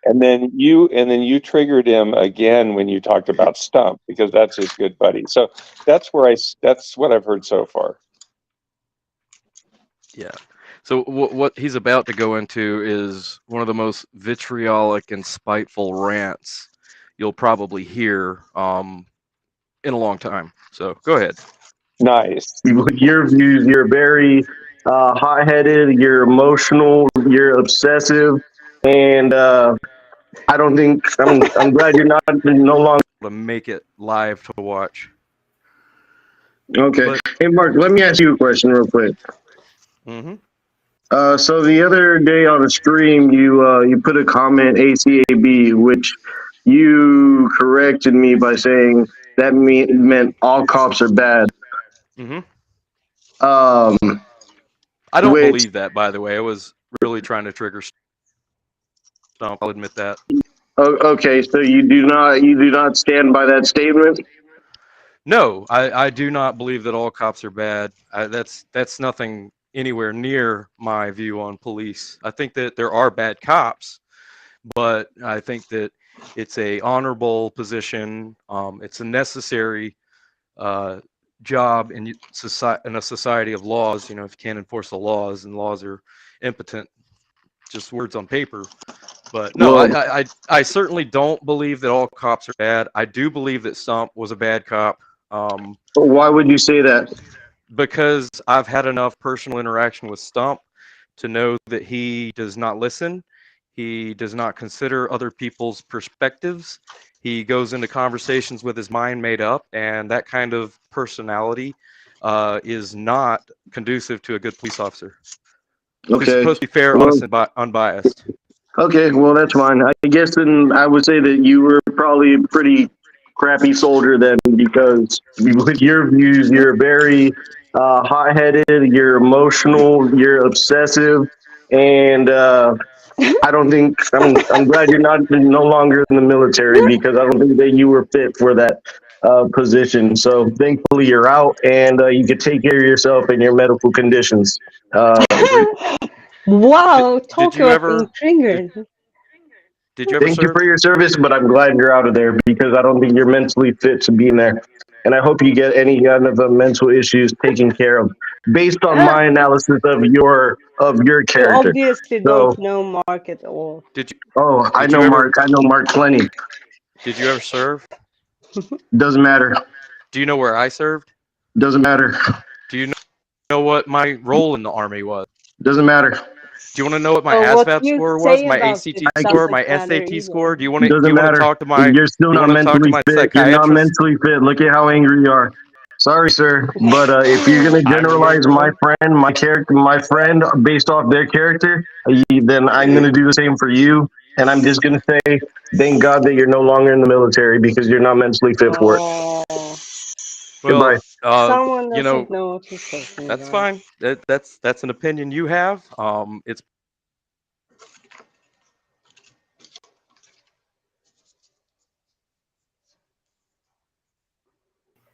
Speaker 9: And then you triggered him again when you talked about Stump, because that's his good buddy. So that's what I've heard so far.
Speaker 14: Yeah. So what he's about to go into is one of the most vitriolic and spiteful rants you'll probably hear in a long time. So go ahead.
Speaker 9: Nice.
Speaker 16: Your views, you're very hot-headed, you're emotional, you're obsessive, and I don't think I'm glad you're not no longer.
Speaker 14: To make it live to watch.
Speaker 16: Okay. Hey, Mark, let me ask you a question real quick.
Speaker 14: Mm-hmm.
Speaker 16: So the other day on the stream, you put a comment ACAB, which you corrected me by saying that meant all cops are bad.
Speaker 14: Mm-hmm.
Speaker 16: Um,
Speaker 14: I don't
Speaker 16: which,
Speaker 14: believe that, by the way. I was really trying to trigger Stump. I'll admit that.
Speaker 16: okay, so you do not stand by that statement?
Speaker 14: No, I do not believe that all cops are bad. That's nothing anywhere near my view on police. I think that there are bad cops, but I think that it's a honorable position. It's a necessary job in a society of laws. You know, if you can't enforce the laws, and laws are impotent, just words on paper. But no,
Speaker 16: Well,
Speaker 14: I certainly don't believe that all cops are bad. I do believe that Stump was a bad cop.
Speaker 16: Why would you say that?
Speaker 14: Because I've had enough personal interaction with Stump to know that he does not listen. He does not consider other people's perspectives. He goes into conversations with his mind made up, and that kind of personality is not conducive to a good police officer.
Speaker 16: Okay.
Speaker 14: He's supposed to be fair, honest, and unbiased.
Speaker 16: Okay, well that's fine. I guess then I would say that you were probably a pretty crappy soldier then, because with your views, you're very hot-headed, you're emotional, you're obsessive, and I don't think I'm glad you're no longer in the military, because I don't think that you were fit for that position. So thankfully you're out, and you can take care of yourself and your medical conditions.
Speaker 12: Wow, talk
Speaker 14: Did you
Speaker 12: about being
Speaker 14: ever?
Speaker 12: triggered.
Speaker 14: Did you ever
Speaker 16: Thank you
Speaker 14: serve?
Speaker 16: for your service, but I'm glad you're out of there, because I don't think you're mentally fit to be in there. And I hope you get any kind of mental issues taken care of based on my analysis of your
Speaker 12: You
Speaker 16: character.
Speaker 12: obviously
Speaker 16: So,
Speaker 12: don't know Mark at all.
Speaker 14: Did you?
Speaker 16: oh, I
Speaker 14: Did
Speaker 16: know
Speaker 14: you ever?
Speaker 16: Mark. I know Mark plenty.
Speaker 14: Did you ever serve?
Speaker 16: Doesn't matter.
Speaker 14: Do you know where I served?
Speaker 16: Doesn't matter.
Speaker 14: Do you know what my role in the Army was?
Speaker 16: Doesn't matter.
Speaker 14: Do you want to know what my
Speaker 12: Well, what
Speaker 14: ASVAB
Speaker 12: you
Speaker 14: score was?
Speaker 12: say
Speaker 14: My
Speaker 12: about
Speaker 14: ACT
Speaker 12: it
Speaker 14: score?
Speaker 12: doesn't
Speaker 14: My
Speaker 12: matter
Speaker 14: SAT
Speaker 12: either.
Speaker 14: score? Do you want
Speaker 16: Doesn't
Speaker 14: to
Speaker 16: matter.
Speaker 14: talk to my?
Speaker 16: You're still
Speaker 14: Do you
Speaker 16: not
Speaker 14: want to talk to
Speaker 16: mentally
Speaker 14: my
Speaker 16: fit. You're not
Speaker 14: psychiatrist?
Speaker 16: mentally fit. Look at how angry you are. Sorry, sir, but if you're gonna
Speaker 14: I'm the
Speaker 16: generalize
Speaker 14: angry
Speaker 16: my
Speaker 14: one.
Speaker 16: friend, my friend based off their character, then I'm gonna do the same for you. And I'm just gonna say, thank God that you're no longer in the military, because you're not mentally fit for it.
Speaker 12: Oh,
Speaker 14: Well,
Speaker 16: Goodbye.
Speaker 12: someone
Speaker 14: you know,
Speaker 12: doesn't know what he's talking
Speaker 14: that's
Speaker 12: about.
Speaker 14: fine. That's an opinion you have. It's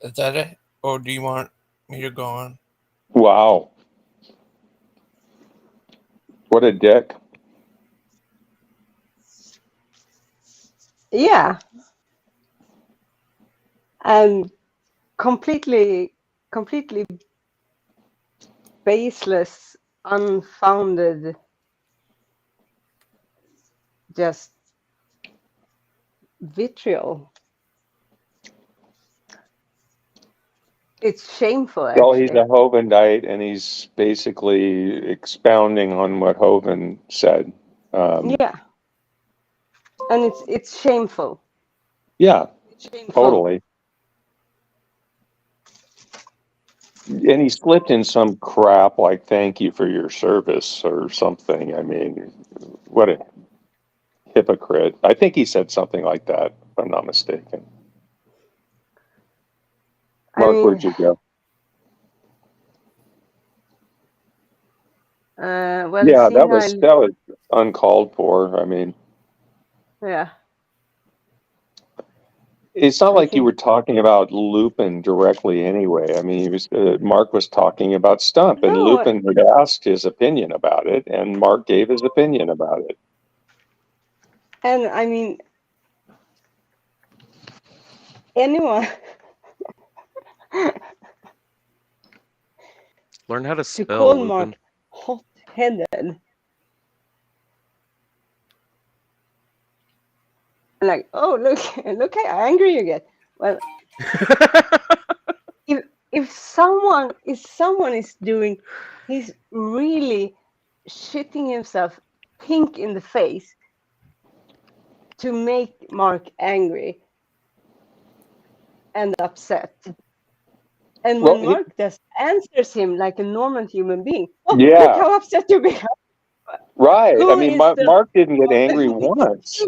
Speaker 1: Is that it? Or do you want me to go on?
Speaker 9: Wow. What a dick.
Speaker 12: Yeah, and completely baseless, unfounded, just vitriol. It's shameful,
Speaker 9: Well, he's
Speaker 12: actually.
Speaker 9: a Hovendite, and he's basically expounding on what Hoven said.
Speaker 12: Yeah, and it's shameful.
Speaker 9: Yeah,
Speaker 12: It's shameful.
Speaker 9: totally. And he slipped in some crap like "thank you for your service" or something. I mean, what a hypocrite. I think he said something like that, if I'm not mistaken. Mark, where'd you go?
Speaker 12: Well,
Speaker 9: Yeah,
Speaker 12: seeing
Speaker 9: that was uncalled for. I mean,
Speaker 12: yeah,
Speaker 9: it's not
Speaker 12: I
Speaker 9: like you
Speaker 12: think,
Speaker 9: were talking about Lupin directly anyway. I mean, he was, Mark was talking about Stump, and
Speaker 12: no,
Speaker 9: Lupin had asked his opinion about it, and Mark gave his opinion about it.
Speaker 12: and I mean, anyone
Speaker 14: Learn how to
Speaker 12: to
Speaker 14: spell,
Speaker 12: call
Speaker 14: Lupin.
Speaker 12: Mark hot-headed, like, oh, look how angry you get. Well, if someone is doing, he's really shitting himself pink in the face to make Mark angry and upset. And
Speaker 9: Well,
Speaker 12: when Mark just answers him like a normal human being, oh,
Speaker 9: yeah,
Speaker 12: look how upset you become.
Speaker 9: right.
Speaker 12: Who
Speaker 9: I mean,
Speaker 12: is the
Speaker 9: Mark didn't get angry once.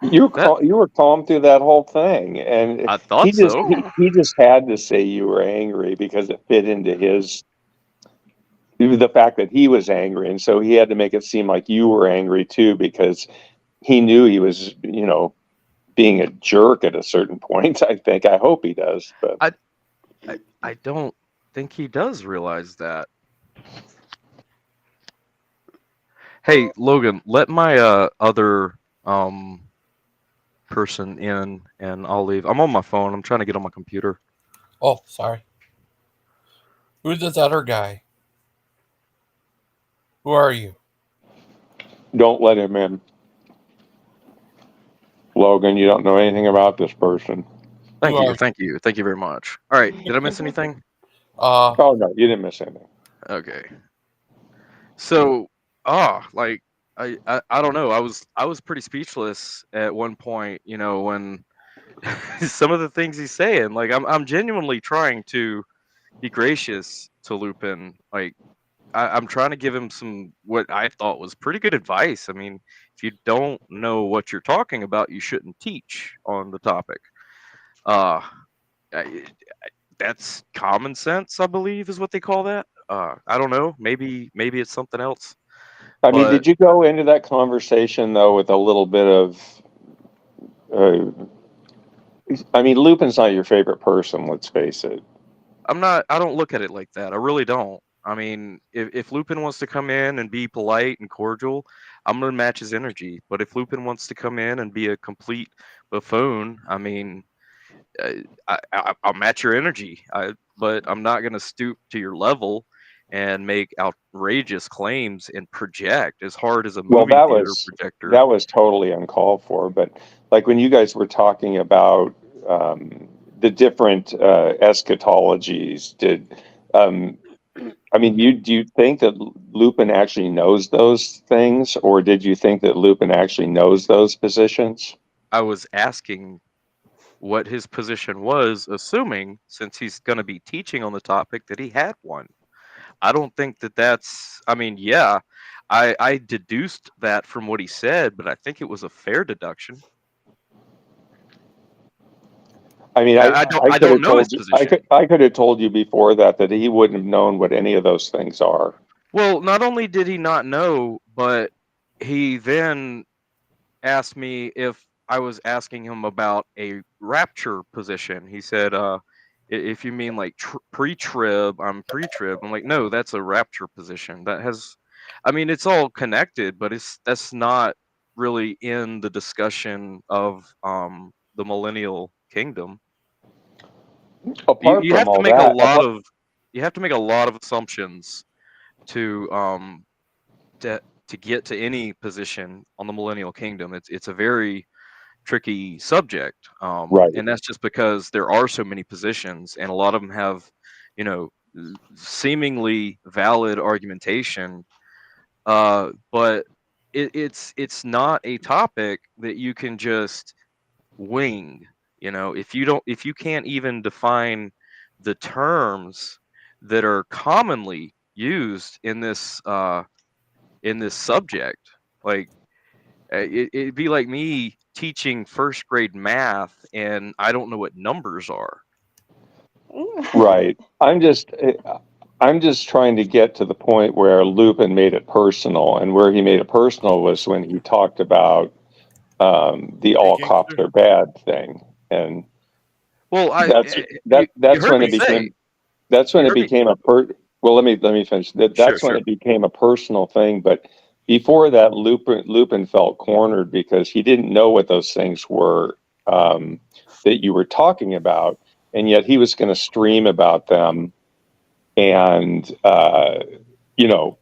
Speaker 9: You were calm through that whole thing, and
Speaker 14: I thought so.
Speaker 9: he just had to say you were angry because it fit into the fact that he was angry, and so he had to make it seem like you were angry too because he knew he was, being a jerk at a certain point. I hope he does, but
Speaker 14: I don't think he does realize that. Hey, Logan, let my other person in, and I'll leave. I'm on my phone. I'm trying to get on my computer.
Speaker 1: Oh, sorry. Who's this other guy? Who are you?
Speaker 9: don't let him in. Logan, you don't know anything about this person.
Speaker 14: Thank you very much. All right, did I miss anything?
Speaker 9: Oh no, you didn't miss anything.
Speaker 14: Okay. So, like I don't know. I was pretty speechless at one point, when some of the things he's saying. Like I'm genuinely trying to be gracious to Lupin. Like I'm trying to give him some what I thought was pretty good advice. I mean, if you don't know what you're talking about, you shouldn't teach on the topic. Uh, that's common sense, I believe, is what they call that. I don't know. Maybe it's something else.
Speaker 9: I mean,
Speaker 14: But
Speaker 9: did you go into that conversation though with a little bit of? I mean, Lupin's not your favorite person. Let's face it.
Speaker 14: I'm not. I don't look at it like that. I really don't. I mean, if Lupin wants to come in and be polite and cordial, I'm gonna match his energy. But if Lupin wants to come in and be a complete buffoon, I mean, I'll match your energy. But I'm not gonna stoop to your level and make outrageous claims and project as hard as a
Speaker 9: Well,
Speaker 14: movie theater projector.
Speaker 9: that was totally uncalled for. But like when you guys were talking about the different eschatologies, I mean, do you think that Lupin actually knows those things, or did you think that Lupin actually knows those positions?
Speaker 14: I was asking what his position was, assuming since he's going to be teaching on the topic that he had one. I don't think that's. I mean, yeah, I deduced that from what he said, but I think it was a fair deduction.
Speaker 9: I mean,
Speaker 14: I
Speaker 9: could
Speaker 14: don't
Speaker 9: have
Speaker 14: know his
Speaker 9: told you,
Speaker 14: position.
Speaker 9: I could have told you before that he wouldn't have known what any of those things are.
Speaker 14: Well, not only did he not know, but he then asked me if I was asking him about a rapture position. He said, if you mean like pre-trib, I'm pre-trib. I'm like, no, that's a rapture position. That has, I mean, it's all connected, but that's not really in the discussion of the millennial kingdom.
Speaker 9: Apart
Speaker 14: You
Speaker 9: from
Speaker 14: have to
Speaker 9: all
Speaker 14: make
Speaker 9: that,
Speaker 14: you have to make a lot of assumptions to to get to any position on the millennial kingdom. It's a very tricky subject,
Speaker 9: right.
Speaker 14: and that's just because there are so many positions, and a lot of them have, you know, seemingly valid argumentation, but it's not a topic that you can just wing. You know, if you can't even define the terms that are commonly used in this subject, like it'd be like me teaching first grade math and I don't know what numbers are.
Speaker 9: Right. I'm just trying to get to the point where Lupin made it personal, and where he made it personal was when he talked about the all cops are bad thing, and
Speaker 14: Well,
Speaker 9: that's
Speaker 14: heard
Speaker 9: when
Speaker 14: me
Speaker 9: it
Speaker 14: say.
Speaker 9: became that's when
Speaker 14: You
Speaker 9: it
Speaker 14: heard me.
Speaker 9: became well. Let me finish. That's when
Speaker 14: Sure.
Speaker 9: it became a personal thing. But before that, Lupin felt cornered because he didn't know what those things were that you were talking about, and yet he was going to stream about them, and you know,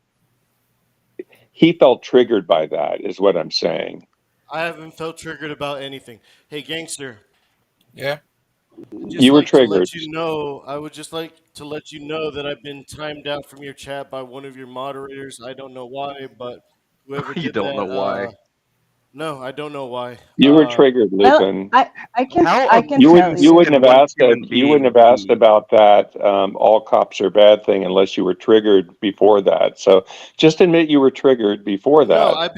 Speaker 9: he felt triggered by that, is what I'm saying.
Speaker 4: I haven't felt triggered about anything. Hey, gangster.
Speaker 1: Yeah.
Speaker 9: You were triggered.
Speaker 4: I would just like to let you know that I've been timed out from your chat by one of your moderators. I don't know why, but whoever
Speaker 14: You
Speaker 4: did
Speaker 14: don't know why.
Speaker 4: No, I don't know why.
Speaker 9: You were triggered, Lupin.
Speaker 12: Well, I can
Speaker 9: you
Speaker 12: tell you.
Speaker 9: wouldn't have asked about that all cops are bad thing unless you were triggered before that. So just admit you were triggered before that.
Speaker 4: No, I've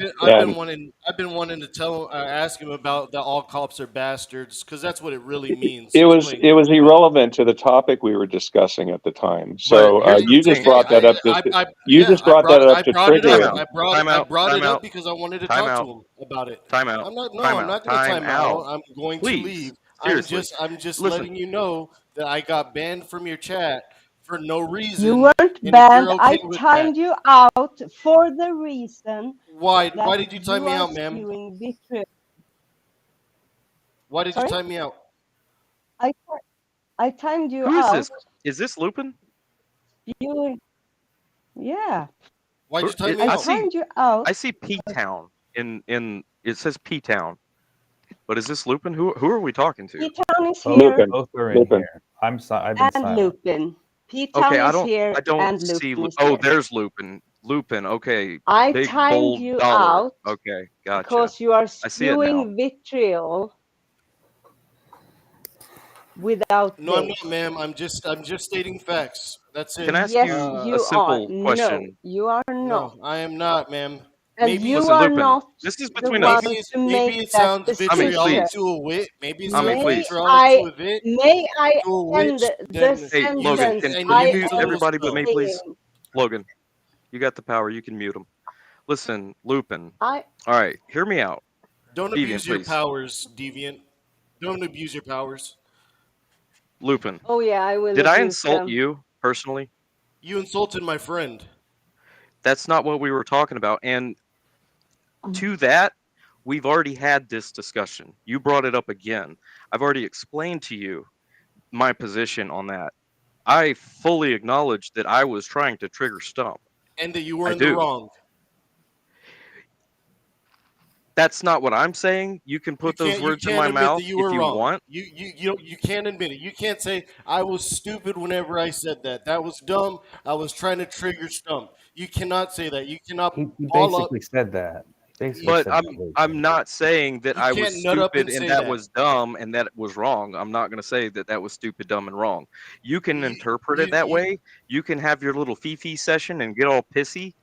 Speaker 4: been wanting to ask him about the all cops are bastards, because that's what it really means.
Speaker 9: It was irrelevant to the topic we were discussing at the time. So
Speaker 14: here's the
Speaker 9: you just
Speaker 14: thing.
Speaker 9: brought that up. To trigger him.
Speaker 4: I brought it up because I wanted to talk to him about it.
Speaker 14: Time out.
Speaker 4: I'm not
Speaker 14: Time
Speaker 4: going to time out. I'm going
Speaker 14: Please,
Speaker 4: to leave.
Speaker 14: seriously.
Speaker 4: I'm just
Speaker 14: Listen.
Speaker 4: letting you know that I got banned from your chat for no reason.
Speaker 12: You weren't
Speaker 4: and
Speaker 12: banned.
Speaker 4: If you're okay
Speaker 12: I
Speaker 4: with
Speaker 12: timed
Speaker 4: that.
Speaker 12: you out for the reason.
Speaker 4: Why
Speaker 12: that
Speaker 4: did you time me
Speaker 12: are
Speaker 4: out, ma'am?
Speaker 12: spewing vitriol.
Speaker 4: Why did
Speaker 12: Sorry?
Speaker 4: you time me out?
Speaker 12: I timed you
Speaker 14: Who is
Speaker 12: out.
Speaker 14: this? Is this Lupin?
Speaker 12: Yeah.
Speaker 4: Why'd you time me
Speaker 12: I
Speaker 4: out?
Speaker 12: timed you out.
Speaker 14: I see P-Town in it says P-Town. But is this Lupin? Who are we talking to?
Speaker 12: P-Town is here.
Speaker 17: Both are in here. I've been
Speaker 12: And
Speaker 17: silent.
Speaker 12: Lupin. P-Town
Speaker 14: Okay,
Speaker 12: is here
Speaker 14: I don't
Speaker 12: and
Speaker 14: see.
Speaker 12: Lupin is
Speaker 14: Oh,
Speaker 12: here.
Speaker 14: there's Lupin. Lupin. Okay.
Speaker 12: I
Speaker 14: Big
Speaker 12: timed
Speaker 14: bold
Speaker 12: you
Speaker 14: dollar.
Speaker 12: out
Speaker 14: Okay, gotcha.
Speaker 12: because you are
Speaker 14: I see it now.
Speaker 12: spewing vitriol without
Speaker 4: No, I'm
Speaker 12: base.
Speaker 4: not, ma'am. I'm just stating facts. That's it.
Speaker 14: Can I ask
Speaker 12: Yes,
Speaker 14: you
Speaker 12: you
Speaker 14: a simple
Speaker 12: are.
Speaker 14: question?
Speaker 12: No, you are not.
Speaker 4: No, I am not, ma'am.
Speaker 12: And
Speaker 4: Maybe
Speaker 12: you
Speaker 14: Listen,
Speaker 12: are
Speaker 14: Lupin,
Speaker 12: not
Speaker 14: this is
Speaker 12: the
Speaker 14: between
Speaker 12: one
Speaker 14: us.
Speaker 12: to make
Speaker 4: maybe it
Speaker 12: that
Speaker 4: sounds
Speaker 12: decision.
Speaker 4: vitriolic
Speaker 14: please.
Speaker 4: to a wit. Maybe it
Speaker 14: I mean,
Speaker 4: sounds
Speaker 14: please.
Speaker 4: vitriolic to a bit.
Speaker 12: May I
Speaker 4: To a
Speaker 12: end
Speaker 4: witch,
Speaker 12: the
Speaker 4: then
Speaker 14: Hey, Logan,
Speaker 12: sentence
Speaker 14: can
Speaker 12: I
Speaker 14: you mute
Speaker 12: am
Speaker 14: everybody but me, please?
Speaker 12: saying?
Speaker 14: Logan, you got the power. You can mute him. Listen, Lupin.
Speaker 12: I
Speaker 14: All right, hear me out.
Speaker 4: Don't
Speaker 14: Deviant,
Speaker 4: abuse your
Speaker 14: please.
Speaker 4: powers, Deviant. Don't abuse your powers.
Speaker 14: Lupin.
Speaker 12: Oh yeah, I will.
Speaker 14: Did I
Speaker 12: abuse
Speaker 14: insult
Speaker 12: them.
Speaker 14: you personally?
Speaker 4: You insulted my friend.
Speaker 14: That's not what we were talking about. And to that, we've already had this discussion. You brought it up again. I've already explained to you my position on that. I fully acknowledge that I was trying to trigger Stump.
Speaker 4: And that you were
Speaker 14: I
Speaker 4: in the
Speaker 14: do.
Speaker 4: wrong.
Speaker 14: That's not what I'm saying. You can put those words in my
Speaker 4: admit
Speaker 14: mouth
Speaker 4: that you
Speaker 14: if
Speaker 4: were
Speaker 14: you
Speaker 4: wrong.
Speaker 14: want.
Speaker 4: You can't admit it. You can't say I was stupid whenever I said that. That was dumb. I was trying to trigger Stump. You cannot say that. You cannot
Speaker 17: He
Speaker 4: all up.
Speaker 17: basically said that.
Speaker 14: But I'm not saying that
Speaker 4: You
Speaker 14: I was
Speaker 4: can't nut up
Speaker 14: stupid
Speaker 4: and
Speaker 14: and
Speaker 4: say
Speaker 14: that
Speaker 4: that.
Speaker 14: was dumb and that was wrong. I'm not going to say that that was stupid, dumb, and wrong. You can interpret it that way. You can have your little fifi session and get all pissy,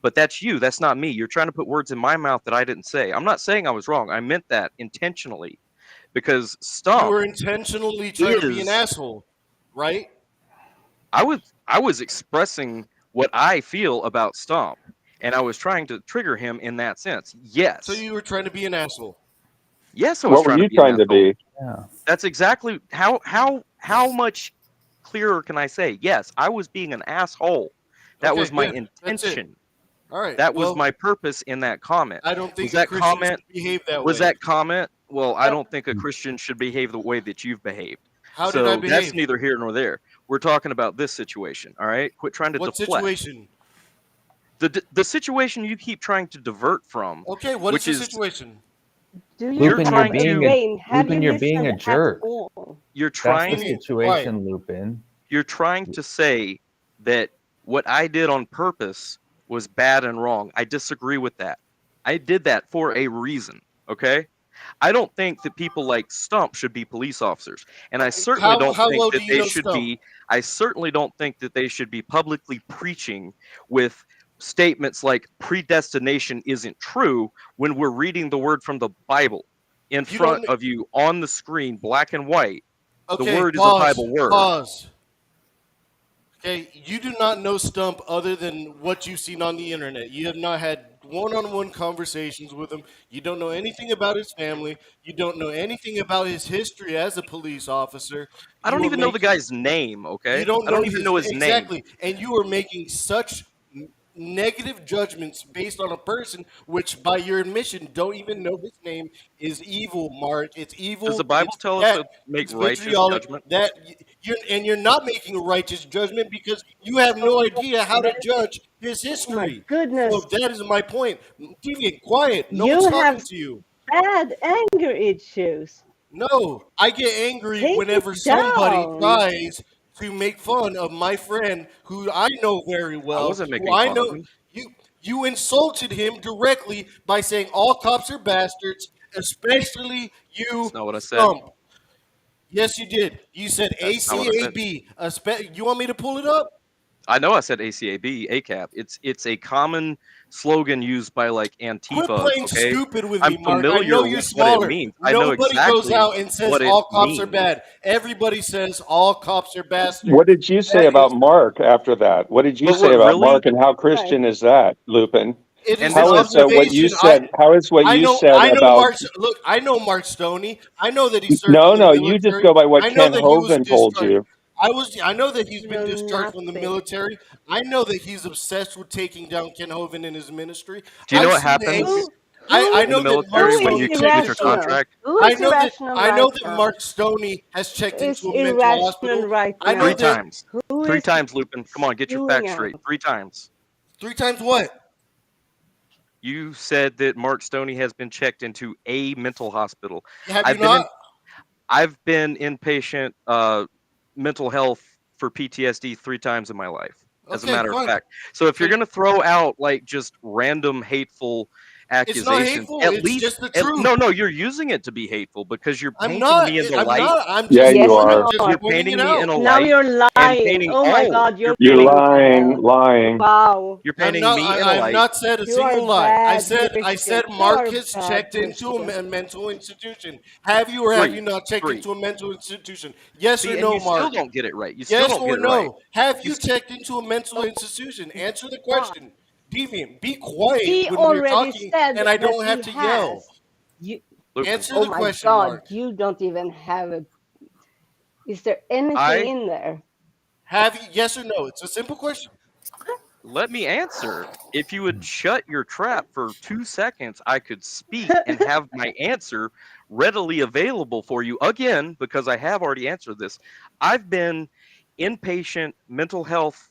Speaker 14: but that's you. That's not me. You're trying to put words in my mouth that I didn't say. I'm not saying I was wrong. I meant that intentionally because Stump.
Speaker 4: You were intentionally trying to be an asshole, right?
Speaker 14: I was expressing what I feel about Stump, and I was trying to trigger him in that sense. Yes.
Speaker 4: So you were trying to be an asshole.
Speaker 14: Yes, I was
Speaker 9: What were
Speaker 14: trying to
Speaker 9: you
Speaker 14: be an
Speaker 9: trying to
Speaker 14: asshole.
Speaker 9: be?
Speaker 17: Yeah.
Speaker 14: That's exactly how much clearer can I say? Yes, I was being an asshole. That
Speaker 4: Okay,
Speaker 14: was my
Speaker 4: good. That's it.
Speaker 14: intention.
Speaker 4: All right.
Speaker 14: That was
Speaker 4: Well,
Speaker 14: my purpose in that comment.
Speaker 4: I don't
Speaker 14: Was
Speaker 4: think a
Speaker 14: that
Speaker 4: Christian
Speaker 14: comment?
Speaker 4: should behave that
Speaker 14: Was
Speaker 4: way.
Speaker 14: that comment? Well, I don't think a Christian should behave the way that you've behaved.
Speaker 4: How did I
Speaker 14: So that's
Speaker 4: behave?
Speaker 14: neither here nor there. We're talking about this situation. All right, quit trying to
Speaker 4: What
Speaker 14: deflect.
Speaker 4: situation?
Speaker 14: The situation you keep trying to divert from,
Speaker 4: Okay, what is
Speaker 14: which
Speaker 4: the
Speaker 14: is
Speaker 4: situation?
Speaker 12: Do you
Speaker 14: you're
Speaker 17: Lupin,
Speaker 12: have
Speaker 17: you're
Speaker 12: a
Speaker 17: being
Speaker 12: brain? Have
Speaker 17: Lupin,
Speaker 12: you
Speaker 17: you're being a
Speaker 12: listened at
Speaker 17: jerk.
Speaker 12: all?
Speaker 14: you're
Speaker 17: That's the
Speaker 14: trying
Speaker 4: Quiet.
Speaker 17: situation, Lupin.
Speaker 14: you're trying to say that what I did on purpose was bad and wrong. I disagree with that. I did that for a reason, okay? I don't think that people like Stump should be police officers, and I certainly don't
Speaker 4: How
Speaker 14: think
Speaker 4: well
Speaker 14: that
Speaker 4: do you
Speaker 14: they
Speaker 4: know
Speaker 14: should
Speaker 4: Stump?
Speaker 14: be I certainly don't think that they should be publicly preaching with statements like predestination isn't true when we're reading the word from the Bible in
Speaker 4: You
Speaker 14: front
Speaker 4: don't.
Speaker 14: of you on the screen, black and white. The
Speaker 4: Okay,
Speaker 14: word is a
Speaker 4: pause.
Speaker 14: Bible word.
Speaker 4: Pause. Okay, you do not know Stump other than what you've seen on the internet. You have not had one-on-one conversations with him. You don't know anything about his family. You don't know anything about his history as a police officer.
Speaker 14: I
Speaker 4: You
Speaker 14: don't
Speaker 4: are
Speaker 14: even know the
Speaker 4: making.
Speaker 14: guy's name,
Speaker 4: You
Speaker 14: okay?
Speaker 4: don't
Speaker 14: I
Speaker 4: know
Speaker 14: don't even know his name.
Speaker 4: exactly, and you are making such negative judgments based on a person which, by your admission, don't even know his name is evil. Mark, it's
Speaker 14: Does the
Speaker 4: evil.
Speaker 14: Bible
Speaker 4: It's
Speaker 14: tell us
Speaker 4: that.
Speaker 14: to make
Speaker 4: It's
Speaker 14: righteous
Speaker 4: vitriolic.
Speaker 14: judgment?
Speaker 4: That you're not making a righteous judgment because you have no idea how to judge his
Speaker 12: Oh my
Speaker 4: history.
Speaker 12: goodness!
Speaker 4: So that is my point. Deviant, quiet. No one's
Speaker 12: You
Speaker 4: talking
Speaker 12: have
Speaker 4: to you.
Speaker 12: bad anger issues.
Speaker 4: No, I get angry
Speaker 12: Take
Speaker 4: whenever
Speaker 12: it
Speaker 4: somebody
Speaker 12: down.
Speaker 4: tries to make fun of my friend who I know very
Speaker 14: I
Speaker 4: well.
Speaker 14: wasn't
Speaker 4: Who
Speaker 14: making
Speaker 4: I
Speaker 14: fun of
Speaker 4: know
Speaker 14: him.
Speaker 4: you insulted him directly by saying all cops are bastards, especially
Speaker 14: That's
Speaker 4: you,
Speaker 14: not what I said.
Speaker 4: Stump. Yes, you did. You said
Speaker 14: That's not what I said.
Speaker 4: ACAB. You want me to pull it up?
Speaker 14: I know I said ACAB, ACAP. It's a common slogan used by like
Speaker 4: Quit
Speaker 14: Antifas,
Speaker 4: playing
Speaker 14: okay?
Speaker 4: stupid with
Speaker 14: I'm
Speaker 4: me, Mark. I know
Speaker 14: familiar
Speaker 4: you're
Speaker 14: with what it
Speaker 4: smaller.
Speaker 14: means. I know
Speaker 4: Nobody goes
Speaker 14: exactly
Speaker 4: out and says
Speaker 14: what it
Speaker 4: all cops are
Speaker 14: means.
Speaker 4: bad. Everybody says all cops are bastards.
Speaker 9: What did you say
Speaker 4: That
Speaker 9: about
Speaker 4: is
Speaker 9: Mark after that? What did you
Speaker 14: But
Speaker 9: say
Speaker 14: what
Speaker 9: about
Speaker 14: really
Speaker 9: Mark, and how
Speaker 12: Right.
Speaker 9: Christian is that, Lupin?
Speaker 4: It is
Speaker 14: and
Speaker 4: an
Speaker 14: this
Speaker 9: How
Speaker 14: is
Speaker 9: is
Speaker 14: what
Speaker 9: what you
Speaker 4: observation.
Speaker 9: said? How is what you said
Speaker 4: I know
Speaker 9: about?
Speaker 4: Mark. Look, I know Mark Stoney. I know that he served in
Speaker 9: No,
Speaker 4: the
Speaker 9: no, you just
Speaker 4: military.
Speaker 9: go by what
Speaker 4: I know
Speaker 9: Ken
Speaker 4: that he was
Speaker 9: Hovind told
Speaker 4: discharged.
Speaker 9: you.
Speaker 4: I know that he's
Speaker 12: You
Speaker 4: been
Speaker 12: know
Speaker 4: discharged from the
Speaker 12: nothing.
Speaker 4: military. I know that he's obsessed with taking down Ken Hovind in his ministry.
Speaker 14: do you know
Speaker 4: I've
Speaker 14: what
Speaker 4: seen the anger.
Speaker 14: happens
Speaker 4: I
Speaker 14: in the
Speaker 4: know that
Speaker 14: military
Speaker 4: Mark
Speaker 12: Who
Speaker 14: when
Speaker 12: is
Speaker 14: you
Speaker 4: Stoney
Speaker 14: complete
Speaker 4: checked
Speaker 14: your
Speaker 4: into.
Speaker 12: irrational?
Speaker 14: contract?
Speaker 12: Who is irrational
Speaker 4: I
Speaker 12: right
Speaker 4: know that
Speaker 12: now?
Speaker 4: Mark Stoney has checked
Speaker 12: Is
Speaker 4: into a mental
Speaker 12: irrational
Speaker 4: hospital.
Speaker 12: right
Speaker 4: I know
Speaker 14: Three
Speaker 12: now?
Speaker 4: that
Speaker 14: times.
Speaker 12: Who
Speaker 14: Three
Speaker 12: is
Speaker 14: times, Lupin. Come on, get your
Speaker 12: spewing
Speaker 14: facts straight.
Speaker 12: out?
Speaker 14: 3 times.
Speaker 4: 3 times what?
Speaker 14: You said that Mark Stoney has been checked into a mental hospital.
Speaker 4: Have you
Speaker 14: I've been in
Speaker 4: not?
Speaker 14: I've been inpatient mental health for PTSD 3 times in my life, as a
Speaker 4: Okay,
Speaker 14: matter of
Speaker 4: fine.
Speaker 14: fact. So if
Speaker 4: So
Speaker 14: you're gonna throw out like just random hateful
Speaker 4: it's not
Speaker 14: accusations,
Speaker 4: hateful.
Speaker 14: at
Speaker 4: It's
Speaker 14: least
Speaker 4: just the truth.
Speaker 14: no, you're using it to be hateful because you're
Speaker 4: I'm
Speaker 14: painting
Speaker 4: not.
Speaker 14: me in the
Speaker 4: I'm
Speaker 14: light.
Speaker 4: not. I'm
Speaker 9: Yeah,
Speaker 4: just
Speaker 9: you
Speaker 12: Yes,
Speaker 4: I'm
Speaker 12: you
Speaker 9: are.
Speaker 4: just
Speaker 14: You're
Speaker 12: are.
Speaker 4: pointing it
Speaker 14: painting me in
Speaker 4: out.
Speaker 14: a
Speaker 12: Now
Speaker 14: light
Speaker 12: you're
Speaker 14: and
Speaker 12: lying.
Speaker 14: painting
Speaker 12: Oh my God, you're
Speaker 9: You're
Speaker 12: going to
Speaker 9: lying,
Speaker 12: hell.
Speaker 9: lying.
Speaker 12: Wow.
Speaker 14: you're painting me in a
Speaker 4: I have
Speaker 14: light.
Speaker 4: not said a
Speaker 12: You are
Speaker 4: single
Speaker 12: a
Speaker 4: lie.
Speaker 12: bad
Speaker 4: I
Speaker 12: Christian.
Speaker 4: said
Speaker 12: You are
Speaker 4: Mark
Speaker 12: a
Speaker 4: has
Speaker 12: bad
Speaker 4: checked into a
Speaker 12: Christian.
Speaker 4: mental institution. Have you or have you
Speaker 14: Three.
Speaker 4: not checked
Speaker 14: Three.
Speaker 4: into a mental institution? Yes or
Speaker 14: See, and
Speaker 4: no,
Speaker 14: you still
Speaker 4: Mark?
Speaker 14: don't get it right. You still
Speaker 4: Yes
Speaker 14: don't
Speaker 4: or
Speaker 14: get it right.
Speaker 4: no? Have
Speaker 14: You
Speaker 4: you
Speaker 14: still
Speaker 4: checked into a mental institution? Answer the
Speaker 12: Why?
Speaker 4: question. Deviant, be quiet
Speaker 12: He
Speaker 4: when we're
Speaker 12: already
Speaker 4: talking
Speaker 12: said
Speaker 4: and I
Speaker 12: that
Speaker 4: don't have
Speaker 12: he
Speaker 4: to yell.
Speaker 12: has. You,
Speaker 14: Lupin.
Speaker 4: Answer
Speaker 12: oh
Speaker 4: the
Speaker 12: my
Speaker 4: question,
Speaker 12: God,
Speaker 4: Mark.
Speaker 12: you don't even have a. Is there anything
Speaker 14: I
Speaker 12: in there?
Speaker 4: Have you, yes or no? It's a simple question.
Speaker 14: Let me answer. If you would shut your trap for 2 seconds, I could speak and have my answer readily available for you again, because I have already answered this. I've been inpatient mental health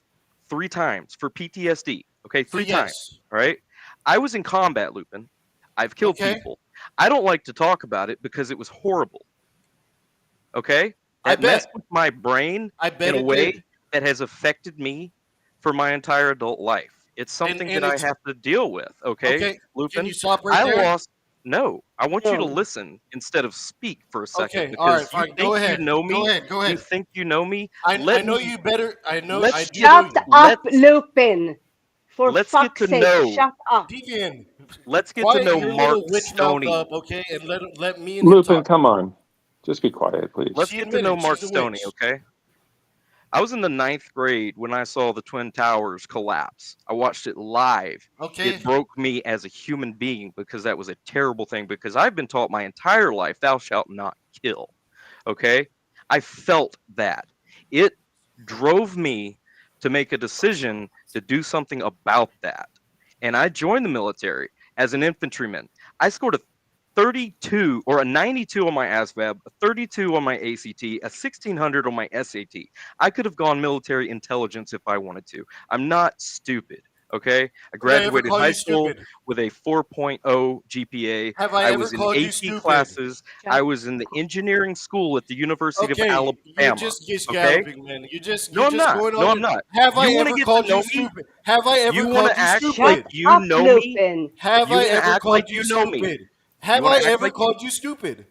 Speaker 14: 3 times for PTSD. Okay,
Speaker 4: So
Speaker 14: 3 times.
Speaker 4: yes.
Speaker 14: All right. I was in combat, Lupin. I've killed
Speaker 4: Okay.
Speaker 14: people. I don't like to talk about it because it was horrible. Okay?
Speaker 4: I
Speaker 14: That messed
Speaker 4: bet.
Speaker 14: with my brain
Speaker 4: I bet
Speaker 14: in a
Speaker 4: it
Speaker 14: way
Speaker 4: did.
Speaker 14: that has affected me for my entire adult life. It's something
Speaker 4: And
Speaker 14: that I
Speaker 4: it's
Speaker 14: have to deal with. Okay,
Speaker 4: okay. Can
Speaker 14: Lupin?
Speaker 4: you stop right
Speaker 14: I
Speaker 4: there?
Speaker 14: lost. No, I want you to
Speaker 12: No.
Speaker 14: listen instead of speak for a second,
Speaker 4: Okay. All right.
Speaker 14: because you
Speaker 4: Fine. Go
Speaker 14: think you
Speaker 4: ahead.
Speaker 14: know
Speaker 4: Go
Speaker 14: me.
Speaker 4: ahead. Go
Speaker 14: You
Speaker 4: ahead.
Speaker 14: think you know me.
Speaker 4: I
Speaker 14: Let
Speaker 4: know
Speaker 14: me.
Speaker 4: you better. I know. I
Speaker 14: Let's
Speaker 4: do
Speaker 14: get.
Speaker 4: know
Speaker 12: Shut
Speaker 4: you.
Speaker 12: up,
Speaker 14: Let's.
Speaker 12: Lupin. For
Speaker 14: Let's get
Speaker 12: fuck's
Speaker 14: to
Speaker 12: sake,
Speaker 14: know.
Speaker 12: shut up.
Speaker 4: Devian,
Speaker 14: Let's get to
Speaker 4: quiet
Speaker 14: know
Speaker 4: your
Speaker 14: Mark
Speaker 4: little witch mouth
Speaker 14: Stoney.
Speaker 4: up, okay? And let me and him
Speaker 9: Lupin,
Speaker 4: talk.
Speaker 9: come on. Just be quiet, please.
Speaker 14: Let's
Speaker 4: She
Speaker 14: get to know
Speaker 4: admitted
Speaker 14: Mark
Speaker 4: she's a
Speaker 14: Stoney.
Speaker 4: witch.
Speaker 14: Okay. I was in the 9th grade when I saw the Twin Towers collapse. I watched it live.
Speaker 4: Okay.
Speaker 14: It broke me as a human being because that was a terrible thing, because I've been taught my entire life, thou shalt not kill. Okay? I felt that. It drove me to make a decision to do something about that. And I joined the military as an infantryman. I scored a 32 or a 92 on my ASVAB, a 32 on my ACT, a 1600 on my SAT. I could have gone military intelligence if I wanted to. I'm not stupid. Okay, I
Speaker 4: Did I ever
Speaker 14: graduated
Speaker 4: call
Speaker 14: high
Speaker 4: you
Speaker 14: school
Speaker 4: stupid?
Speaker 14: with a 4.0 GPA.
Speaker 4: Have I ever
Speaker 14: was in
Speaker 4: called you
Speaker 14: AP
Speaker 4: stupid?
Speaker 14: classes. I was in the engineering school at the University of
Speaker 4: Okay, you're
Speaker 14: Alabama.
Speaker 4: just
Speaker 14: Okay,
Speaker 4: galloping, man. You're just
Speaker 14: no, I'm not.
Speaker 4: going on.
Speaker 14: No, I'm
Speaker 4: your-
Speaker 14: not.
Speaker 4: Have I
Speaker 14: You want to
Speaker 4: ever
Speaker 14: get
Speaker 4: called
Speaker 14: to know
Speaker 4: you
Speaker 14: me?
Speaker 4: stupid? Have I ever
Speaker 14: You
Speaker 4: called
Speaker 14: want to
Speaker 4: you
Speaker 14: act
Speaker 4: stupid?
Speaker 14: like you
Speaker 12: up,
Speaker 14: know me?
Speaker 12: Lupin.
Speaker 4: Have
Speaker 14: You
Speaker 4: I
Speaker 14: want to
Speaker 4: ever
Speaker 14: act
Speaker 4: called
Speaker 14: like
Speaker 4: you
Speaker 14: you know me?
Speaker 4: stupid? Have
Speaker 14: wanna
Speaker 4: I
Speaker 14: act
Speaker 4: ever
Speaker 14: like you-
Speaker 4: called you stupid?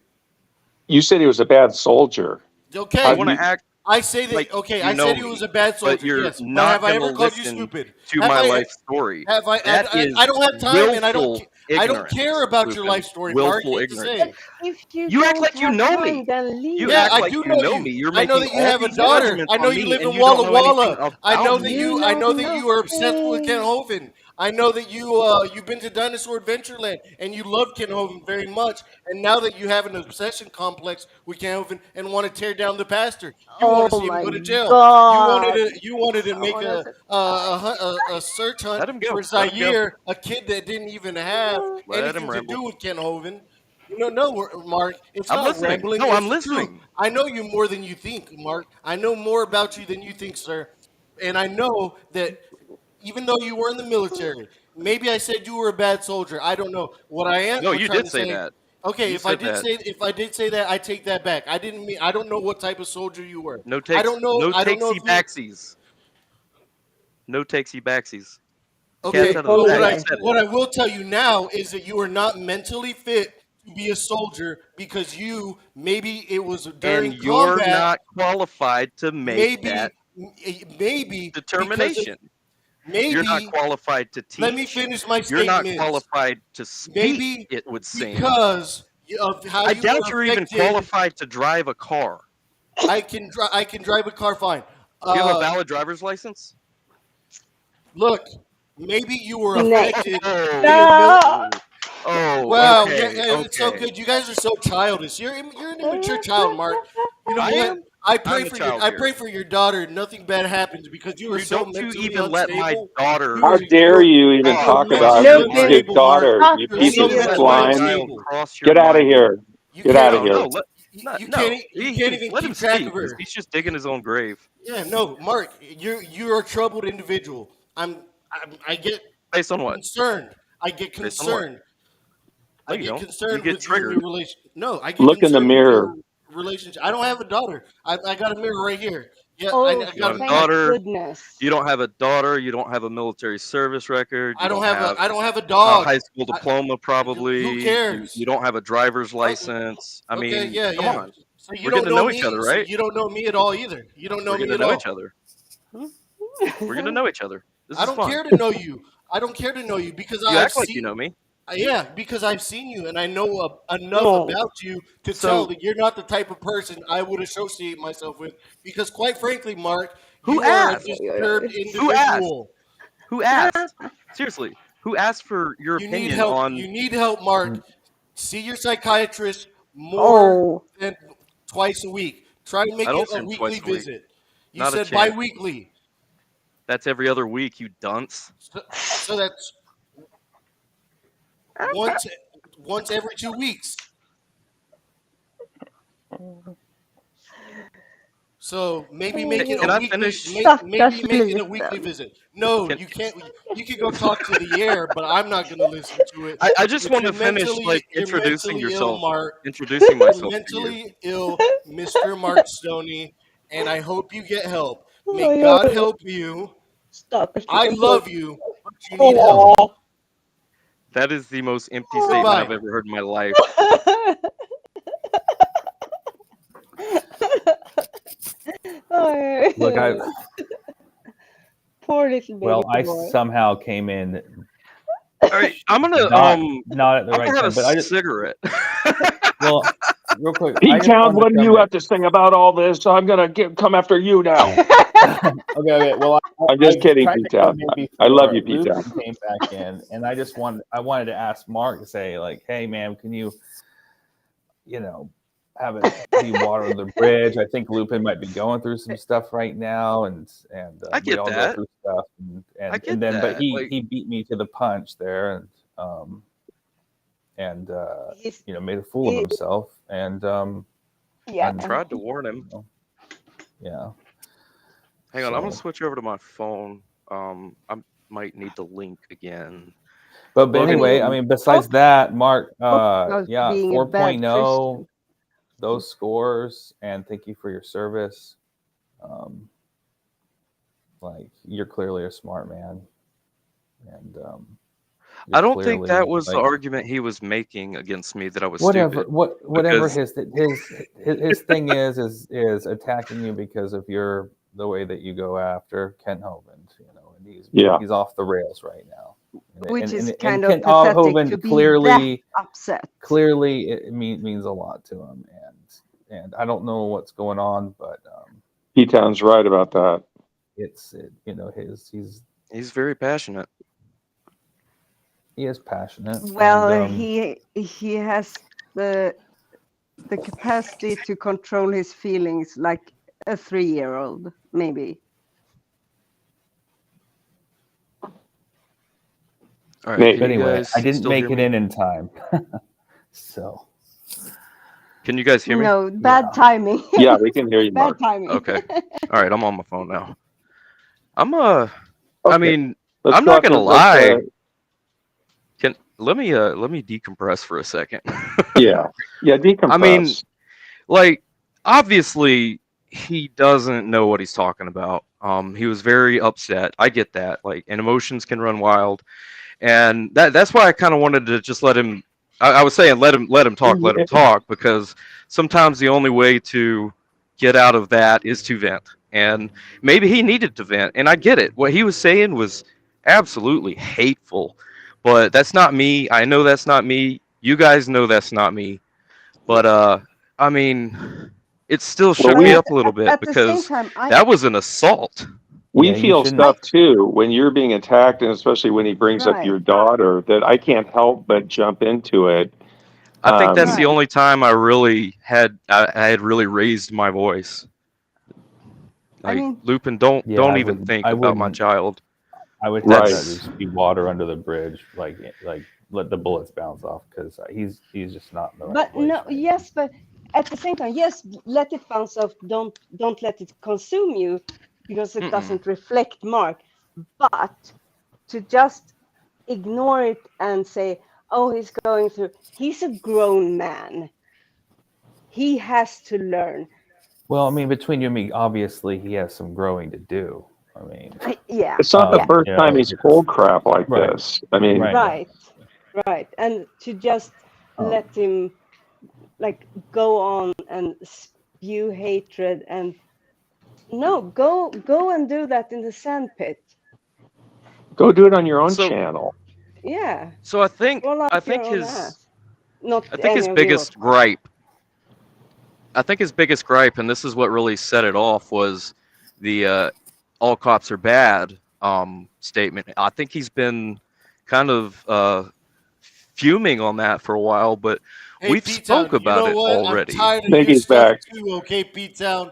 Speaker 9: You said he was a bad soldier.
Speaker 4: Okay.
Speaker 9: How
Speaker 14: You
Speaker 9: do
Speaker 14: want to
Speaker 9: you?
Speaker 14: act
Speaker 4: I say that.
Speaker 14: like
Speaker 4: Okay,
Speaker 14: you
Speaker 4: I
Speaker 14: know
Speaker 4: said he was
Speaker 14: me,
Speaker 4: a bad
Speaker 14: but
Speaker 4: soldier.
Speaker 14: you're
Speaker 4: Yes, but
Speaker 14: not
Speaker 4: have I
Speaker 14: going to
Speaker 4: ever called you
Speaker 14: listen
Speaker 4: stupid?
Speaker 14: to
Speaker 4: Have
Speaker 14: my
Speaker 4: I?
Speaker 14: life story.
Speaker 4: Have I?
Speaker 14: That is
Speaker 4: I don't have time, and I
Speaker 14: willful
Speaker 4: don't care
Speaker 14: ignorance,
Speaker 4: about your
Speaker 14: Lupin.
Speaker 4: life story, Mark.
Speaker 14: Willful
Speaker 4: Hate to
Speaker 14: ignorance.
Speaker 4: say.
Speaker 12: If you
Speaker 14: You act
Speaker 12: don't
Speaker 14: like you
Speaker 12: have
Speaker 14: know
Speaker 12: time,
Speaker 14: me.
Speaker 12: then leave.
Speaker 14: You
Speaker 4: Yeah,
Speaker 14: act
Speaker 4: I
Speaker 14: like
Speaker 4: do
Speaker 14: you
Speaker 4: know
Speaker 14: know
Speaker 4: you.
Speaker 14: me. You're
Speaker 4: I know
Speaker 14: making
Speaker 4: that you
Speaker 14: all
Speaker 4: have a
Speaker 14: these
Speaker 4: daughter.
Speaker 14: judgments
Speaker 4: I know
Speaker 14: on
Speaker 4: you
Speaker 14: me,
Speaker 4: live
Speaker 14: and
Speaker 4: in
Speaker 14: you don't
Speaker 4: Walla
Speaker 14: know anything
Speaker 4: Walla. I know
Speaker 14: about
Speaker 4: that
Speaker 14: me.
Speaker 12: You
Speaker 4: I
Speaker 12: know
Speaker 4: know that you are obsessed with Ken
Speaker 12: nothing.
Speaker 4: Hovind. I know that you've been to Dinosaur Adventureland and you love Ken Hovind very much. And now that you have an obsession complex with Ken Hovind and want to tear down the pastor, you want to
Speaker 12: Oh
Speaker 4: see him
Speaker 12: my
Speaker 4: go to jail.
Speaker 12: God.
Speaker 4: You wanted to make
Speaker 12: Someone has
Speaker 4: a search hunt
Speaker 14: Let him go.
Speaker 4: for
Speaker 14: Let him go.
Speaker 4: Zaire, a kid that didn't even have
Speaker 14: Let him
Speaker 4: anything to
Speaker 14: ramble.
Speaker 4: do with Ken Hovind. No, Mark. It's
Speaker 14: I'm
Speaker 4: not
Speaker 14: listening.
Speaker 4: rambling.
Speaker 14: No,
Speaker 4: It's
Speaker 14: I'm
Speaker 4: the truth.
Speaker 14: listening.
Speaker 4: I know you more than you think, Mark. I know more about you than you think, sir. And I know that even though you were in the military, maybe I said you were a bad soldier. I don't know. What I am
Speaker 14: No, you
Speaker 4: trying
Speaker 14: did
Speaker 4: to
Speaker 14: say
Speaker 4: say.
Speaker 14: that.
Speaker 4: Okay,
Speaker 14: You said that.
Speaker 4: if I did say that, I take that back. I didn't mean. I don't know what type of soldier you were.
Speaker 14: No
Speaker 4: I
Speaker 14: takes.
Speaker 4: don't know.
Speaker 14: No
Speaker 4: I don't know
Speaker 14: takesy
Speaker 4: if you.
Speaker 14: backsies. No takesy backsies.
Speaker 4: Okay,
Speaker 14: Cat's out of the
Speaker 4: but
Speaker 14: bag. You said it.
Speaker 4: what I will tell you now is that you are not mentally fit to be a soldier because you maybe it was
Speaker 14: And
Speaker 4: during
Speaker 14: you're
Speaker 4: combat,
Speaker 14: not qualified to make that
Speaker 4: maybe because of
Speaker 14: determination. You're not
Speaker 4: maybe.
Speaker 14: qualified to
Speaker 4: Let me
Speaker 14: teach.
Speaker 4: finish my
Speaker 14: You're not
Speaker 4: statements.
Speaker 14: qualified to speak,
Speaker 4: Maybe
Speaker 14: it would seem.
Speaker 4: because of how
Speaker 14: I
Speaker 4: you were
Speaker 14: doubt you're even
Speaker 4: affected.
Speaker 14: qualified to drive a car.
Speaker 4: I can drive a car fine.
Speaker 14: Do you have a valid driver's license?
Speaker 4: Look, maybe you were
Speaker 12: Next.
Speaker 4: affected
Speaker 14: Oh,
Speaker 4: in the
Speaker 12: No.
Speaker 4: Wow,
Speaker 14: okay,
Speaker 4: it's so
Speaker 14: okay.
Speaker 4: good. You guys are so childish. You're an immature child, Mark. You know
Speaker 14: I
Speaker 4: what?
Speaker 14: am.
Speaker 4: I pray
Speaker 14: I'm the
Speaker 4: for
Speaker 14: child
Speaker 4: I
Speaker 14: here.
Speaker 4: pray for your daughter. Nothing bad happens because you are
Speaker 14: Dude,
Speaker 4: so
Speaker 14: don't you
Speaker 4: mentally
Speaker 14: even let my
Speaker 4: unstable.
Speaker 14: daughter.
Speaker 9: How dare you even
Speaker 14: Oh,
Speaker 9: talk
Speaker 14: bless
Speaker 9: about
Speaker 14: your
Speaker 12: Lupin.
Speaker 9: his
Speaker 14: heart.
Speaker 9: daughter?
Speaker 12: Stop
Speaker 9: You
Speaker 4: You're
Speaker 14: Don't
Speaker 9: piece
Speaker 4: so
Speaker 9: of
Speaker 14: you
Speaker 12: being a
Speaker 14: let my
Speaker 4: mentally
Speaker 9: swine!
Speaker 14: child
Speaker 4: unstable.
Speaker 14: cross your
Speaker 9: Get out of
Speaker 14: mind.
Speaker 9: here!
Speaker 4: You
Speaker 9: Get out
Speaker 4: can't
Speaker 9: of
Speaker 14: No,
Speaker 9: here!
Speaker 14: no,
Speaker 4: you can't
Speaker 14: no.
Speaker 4: you can't even
Speaker 14: Let him
Speaker 4: keep track
Speaker 14: speak
Speaker 4: of
Speaker 14: because
Speaker 4: her.
Speaker 14: he's just digging his own grave.
Speaker 4: Yeah, no, Mark, you're a troubled individual. I get
Speaker 14: Based on what?
Speaker 4: concerned. I get
Speaker 14: Based on what?
Speaker 4: concerned.
Speaker 14: No,
Speaker 4: I
Speaker 14: you
Speaker 4: get
Speaker 14: don't. You
Speaker 4: concerned
Speaker 14: get
Speaker 4: with you and your
Speaker 14: triggered.
Speaker 4: relation. No, I get
Speaker 9: Look in the
Speaker 4: concerned with your
Speaker 9: mirror.
Speaker 4: relationship. I don't have a daughter. I got a mirror right here. Yeah,
Speaker 12: Oh,
Speaker 4: I
Speaker 14: You don't
Speaker 4: got
Speaker 14: have a
Speaker 4: I,
Speaker 12: thank
Speaker 14: daughter.
Speaker 12: goodness.
Speaker 14: You don't have a daughter. You don't have a military service record. You don't have
Speaker 4: I don't have a
Speaker 14: a
Speaker 4: dog.
Speaker 14: high school diploma,
Speaker 4: Who
Speaker 14: probably.
Speaker 4: cares?
Speaker 14: You don't have a driver's license. I
Speaker 4: Okay,
Speaker 14: mean,
Speaker 4: yeah,
Speaker 14: come
Speaker 4: yeah.
Speaker 14: on.
Speaker 4: So you
Speaker 14: We're getting
Speaker 4: don't
Speaker 14: to
Speaker 4: know
Speaker 14: know each
Speaker 4: me.
Speaker 14: other,
Speaker 4: So
Speaker 14: right?
Speaker 4: you don't know me at all either. You don't know
Speaker 14: We're
Speaker 4: me
Speaker 14: getting to
Speaker 4: at
Speaker 14: know
Speaker 4: all.
Speaker 14: each other. We're getting to know each other. This
Speaker 4: I
Speaker 14: is
Speaker 4: don't
Speaker 14: fun.
Speaker 4: care to know you. I don't care to know you because
Speaker 14: You
Speaker 4: I've
Speaker 14: act like you
Speaker 4: seen.
Speaker 14: know me.
Speaker 4: Yeah, because I've seen you and I know enough
Speaker 12: No.
Speaker 4: about you to tell
Speaker 14: So
Speaker 4: that you're not the type of person I would associate myself with. Because quite frankly, Mark,
Speaker 14: who
Speaker 4: you are a
Speaker 14: asked?
Speaker 4: disturbed
Speaker 14: Who asked?
Speaker 4: individual.
Speaker 14: Who asked? Seriously, who asked for your
Speaker 4: You need
Speaker 14: opinion
Speaker 4: help.
Speaker 14: on?
Speaker 4: You need help, Mark. See your psychiatrist more
Speaker 12: Oh.
Speaker 4: than twice a week. Try to
Speaker 14: I
Speaker 4: make it
Speaker 14: don't see
Speaker 4: a
Speaker 14: him
Speaker 4: weekly
Speaker 14: twice a week.
Speaker 4: visit. You
Speaker 14: Not a
Speaker 4: said
Speaker 14: chance.
Speaker 4: bi-weekly.
Speaker 14: That's every other week, you dunce.
Speaker 4: So that's once once every 2 weeks. So maybe make it
Speaker 14: Can
Speaker 4: a
Speaker 14: I
Speaker 4: weekly.
Speaker 14: finish?
Speaker 4: Maybe make it a weekly visit. No,
Speaker 14: Can,
Speaker 4: you can't. You can go talk to the air, but I'm not going to listen to it.
Speaker 14: I just
Speaker 4: But
Speaker 14: want to finish like
Speaker 4: you're
Speaker 14: introducing
Speaker 4: mentally ill,
Speaker 14: yourself,
Speaker 4: Mark.
Speaker 14: introducing
Speaker 4: You're
Speaker 14: myself to you.
Speaker 4: mentally ill, Mr. Mark Stoney, and I hope you get help. May
Speaker 12: Oh,
Speaker 4: God
Speaker 12: yeah.
Speaker 4: help you.
Speaker 12: Stop.
Speaker 4: I love you, but you need help.
Speaker 12: Oh.
Speaker 14: That is the most empty
Speaker 12: Oh.
Speaker 14: statement I've
Speaker 4: Goodbye.
Speaker 14: ever heard in my life.
Speaker 12: Oh,
Speaker 17: Look, I
Speaker 12: poor little baby
Speaker 17: well, I
Speaker 12: boy.
Speaker 17: somehow came in
Speaker 14: All right, I'm gonna
Speaker 17: not at the
Speaker 14: I'm
Speaker 17: right
Speaker 14: gonna have
Speaker 17: time, but I
Speaker 14: a
Speaker 17: just
Speaker 14: cigarette.
Speaker 17: well, real quick. I just
Speaker 9: P-Town,
Speaker 17: wanted
Speaker 9: what
Speaker 17: to
Speaker 9: do
Speaker 17: come
Speaker 9: you
Speaker 17: in.
Speaker 9: have to sing about all this? I'm going to come after you now.
Speaker 17: Okay. Well,
Speaker 9: I'm just
Speaker 17: I
Speaker 9: kidding,
Speaker 17: tried to come
Speaker 9: P-Town.
Speaker 17: in
Speaker 9: I love
Speaker 17: before
Speaker 9: you, P-Town.
Speaker 17: Lupin came back in, and I wanted to ask Mark to say, like, hey, man, can you have it be water under the bridge? I think Lupin might be going through some stuff right now, and
Speaker 14: I
Speaker 17: we
Speaker 14: get
Speaker 17: all go
Speaker 14: that.
Speaker 17: through stuff,
Speaker 14: I get
Speaker 17: and then, but
Speaker 14: that. Like,
Speaker 17: he beat me to the punch there, and made a fool of himself, and
Speaker 12: Yeah.
Speaker 17: and,
Speaker 14: tried to warn him.
Speaker 17: yeah.
Speaker 14: Hang on, I'm gonna
Speaker 17: So,
Speaker 14: switch over to my phone. I might need the link again.
Speaker 17: but
Speaker 14: Logan,
Speaker 17: anyway, I mean, besides that, Mark, yeah,
Speaker 12: being a bad
Speaker 17: 4.0, those scores, and thank you for your service. Like, you're clearly a smart man, and
Speaker 14: I don't think that
Speaker 17: clearly,
Speaker 14: was the
Speaker 17: like,
Speaker 14: argument he was making against me that I was
Speaker 17: whatever
Speaker 14: stupid.
Speaker 17: whatever
Speaker 14: Because
Speaker 17: his thing is attacking you because of the way that you go after Kent Hovind, and he's off the rails right now.
Speaker 12: Which is
Speaker 17: And
Speaker 12: kind of
Speaker 17: Kent
Speaker 12: pathetic
Speaker 17: Hovind
Speaker 12: to be that upset.
Speaker 17: clearly it means a lot to him, and I don't know what's going on, but
Speaker 9: P-Town's right about that.
Speaker 17: He's
Speaker 14: very passionate.
Speaker 17: He is passionate.
Speaker 12: Well,
Speaker 17: and,
Speaker 12: he has the capacity to control his feelings like a 3-year-old, maybe.
Speaker 14: All right,
Speaker 17: but anyway, I didn't
Speaker 14: still
Speaker 17: make
Speaker 14: hear
Speaker 17: it
Speaker 14: me?
Speaker 17: in time, so.
Speaker 14: Can you guys hear me?
Speaker 12: No, bad timing.
Speaker 9: Yeah, we can hear you,
Speaker 12: Bad
Speaker 9: Mark.
Speaker 12: timing.
Speaker 14: Okay. All right, I'm on my phone now. I
Speaker 9: Okay.
Speaker 14: mean,
Speaker 9: Let's
Speaker 14: I'm
Speaker 9: go
Speaker 14: not
Speaker 9: after-
Speaker 14: gonna
Speaker 9: let's,
Speaker 14: lie. Let me decompress for a second.
Speaker 9: Yeah, decompress.
Speaker 14: I mean, like, obviously he doesn't know what he's talking about. He was very upset. I get that. Like, and emotions can run wild, and that's why I kind of wanted to just let him. I was saying let him talk, because sometimes the only way to get out of that is to vent, and maybe he needed to vent, and I get it. What he was saying was absolutely hateful, but that's not me. I know that's not me. You guys know that's not me. But I mean, it still shook me up a little bit
Speaker 12: at the same
Speaker 14: because
Speaker 12: time,
Speaker 14: that was an assault.
Speaker 9: We feel stuff too when you're being attacked, and especially when he brings up
Speaker 12: Right.
Speaker 9: your daughter, that I can't help but jump into it.
Speaker 14: I think that's the only time I really had I had really raised my voice.
Speaker 12: I
Speaker 14: Like,
Speaker 12: mean,
Speaker 14: Lupin, don't
Speaker 17: I
Speaker 14: even
Speaker 17: wouldn't-
Speaker 14: think
Speaker 17: I
Speaker 14: about my
Speaker 17: wouldn't-
Speaker 14: child.
Speaker 17: I would have
Speaker 14: That's-
Speaker 17: that just be water under the bridge, like let the bullets bounce off, because he's just not in the right
Speaker 12: but
Speaker 17: place.
Speaker 12: no, yes, but at the same time, yes, let it bounce off. Don't let it consume you, because it doesn't reflect Mark. But to just ignore it and say, "Oh, he's going through." He's a grown man. He has to learn.
Speaker 17: Well, I mean, between you and me, obviously he has some growing to do. I mean,
Speaker 12: Yeah.
Speaker 9: It's not the first time he's
Speaker 17: it's-
Speaker 9: pulled crap like
Speaker 17: Right.
Speaker 9: this. I mean,
Speaker 12: Right, and to just let him like go on and spew hatred and no, go and do that in the sandpit.
Speaker 9: go do it on your own channel.
Speaker 12: Yeah.
Speaker 14: So I think
Speaker 12: Roll up
Speaker 14: I think
Speaker 12: your own
Speaker 14: his
Speaker 12: ass. Not
Speaker 14: I think his
Speaker 12: any of
Speaker 14: biggest
Speaker 12: you.
Speaker 14: gripe. I think his biggest gripe, and this is what really set it off, was the "all cops are bad" statement. I think he's been kind of fuming on that for a while, but
Speaker 4: Hey,
Speaker 14: we've
Speaker 4: P-Town,
Speaker 14: spoke about
Speaker 4: you know
Speaker 14: it
Speaker 4: what?
Speaker 14: already.
Speaker 4: I'm tired of your stuff too, okay, P-Town?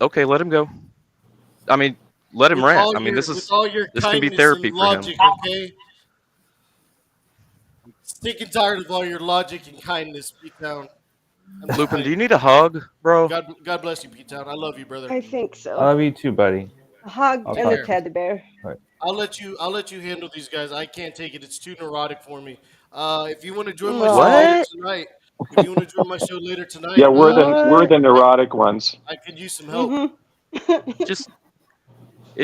Speaker 14: Okay, let him go. I mean, let him
Speaker 4: With
Speaker 14: rant.
Speaker 4: all
Speaker 14: I mean,
Speaker 4: your, with all your
Speaker 14: this can be
Speaker 4: kindness
Speaker 14: therapy
Speaker 4: and
Speaker 14: for him.
Speaker 4: logic, okay? I'm sick and tired of all your logic and kindness, P-Town.
Speaker 14: Lupin, do you need a hug, bro?
Speaker 4: God bless you, P-Town. I love you, brother.
Speaker 12: I think so.
Speaker 17: I love you too, buddy.
Speaker 12: A hug
Speaker 17: I'll
Speaker 12: and
Speaker 17: talk
Speaker 12: a
Speaker 17: to you.
Speaker 12: teddy bear.
Speaker 17: Right.
Speaker 4: I'll let you handle these guys. I can't take it. It's too neurotic for me. If you want to join my
Speaker 12: No.
Speaker 4: show later
Speaker 14: What?
Speaker 4: tonight, if you want to join my show later tonight,
Speaker 9: Yeah, we're the neurotic ones.
Speaker 4: I could use some help.
Speaker 14: Just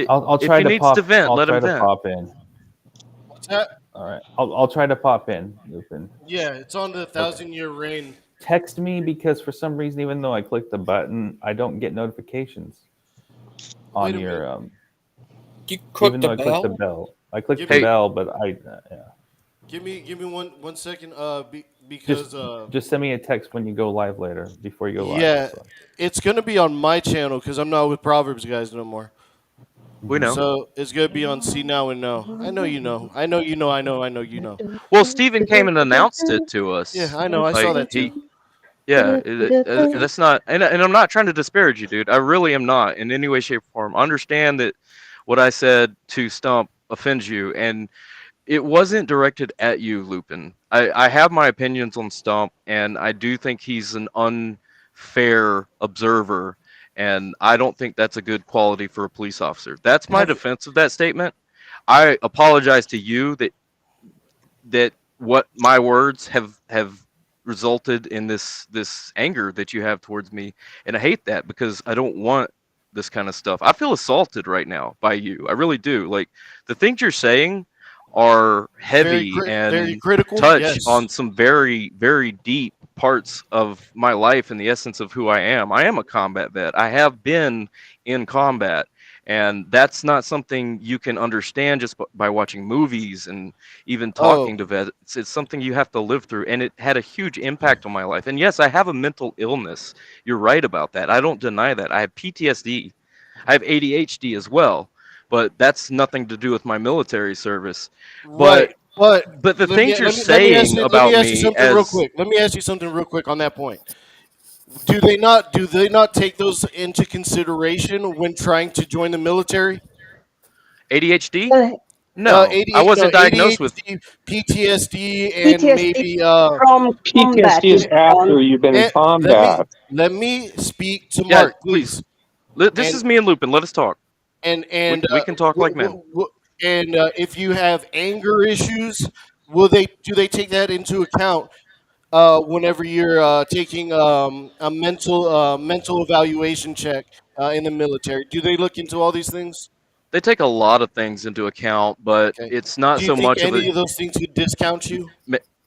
Speaker 17: I'll
Speaker 14: if
Speaker 17: try
Speaker 14: he
Speaker 17: to
Speaker 14: needs
Speaker 17: pop.
Speaker 14: to vent,
Speaker 17: I'll
Speaker 14: let
Speaker 17: try
Speaker 14: him
Speaker 17: to
Speaker 14: vent.
Speaker 17: pop in.
Speaker 4: What's that?
Speaker 17: All right, I'll try to pop in, Lupin.
Speaker 4: Yeah, it's on the 1,000-year reign.
Speaker 17: Text me, because for some reason, even though I click the button, I don't get notifications on
Speaker 4: Wait a
Speaker 17: your
Speaker 1: You click
Speaker 17: even
Speaker 1: the
Speaker 17: though I click the
Speaker 1: bell?
Speaker 17: bell. I click
Speaker 4: Give
Speaker 17: the
Speaker 14: Hey.
Speaker 17: bell, but yeah.
Speaker 4: Give me one second.
Speaker 17: Just
Speaker 4: Because
Speaker 17: just send me a text when you go live later, before you go live.
Speaker 4: yeah, it's gonna be on my channel because I'm not with Proverbs guys no more.
Speaker 14: We know.
Speaker 4: So it's gonna be on See Now and Know. I know you know. I know you know. I know. I know you know.
Speaker 14: Well, Steven came and announced it to
Speaker 4: Yeah,
Speaker 14: us.
Speaker 4: I know. I saw that too.
Speaker 14: Yeah, that's not, and I'm not trying to disparage you, dude. I really am not in any way, shape, or form. Understand that what I said to Stump offends you, and it wasn't directed at you, Lupin. I have my opinions on Stump, and I do think he's an unfair observer, and I don't think that's a good quality for a police officer. That's my defense of that statement. I apologize to you that what my words have resulted in this anger that you have towards me, and I hate that because I don't want this kind of stuff. I feel assaulted right now by you. I really do. Like, the things you're saying are heavy
Speaker 4: Very
Speaker 14: and
Speaker 4: critical.
Speaker 14: touch
Speaker 4: Yes.
Speaker 14: on some very, very deep parts of my life and the essence of who I am. I am a combat vet. I have been in combat, and that's not something you can understand just by watching movies and even talking to vets. It's something you have to live through, and it had a huge impact on my life. And yes, I have a mental illness. You're right about that. I don't deny that. I have PTSD. I have ADHD as well, but that's nothing to do with my military service.
Speaker 4: Right. But
Speaker 14: the
Speaker 4: let me
Speaker 14: things you're
Speaker 4: let me ask
Speaker 14: saying
Speaker 4: you let me
Speaker 14: about
Speaker 4: ask you
Speaker 14: me
Speaker 4: something real
Speaker 14: as
Speaker 4: quick. Let me ask you something real quick on that point. Do they not take those into consideration when trying to join the military?
Speaker 14: ADHD? No, I wasn't diagnosed with
Speaker 4: ADHD, PTSD, and
Speaker 12: PTSD
Speaker 4: maybe
Speaker 12: from combat,
Speaker 9: PTSD is after you've been in
Speaker 4: and let me
Speaker 9: combat.
Speaker 4: let me speak to
Speaker 14: Yeah,
Speaker 4: Mark,
Speaker 14: please.
Speaker 4: please.
Speaker 14: This
Speaker 4: And
Speaker 14: is me and Lupin. Let us talk. We can talk like men.
Speaker 4: if you have anger issues, do they take that into account whenever you're taking a mental evaluation check in the military? Do they look into all these things?
Speaker 14: They take a lot of things into account, but
Speaker 4: Okay.
Speaker 14: it's not
Speaker 4: Do you
Speaker 14: so
Speaker 4: think
Speaker 14: much of a.
Speaker 4: any of those things would discount you?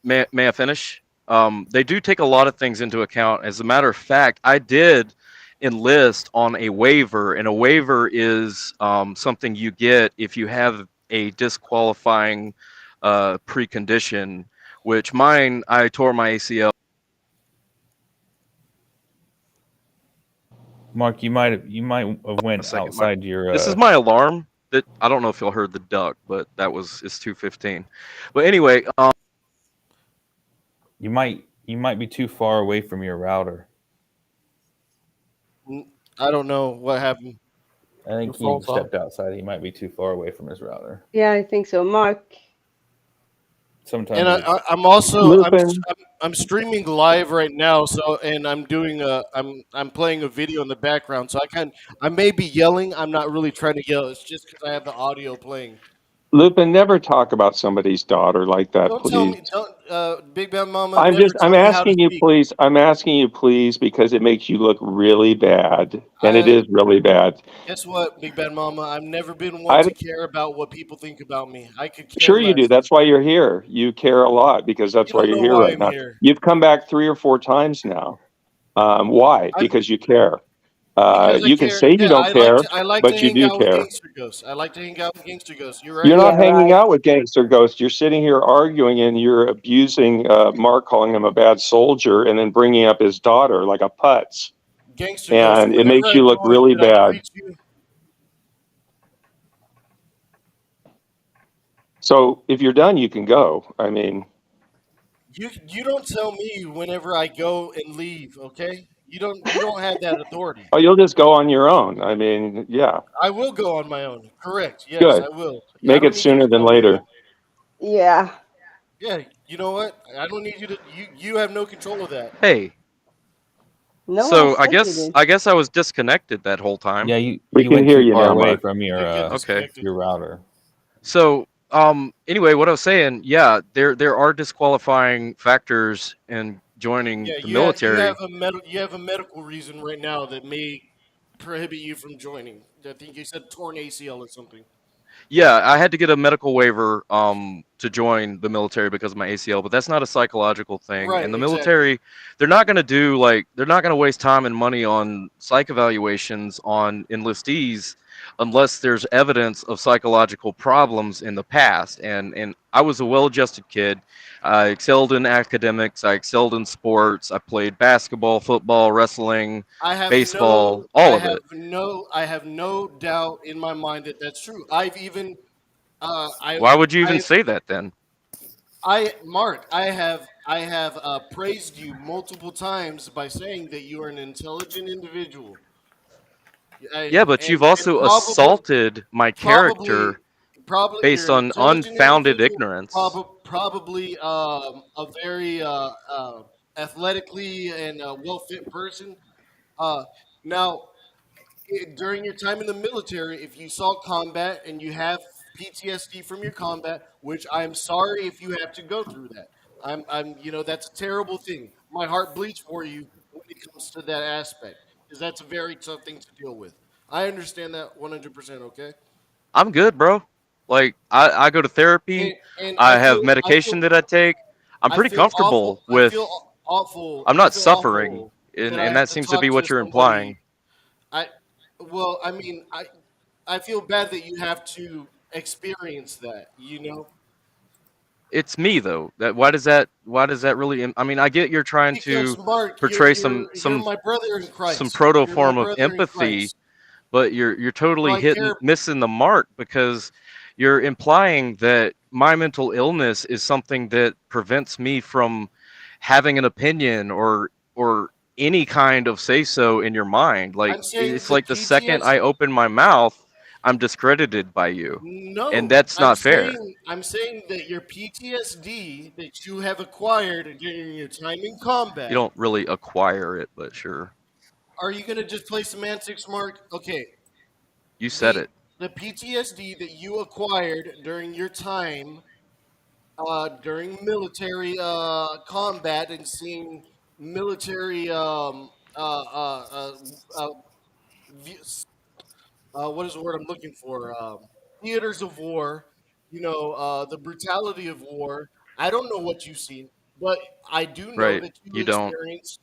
Speaker 14: May I finish? They do take a lot of things into account. As a matter of fact, I did enlist on a waiver, and a waiver is something you get if you have a disqualifying precondition. Which mine, I tore my ACL.
Speaker 17: Mark, you might have went
Speaker 14: Second,
Speaker 17: outside your.
Speaker 14: This is my alarm. That I don't know if y'all heard the duck, but it's 2:15. But anyway,
Speaker 17: You might be too far away from your router.
Speaker 4: I don't know what happened.
Speaker 17: I think he
Speaker 1: phone's off.
Speaker 17: stepped outside. He might be too far away from his router.
Speaker 12: Yeah, I think so. Mark.
Speaker 17: Sometimes.
Speaker 4: And
Speaker 17: it's-
Speaker 4: I'm also
Speaker 9: Lupin.
Speaker 4: I'm streaming live right now, so and I'm doing I'm playing a video in the background, so I may be yelling. I'm not really trying to yell. It's just because I have the audio playing.
Speaker 9: Lupin, never talk about somebody's daughter like that,
Speaker 4: Don't tell
Speaker 9: please.
Speaker 4: me, don't Big Bad Mama, never
Speaker 9: I'm
Speaker 4: tell me how to
Speaker 9: asking you,
Speaker 4: speak.
Speaker 9: please. I'm asking you, please, because it makes you look really bad, and it
Speaker 4: I
Speaker 9: is really bad.
Speaker 4: Guess what, Big Bad Mama? I've never been one
Speaker 9: I
Speaker 4: to care about what people think about me. I could care
Speaker 9: sure you do.
Speaker 4: less.
Speaker 9: That's why you're here. You care a lot because that's
Speaker 4: You
Speaker 9: why
Speaker 4: don't
Speaker 9: you're
Speaker 4: know
Speaker 9: here
Speaker 4: why
Speaker 9: right
Speaker 4: I'm
Speaker 9: now.
Speaker 4: here.
Speaker 9: You've come back 3 or 4 times now. Why?
Speaker 4: I
Speaker 9: Because you care.
Speaker 4: Because I
Speaker 9: You can
Speaker 4: care.
Speaker 9: say you
Speaker 4: Yeah,
Speaker 9: don't care,
Speaker 4: I like to
Speaker 9: but you
Speaker 4: hang
Speaker 9: do
Speaker 4: out with
Speaker 9: care.
Speaker 4: Gangster Ghost. I like to hang out with Gangster Ghost. You're
Speaker 9: You're
Speaker 4: right.
Speaker 9: not hanging out with Gangster Ghost. You're sitting here arguing and you're abusing Mark, calling him a bad soldier, and then bringing up his daughter like a putz.
Speaker 4: Gangster Ghost.
Speaker 9: And it
Speaker 4: Whenever
Speaker 9: makes
Speaker 4: I
Speaker 9: you look
Speaker 4: join
Speaker 9: really
Speaker 4: and I
Speaker 9: bad.
Speaker 4: greet you,
Speaker 9: So if you're done, you can go. I mean,
Speaker 4: you don't tell me whenever I go and leave. Okay? You don't have that authority.
Speaker 9: oh, you'll just go on your own. I mean, yeah,
Speaker 4: I will go on my own. Correct. Yes,
Speaker 9: good.
Speaker 4: I will. I
Speaker 9: Make
Speaker 4: don't
Speaker 9: it
Speaker 4: need you
Speaker 9: sooner
Speaker 4: to
Speaker 9: than
Speaker 4: tell me
Speaker 9: later.
Speaker 4: that.
Speaker 12: Yeah.
Speaker 4: Yeah. You know what? I don't need you to. You have no control of that.
Speaker 14: hey.
Speaker 12: No one
Speaker 14: So I
Speaker 12: said you
Speaker 14: guess
Speaker 12: did.
Speaker 14: I was disconnected that whole time.
Speaker 17: Yeah, you
Speaker 9: We can
Speaker 17: went
Speaker 9: hear
Speaker 17: too
Speaker 9: you
Speaker 17: far
Speaker 9: now,
Speaker 17: away
Speaker 9: Mark.
Speaker 17: from your
Speaker 4: Didn't get
Speaker 14: Okay.
Speaker 4: disconnected.
Speaker 17: your router.
Speaker 14: So anyway, what I was saying, yeah, there are disqualifying factors in joining
Speaker 4: Yeah,
Speaker 14: the
Speaker 4: you
Speaker 14: military.
Speaker 4: have a medical reason right now that may prohibit you from joining. I think you said torn ACL or something.
Speaker 14: Yeah, I had to get a medical waiver to join the military because of my ACL, but that's not a psychological thing.
Speaker 4: Right,
Speaker 14: And the
Speaker 4: exactly.
Speaker 14: military, they're not going to waste time and money on psych evaluations on enlistees unless there's evidence of psychological problems in the past. And I was a well-adjusted kid. I excelled in academics. I excelled in sports. I played basketball, football, wrestling, baseball, all of it.
Speaker 4: I have no doubt in my mind that that's true. I've even
Speaker 14: Why would you even say that then?
Speaker 4: Mark, I have praised you multiple times by saying that you are an intelligent individual.
Speaker 14: Yeah, but you've also assaulted my character
Speaker 4: Probably
Speaker 14: based
Speaker 4: you're an
Speaker 14: on
Speaker 4: intelligent
Speaker 14: unfounded
Speaker 4: individual.
Speaker 14: ignorance.
Speaker 4: Probably a very athletically and well fit person. Now, during your time in the military, if you saw combat and you have PTSD from your combat, which I'm sorry if you have to go through that. That's a terrible thing. My heart bleeds for you when it comes to that aspect, because that's a very tough thing to deal with. I understand that 100%. Okay.
Speaker 14: I'm good, bro. Like I go to therapy.
Speaker 4: And
Speaker 14: I have medication that I take. I'm
Speaker 4: I
Speaker 14: pretty
Speaker 4: feel awful.
Speaker 14: comfortable with. I'm
Speaker 4: I
Speaker 14: not
Speaker 4: feel
Speaker 14: suffering,
Speaker 4: awful that I
Speaker 14: and
Speaker 4: have
Speaker 14: that
Speaker 4: to
Speaker 14: seems to be
Speaker 4: talk to
Speaker 14: what you're
Speaker 4: somebody.
Speaker 14: implying.
Speaker 4: I feel bad that you have to experience that.
Speaker 14: It's me though. Why does that really? I mean, I get you're trying
Speaker 4: Because
Speaker 14: to
Speaker 4: Mark,
Speaker 14: portray
Speaker 4: you're my brother in
Speaker 14: some
Speaker 4: Christ.
Speaker 14: proto
Speaker 4: You're my
Speaker 14: form of
Speaker 4: brother in
Speaker 14: empathy,
Speaker 4: Christ.
Speaker 14: but you're
Speaker 4: So
Speaker 14: totally
Speaker 4: I care.
Speaker 14: missing the mark, because you're implying that my mental illness is something that prevents me from having an opinion or any kind of say so in your mind. Like,
Speaker 4: I'm saying
Speaker 14: it's
Speaker 4: the
Speaker 14: like the second I
Speaker 4: PTSD.
Speaker 14: open my mouth, I'm discredited by you, and
Speaker 4: No,
Speaker 14: that's not fair.
Speaker 4: I'm saying that your PTSD that you have acquired during your time in
Speaker 14: You
Speaker 4: combat.
Speaker 14: don't really acquire it, but sure.
Speaker 4: Are you gonna just play semantics, Mark? Okay.
Speaker 14: You said
Speaker 4: The
Speaker 14: it.
Speaker 4: the PTSD that you acquired during your time during military combat and seeing military uh, views- what is the word I'm looking for? Theaters of war. The brutality of war. I don't know what you've seen, but I do know
Speaker 14: Right.
Speaker 4: that you
Speaker 14: You don't.
Speaker 4: experienced.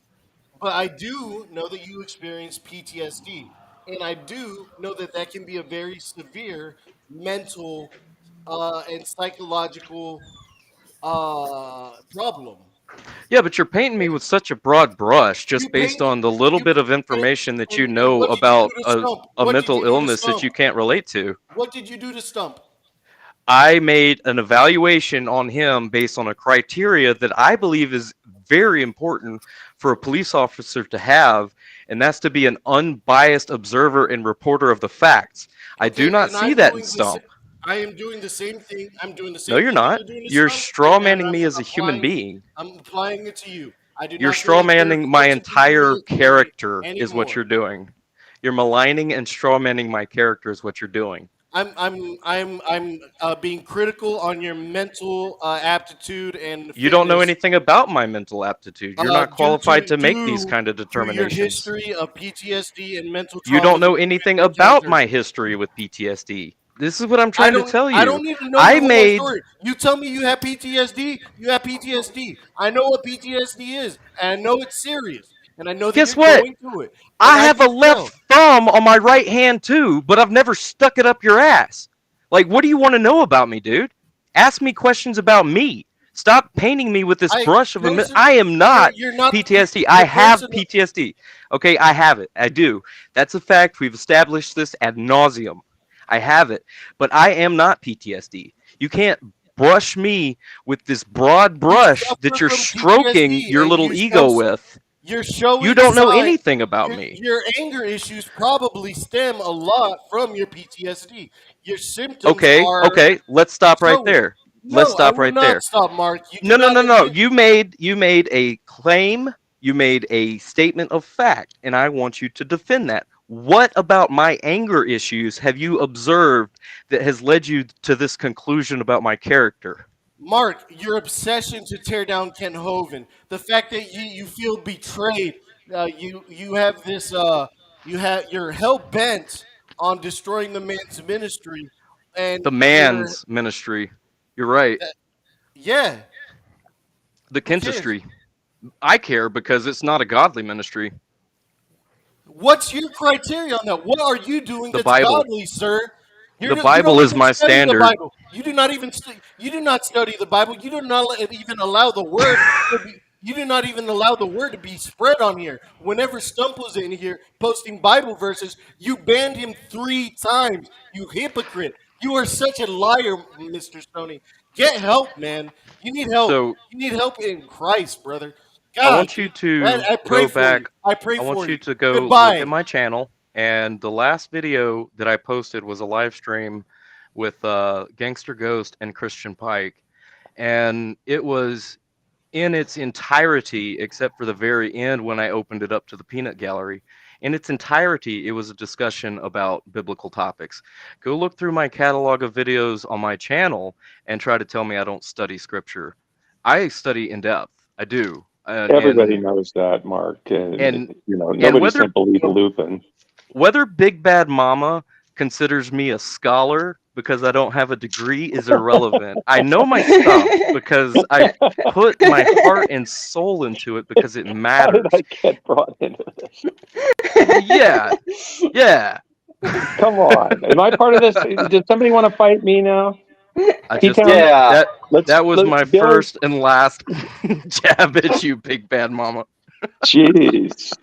Speaker 4: But I do know that you experience PTSD, and I do know that that can be a very severe mental and psychological problem.
Speaker 14: Yeah, but you're painting me with such a broad brush
Speaker 4: You
Speaker 14: just based
Speaker 4: paint
Speaker 14: on the little
Speaker 4: you
Speaker 14: bit of
Speaker 4: and,
Speaker 14: information that you
Speaker 4: and
Speaker 14: know
Speaker 4: what did you
Speaker 14: about
Speaker 4: do to Stump?
Speaker 14: a
Speaker 4: What did you
Speaker 14: mental
Speaker 4: do to
Speaker 14: illness that
Speaker 4: Stump?
Speaker 14: you can't relate to.
Speaker 4: What did you do to Stump?
Speaker 14: I made an evaluation on him based on a criteria that I believe is very important for a police officer to have, and that's to be an unbiased observer and reporter of the facts. I do
Speaker 4: Okay,
Speaker 14: not
Speaker 4: and
Speaker 14: see that in
Speaker 4: I
Speaker 14: Stump.
Speaker 4: am doing the same thing. I'm doing the
Speaker 14: No,
Speaker 4: same
Speaker 14: you're
Speaker 4: thing that
Speaker 14: not.
Speaker 4: you're doing to
Speaker 14: You're
Speaker 4: Stump, and
Speaker 14: strawmanning me as a human being.
Speaker 4: I'm applying it to you. I do
Speaker 14: You're
Speaker 4: not feel like you're a
Speaker 14: strawmanning my
Speaker 4: person to
Speaker 14: entire
Speaker 4: me
Speaker 14: character, is what
Speaker 4: anymore.
Speaker 14: you're doing. You're maligning and strawmanning my character, is what you're doing.
Speaker 4: I'm being critical on your mental aptitude and
Speaker 14: You don't know
Speaker 4: fitness
Speaker 14: anything about my mental aptitude. You're not
Speaker 4: due to
Speaker 14: qualified to make these kind of
Speaker 4: your
Speaker 14: determinations.
Speaker 4: history of PTSD and mental
Speaker 14: You don't
Speaker 4: traumas that
Speaker 14: know
Speaker 4: you've
Speaker 14: anything about
Speaker 4: encountered.
Speaker 14: my history with PTSD. This is what I'm trying to tell
Speaker 4: I
Speaker 14: you.
Speaker 4: don't need to know
Speaker 14: I
Speaker 4: your whole life
Speaker 14: made.
Speaker 4: story. You tell me you have PTSD, you have PTSD. I know what PTSD is, and I know it's serious, and I know that
Speaker 14: Guess
Speaker 4: you're
Speaker 14: what?
Speaker 4: going through it, and
Speaker 14: I
Speaker 4: I
Speaker 14: have a
Speaker 4: can
Speaker 14: left
Speaker 4: tell.
Speaker 14: thumb on my right hand too, but I've never stuck it up your ass. Like, what do you want to know about me, dude? Ask me questions about me. Stop painting me with this brush of a. I am not
Speaker 4: You're not
Speaker 14: PTSD. I
Speaker 4: the
Speaker 14: have
Speaker 4: person.
Speaker 14: PTSD. Okay, I have it. I do. That's a fact. We've established this ad nauseum. I have it, but I am not PTSD. You can't brush me with this broad
Speaker 4: You
Speaker 14: brush that
Speaker 4: suffer
Speaker 14: you're
Speaker 4: from
Speaker 14: stroking
Speaker 4: PTSD,
Speaker 14: your
Speaker 4: and
Speaker 14: little ego with.
Speaker 4: you're
Speaker 14: You
Speaker 4: showing
Speaker 14: don't know
Speaker 4: sign.
Speaker 14: anything about me.
Speaker 4: Your anger issues probably stem a lot from your PTSD. Your symptoms
Speaker 14: Okay,
Speaker 4: are
Speaker 14: okay, let's stop right
Speaker 4: showing.
Speaker 14: there. Let's
Speaker 4: No, I
Speaker 14: stop
Speaker 4: will
Speaker 14: right
Speaker 4: not
Speaker 14: there.
Speaker 4: stop, Mark. You
Speaker 14: No, no,
Speaker 4: cannot
Speaker 14: no, no.
Speaker 4: admit.
Speaker 14: You made a claim, you made a statement of fact, and I want you to defend that. What about my anger issues have you observed that has led you to this conclusion about my character?
Speaker 4: Mark, your obsession to tear down Ken Hovind, the fact that you feel betrayed, you have this you're hell bent on destroying the man's ministry, and
Speaker 14: The
Speaker 4: you're
Speaker 14: man's ministry. You're right.
Speaker 4: yeah.
Speaker 14: The
Speaker 4: Who cares?
Speaker 14: Kentistry. I care because it's not a godly ministry.
Speaker 4: What's your criteria on that? What are you doing
Speaker 14: The
Speaker 4: that's
Speaker 14: Bible.
Speaker 4: godly, sir?
Speaker 14: The
Speaker 4: You don't
Speaker 14: Bible is
Speaker 4: even
Speaker 14: my
Speaker 4: study the
Speaker 14: standard.
Speaker 4: Bible. You do not even you do not study the Bible. You do not even allow the word to be. You do not even allow the word to be spread on here. Whenever Stump was in here posting Bible verses, you banned him 3 times. You hypocrite! You are such a liar, Mr. Stoney. Get help, man. You need help.
Speaker 14: So
Speaker 4: You need help in Christ, brother.
Speaker 14: I
Speaker 4: God,
Speaker 14: want you
Speaker 4: dude. Man,
Speaker 14: to
Speaker 4: I pray
Speaker 14: go
Speaker 4: for you.
Speaker 14: back.
Speaker 4: I pray
Speaker 14: I want
Speaker 4: for
Speaker 14: you
Speaker 4: you.
Speaker 14: to go look at
Speaker 4: Goodbye.
Speaker 14: my channel. And the last video that I posted was a live stream with Gangster Ghost and Christian Pike. And it was in its entirety, except for the very end when I opened it up to the peanut gallery. In its entirety, it was a discussion about biblical topics. Go look through my catalog of videos on my channel and try to tell me I don't study scripture. I study in depth. I do.
Speaker 9: Everybody knows that, Mark.
Speaker 14: And and
Speaker 9: Nobody's going to believe Lupin.
Speaker 14: whether Big Bad Mama considers me a scholar because I don't have a degree is irrelevant. I know my stuff because I put my heart and soul into it because it
Speaker 9: How did
Speaker 14: matters.
Speaker 9: I get brought into this?
Speaker 14: Yeah. Yeah.
Speaker 9: Come on. Am I part of this? Did somebody want to fight me now?
Speaker 14: I just
Speaker 9: T-Town?
Speaker 14: did.
Speaker 15: Yeah.
Speaker 14: That was my
Speaker 9: Billy?
Speaker 14: first and last jab at you, Big Bad Mama.
Speaker 9: Jeez.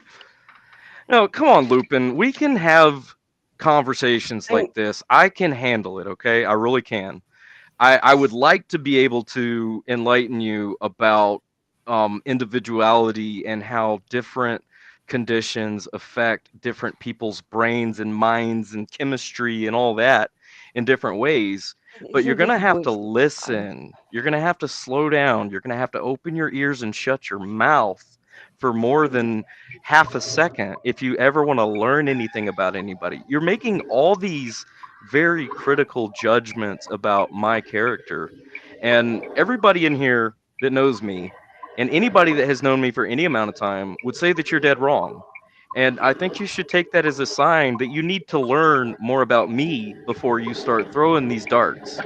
Speaker 14: No, come on, Lupin. We can have conversations like this. I can handle it, okay? I really can. I would like to be able to enlighten you about individuality and how different conditions affect different people's brains and minds and chemistry and all that in different ways. But you're
Speaker 12: Isn't
Speaker 14: going to
Speaker 12: it
Speaker 14: have to
Speaker 12: wasting time?
Speaker 14: listen. You're going to have to slow down. You're going to have to open your ears and shut your mouth for more than half a second if you ever want to learn anything about anybody. You're making all these very critical judgments about my character. And everybody in here that knows me, and anybody that has known me for any amount of time, would say that you're dead wrong. And I think you should take that as a sign that you need to learn more about me before you start throwing these darts,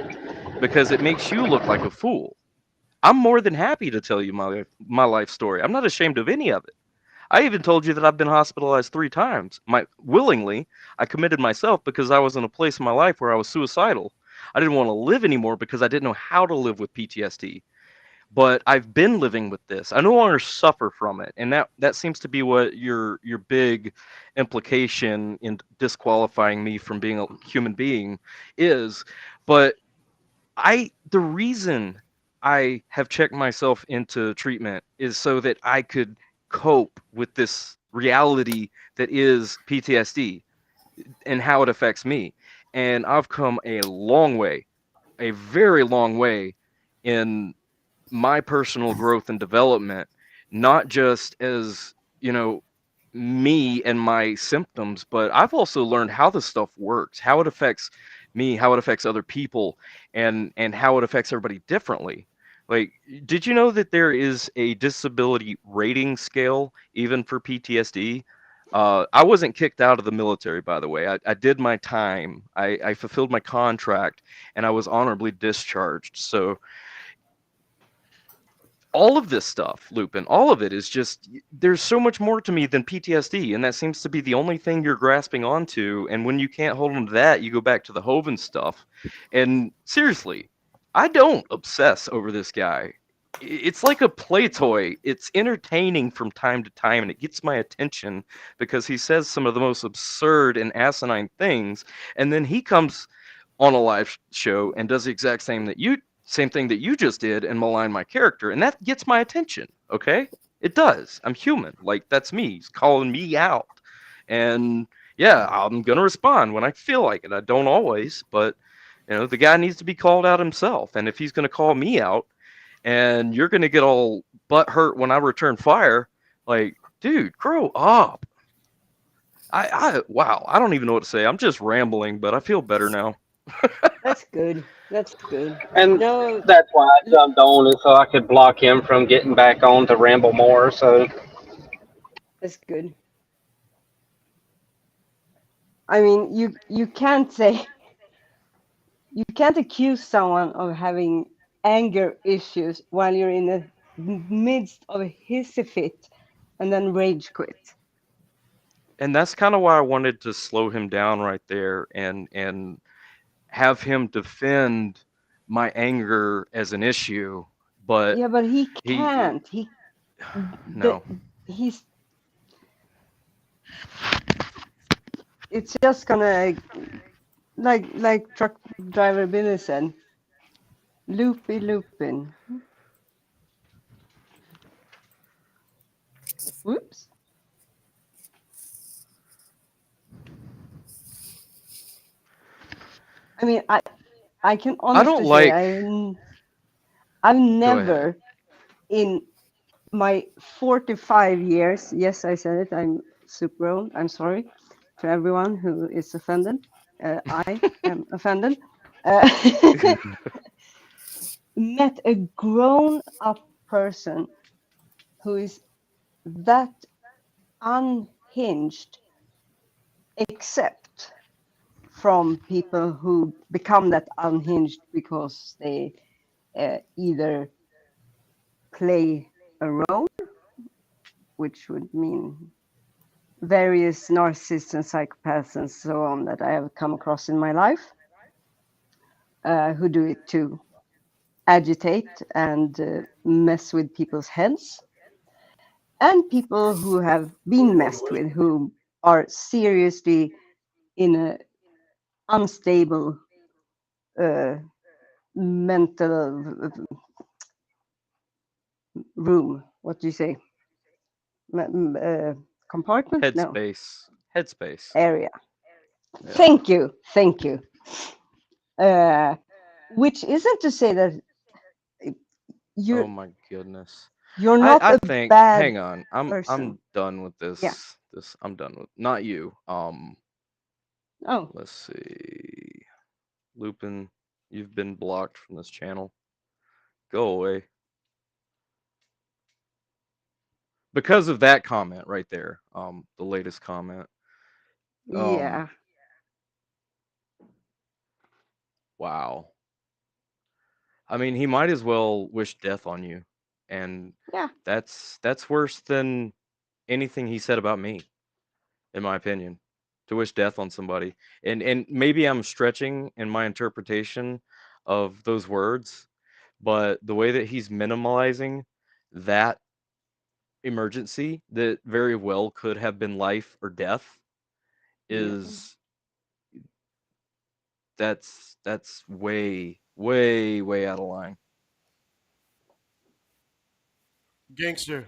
Speaker 14: because it makes you look like a fool. I'm more than happy to tell you my life story. I'm not ashamed of any of it. I even told you that I've been hospitalized 3 times. Willingly, I committed myself because I was in a place in my life where I was suicidal. I didn't want to live anymore because I didn't know how to live with PTSD. But I've been living with this. I no longer suffer from it, and that seems to be what your big implication in disqualifying me from being a human being is. But the reason I have checked myself into treatment is so that I could cope with this reality that is PTSD and how it affects me. And I've come a long way, a very long way in my personal growth and development, not just as, me and my symptoms, but I've also learned how this stuff works, how it affects me, how it affects other people, and how it affects everybody differently. Like, did you know that there is a disability rating scale even for PTSD? I wasn't kicked out of the military, by the way. I did my time. I fulfilled my contract, and I was honorably discharged. So all of this stuff, Lupin, all of it is just, there's so much more to me than PTSD, and that seems to be the only thing you're grasping onto. And when you can't hold on to that, you go back to the Hoven stuff. And seriously, I don't obsess over this guy. It's like a play toy. It's entertaining from time to time, and it gets my attention because he says some of the most absurd and asinine things, and then he comes on a live show and does the exact same thing that you just did and malign my character, and that gets my attention. Okay, it does. I'm human. Like, that's me. He's calling me out, and yeah, I'm gonna respond when I feel like it. I don't always, but the guy needs to be called out himself. And if he's gonna call me out, and you're gonna get all butt hurt when I return fire, like, dude, grow up. Wow, I don't even know what to say. I'm just rambling, but I feel better now.
Speaker 12: That's good. That's good.
Speaker 15: And
Speaker 12: No,
Speaker 15: that's why I jumped on it so I could block him from getting back on to ramble more. So
Speaker 12: that's good. I mean, you can't say you can't accuse someone of having anger issues while you're in the midst of a hissy fit and then rage quit.
Speaker 14: And that's kind of why I wanted to slow him down right there and have him defend my anger as an issue, but
Speaker 12: Yeah, but he
Speaker 14: he
Speaker 12: can't.
Speaker 14: no.
Speaker 12: He's. It's just gonna, like truck driver Billy said, Lupin. Whoops. I mean, I can
Speaker 14: I don't
Speaker 12: honestly say
Speaker 14: like.
Speaker 12: I've
Speaker 14: Go ahead.
Speaker 12: never in my 45 years, yes, I said it, I'm super old, I'm sorry to everyone who is offended. I am offended. Met a grown-up person who is that unhinged, except from people who become that unhinged because they either play a role, which would mean various narcissists and psychopaths and so on that I have come across in my life, who do it to agitate and mess with people's heads, and people who have been messed with, who are seriously in a unstable mental room. What do you say? Compartment? No.
Speaker 14: Headspace.
Speaker 12: Area.
Speaker 14: Yeah.
Speaker 12: Thank you. Which isn't to say that
Speaker 14: Oh my goodness.
Speaker 12: you're not
Speaker 14: I
Speaker 12: a
Speaker 14: think
Speaker 12: bad
Speaker 14: hang on. I'm
Speaker 12: person.
Speaker 14: done with this.
Speaker 12: Yeah.
Speaker 14: I'm done with not you.
Speaker 12: Oh.
Speaker 14: Let's see. Lupin, you've been blocked from this channel. Go away. Because of that comment right there. The latest comment.
Speaker 12: Yeah.
Speaker 14: Wow. I mean, he might as well wish death on you. And
Speaker 12: yeah,
Speaker 14: that's worse than anything he said about me, in my opinion. To wish death on somebody. And maybe I'm stretching in my interpretation of those words, but the way that he's minimalizing that emergency that very well could have been life or death is that's way out of line.
Speaker 4: Gangster.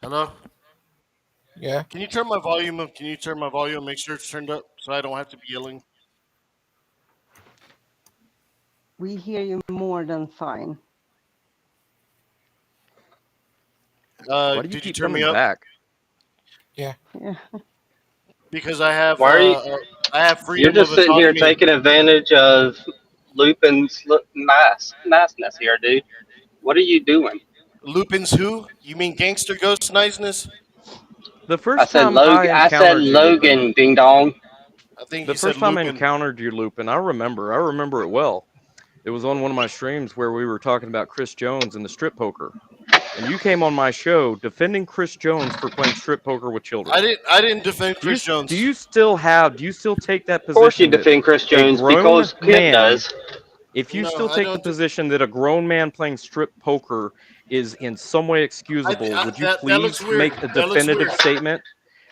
Speaker 4: Hello?
Speaker 1: Yeah.
Speaker 4: Can you turn my volume up? Can you turn my volume? Make sure it's turned up so I don't have to be yelling.
Speaker 12: we hear you more than fine.
Speaker 14: Why do you
Speaker 4: Did you
Speaker 14: keep
Speaker 4: turn me
Speaker 14: coming
Speaker 4: up?
Speaker 14: back?
Speaker 1: Yeah.
Speaker 4: Because I have
Speaker 15: You're
Speaker 4: freedom
Speaker 15: just
Speaker 4: of
Speaker 15: sitting here
Speaker 4: autonomy.
Speaker 15: taking advantage of Lupin's niceness here, dude. What are you doing?
Speaker 4: Lupin's who? You mean Gangster Ghost niceness?
Speaker 14: The
Speaker 15: I
Speaker 14: first
Speaker 15: said
Speaker 14: time I
Speaker 15: I said
Speaker 14: encountered you, Lupin.
Speaker 15: Logan, ding dong.
Speaker 4: I think
Speaker 14: The
Speaker 4: you said
Speaker 14: first time I
Speaker 4: Lupin.
Speaker 14: encountered you, Lupin, I remember it well. It was on one of my streams where we were talking about Chris Jones and the strip poker. And you came on my show defending Chris Jones for playing strip poker with children.
Speaker 4: I didn't defend Chris Jones.
Speaker 14: Do you still take that
Speaker 15: Of course you
Speaker 14: position that
Speaker 15: defend Chris
Speaker 14: a
Speaker 15: Jones
Speaker 14: grown
Speaker 15: because Kent
Speaker 14: man,
Speaker 15: does.
Speaker 14: if you
Speaker 4: No,
Speaker 14: still
Speaker 4: I
Speaker 14: take the
Speaker 4: don't.
Speaker 14: position that a grown man playing strip poker is in some way excusable, would you
Speaker 4: That looks
Speaker 14: please
Speaker 4: weird.
Speaker 14: make a
Speaker 4: That looks
Speaker 14: definitive
Speaker 4: weird.
Speaker 14: statement?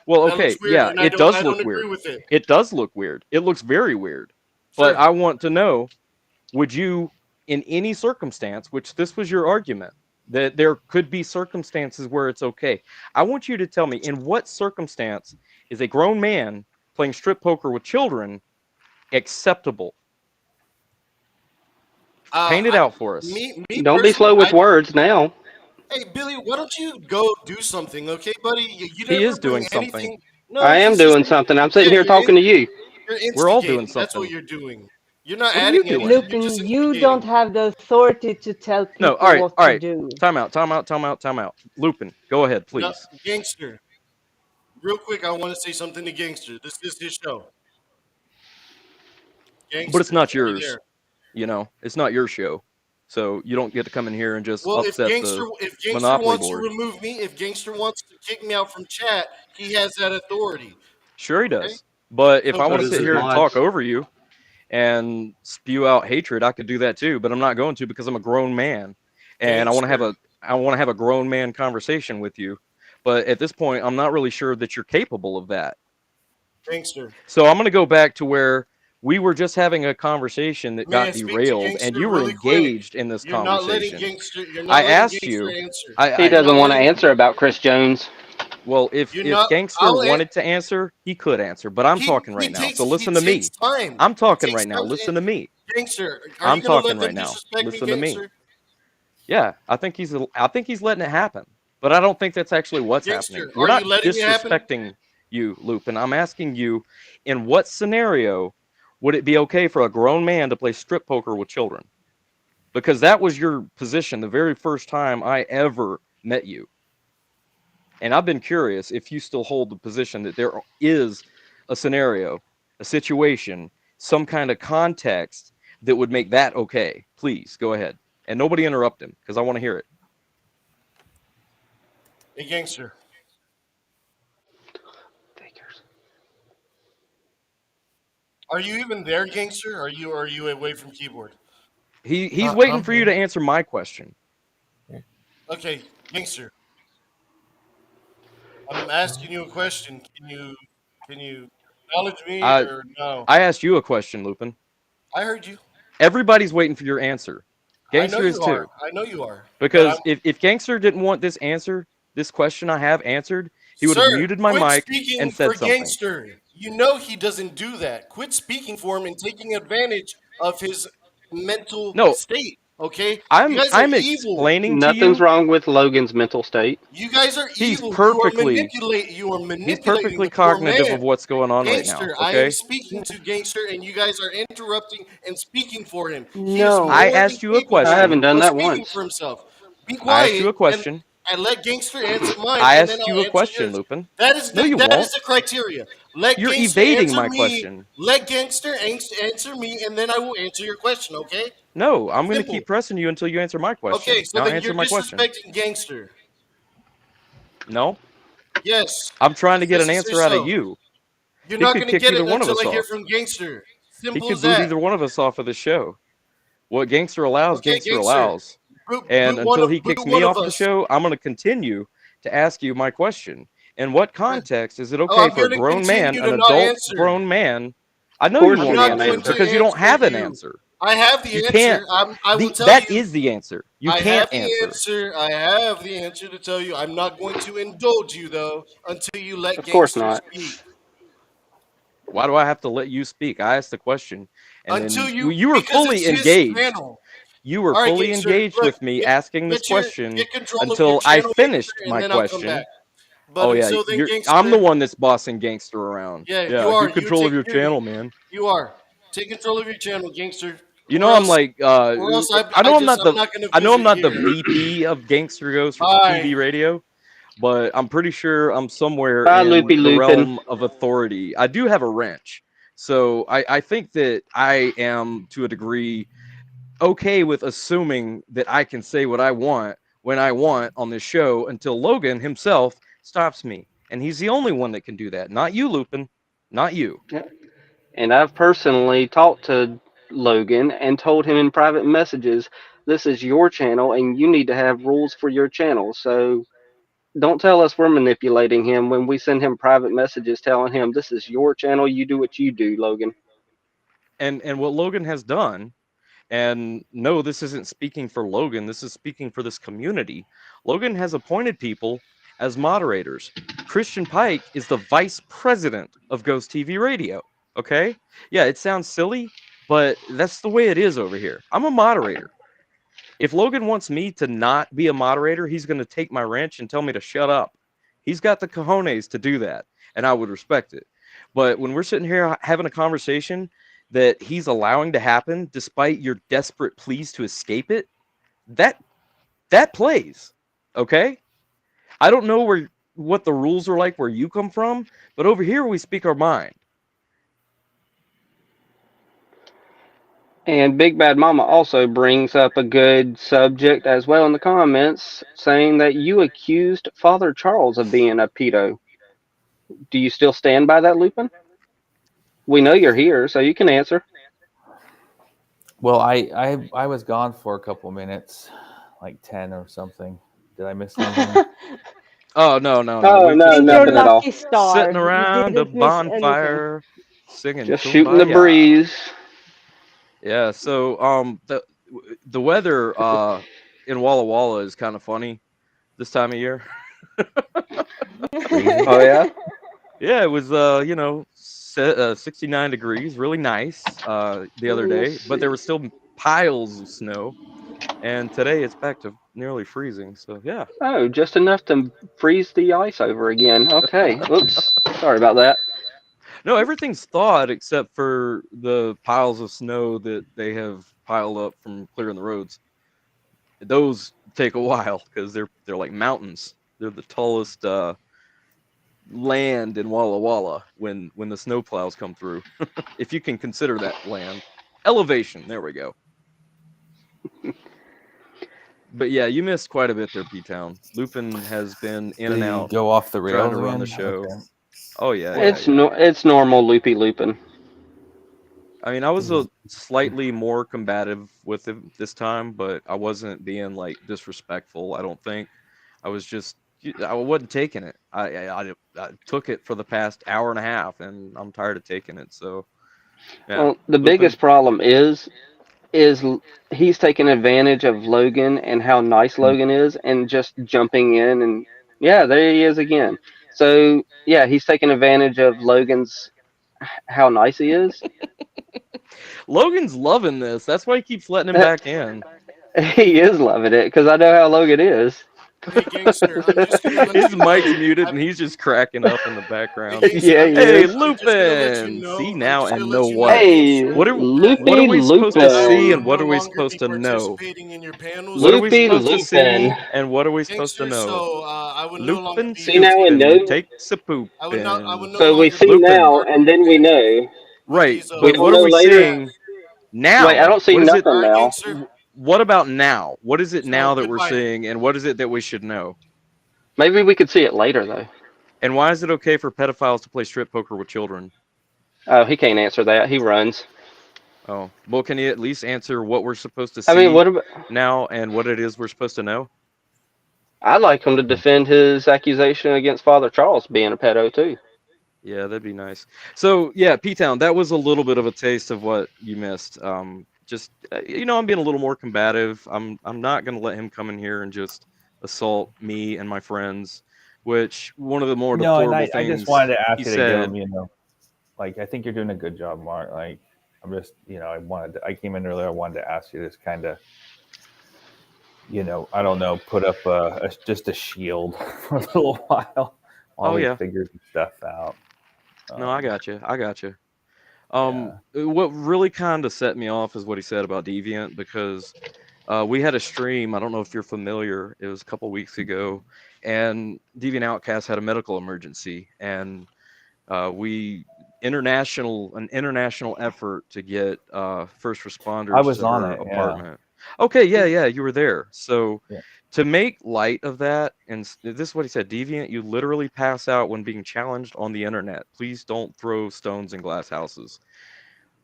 Speaker 14: Well,
Speaker 4: That looks
Speaker 14: okay,
Speaker 4: weird,
Speaker 14: yeah,
Speaker 4: and
Speaker 14: it
Speaker 4: I
Speaker 14: does look
Speaker 4: don't agree
Speaker 14: weird.
Speaker 4: with it.
Speaker 14: It does look weird. It looks very weird.
Speaker 4: Sure.
Speaker 14: But I want to know, would you, in any circumstance, which this was your argument, that there could be circumstances where it's okay. I want you to tell me, in what circumstance is a grown man playing strip poker with children acceptable? Paint it out for us.
Speaker 4: Me
Speaker 15: Don't be
Speaker 4: personally,
Speaker 15: slow with words now.
Speaker 4: Hey, Billy, why don't you go do something, okay, buddy? You
Speaker 14: He
Speaker 4: never
Speaker 14: is
Speaker 4: bring
Speaker 14: doing something.
Speaker 4: anything. No,
Speaker 15: I am
Speaker 4: he's just
Speaker 15: doing something. I'm sitting
Speaker 4: yeah.
Speaker 15: here talking to you.
Speaker 4: You're
Speaker 14: We're all doing
Speaker 4: instigating. That's what
Speaker 14: something.
Speaker 4: you're doing. You're not
Speaker 14: What are you
Speaker 4: adding
Speaker 14: doing?
Speaker 4: anything. You're just
Speaker 12: Lupin, you
Speaker 4: instigating.
Speaker 12: don't have the authority to tell
Speaker 14: No,
Speaker 12: people what
Speaker 14: all
Speaker 12: to
Speaker 14: right.
Speaker 12: do.
Speaker 14: Time out. Lupin, go ahead,
Speaker 4: No,
Speaker 14: please.
Speaker 4: Gangster. Real quick, I want to say something to Gangster. This is his show.
Speaker 14: But it's
Speaker 4: Gangster,
Speaker 14: not
Speaker 4: are you
Speaker 14: yours.
Speaker 4: there?
Speaker 14: You know, it's not your show. So you don't get to come in here and just
Speaker 4: Well, if
Speaker 14: upset
Speaker 4: Gangster
Speaker 14: the
Speaker 4: if Gangster
Speaker 14: Monopoly
Speaker 4: wants to
Speaker 14: board.
Speaker 4: remove me, if Gangster wants to kick me out from chat, he has that authority.
Speaker 14: Sure he
Speaker 4: Okay?
Speaker 14: does. But if
Speaker 4: So
Speaker 14: I
Speaker 18: So
Speaker 14: want to
Speaker 18: does
Speaker 14: sit
Speaker 18: his
Speaker 14: here and talk
Speaker 18: mods.
Speaker 14: over you and spew out hatred, I could do that too. But I'm not going to because I'm a grown man, and
Speaker 4: Gangster.
Speaker 14: I want to have a grown man conversation with you. But at this point, I'm not really sure that you're capable of that.
Speaker 4: Gangster.
Speaker 14: So I'm going to go back to where we were just having a conversation that
Speaker 4: May I
Speaker 14: got
Speaker 4: speak to
Speaker 14: derailed, and
Speaker 4: Gangster
Speaker 14: you were
Speaker 4: really quick?
Speaker 14: engaged in this
Speaker 4: You're not letting
Speaker 14: conversation.
Speaker 4: Gangster. You're
Speaker 14: I
Speaker 4: not letting
Speaker 14: asked
Speaker 4: Gangster
Speaker 14: you.
Speaker 4: answer.
Speaker 15: He
Speaker 4: You're
Speaker 15: doesn't
Speaker 4: not
Speaker 15: want to
Speaker 4: letting.
Speaker 15: answer about Chris Jones.
Speaker 14: Well,
Speaker 4: You're
Speaker 14: if
Speaker 4: not.
Speaker 14: Gangster
Speaker 4: I'll.
Speaker 14: wanted to answer, he could answer. But I'm talking
Speaker 4: He
Speaker 14: right now. So
Speaker 4: takes. He
Speaker 14: listen to
Speaker 4: takes
Speaker 14: me.
Speaker 4: time.
Speaker 14: I'm
Speaker 4: He
Speaker 14: talking
Speaker 4: takes
Speaker 14: right now.
Speaker 4: time to.
Speaker 14: Listen to me.
Speaker 4: Gangster, are you
Speaker 14: I'm
Speaker 4: gonna
Speaker 14: talking
Speaker 4: let them
Speaker 14: right now.
Speaker 4: disrespect me,
Speaker 14: Listen to me.
Speaker 4: Gangster?
Speaker 14: Yeah, I think he's letting it happen. But I don't think that's actually what's happening.
Speaker 4: Gangster,
Speaker 14: We're
Speaker 4: are you
Speaker 14: not
Speaker 4: letting it happen?
Speaker 14: disrespecting you, Lupin. I'm asking you, in what scenario would it be okay for a grown man to play strip poker with children? Because that was your position the very first time I ever met you. And I've been curious if you still hold the position that there is a scenario, a situation, some kind of context that would make that okay. Please go ahead. And nobody interrupt him because I want to hear it.
Speaker 4: Hey, Gangster. Are you even there, Gangster? Are you away from keyboard?
Speaker 14: He's waiting for you to answer my question.
Speaker 4: Okay, Gangster. I'm asking you a question. Can you acknowledge me
Speaker 14: I
Speaker 4: or no?
Speaker 14: I asked you a question, Lupin.
Speaker 4: I heard you.
Speaker 14: Everybody's waiting for your answer.
Speaker 4: I know
Speaker 14: Gangster is
Speaker 4: you are.
Speaker 14: too.
Speaker 4: I know you are. But I'm
Speaker 14: Because if Gangster didn't want this answer, this question I have answered, he would have
Speaker 4: Sir,
Speaker 14: muted my
Speaker 4: quit
Speaker 14: mic
Speaker 4: speaking
Speaker 14: and
Speaker 4: for
Speaker 14: said something.
Speaker 4: Gangster. You know he doesn't do that. Quit speaking for him and taking advantage of his mental
Speaker 14: No,
Speaker 4: state. Okay, you guys are
Speaker 14: I'm
Speaker 4: evil.
Speaker 14: explaining to
Speaker 15: Nothing's
Speaker 14: you.
Speaker 15: wrong with Logan's mental state.
Speaker 4: You guys are
Speaker 14: He's
Speaker 4: evil.
Speaker 14: perfectly
Speaker 4: You are
Speaker 14: he's
Speaker 4: manipulating
Speaker 14: perfectly
Speaker 4: the poor
Speaker 14: cognitive
Speaker 4: man.
Speaker 14: of what's going on right now.
Speaker 4: Gangster, I am
Speaker 14: Okay?
Speaker 4: speaking to Gangster, and you guys are interrupting and speaking for him. He is
Speaker 14: I
Speaker 15: No.
Speaker 4: more than
Speaker 14: asked you a
Speaker 15: I
Speaker 4: capable
Speaker 15: haven't
Speaker 14: question.
Speaker 15: done
Speaker 4: of
Speaker 15: that
Speaker 4: speaking
Speaker 15: once.
Speaker 4: for himself. Be
Speaker 14: I asked you
Speaker 4: quiet
Speaker 14: a question.
Speaker 4: and let Gangster answer mine,
Speaker 14: I
Speaker 4: and then
Speaker 14: asked you
Speaker 4: I'll
Speaker 14: a
Speaker 4: answer
Speaker 14: question,
Speaker 4: yours.
Speaker 14: Lupin.
Speaker 4: That is
Speaker 14: No, you
Speaker 4: that is
Speaker 14: won't.
Speaker 4: the criteria. Let
Speaker 14: You're
Speaker 4: Gangster
Speaker 14: evading
Speaker 4: answer
Speaker 14: my
Speaker 4: me.
Speaker 14: question.
Speaker 4: Let Gangster answer me, and then I will answer your question. Okay?
Speaker 14: No, I'm going to
Speaker 4: Simple.
Speaker 14: keep pressing you until you answer my
Speaker 4: Okay,
Speaker 14: question.
Speaker 4: so
Speaker 14: Now
Speaker 4: then
Speaker 14: answer
Speaker 4: you're
Speaker 14: my question.
Speaker 4: disrespecting Gangster.
Speaker 14: No,
Speaker 4: Yes,
Speaker 14: I'm trying to get
Speaker 4: this
Speaker 14: an
Speaker 4: is
Speaker 14: answer out of
Speaker 4: so.
Speaker 14: you.
Speaker 4: You're
Speaker 14: He
Speaker 4: not
Speaker 14: could
Speaker 4: going to
Speaker 14: kick
Speaker 4: get
Speaker 14: either
Speaker 4: it
Speaker 14: one of
Speaker 4: until
Speaker 14: us
Speaker 4: I hear
Speaker 14: off.
Speaker 4: from Gangster.
Speaker 14: He
Speaker 4: Simple
Speaker 14: could
Speaker 4: as
Speaker 14: boot
Speaker 4: that.
Speaker 14: either one of us off of the show. What Gangster allows,
Speaker 4: Okay,
Speaker 14: Gangster
Speaker 4: Gangster.
Speaker 14: allows. And until he
Speaker 4: Boot
Speaker 14: kicks me
Speaker 4: one of
Speaker 14: off the
Speaker 4: us.
Speaker 14: show, I'm going to continue to ask you my question. In what context is it
Speaker 4: Oh,
Speaker 14: okay
Speaker 4: I'm
Speaker 14: for a
Speaker 4: going to
Speaker 14: grown man,
Speaker 4: continue
Speaker 14: an
Speaker 4: to not
Speaker 14: adult
Speaker 4: answer.
Speaker 14: grown man? I
Speaker 15: Of
Speaker 14: know you
Speaker 15: course
Speaker 4: I'm
Speaker 15: you're
Speaker 14: won't
Speaker 15: going
Speaker 4: not
Speaker 15: to
Speaker 14: answer
Speaker 4: going to
Speaker 15: answer.
Speaker 14: because you don't
Speaker 4: answer
Speaker 14: have an
Speaker 4: you.
Speaker 14: answer.
Speaker 4: I have the
Speaker 14: You
Speaker 4: answer.
Speaker 14: can't.
Speaker 4: I will tell
Speaker 14: That
Speaker 4: you.
Speaker 14: is the answer. You
Speaker 4: I
Speaker 14: can't
Speaker 4: have the
Speaker 14: answer.
Speaker 4: answer. I have the answer to tell you. I'm not going to indulge you though until you let
Speaker 15: Of course
Speaker 4: Gangster
Speaker 15: not.
Speaker 4: speak.
Speaker 14: Why do I have to let you speak? I asked the question, and
Speaker 4: Until
Speaker 14: then you were
Speaker 4: because it's
Speaker 14: fully
Speaker 4: his
Speaker 14: engaged.
Speaker 4: channel.
Speaker 14: You were
Speaker 4: All right,
Speaker 14: fully
Speaker 4: Gangster.
Speaker 14: engaged
Speaker 4: Look,
Speaker 14: with me asking this question
Speaker 4: get control of your
Speaker 14: until I
Speaker 4: channel, Gangster,
Speaker 14: finished
Speaker 4: and
Speaker 14: my
Speaker 4: then I'll come back.
Speaker 14: question.
Speaker 4: But
Speaker 14: Oh yeah,
Speaker 4: until then,
Speaker 14: I'm the
Speaker 4: Gangster.
Speaker 14: one that's bossing Gangster around.
Speaker 4: Yeah, you
Speaker 14: Yeah,
Speaker 4: are.
Speaker 14: get control of your channel, man.
Speaker 4: You are. Take control of your channel, Gangster,
Speaker 14: You know I'm like
Speaker 4: or else
Speaker 14: I know I'm not
Speaker 4: I'm
Speaker 14: the
Speaker 4: not going to
Speaker 14: I know I'm
Speaker 4: visit
Speaker 14: not the
Speaker 4: here.
Speaker 14: VP of Gangster Ghost
Speaker 4: Bye.
Speaker 14: TV Radio, but I'm pretty sure I'm somewhere
Speaker 15: Bye,
Speaker 14: in
Speaker 15: Loopy
Speaker 14: the
Speaker 15: Lupin.
Speaker 14: realm of authority. I do have a wrench. So I think that I am to a degree okay with assuming that I can say what I want when I want on this show until Logan himself stops me. And he's the only one that can do that. Not you, Lupin. Not you.
Speaker 15: And I've personally talked to Logan and told him in private messages, this is your channel and you need to have rules for your channel. So don't tell us we're manipulating him when we send him private messages telling him this is your channel, you do what you do, Logan.
Speaker 14: And what Logan has done, and no, this isn't speaking for Logan, this is speaking for this community. Logan has appointed people as moderators. Christian Pike is the vice president of Ghost TV Radio. Okay? Yeah, it sounds silly, but that's the way it is over here. I'm a moderator. If Logan wants me to not be a moderator, he's going to take my wrench and tell me to shut up. He's got the cojones to do that, and I would respect it. But when we're sitting here having a conversation that he's allowing to happen despite your desperate pleas to escape it, that plays. Okay? I don't know what the rules are like where you come from, but over here we speak our mind.
Speaker 15: And Big Bad Mama also brings up a good subject as well in the comments, saying that you accused Father Charles of being a pedo. Do you still stand by that, Lupin? We know you're here, so you can answer.
Speaker 17: Well, I was gone for a couple minutes, like 10 or something. Did I miss anything?
Speaker 14: Oh no.
Speaker 15: Oh,
Speaker 14: We
Speaker 15: no,
Speaker 14: just
Speaker 12: Your
Speaker 15: nothing at all.
Speaker 12: lucky star.
Speaker 14: sitting
Speaker 12: You
Speaker 14: around a
Speaker 12: didn't miss anything.
Speaker 14: bonfire singing
Speaker 15: Just shooting the
Speaker 14: kumbaya.
Speaker 15: breeze.
Speaker 14: Yeah, so the weather in Walla Walla is kind of funny this time of year.
Speaker 17: Crazy.
Speaker 15: Oh, yeah?
Speaker 14: Yeah, it was 69 degrees, really nice the other
Speaker 15: We'll
Speaker 14: day, but there were
Speaker 15: see.
Speaker 14: still piles of snow, and today it's back to nearly freezing. So yeah.
Speaker 15: Oh, just enough to freeze the ice over again. Okay. Oops. Sorry about that.
Speaker 14: No, everything's thawed except for the piles of snow that they have piled up from clearing the roads. Those take a while because they're like mountains. They're the tallest land in Walla Walla when the snow plows come through. If you can consider that land. Elevation, there we go. But yeah, you missed quite a bit there, P-Town. Lupin has been in
Speaker 17: Did
Speaker 14: and
Speaker 17: he
Speaker 14: out
Speaker 17: go off the
Speaker 14: trying
Speaker 17: rails
Speaker 14: to run the
Speaker 17: again?
Speaker 14: show.
Speaker 17: Okay.
Speaker 14: Oh yeah,
Speaker 17: Well,
Speaker 15: It's normal loopy looping.
Speaker 14: I mean, I was a slightly more combative with him this time, but I wasn't being like disrespectful. I don't think. I was just I wasn't taking it. I took it for the past hour and a half, and I'm tired of taking it. So yeah,
Speaker 15: Well, the
Speaker 14: Lupin.
Speaker 15: biggest problem is he's taking advantage of Logan and how nice Logan is, and just jumping in and yeah, there he is again. So yeah, he's taking advantage of Logan's how nice he is.
Speaker 14: Logan's loving this. That's why he keeps letting him back in.
Speaker 15: He is loving it because I know how Logan is.
Speaker 4: Hey, Gangster, I'm just gonna let
Speaker 14: His
Speaker 4: you know.
Speaker 14: mic's muted, and he's just cracking up in the
Speaker 4: Hey,
Speaker 14: background.
Speaker 4: Gangster,
Speaker 15: Yeah, he
Speaker 14: Hey,
Speaker 15: is.
Speaker 4: I'm just gonna let you
Speaker 14: Lupin!
Speaker 4: know.
Speaker 14: See
Speaker 4: I'm
Speaker 14: now
Speaker 4: just gonna
Speaker 14: and
Speaker 4: let
Speaker 14: know
Speaker 4: you know,
Speaker 14: what?
Speaker 15: Hey,
Speaker 4: Gangster,
Speaker 14: What are
Speaker 15: Loopy
Speaker 14: we supposed to
Speaker 4: that I
Speaker 14: see,
Speaker 4: will
Speaker 14: and
Speaker 15: Lupin.
Speaker 14: what
Speaker 4: no
Speaker 14: are we
Speaker 4: longer
Speaker 14: supposed
Speaker 4: be
Speaker 14: to know?
Speaker 4: participating in your panels
Speaker 14: What are we
Speaker 15: Loopy
Speaker 4: anymore.
Speaker 14: supposed to
Speaker 15: Lupin.
Speaker 14: see, and what are we supposed to
Speaker 4: Gangster,
Speaker 14: know?
Speaker 4: so I would no longer
Speaker 14: Lupin
Speaker 4: be
Speaker 15: See now and
Speaker 14: Stupin
Speaker 15: know.
Speaker 14: takes a
Speaker 4: I would
Speaker 14: poopin'.
Speaker 4: no
Speaker 15: So we
Speaker 4: longer
Speaker 15: see
Speaker 4: be
Speaker 14: Lupin.
Speaker 15: now
Speaker 4: part of
Speaker 15: and
Speaker 4: your
Speaker 15: then we
Speaker 4: panels
Speaker 15: know.
Speaker 4: with
Speaker 14: Right,
Speaker 4: these
Speaker 15: We
Speaker 14: but
Speaker 15: don't
Speaker 14: what are
Speaker 15: know
Speaker 14: we
Speaker 15: later.
Speaker 14: seeing
Speaker 15: Wait, I
Speaker 14: now?
Speaker 15: don't see
Speaker 14: What is it?
Speaker 15: nothing
Speaker 4: All right,
Speaker 15: now.
Speaker 4: Gangster.
Speaker 14: What about now? What is it
Speaker 4: So
Speaker 14: now that we're
Speaker 4: goodbye.
Speaker 14: seeing, and what is it that we should know?
Speaker 15: Maybe we could see it later though.
Speaker 14: And why is it okay for pedophiles to play strip poker with children?
Speaker 15: Oh, he can't answer that. He runs.
Speaker 14: Oh, well, can you at least answer what we're supposed to
Speaker 15: I mean,
Speaker 14: see
Speaker 15: what about?
Speaker 14: now and what it is we're supposed to know?
Speaker 15: I'd like him to defend his accusation against Father Charles being a pedo too.
Speaker 14: Yeah, that'd be nice. So, yeah, P-Town, that was a little bit of a taste of what you missed. Just I'm being a little more combative. I'm not gonna let him come in here and just assault me and my friends, which one of the more
Speaker 17: No, and
Speaker 14: deplorable
Speaker 17: I just
Speaker 14: things
Speaker 17: wanted to
Speaker 14: he
Speaker 17: ask you to give
Speaker 14: said.
Speaker 17: him, like, I think you're doing a good job, Mark. Like, I'm just, I came in earlier. I wanted to ask you this kind of, I don't know, put up just a shield for a little while
Speaker 14: Oh
Speaker 17: while he
Speaker 14: yeah,
Speaker 17: figures stuff out.
Speaker 14: no, I got you. I got you.
Speaker 17: Yeah.
Speaker 14: What really kind of set me off is what he said about Deviant because we had a stream. I don't know if you're familiar. It was a couple weeks ago, and Deviant Outcast had a medical emergency, and we an international effort to get first
Speaker 17: I
Speaker 14: responders
Speaker 17: was
Speaker 14: to
Speaker 17: on
Speaker 14: her
Speaker 17: it. Yeah.
Speaker 14: apartment. Okay, yeah, you were there. So
Speaker 17: Yeah.
Speaker 14: to make light of that, and this is what he said: Deviant, you literally pass out when being challenged on the internet. Please don't throw stones in glass houses.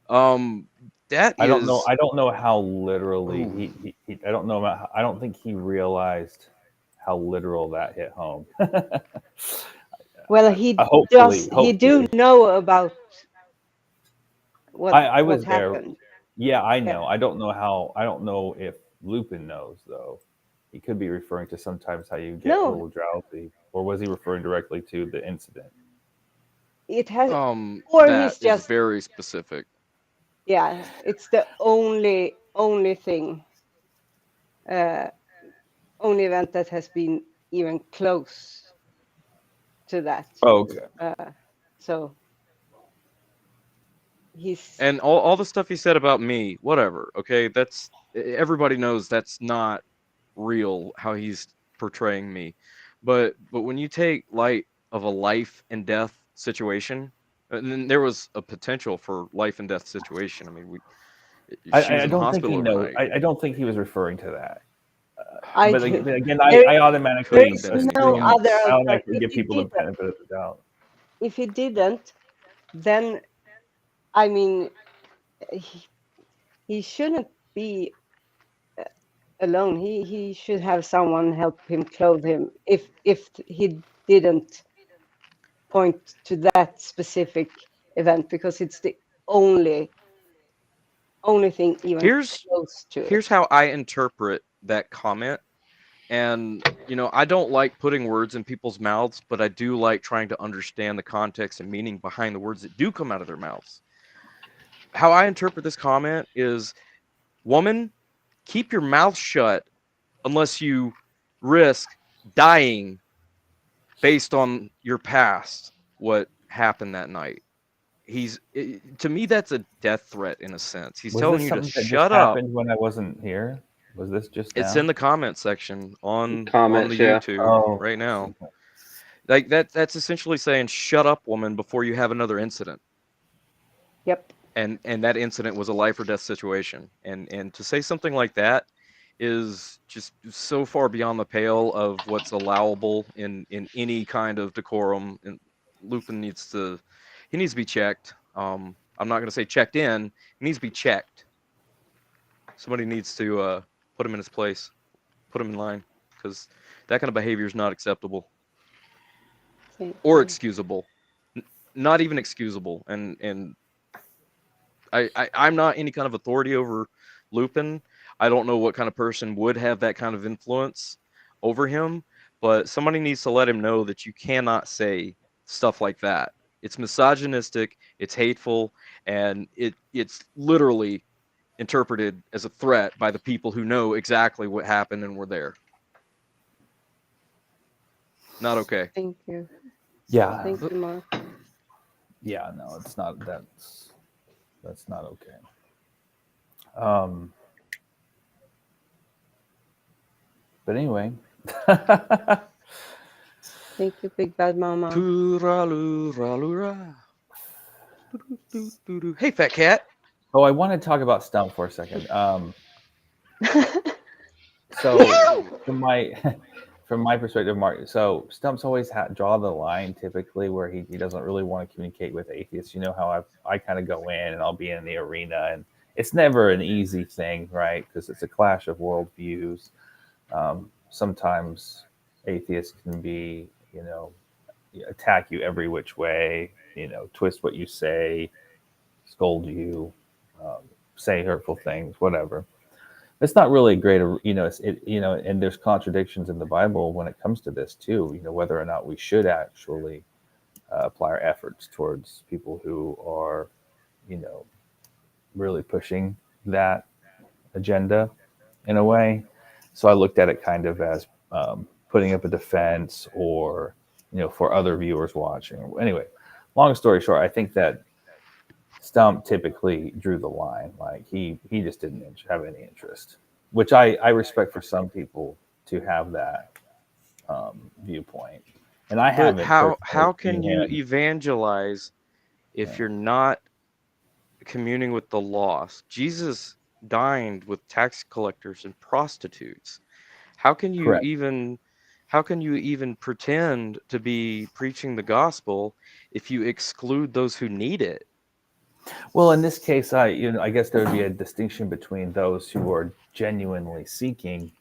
Speaker 14: Um, that
Speaker 17: I don't know.
Speaker 14: is.
Speaker 17: I don't know how literally
Speaker 14: Ooh.
Speaker 17: I don't know about. I don't think he realized how literal that hit home.
Speaker 12: Well, he does.
Speaker 17: Hopefully,
Speaker 12: He do know about
Speaker 17: I
Speaker 12: what
Speaker 17: was there.
Speaker 12: happened.
Speaker 17: Yeah, I know.
Speaker 12: Yeah.
Speaker 17: I don't know how. I don't know if Lupin knows though. He could be referring to sometimes how you get a
Speaker 12: No,
Speaker 17: little drowsy, or was he referring directly to the incident?
Speaker 12: it has, or
Speaker 14: That
Speaker 12: he's
Speaker 14: is
Speaker 12: just,
Speaker 14: very specific.
Speaker 12: yeah. It's the only thing, uh, only event that has been even close to that.
Speaker 17: Oh, okay.
Speaker 12: So he's
Speaker 14: And all the stuff he said about me, whatever. Okay, that's everybody knows that's not real how he's portraying me. But when you take light of a life and death situation, and then there was a potential for life and death situation. I mean, She was
Speaker 17: I
Speaker 14: in the
Speaker 17: don't think he
Speaker 14: hospital
Speaker 17: knows.
Speaker 14: overnight.
Speaker 17: I don't think he was referring to that.
Speaker 12: I
Speaker 17: But
Speaker 12: do.
Speaker 17: again,
Speaker 12: There,
Speaker 17: I
Speaker 12: there
Speaker 17: automatically
Speaker 12: is no
Speaker 17: assume
Speaker 12: other
Speaker 17: I
Speaker 12: alternative.
Speaker 17: automatically give people the benefit of the doubt.
Speaker 12: If he didn't, then I mean, he shouldn't be alone. He should have someone help him clothe him. If he didn't point to that specific event, because it's the only thing even close to
Speaker 14: Here's
Speaker 12: it.
Speaker 14: how I interpret that comment. And, I don't like putting words in people's mouths, but I do like trying to understand the context and meaning behind the words that do come out of their mouths. How I interpret this comment is, woman, keep your mouth shut unless you risk dying based on your past, what happened that night. To me, that's a death threat in a sense. He's
Speaker 17: Was
Speaker 14: telling
Speaker 17: this
Speaker 14: you to
Speaker 17: something that just
Speaker 14: shut up.
Speaker 17: happened when I wasn't here? Was this just
Speaker 14: It's
Speaker 17: now?
Speaker 14: in the comment section on the
Speaker 15: Comments, yeah.
Speaker 14: YouTube right now. Like that's essentially saying, shut up, woman, before you have another incident.
Speaker 12: Yep.
Speaker 14: And that incident was a life or death situation. And to say something like that is just so far beyond the pale of what's allowable in any kind of decorum. And Lupin needs to be checked. I'm not going to say checked in. He needs to be checked. Somebody needs to put him in his place, put him in line, because that kind of behavior is not acceptable or excusable. Not even excusable. And I'm not any kind of authority over Lupin. I don't know what kind of person would have that kind of influence over him, but somebody needs to let him know that you cannot say stuff like that. It's misogynistic, it's hateful, and it's literally interpreted as a threat by the people who know exactly what happened and were there. Not okay.
Speaker 12: Thank you.
Speaker 17: Yeah.
Speaker 12: Thank you, Mark.
Speaker 17: Yeah, no, it's not. That's not okay. But anyway.
Speaker 12: Thank you, Big Bad Mama.
Speaker 14: Hey, fat cat.
Speaker 17: Oh, I want to talk about Stump for a second. So from my perspective, Mark, so Stump's always draw the line typically where he doesn't really want to communicate with atheists. You know how I kind of go in and I'll be in the arena, and it's never an easy thing, right? Because it's a clash of worldviews. Sometimes atheists can be, attack you every which way, twist what you say, scold you, say hurtful things, whatever. It's not really great, and there's contradictions in the Bible when it comes to this too, whether or not we should actually apply our efforts towards people who are, really pushing that agenda in a way. So I looked at it kind of as putting up a defense or, for other viewers watching. Anyway, long story short, I think that Stump typically drew the line. Like he just didn't have any interest, which I respect for some people to have that viewpoint. And I
Speaker 14: But
Speaker 17: haven't.
Speaker 14: how can you evangelize if you're not communing with the lost? Jesus dined with tax collectors and prostitutes. How can you even pretend to be preaching the gospel if you exclude those who need it?
Speaker 17: Well, in this case, I guess there would be a distinction between those who are genuinely seeking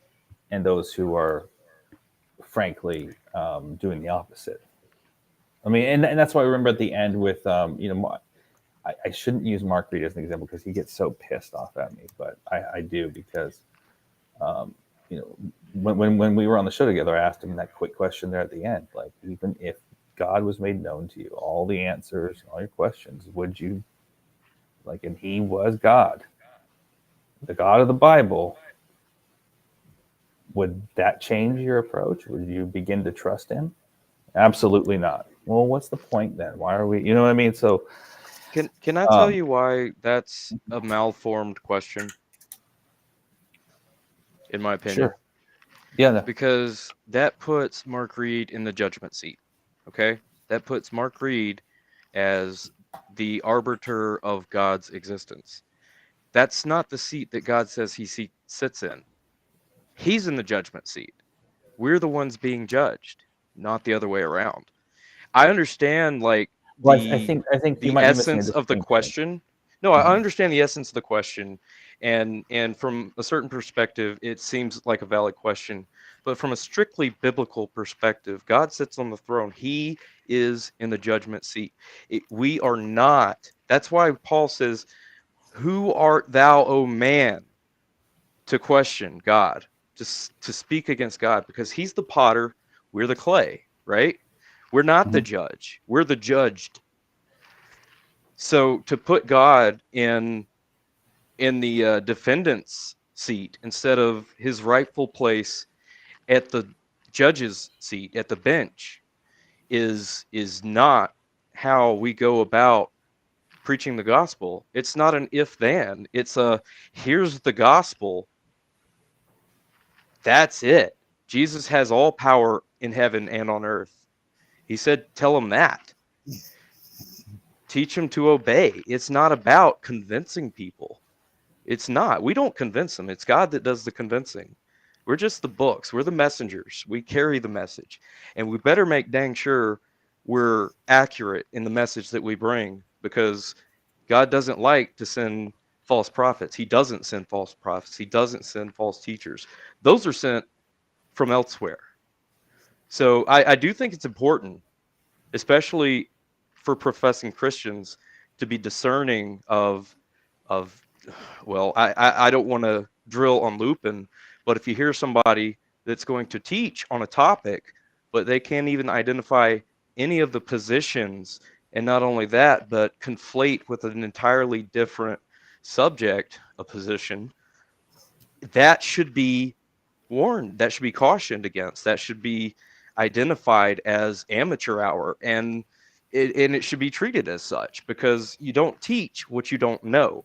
Speaker 17: and those who are, frankly, doing the opposite. I mean, and that's why I remember at the end with, I shouldn't use Mark Reed as an example because he gets so pissed off at me, but I do because, when we were on the show together, I asked him that quick question there at the end, like, even if God was made known to you, all the answers, all your questions, would you, and he was God, the God of the Bible, would that change your approach? Would you begin to trust him? Absolutely not. Well, what's the point then? Why are we, you know what I mean? So
Speaker 14: can I tell you why that's a malformed question? In my opinion.
Speaker 17: Sure. Yeah. No.
Speaker 14: Because that puts Mark Reed in the judgment seat. Okay? That puts Mark Reed as the arbiter of God's existence. That's not the seat that God says he sits in. He's in the judgment seat. We're the ones being judged, not the other way around. I understand like
Speaker 17: Well, I think you
Speaker 14: the
Speaker 17: might be missing a
Speaker 14: essence of the
Speaker 17: distinction.
Speaker 14: question. No, I
Speaker 17: Mhm.
Speaker 14: understand the essence of the question, and from a certain perspective, it seems like a valid question. But from a strictly biblical perspective, God sits on the throne. He is in the judgment seat. We are not. That's why Paul says, "Who art thou, O man, to question God, to speak against God?" Because He's the potter, we're the clay, right? We're not the
Speaker 17: Mhm.
Speaker 14: judge. We're the judged. So to put God in the defendant's seat instead of his rightful place at the judge's seat at the bench is not how we go about preaching the gospel. It's not an if then. It's a here's the gospel. That's it. Jesus has all power in heaven and on earth. He said, tell them that. Teach them to obey. It's not about convincing people. It's not. We don't convince them. It's God that does the convincing. We're just the books. We're the messengers. We carry the message. And we better make dang sure we're accurate in the message that we bring, because God doesn't like to send false prophets. He doesn't send false prophets. He doesn't send false teachers. Those are sent from elsewhere. So I do think it's important, especially for professing Christians, to be discerning of well, I don't want to drill on Lupin, but if you hear somebody that's going to teach on a topic, but they can't even identify any of the positions, and not only that, but conflate with an entirely different subject, a position, that should be warned, that should be cautioned against, that should be identified as amateur hour, and it should be treated as such, because you don't teach what you don't know.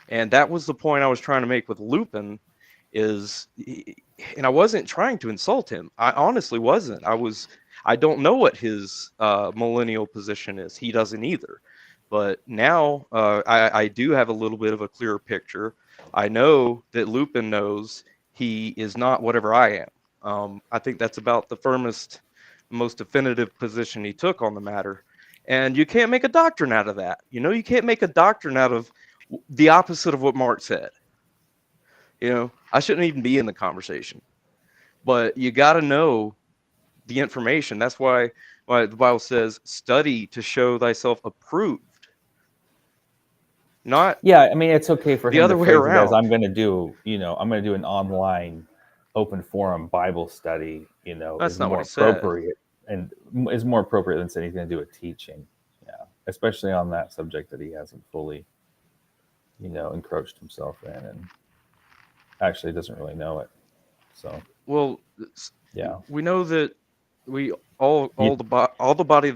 Speaker 14: And that was the point I was trying to make with Lupin, is, and I wasn't trying to insult him. I honestly wasn't. I don't know what his millennial position is. He doesn't either. But now I do have a little bit of a clearer picture. I know that Lupin knows he is not whatever I am. I think that's about the firmest, most definitive position he took on the matter. And you can't make a doctrine out of that. You can't make a doctrine out of the opposite of what Mark said. I shouldn't even be in the conversation. But you got to know the information. That's why the Bible says, study to show thyself approved. Not
Speaker 17: Yeah, I mean, it's okay for
Speaker 14: the
Speaker 17: him to
Speaker 14: other way
Speaker 17: phrase it as
Speaker 14: around.
Speaker 17: I'm going to do an online open forum Bible study,
Speaker 14: That's
Speaker 17: is
Speaker 14: not what
Speaker 17: more
Speaker 14: he said.
Speaker 17: appropriate and is more appropriate than saying he's going to do a teaching. Yeah, especially on that subject that he hasn't fully, encroached himself in and actually doesn't really know it. So,
Speaker 14: Well,
Speaker 17: yeah.
Speaker 14: we know that we all the body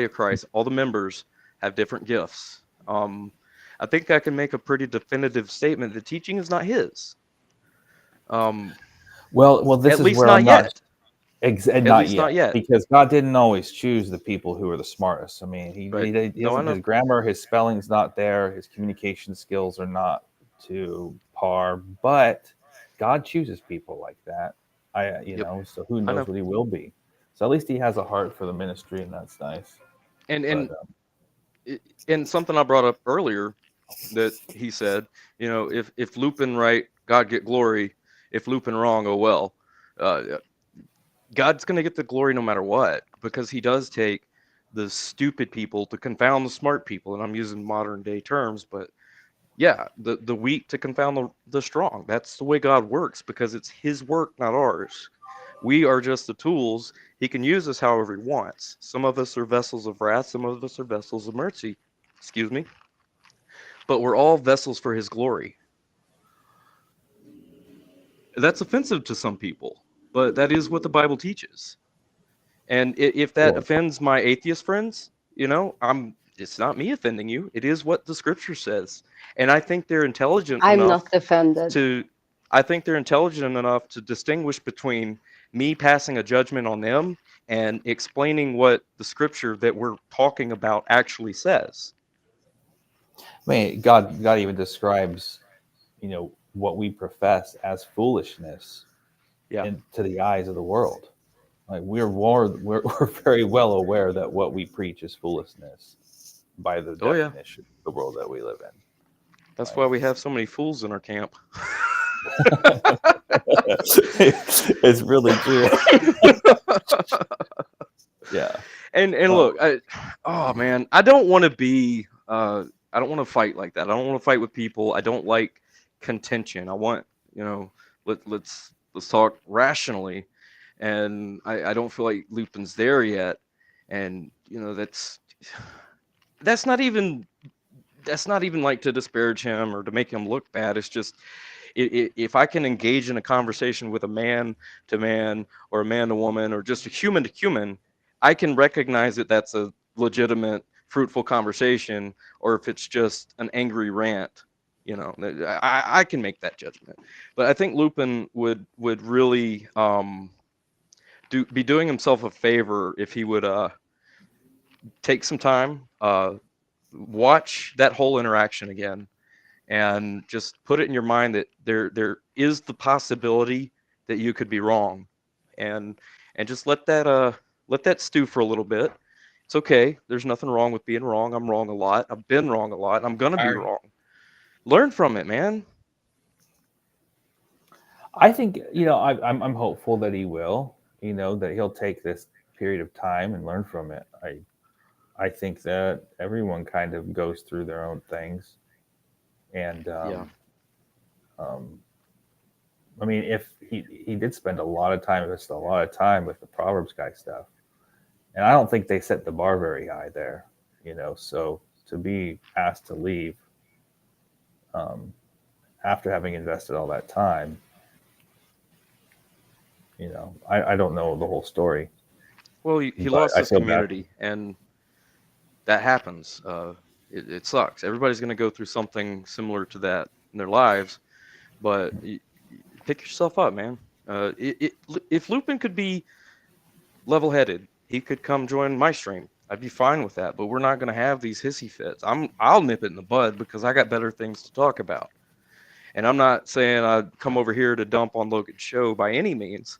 Speaker 14: of Christ, all the members have different gifts. I think I can make a pretty definitive statement. The teaching is not his.
Speaker 17: Well, this
Speaker 14: At
Speaker 17: is
Speaker 14: least
Speaker 17: where
Speaker 14: not
Speaker 17: I'm not.
Speaker 14: yet.
Speaker 17: And
Speaker 14: At
Speaker 17: not
Speaker 14: least
Speaker 17: yet,
Speaker 14: not yet.
Speaker 17: because God didn't always choose the people who are the smartest. I mean, he
Speaker 14: Right. No, I
Speaker 17: doesn't.
Speaker 14: know.
Speaker 17: His grammar, his spelling's not there. His communication skills are not to par. But God chooses people like that.
Speaker 14: Yep.
Speaker 17: So who
Speaker 14: I
Speaker 17: knows
Speaker 14: know.
Speaker 17: what he will be? So at least he has a heart for the ministry, and that's nice.
Speaker 14: And something I brought up earlier that he said, if Lupin right, God get glory. If Lupin wrong, oh well. God's going to get the glory no matter what, because he does take the stupid people to confound the smart people. And I'm using modern day terms, but yeah, the weak to confound the strong. That's the way God works, because it's his work, not ours. We are just the tools. He can use us however he wants. Some of us are vessels of wrath, some of us are vessels of mercy. Excuse me. But we're all vessels for his glory. That's offensive to some people, but that is what the Bible teaches. And if that offends my atheist friends, it's not me offending you. It is what the scripture says. And I think they're intelligent
Speaker 12: I'm
Speaker 14: enough
Speaker 12: not offended.
Speaker 14: to distinguish between me passing a judgment on them and explaining what the scripture that we're talking about actually says.
Speaker 17: I mean, God even describes, what we profess as foolishness to the eyes of the world. Like we're very well aware that what we preach is foolishness by the
Speaker 14: Oh yeah.
Speaker 17: definition of the world that we live in.
Speaker 14: That's why we have so many fools in our camp.
Speaker 17: It's really true. Yeah.
Speaker 14: And look, oh man, I don't want to be I don't want to fight like that. I don't want to fight with people. I don't like contention. I want, let's talk rationally. And I don't feel like Lupin's there yet. And that's not even like to disparage him or to make him look bad. It's just if I can engage in a conversation with a man to man or a man to woman or just a human to human, I can recognize that that's a legitimate, fruitful conversation, or if it's just an angry rant. I can make that judgment. But I think Lupin would really be doing himself a favor if he would take some time, watch that whole interaction again, and just put it in your mind that there is the possibility that you could be wrong, and just let that stew for a little bit. It's okay. There's nothing wrong with being wrong. I'm wrong a lot. I've been wrong a lot. I'm gonna be wrong. Learn from it, man.
Speaker 17: I think I'm hopeful that he will. That he'll take this period of time and learn from it. I think that everyone kind of goes through their own things, and I mean, if he did spend a lot of time with the Proverbs guy stuff, and I don't think they set the bar very high there, So to be asked to leave after having invested all that time, I don't know the whole story.
Speaker 14: Well, he lost his community, and that happens. It sucks. Everybody's going to go through something similar to that in their lives, but pick yourself up, man. If Lupin could be level-headed, he could come join my stream. I'd be fine with that, but we're not going to have these hissy fits. I'll nip it in the bud because I got better things to talk about. And I'm not saying I'd come over here to dump on Logan's show by any means,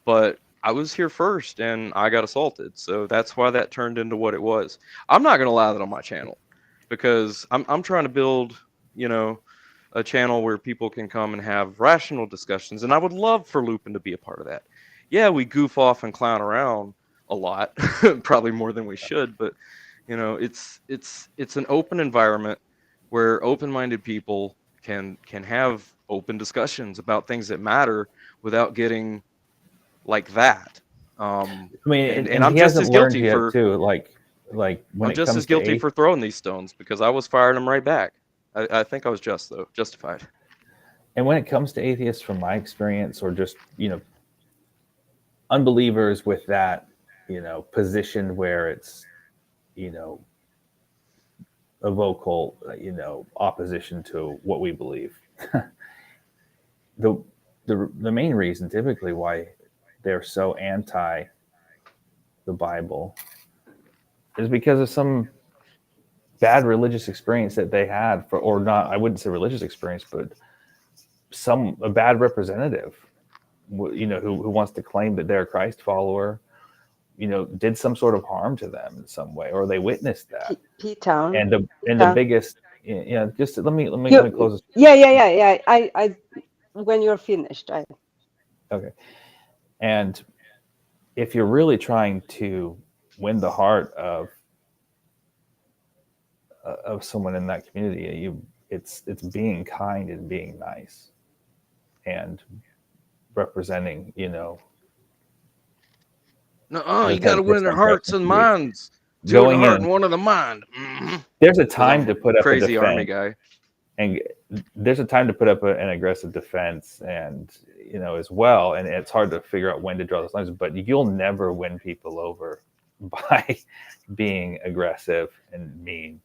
Speaker 14: but I was here first and I got assaulted. So that's why that turned into what it was. I'm not going to allow that on my channel because I'm trying to build, a channel where people can come and have rational discussions. And I would love for Lupin to be a part of that. Yeah, we goof off and clown around a lot, probably more than we should, but it's an open environment where open-minded people can have open discussions about things that matter without getting like that.
Speaker 17: I mean,
Speaker 14: and I'm just as guilty for
Speaker 17: too. Like when
Speaker 14: I'm just as guilty for throwing these stones because I was firing them right back. I think I was justified.
Speaker 17: And when it comes to atheists, from my experience, or just unbelievers with that position where it's a vocal opposition to what we believe. the main reason typically why they're so anti the Bible is because of some bad religious experience that they had or not, I wouldn't say religious experience, but a bad representative, who wants to claim that they're a Christ follower, did some sort of harm to them in some way, or they witnessed that.
Speaker 12: P-Town.
Speaker 17: And the biggest, just let me close this.
Speaker 12: Yeah. I when you're finished,
Speaker 17: Okay. And if you're really trying to win the heart of someone in that community, it's being kind and being nice and representing,
Speaker 14: No, you got to win their hearts and minds.
Speaker 17: Two
Speaker 14: in the heart and one in the mind. Mm-hmm.
Speaker 17: There's a time to put up
Speaker 14: crazy
Speaker 17: a defense,
Speaker 14: army guy,
Speaker 17: and there's a time to put up an aggressive defense, and as well. And it's hard to figure out when to draw those lines. But you'll never win people over by being aggressive and mean.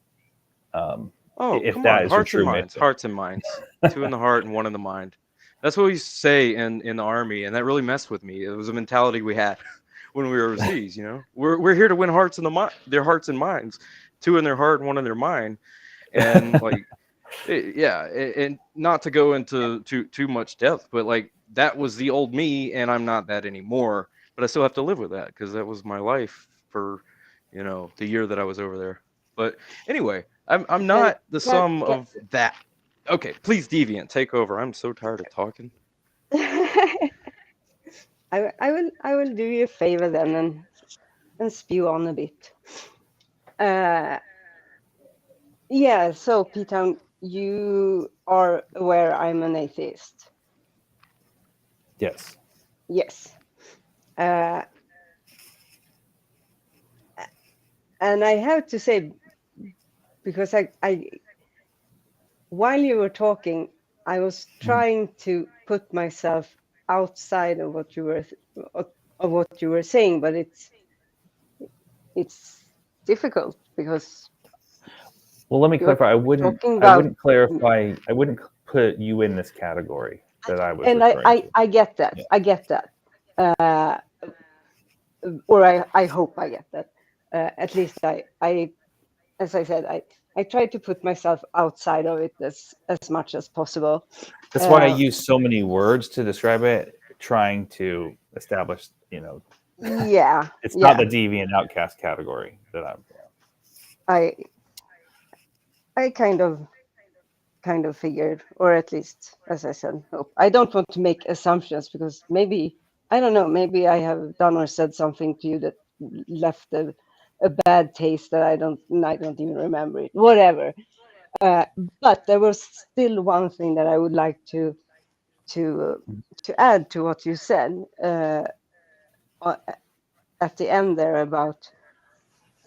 Speaker 14: If come that on. Is hearts and minds, mission. Hearts and minds. Two in the heart and one in the mind. That's what we used to say in the army, and that really messed with me. It was a mentality we had when we were overseas. We're here to win hearts in their hearts and minds. Two in their heart and one in their mind. And like, yeah, and not to go into too much depth, but like that was the old me, and I'm not that anymore. But I still have to live with that because that was my life for, the year that I was over there. But anyway, I'm
Speaker 12: And
Speaker 14: not the
Speaker 12: can,
Speaker 14: sum
Speaker 12: can,
Speaker 14: of that. Okay, please, Deviant, take over. I'm so tired of talking.
Speaker 12: I will do you a favor then and spew on a bit. Yeah, so Peter, you are aware I'm an atheist.
Speaker 17: Yes.
Speaker 12: Yes. And I have to say, because I while you were talking, I was trying to put myself outside of what you were saying, but it's difficult because
Speaker 17: Well, let me
Speaker 12: you're
Speaker 17: clarify.
Speaker 12: talking
Speaker 17: I
Speaker 12: about,
Speaker 17: wouldn't clarify. I wouldn't put you in this category that I was
Speaker 12: and
Speaker 17: referring to.
Speaker 12: I get that.
Speaker 17: Yeah.
Speaker 12: I get that. Or I hope I get that. At least I as I said, I try to put myself outside of it as much as possible.
Speaker 17: That's why I use so many words to describe it, trying to establish,
Speaker 12: Yeah,
Speaker 17: it's not
Speaker 12: yeah.
Speaker 17: the deviant outcast category that I'm.
Speaker 12: I kind of figured, or at least, as I said, hope. I don't want to make assumptions because maybe I don't know. Maybe I have done or said something to you that left a bad taste that I don't even remember it. Whatever. But there was still one thing that I would like to add to what you said at the end there about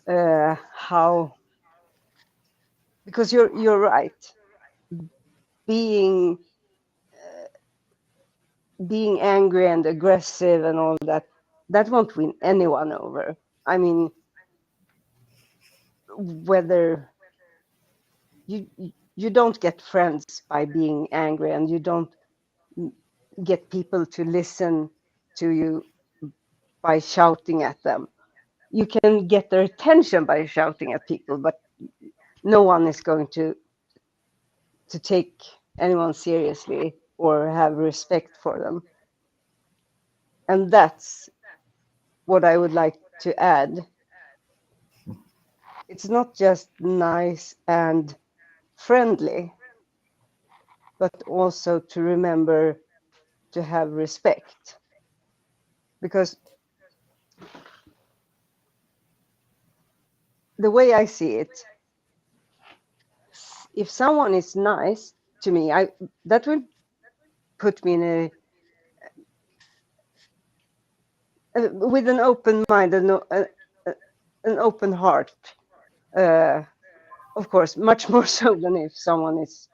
Speaker 12: how, because you're right, being angry and aggressive and all that won't win anyone over. I mean, whether you don't get friends by being angry, and you don't get people to listen to you by shouting at them. You can get their attention by shouting at people, but no one is going to take anyone seriously or have respect for them. And that's what I would like to add. It's not just nice and friendly, but also to remember to have respect. Because the way I see it, if someone is nice to me, that will put me in with an open mind and an open heart. Of course, much more so than if someone is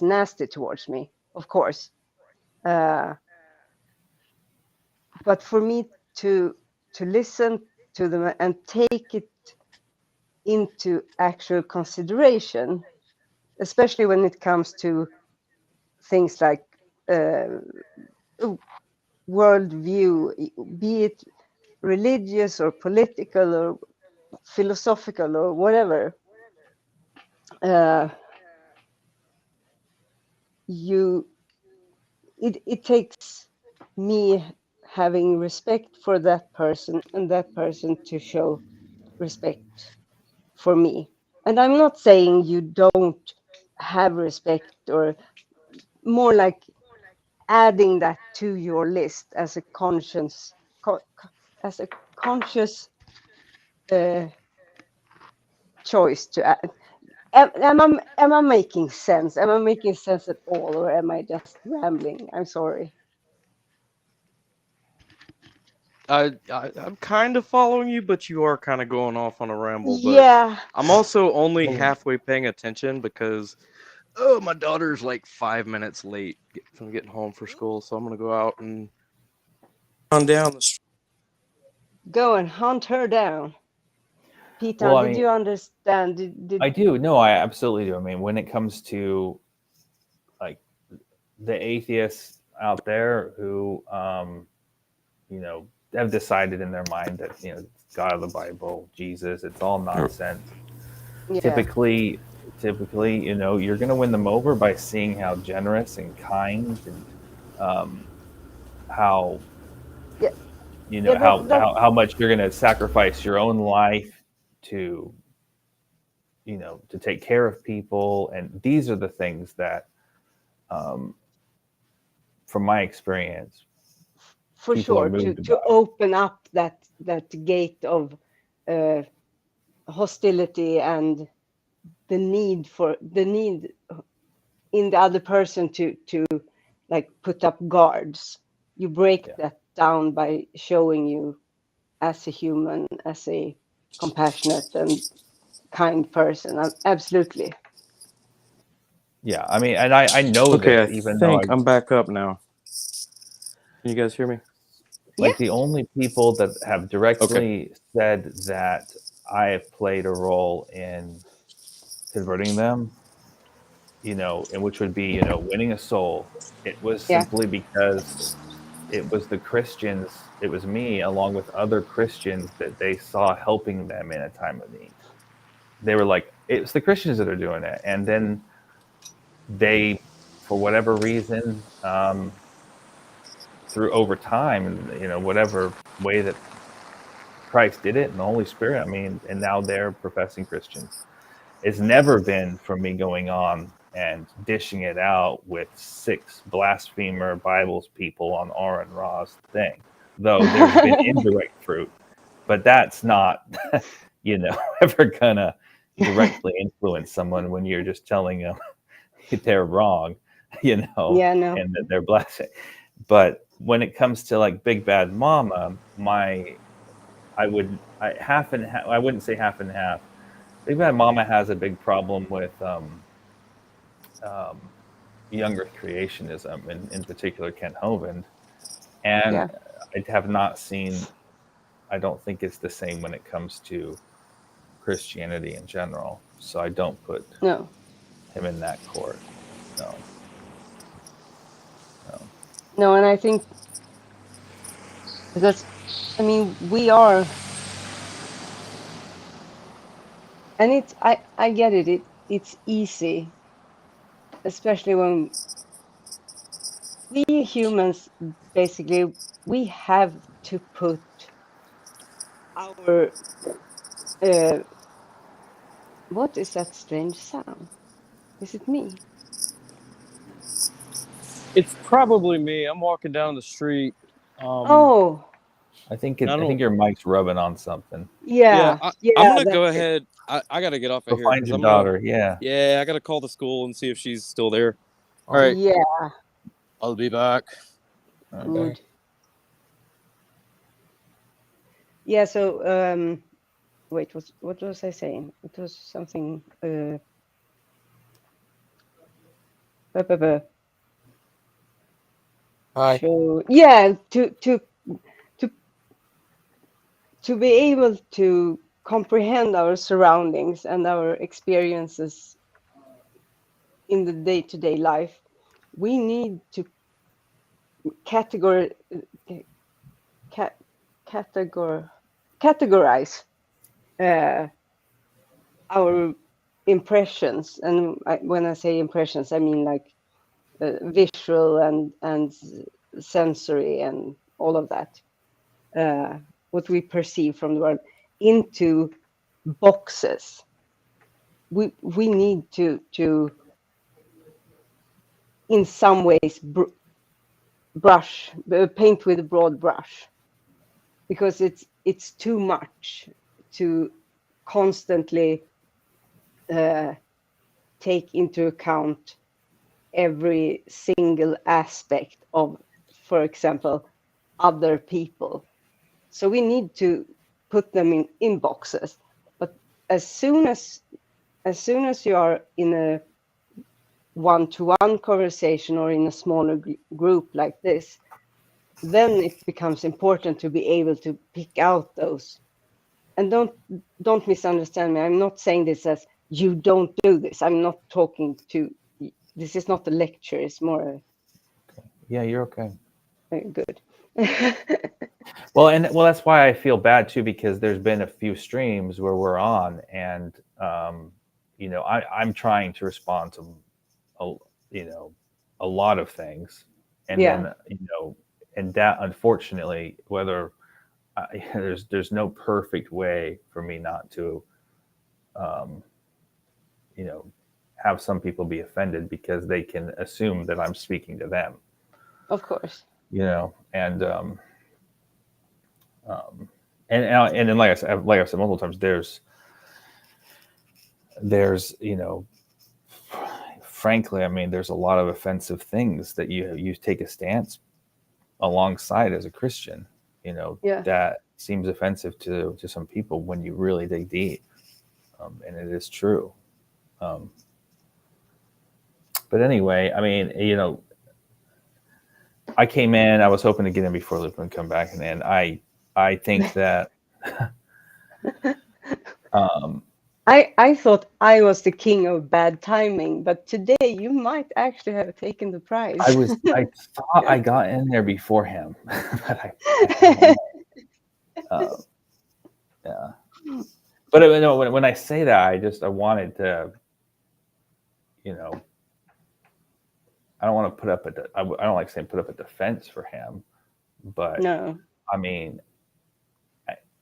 Speaker 12: nasty towards me, of course. But for me to listen to them and take it into actual consideration, especially when it comes to things like worldview, be it religious or political or philosophical or whatever, it takes me having respect for that person and that person to show respect for me. And I'm not saying you don't have respect, or more like adding that to your list as a conscious choice to add. Am I making sense? Am I making sense at all, or am I just rambling? I'm sorry.
Speaker 14: I'm kind of following you, but you are kind of going off on a ramble. But
Speaker 12: Yeah.
Speaker 14: I'm also only halfway paying attention because, my daughter's like 5 minutes late from getting home for school, so I'm gonna go out and on down the street.
Speaker 12: Go and hunt her down. Peter,
Speaker 17: Well, I
Speaker 12: did
Speaker 17: mean,
Speaker 12: you understand?
Speaker 17: I do. No, I absolutely do. I mean, when it comes to like the atheists out there who, have decided in their mind that, God of the Bible, Jesus, it's all nonsense.
Speaker 12: Yeah.
Speaker 17: Typically, typically, you're going to win them over by seeing how generous and kind and how
Speaker 12: Yeah, yeah,
Speaker 17: how much you're going to sacrifice your own life to to take care of people. And these are the things that from my experience,
Speaker 12: for
Speaker 17: people are
Speaker 12: sure,
Speaker 17: moved
Speaker 12: to
Speaker 17: about.
Speaker 12: open up that gate of hostility and the need in the other person to like put up guards. You break that down by showing you as a human, as a compassionate and kind person. Absolutely.
Speaker 17: Yeah, I mean, and I know
Speaker 10: Okay,
Speaker 17: this,
Speaker 10: I
Speaker 17: even though
Speaker 10: think I'm back up now. Can you guys hear me?
Speaker 17: like the only people that have directly
Speaker 10: Okay.
Speaker 17: said that I have played a role in converting them, and which would be, winning a soul. It was
Speaker 12: Yeah.
Speaker 17: simply because it was the Christians, it was me along with other Christians that they saw helping them in a time of need. They were like, it's the Christians that are doing it. And then they, for whatever reason, through over time, and whatever way that Christ did it and the Holy Spirit, I mean, and now they're professing Christians. It's never been from me going on and dishing it out with 6 blasphemer Bibles people on R and Ra's thing, though there's been indirect fruit, but that's not, ever gonna directly influence someone when you're just telling them they're wrong,
Speaker 12: Yeah, no.
Speaker 17: and that they're blaspheming. But when it comes to like Big Bad Mama, I wouldn't say half and half. Big Bad Mama has a big problem with younger creationism, in particular Kent Hovind, and
Speaker 12: Yeah.
Speaker 17: I have not seen. I don't think it's the same when it comes to Christianity in general. So I don't put
Speaker 12: No.
Speaker 17: him in that court. No.
Speaker 12: No, and I think because I mean we are, and I get it. It's easy, especially when we humans basically we have to put our what is that strange sound? Is it me?
Speaker 18: It's probably me. I'm walking down the street.
Speaker 12: Oh,
Speaker 17: I think
Speaker 18: I
Speaker 17: I think
Speaker 18: don't.
Speaker 17: your mic's rubbing on something.
Speaker 18: Yeah,
Speaker 12: yeah,
Speaker 18: I'm
Speaker 12: yeah,
Speaker 18: gonna go
Speaker 12: that's it.
Speaker 18: ahead. I gotta get off of
Speaker 17: Go
Speaker 18: here
Speaker 17: find
Speaker 18: because
Speaker 17: your
Speaker 18: I'm gonna.
Speaker 17: daughter. Yeah.
Speaker 18: Yeah, I gotta call the school and see if she's still there. All right,
Speaker 12: Yeah,
Speaker 18: I'll be back.
Speaker 12: good. Yeah, so wait, what was I saying? It was something
Speaker 1: Hi.
Speaker 12: show, yeah, to be able to comprehend our surroundings and our experiences in the day-to-day life, we need to categorize our impressions. And when I say impressions, I mean like visual and sensory and all of that, what we perceive from the world, into boxes. We need to in some ways paint with a broad brush, because it's too much to constantly take into account every single aspect of, for example, other people. So we need to put them in boxes. But as soon as you are in a one-to-one conversation or in a smaller group like this, then it becomes important to be able to pick out those. And don't misunderstand me. I'm not saying this as you don't do this. I'm not talking to. This is not a lecture. It's more.
Speaker 17: Yeah, you're okay.
Speaker 12: Good.
Speaker 17: Well, that's why I feel bad too, because there's been a few streams where we're on, and you know, I'm trying to respond to, you know, a lot of things, and then, you know, and that, unfortunately, whether there's no perfect way for me not to, you know, have some people be offended because they can assume that I'm speaking to them.
Speaker 12: Of course.
Speaker 17: You know, and then like I said multiple times, there's you know, frankly, I mean, there's a lot of offensive things that you take a stance alongside as a Christian, you know, that seems offensive to some people when you really dig deep, and it is true. But anyway, I mean, you know, I came in, I was hoping to get in before Lupin come back, and I think that
Speaker 12: I thought I was the king of bad timing, but today you might actually have taken the prize.
Speaker 17: I thought I got in there before him, but yeah. But you know, when I say that, I wanted to, you know, I don't want to put up I don't like saying put up a defense for him, but
Speaker 12: no.
Speaker 17: I mean,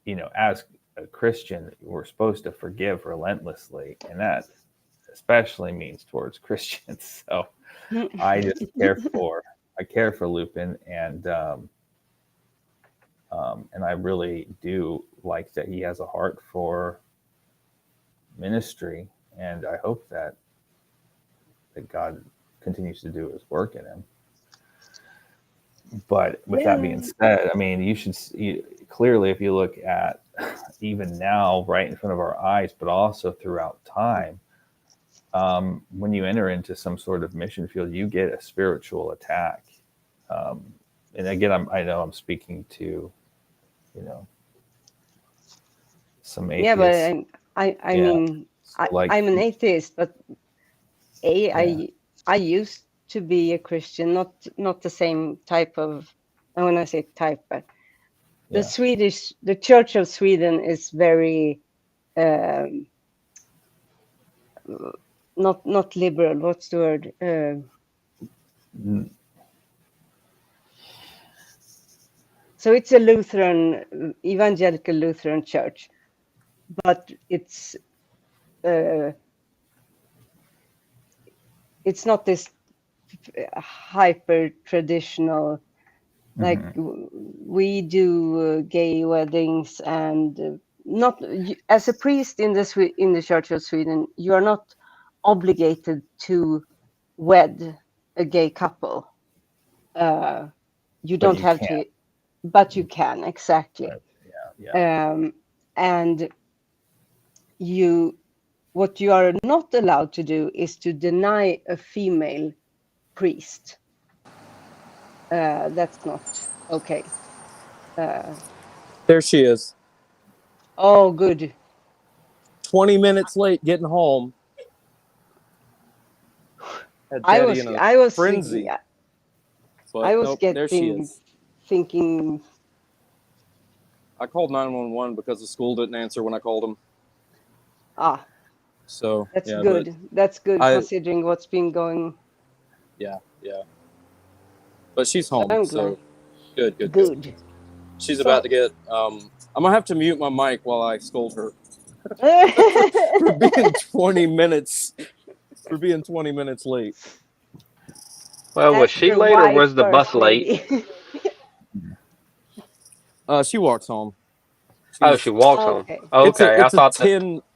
Speaker 17: you know, as a Christian, we're supposed to forgive relentlessly, and that especially means towards Christians. So I just care for Lupin, and I really do like that he has a heart for ministry, and I hope that God continues to do his work in him. But with that being said, I mean, clearly, if you look at even now, right in front of our eyes, but also throughout time, when you enter into some sort of mission field, you get a spiritual attack. And again, I know I'm speaking to, you know, some atheists.
Speaker 12: Yeah, but I mean, I'm an atheist, but I used to be a Christian, not the same type of. And when I say type, but the Church of Sweden is very not liberal. What's the word? So it's a evangelical Lutheran church, but it's not this hyper traditional, like we do gay weddings, and not as a priest in the Church of Sweden, you are not obligated to wed a gay couple. You don't have to, but you can, exactly. And what you are not allowed to do is to deny a female priest. That's not okay.
Speaker 18: There she is.
Speaker 12: Oh, good.
Speaker 18: 20 minutes late getting home.
Speaker 12: I was
Speaker 18: frenzy.
Speaker 12: Thinking.
Speaker 18: I called 911 because the school didn't answer when I called them. So
Speaker 12: that's good. That's good considering what's been going.
Speaker 18: Yeah. But she's home, so good. She's about to get. I'm gonna have to mute my mic while I scold her for being 20 minutes. For being 20 minutes late.
Speaker 15: Well, was she late or was the bus late?
Speaker 18: She walks home.
Speaker 15: She walks home. Okay, I thought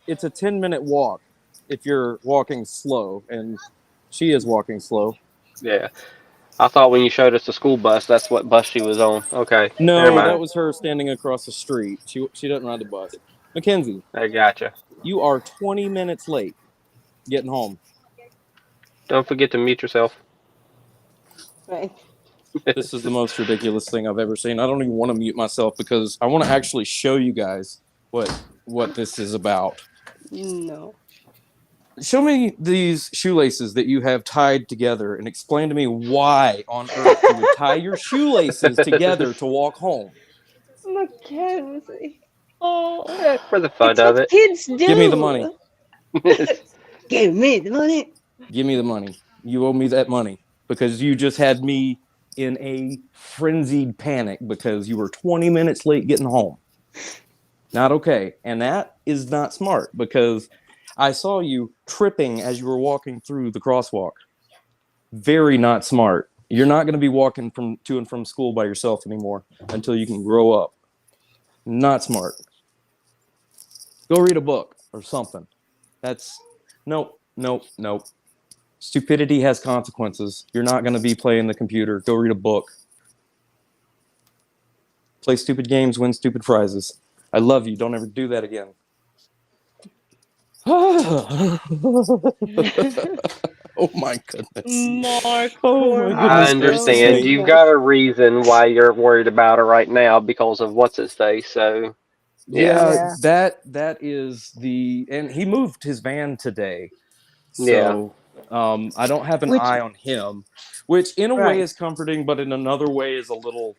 Speaker 18: it's a 10-minute walk if you're walking slow, and she is walking slow.
Speaker 15: Yeah, I thought when you showed us the school bus, that's what bus she was on. Okay,
Speaker 18: no, that was her standing across the street. She doesn't ride the bus. Mackenzie,
Speaker 15: I gotcha.
Speaker 18: You are 20 minutes late getting home.
Speaker 15: Don't forget to mute yourself.
Speaker 12: Right.
Speaker 18: This is the most ridiculous thing I've ever seen. I don't even want to mute myself because I want to actually show you guys what this is about.
Speaker 12: No.
Speaker 18: Show me these shoelaces that you have tied together and explain to me why on earth you would tie your shoelaces together to walk home.
Speaker 12: Mackenzie. Oh,
Speaker 15: for the fun of it.
Speaker 12: Kids do.
Speaker 18: Give me the money.
Speaker 12: Give me the money.
Speaker 14: Give me the money. You owe me that money because you just had me in a frenzied panic because you were 20 minutes late getting home. Not okay. And that is not smart because I saw you tripping as you were walking through the crosswalk. Very not smart. You're not going to be walking to and from school by yourself anymore until you can grow up. Not smart. Go read a book or something. That's nope. Stupidity has consequences. You're not going to be playing the computer. Go read a book. Play stupid games, win stupid prizes. I love you. Don't ever do that again. Oh my goodness.
Speaker 12: Mark,
Speaker 14: Oh my
Speaker 15: I
Speaker 14: goodness gracious
Speaker 15: understand.
Speaker 14: me.
Speaker 15: You've got a reason why you're worried about her right now because of what's his face. So,
Speaker 14: Yeah, that is and he moved his van today. So I don't have an
Speaker 12: Which,
Speaker 14: eye on him, which in a way
Speaker 12: right.
Speaker 14: is comforting, but in another way is a little,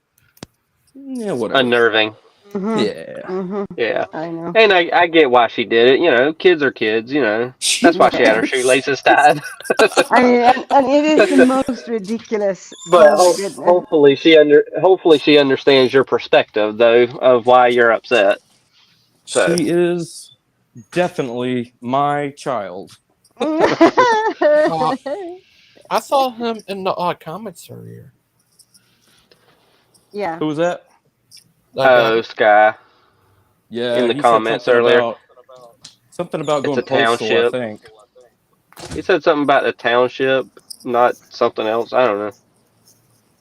Speaker 14: whatever.
Speaker 15: unnerving.
Speaker 14: Yeah.
Speaker 15: Yeah.
Speaker 12: I know.
Speaker 15: And I get why she did it. You know, kids are kids. You know, that's why she had her shoelaces tied.
Speaker 12: I mean, and it is the most ridiculous.
Speaker 15: But
Speaker 12: Oh goodness.
Speaker 15: hopefully she understands your perspective though of why you're upset. So
Speaker 14: She is definitely my child.
Speaker 1: I saw him in the comments earlier.
Speaker 12: Yeah.
Speaker 14: Who was that?
Speaker 15: Sky.
Speaker 14: Yeah,
Speaker 15: In the
Speaker 14: he
Speaker 15: comments
Speaker 14: said
Speaker 15: earlier.
Speaker 14: something about
Speaker 15: It's
Speaker 14: going
Speaker 15: a
Speaker 14: postal, I
Speaker 15: township.
Speaker 14: think.
Speaker 15: He said something about the township, not something else. I don't know.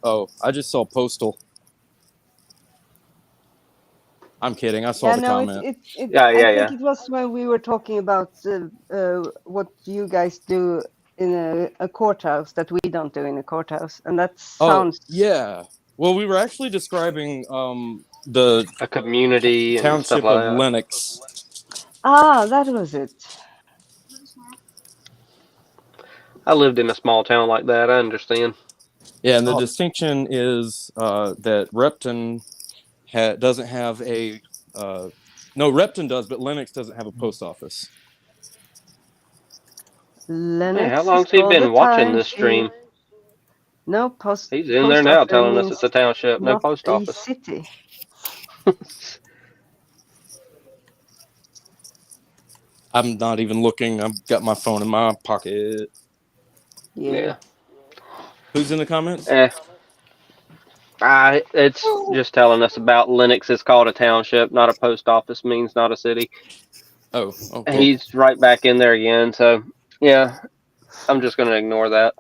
Speaker 14: Oh, I just saw postal. I'm kidding. I saw the comment.
Speaker 12: I think it was when we were talking about what you guys do in a courthouse that we don't do in a courthouse, and that sounds.
Speaker 14: Oh, yeah. Well, we were actually describing the
Speaker 15: a community and
Speaker 14: township
Speaker 15: stuff like
Speaker 14: of
Speaker 15: that.
Speaker 14: Lennox.
Speaker 12: Ah, that was it.
Speaker 15: I lived in a small town like that. I understand.
Speaker 14: Yeah, and the distinction is that Repton doesn't have a. No, Repton does, but Lennox doesn't have a post office.
Speaker 12: Lennox
Speaker 15: Hey, how long's
Speaker 12: is
Speaker 15: he
Speaker 12: called a
Speaker 15: been watching this stream?
Speaker 12: township. No post.
Speaker 15: He's in there
Speaker 12: Post
Speaker 15: now
Speaker 12: office
Speaker 15: telling us it's
Speaker 12: means
Speaker 15: a township, no
Speaker 12: not
Speaker 15: post
Speaker 12: a
Speaker 15: office.
Speaker 12: city.
Speaker 14: I'm not even looking. I've got my phone in my pocket.
Speaker 12: Yeah.
Speaker 14: Who's in the comments?
Speaker 15: It's just telling us about Lennox is called a township, not a post office means not a city.
Speaker 14: Oh,
Speaker 15: And he's right back in there again. So, yeah, I'm just going to ignore that.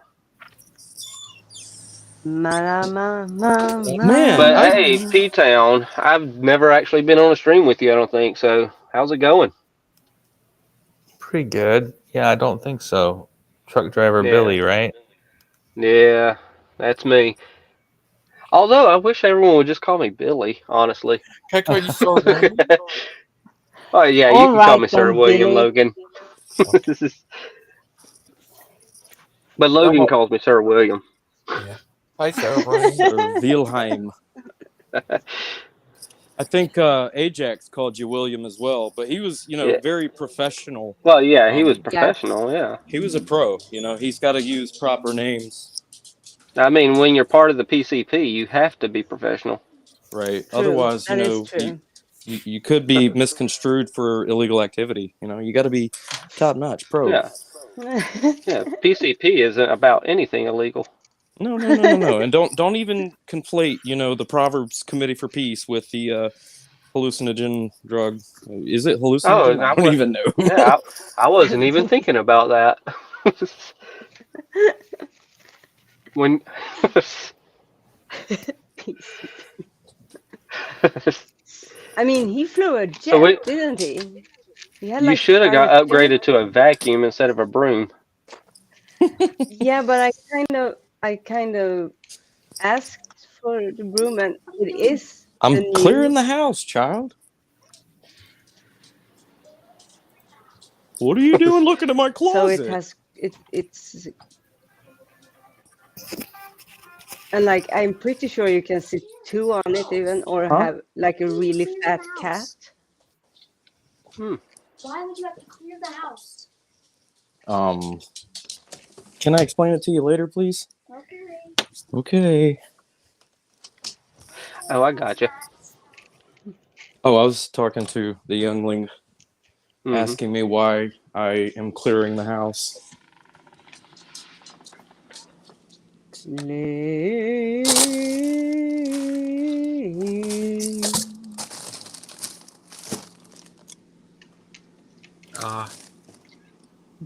Speaker 15: But hey, P-Town, I've never actually been on a stream with you, I don't think. So, how's it going?
Speaker 17: Pretty good. Yeah, I don't think so. Truck driver Billy, right?
Speaker 15: Yeah, that's me. Although I wish everyone would just call me Billy, honestly.
Speaker 1: Can I call you Sir William?
Speaker 15: Oh yeah, you can call me Sir William Logan. But Logan calls me Sir William.
Speaker 1: Yeah. Hi, Sir William.
Speaker 14: Or Wilhelm. I think Ajax called you William as well, but he was, very professional.
Speaker 15: Well, yeah, he was professional, yeah.
Speaker 14: He was a pro, he's got to use proper names.
Speaker 15: I mean, when you're part of the PCP, you have to be professional.
Speaker 14: Right.
Speaker 12: True.
Speaker 14: Otherwise,
Speaker 12: That is true.
Speaker 14: you could be misconstrued for illegal activity. You got to be top notch pro.
Speaker 15: Yeah. Yeah, PCP isn't about anything illegal.
Speaker 14: No. And don't even conflate, the Proverbs Committee for Peace with the hallucinogen drug. Is it hallucinogen? I don't even know.
Speaker 15: Yeah, I wasn't even thinking about that. When
Speaker 12: I mean, he flew a jet, didn't he?
Speaker 15: You should have got upgraded to a vacuum instead of a broom.
Speaker 12: Yeah, but I kind of asked for the broom, and it is.
Speaker 14: I'm clearing the house, child. What are you doing looking at my closet?
Speaker 12: So it has it's and I'm pretty sure you can sit two on it even, or have a really fat cat.
Speaker 19: Why would you have to clear the house?
Speaker 18: Can I explain it to you later, please? Okay.
Speaker 15: Oh, I got you.
Speaker 18: Oh, I was talking to the youngling,
Speaker 15: Mm-hmm.
Speaker 18: asking me why I am clearing the house.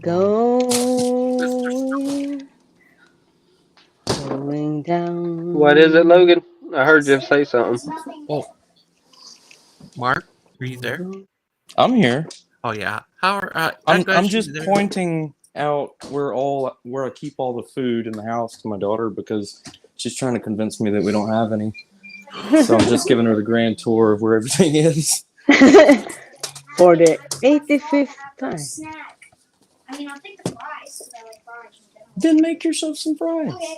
Speaker 12: Going down.
Speaker 15: What is it, Logan? I heard you say something.
Speaker 1: Oh, Mark, are you there?
Speaker 18: I'm here.
Speaker 1: Oh yeah. How are
Speaker 18: I'm just pointing out where I keep all the food in the house to my daughter because she's trying to convince me that we don't have any. So I'm just giving her the grand tour of where everything is.
Speaker 12: For the 85th time.
Speaker 19: I mean, I'll take the fries because I like fries.
Speaker 18: Then make yourself some fries. Okay.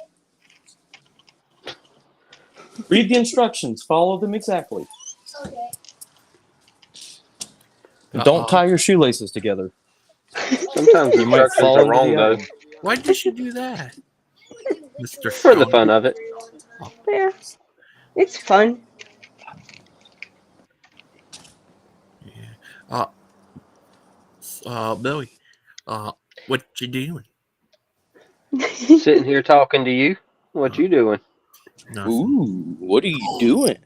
Speaker 18: Read the instructions. Follow them exactly.
Speaker 19: Okay.
Speaker 18: Don't tie your shoelaces together.
Speaker 15: Sometimes
Speaker 18: You might
Speaker 15: instructions
Speaker 18: fall
Speaker 15: are
Speaker 18: into
Speaker 15: wrong,
Speaker 18: the
Speaker 15: though.
Speaker 18: oven.
Speaker 1: Why did you do that, Mr.
Speaker 15: For the
Speaker 1: Stoney?
Speaker 15: fun of it.
Speaker 12: Yeah, it's fun.
Speaker 1: Billy, what you doing?
Speaker 15: Sitting here talking to you. What you doing?
Speaker 18: Ooh, what are you doing?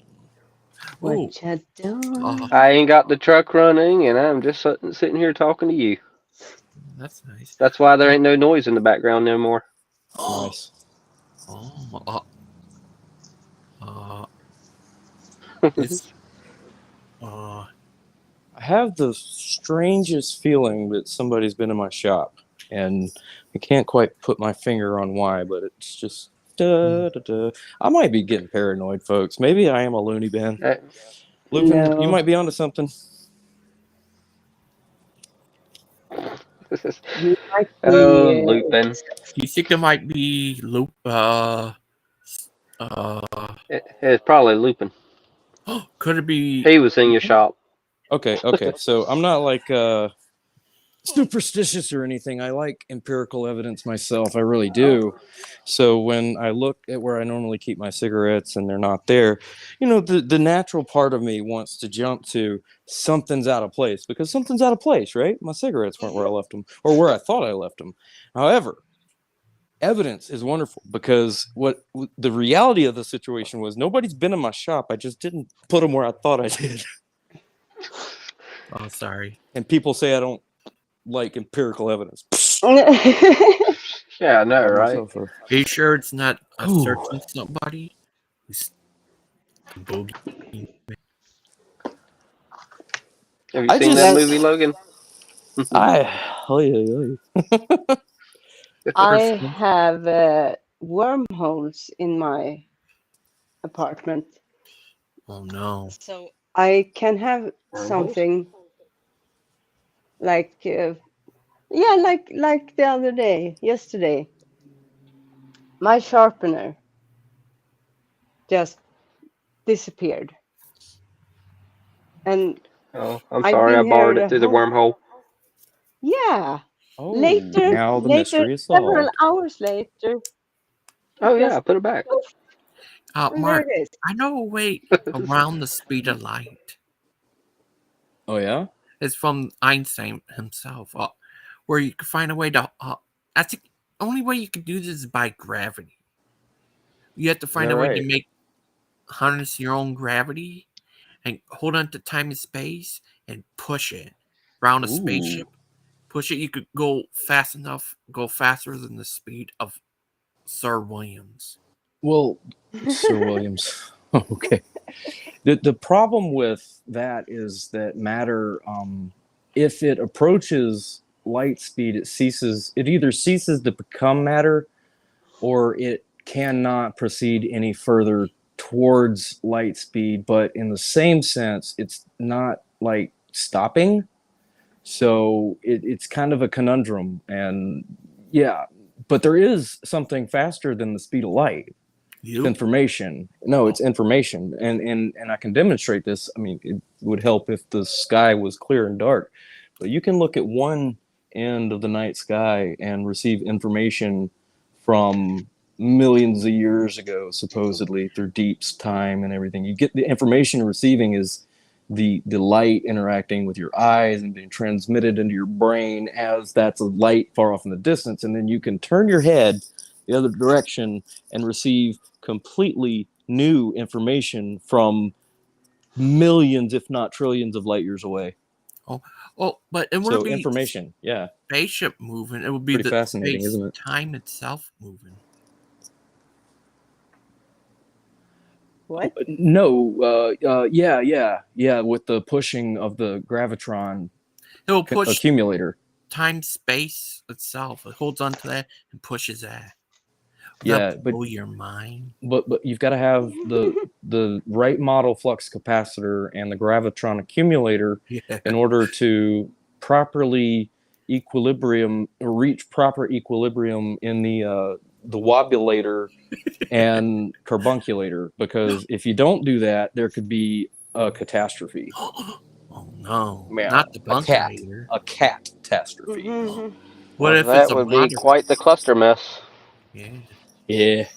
Speaker 12: What you doing?
Speaker 15: I ain't got the truck running, and I'm just sitting here talking to you.
Speaker 1: That's nice.
Speaker 15: That's why there ain't no noise in the background no more.
Speaker 18: Nice.
Speaker 1: It's
Speaker 18: I have the strangest feeling that somebody's been in my shop, and I can't quite put my finger on why, but it's just I might be getting paranoid, folks. Maybe I am a loony bin. Lupin, you might be onto something.
Speaker 12: You might
Speaker 15: Oh, Lupin.
Speaker 1: You think it might be
Speaker 15: It's probably Lupin.
Speaker 1: Could it be?
Speaker 15: He was in your shop.
Speaker 18: Okay. So I'm not like superstitious or anything. I like empirical evidence myself. I really do. So when I look at where I normally keep my cigarettes and they're not there, the natural part of me wants to jump to something's out of place because something's out of place, right? My cigarettes weren't where I left them or where I thought I left them. However, evidence is wonderful because what the reality of the situation was nobody's been in my shop. I just didn't put them where I thought I did.
Speaker 1: Oh, sorry.
Speaker 18: And people say I don't like empirical evidence.
Speaker 15: Yeah, I know, right?
Speaker 1: Are you sure it's not a searching somebody? Bogey.
Speaker 15: Have you seen that movie, Logan?
Speaker 12: I have wormholes in my apartment.
Speaker 1: Oh no.
Speaker 12: So I can have something like like the other day, yesterday. My sharpener just disappeared. And
Speaker 15: oh, I'm sorry, I borrowed it through the wormhole.
Speaker 12: Yeah.
Speaker 18: Oh,
Speaker 12: later,
Speaker 18: now the mystery is solved.
Speaker 12: several hours later.
Speaker 15: Oh yeah, I put it back.
Speaker 1: Mark, I know a way around the speed of light.
Speaker 18: Oh yeah?
Speaker 1: It's from Einstein himself, where you can find a way to. I think the only way you can do this is by gravity. You have to find a way to harness your own gravity and hold on to time and space and push it around a spaceship. Push it. You could go fast enough, go faster than the speed of Sir Williams.
Speaker 18: Well, Sir Williams. Okay. The problem with that is that matter, if it approaches light speed, it either ceases to become matter or it cannot proceed any further towards light speed. But in the same sense, it's not like stopping. So it's kind of a conundrum. And yeah, but there is something faster than the speed of light. It's information. No, it's information. And I can demonstrate this. I mean, it would help if the sky was clear and dark. But you can look at one
Speaker 10: end of the night sky and receive information from millions of years ago, supposedly through deep time and everything. You get the information you're receiving is the light interacting with your eyes and being transmitted into your brain as that's a light far off in the distance, and then you can turn your head the other direction and receive completely new information from millions, if not trillions, of light years away.
Speaker 1: But it
Speaker 10: So
Speaker 1: wouldn't be
Speaker 10: information, yeah.
Speaker 1: spaceship moving. It would be
Speaker 10: Pretty
Speaker 1: the
Speaker 10: fascinating,
Speaker 1: space
Speaker 10: isn't it?
Speaker 1: time itself moving.
Speaker 12: What?
Speaker 10: No, yeah, with the pushing of the gravitron
Speaker 1: It will push
Speaker 10: accumulator.
Speaker 1: time space itself. It holds onto that and pushes that.
Speaker 10: Yeah,
Speaker 1: That blow your mind.
Speaker 10: But you've got to have the right model flux capacitor and the gravitron accumulator in order to properly reach proper equilibrium in the wobulator and carbunculator, because if you don't do that, there could be a catastrophe.
Speaker 1: Oh no,
Speaker 10: Yeah,
Speaker 1: not the
Speaker 10: a cat catastrophe.
Speaker 1: What if
Speaker 15: that
Speaker 1: it's a
Speaker 15: would be
Speaker 1: water?
Speaker 15: quite the cluster mess.
Speaker 10: Yeah.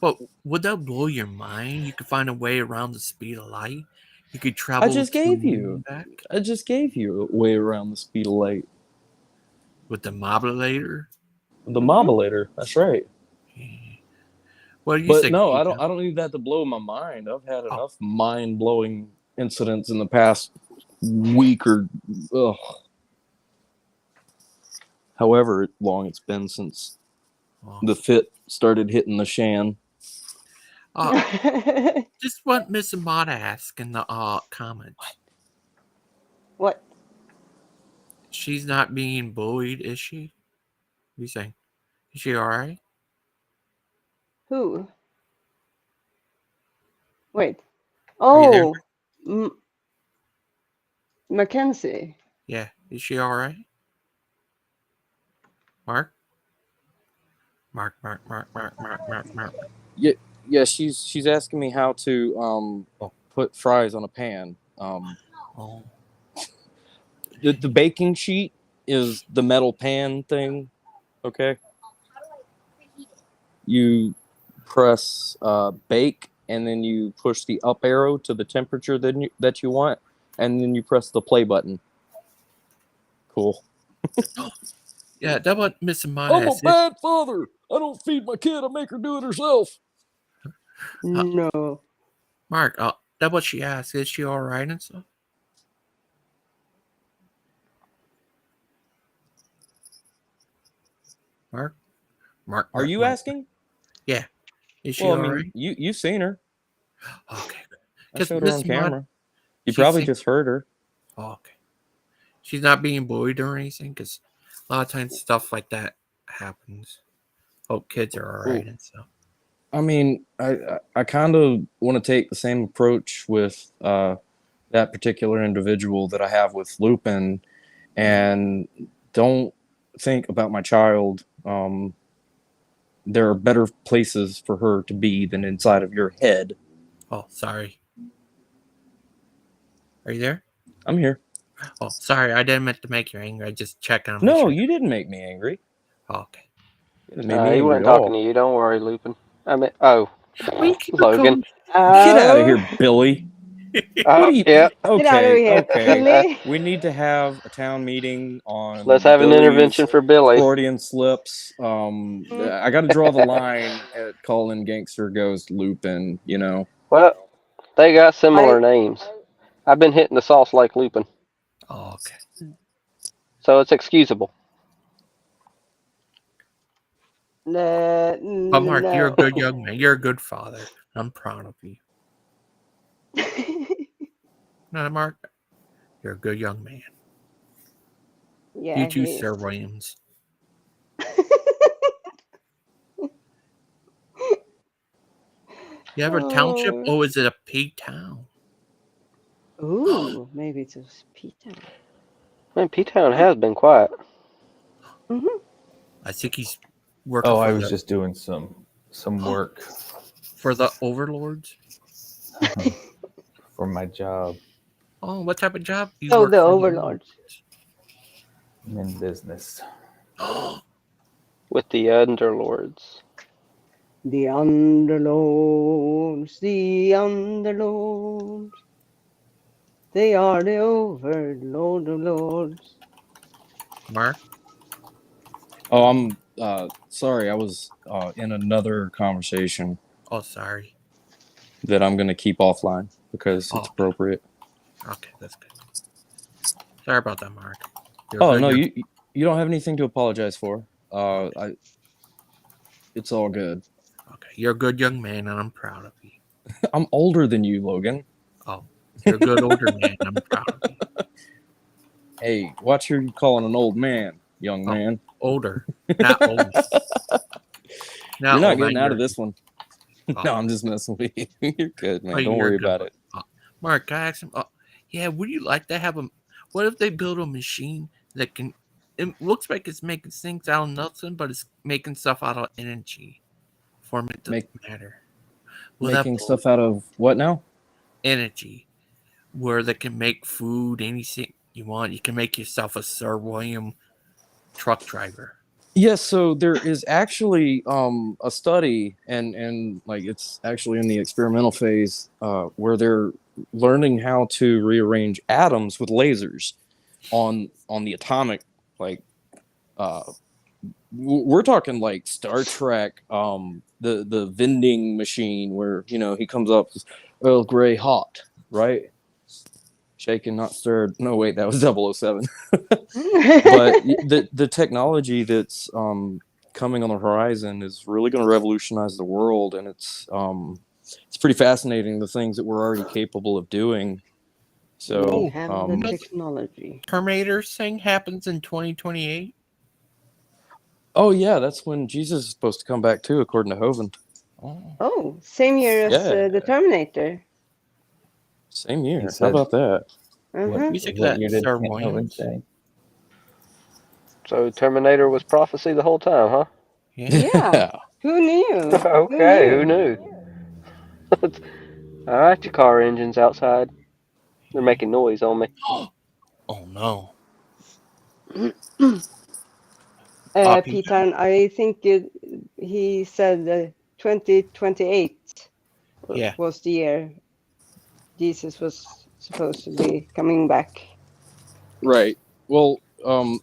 Speaker 1: But would that blow your mind? You could find a way around the speed of light. You could travel.
Speaker 10: I just gave you a way around the speed of light
Speaker 1: with the modulator.
Speaker 10: The modulator, that's right.
Speaker 1: Well, you
Speaker 10: But
Speaker 1: said
Speaker 10: no, I don't need that to blow my mind. I've had enough mind-blowing incidents in the past week or however long it's been since the fit started hitting the shan.
Speaker 1: Just what Miss Amada asked in the comments.
Speaker 12: What?
Speaker 1: She's not being bullied, is she? What are you saying? Is she all right?
Speaker 12: Who? Wait.
Speaker 1: Are you there?
Speaker 12: Oh, Mackenzie.
Speaker 1: Yeah. Is she all right? Mark? Mark.
Speaker 10: Yeah, she's asking me how to put fries on a pan. The baking sheet is the metal pan thing. Okay. You press bake, and then you push the up arrow to the temperature that you want, and then you press the play button. Cool.
Speaker 1: Yeah, that's what Miss Amada
Speaker 10: I'm a
Speaker 1: asked.
Speaker 10: bad father. I don't feed my kid. I make her do it herself.
Speaker 12: No.
Speaker 1: Mark, that's what she asked. Is she all right and stuff? Mark?
Speaker 10: Are you asking?
Speaker 1: Yeah. Is she
Speaker 10: Well,
Speaker 1: all
Speaker 10: I mean,
Speaker 1: right?
Speaker 10: you've seen her.
Speaker 1: Okay.
Speaker 10: I showed her on camera. You
Speaker 1: she's
Speaker 10: probably
Speaker 1: sick.
Speaker 10: just heard her.
Speaker 1: Oh, okay. She's not being bullied or anything, because a lot of times stuff like that happens. Hope kids are all right and stuff.
Speaker 10: I mean, I kind of want to take the same approach with that particular individual that I have with Lupin, and don't think about my child. There are better places for her to be than inside of your head.
Speaker 1: Oh, sorry. Are you there?
Speaker 10: I'm here.
Speaker 1: Oh, sorry. I didn't mean to make you angry. I just checked on.
Speaker 10: No, you didn't make me angry.
Speaker 1: Oh, okay.
Speaker 10: You didn't make me
Speaker 15: He wasn't talking to you. Don't worry, Lupin. I mean, Logan.
Speaker 10: Get out of here, Billy. What do you?
Speaker 15: Yeah.
Speaker 10: Okay,
Speaker 12: Get out of here,
Speaker 10: okay.
Speaker 12: Billy.
Speaker 10: We need to have a town meeting on.
Speaker 15: Let's have an intervention for Billy.
Speaker 10: Freudian slips. I got to draw the line at calling Gangster Ghost Lupin. You know.
Speaker 15: Well, they got similar names. I've been hitting the sauce like Lupin.
Speaker 1: Oh, okay.
Speaker 15: So it's excusable.
Speaker 1: But Mark,
Speaker 12: no.
Speaker 1: you're a good young man. You're a good father. I'm proud of you. No, Mark, you're a good young man.
Speaker 12: Yeah,
Speaker 1: You too,
Speaker 12: he is.
Speaker 1: Sir Williams. You have a township? Oh, is it a pig town?
Speaker 12: Ooh, maybe it's a P-Town.
Speaker 15: Man, P-Town has been quiet.
Speaker 1: I think he's working.
Speaker 17: Oh,
Speaker 1: for
Speaker 17: I was just doing some work
Speaker 1: for the overlords.
Speaker 17: For my job.
Speaker 1: Oh, what type of job? You
Speaker 12: Oh,
Speaker 1: work
Speaker 12: the
Speaker 1: for
Speaker 12: overlords.
Speaker 17: I'm in business.
Speaker 15: With the Underlords.
Speaker 12: The Underlords, the Underlords. They are the overlord of lords.
Speaker 1: Mark?
Speaker 10: Oh, I'm sorry. I was in another conversation
Speaker 1: Oh, sorry.
Speaker 10: that I'm going to keep offline because it's appropriate.
Speaker 1: Okay, that's good. Sorry about that, Mark.
Speaker 10: Oh no, you don't have anything to apologize for. It's all good.
Speaker 1: Okay, you're a good young man, and I'm proud of you.
Speaker 10: I'm older than you, Logan.
Speaker 1: Oh, you're a good older man. I'm proud of you.
Speaker 10: Hey, watch who you're calling an old man, young man.
Speaker 1: Older, not old.
Speaker 10: You're not getting out of this one.
Speaker 1: Oh.
Speaker 10: No, I'm just messing with you. You're good, man.
Speaker 1: Oh,
Speaker 10: Don't
Speaker 1: you're
Speaker 10: worry
Speaker 1: good.
Speaker 10: about it.
Speaker 1: Mark, can I ask him? Yeah, would you like to have a? What if they build a machine that can? It looks like it's making things out of nothing, but it's making stuff out of energy. For it to matter.
Speaker 10: Making stuff out of what now?
Speaker 1: Energy, where they can make food, anything you want. You can make yourself a Sir William truck driver.
Speaker 10: Yes, so there is actually a study, and like it's actually in the experimental phase, where they're learning how to rearrange atoms with lasers on the atomic, like we're talking like Star Trek, the vending machine where he comes up Earl Grey hot, right? Shaken, not stirred. No, wait, that was 007. But the technology that's coming on the horizon is really going to revolutionize the world, and it's pretty fascinating, the things that we're already capable of doing. So
Speaker 12: we have the technology.
Speaker 1: Terminator thing happens in 2028.
Speaker 10: Oh yeah, that's when Jesus is supposed to come back too, according to Hovind.
Speaker 12: Oh, same year as the Terminator.
Speaker 10: Same year. How about that?
Speaker 12: Uh-huh.
Speaker 17: What year did Hovind say?
Speaker 15: So Terminator was prophecy the whole time, huh?
Speaker 12: Yeah. Who knew?
Speaker 15: Okay, who knew? All right, your car engine's outside. They're making noise on me.
Speaker 1: Oh no.
Speaker 12: Peter, I think he said 2028 was the year Jesus was supposed to be coming back.
Speaker 10: Right. Well,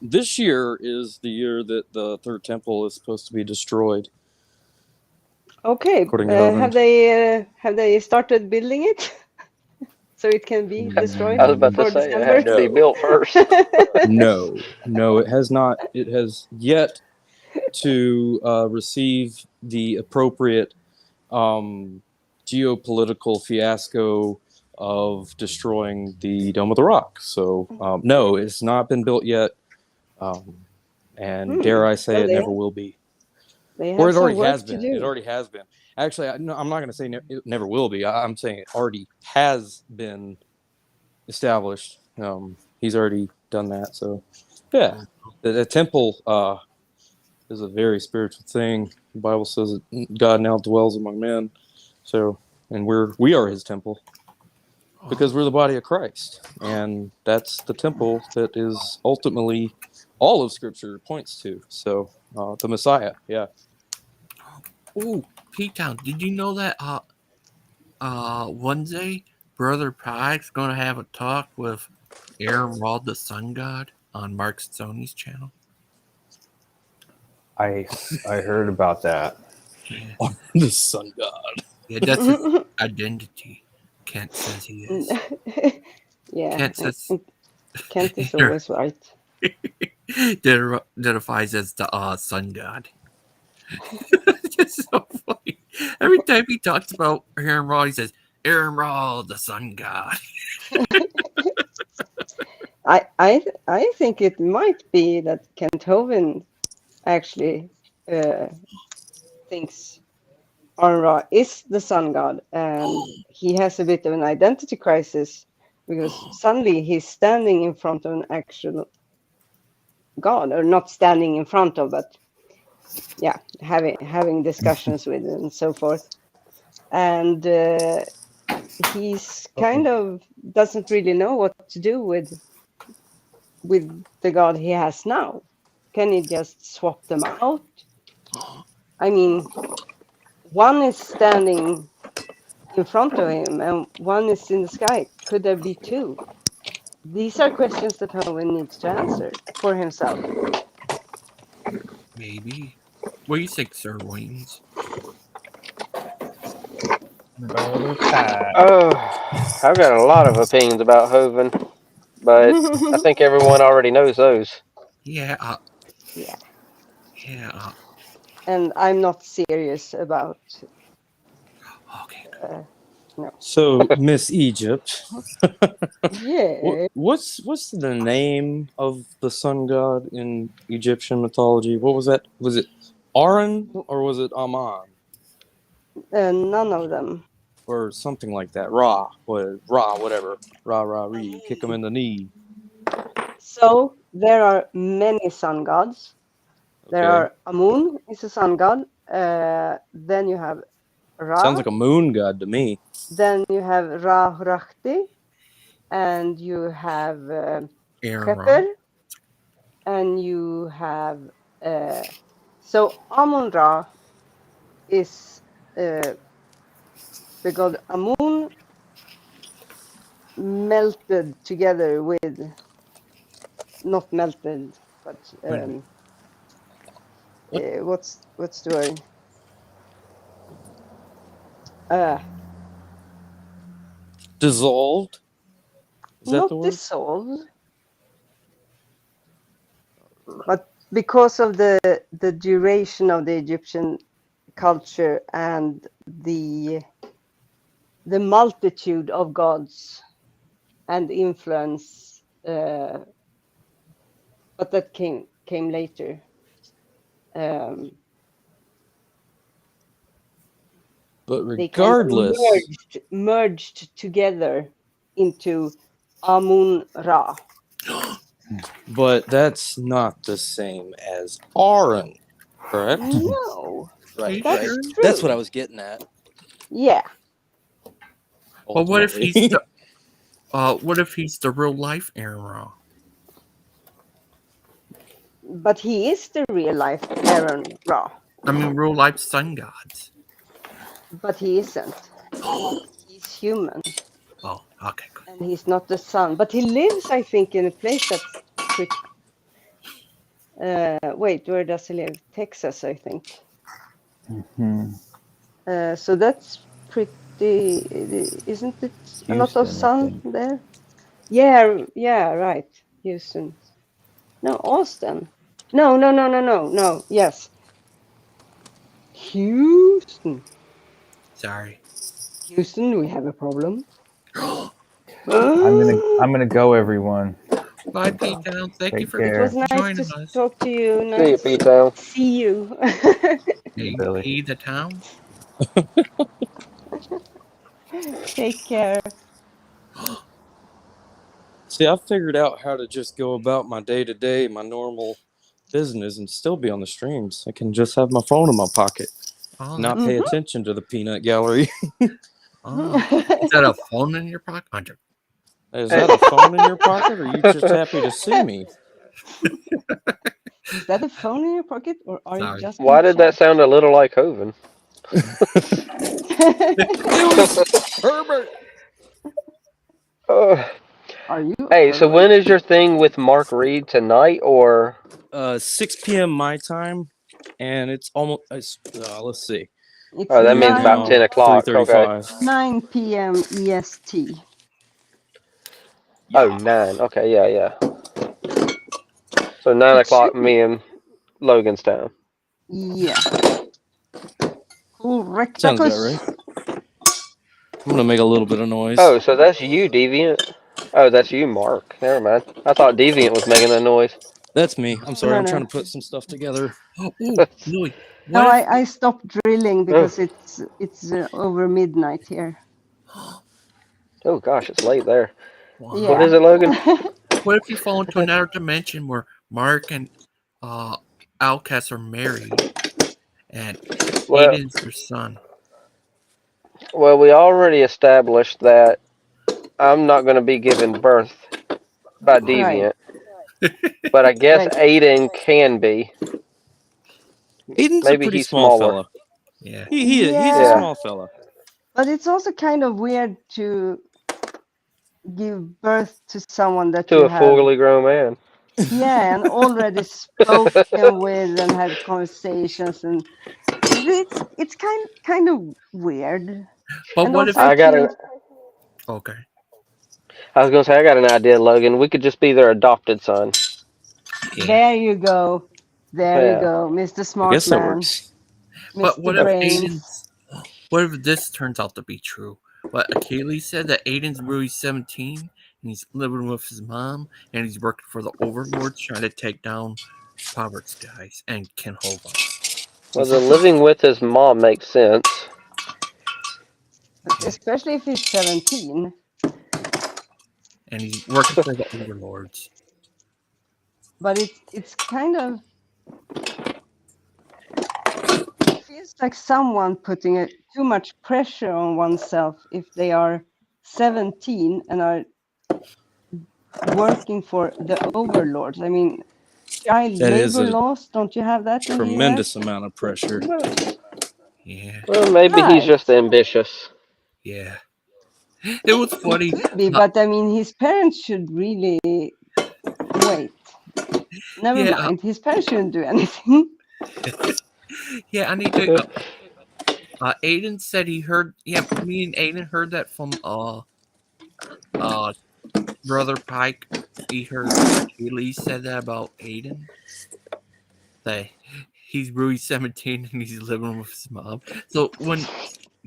Speaker 10: this year is the year that the third temple is supposed to be destroyed.
Speaker 12: Okay.
Speaker 10: According to Hovind.
Speaker 12: Have they started building it so it can be destroyed?
Speaker 15: I was about to
Speaker 12: before
Speaker 15: say
Speaker 12: December?
Speaker 15: it has to be built first.
Speaker 10: No, it has not. It has yet to receive the appropriate geopolitical fiasco of destroying the Dome of the Rock. So no, it's not been built yet, and dare I say, it never will be. Or it already has been. It already has been. Actually, I'm not going to say it never will be. I'm saying it already has been established. He's already done that. So, yeah, the temple is a very spiritual thing. The Bible says that God now dwells among men. So, and we are His temple because we're the body of Christ, and that's the temple that is ultimately all of Scripture points to. So, the Messiah, yeah.
Speaker 1: Ooh, P-Town, did you know that Wednesday, Brother Pike's going to have a talk with Aaron Wald, the Sun God, on Mark Stoney's channel?
Speaker 17: I heard about that.
Speaker 1: Yeah.
Speaker 10: The Sun God.
Speaker 1: Yeah, that's his identity. Kent says he is.
Speaker 12: Yeah.
Speaker 1: Kent says
Speaker 12: Kent is always right.
Speaker 1: Identifies as the Sun God. It's so funny. Every time he talks about Aaron Raw, he says, Aaron Raw, the Sun God.
Speaker 12: I think it might be that Kent Hovind actually thinks Aaron Ra is the sun god, and he has a bit of an identity crisis because suddenly he's standing in front of an actual god, or not standing in front of, but yeah, having discussions with it and so forth, and he's kind of doesn't really know what to do with with the god he has now? Can he just swap them out? I mean, one is standing in front of him and one is in the sky. Could there be two? These are questions that Hoven needs to answer for himself.
Speaker 1: Maybe. What do you think, Sir Wings?
Speaker 15: Oh, I've got a lot of opinions about Hoven, but I think everyone already knows those.
Speaker 1: Yeah.
Speaker 12: Yeah.
Speaker 1: Yeah.
Speaker 12: And I'm not serious about. No.
Speaker 18: So, Miss Egypt,
Speaker 12: Yeah.
Speaker 18: what's the name of the sun god in Egyptian mythology? What was that? Was it Aran or was it Aman
Speaker 12: None of them.
Speaker 18: or something like that? Ra, whatever. Ra, kick him in the knee.
Speaker 12: So there are many sun gods. There
Speaker 18: Okay.
Speaker 12: are Amun is a sun god. Then you have Ra.
Speaker 18: Sounds like a moon god to me.
Speaker 12: Then you have Ra Hrakti, and you have Keper, and you have so Amun Ra is the god Amun melted together with, not melted, but what's the word?
Speaker 18: Dissolved? Is that
Speaker 12: Not
Speaker 18: the word?
Speaker 12: dissolved, but because of the duration of the Egyptian culture and the multitude of gods and influence, but that came later.
Speaker 18: But
Speaker 12: They kind of
Speaker 18: regardless,
Speaker 12: merged together into Amun Ra.
Speaker 18: but that's not the same as Aran, correct?
Speaker 12: No,
Speaker 18: Right.
Speaker 12: that's true.
Speaker 18: That's what I was getting at.
Speaker 12: Yeah.
Speaker 1: But what if he's
Speaker 18: Ultimately.
Speaker 1: what if he's the real life Aaron Ra?
Speaker 12: But he is the real life Aaron Ra.
Speaker 1: I mean, real life sun gods.
Speaker 12: But he isn't. He's human.
Speaker 1: Oh, okay, good.
Speaker 12: And he's not the sun. But he lives, I think, in a place that's pretty. Wait, where does he live? Texas, I think. So that's pretty. Isn't it a lot of
Speaker 17: Houston, I
Speaker 12: sun
Speaker 17: think.
Speaker 12: there? Yeah, right. Houston. No, Austin. No. Yes. Houston.
Speaker 1: Sorry.
Speaker 12: Houston, we have a problem.
Speaker 17: I'm gonna go, everyone.
Speaker 1: Bye, Pete Town. Thank you
Speaker 17: Take
Speaker 1: for
Speaker 12: It was
Speaker 17: care.
Speaker 12: nice
Speaker 1: joining
Speaker 12: to
Speaker 1: us.
Speaker 12: talk to you.
Speaker 15: See you,
Speaker 12: Nice
Speaker 15: Pete Town.
Speaker 12: to see you.
Speaker 1: Hey,
Speaker 17: Billy.
Speaker 1: P the town.
Speaker 12: Take care.
Speaker 18: See, I figured out how to just go about my day to day, my normal business, and still be on the streams. I can just have my phone in my pocket, not pay attention to the peanut gallery.
Speaker 1: Is that a phone in your pocket?
Speaker 18: Is that a phone in your pocket, or are you just happy to see me?
Speaker 12: Is that a phone in your pocket, or are you just?
Speaker 15: Why did that sound a little like Hoven?
Speaker 18: Herbert.
Speaker 12: Are you?
Speaker 15: Hey, so when is your thing with Mark Reed, tonight or?
Speaker 18: 6 p.m. my time, and it's almost. Let's see.
Speaker 12: It's
Speaker 15: Oh, that means about 10 o'clock. Okay.
Speaker 12: 9 p.m. EST.
Speaker 15: Oh, 9. Okay, yeah. So 9 o'clock, me and Logan's time.
Speaker 12: Yeah. Correct.
Speaker 18: Sounds about right. I'm gonna make a little bit of noise.
Speaker 15: Oh, so that's you, Deviant. Oh, that's you, Mark. Never mind. I thought Deviant was making that noise.
Speaker 18: That's me. I'm sorry.
Speaker 12: No,
Speaker 18: I'm
Speaker 12: no.
Speaker 18: trying to put some stuff together.
Speaker 1: Louis.
Speaker 12: No, I stopped drilling because it's over midnight here.
Speaker 15: Oh gosh, it's late there.
Speaker 12: Yeah.
Speaker 15: What is it, Logan?
Speaker 1: What if you fall into another dimension where Mark and Outcast are married, and
Speaker 15: Well-
Speaker 1: Aiden's their son?
Speaker 15: Well, we already established that I'm not going to be given birth by Deviant. But I guess
Speaker 12: Right.
Speaker 15: Aiden can be.
Speaker 18: Aiden's a
Speaker 15: Maybe
Speaker 18: pretty
Speaker 15: he's
Speaker 18: small
Speaker 15: smaller.
Speaker 18: fella.
Speaker 7: Yeah.
Speaker 18: He's a
Speaker 12: Yeah.
Speaker 18: small fella.
Speaker 12: But it's also kind of weird to give birth to someone that
Speaker 15: To
Speaker 12: you
Speaker 15: a
Speaker 12: have,
Speaker 15: fully grown man.
Speaker 12: yeah, and already spoken with and had conversations, and it's kind of weird.
Speaker 7: But
Speaker 12: And
Speaker 7: what
Speaker 12: also,
Speaker 7: if?
Speaker 12: I
Speaker 15: I got
Speaker 12: feel
Speaker 15: an.
Speaker 7: Okay.
Speaker 15: I was gonna say I got an idea, Logan. We could just be their adopted son.
Speaker 7: Yeah.
Speaker 12: there you go,
Speaker 15: Yeah.
Speaker 12: Mr.
Speaker 18: I
Speaker 12: Smart
Speaker 18: guess that
Speaker 12: Man,
Speaker 18: works.
Speaker 7: But
Speaker 12: Mr.
Speaker 7: what if
Speaker 12: Brains.
Speaker 7: Aiden's? What if this turns out to be true? What Kaylee said that Aiden's really 17 and he's living with his mom and he's working for the overlords trying to take down Robert's guys and Ken Hova.
Speaker 15: Well, the living with his mom makes sense.
Speaker 12: Especially if he's 17.
Speaker 7: And he's working for the overlords.
Speaker 12: But it's kind of feels like someone putting too much pressure on oneself if they are 17 and are working for the overlords. I mean, child
Speaker 18: That is
Speaker 12: labor
Speaker 18: a
Speaker 12: laws, don't you have that in the US?
Speaker 18: tremendous amount of pressure.
Speaker 7: Yeah.
Speaker 15: Well, maybe he's
Speaker 12: Right.
Speaker 15: just ambitious.
Speaker 7: Yeah. It was funny.
Speaker 12: Could be, but I mean, his parents should really wait. Never
Speaker 7: Yeah.
Speaker 12: mind. His parents shouldn't do anything.
Speaker 7: Yeah, I need to. Aiden said he heard. Yeah, me and Aiden heard that from brother Pike. He heard Kaylee said that about Aiden. That he's really 17 and he's living with his mom. So when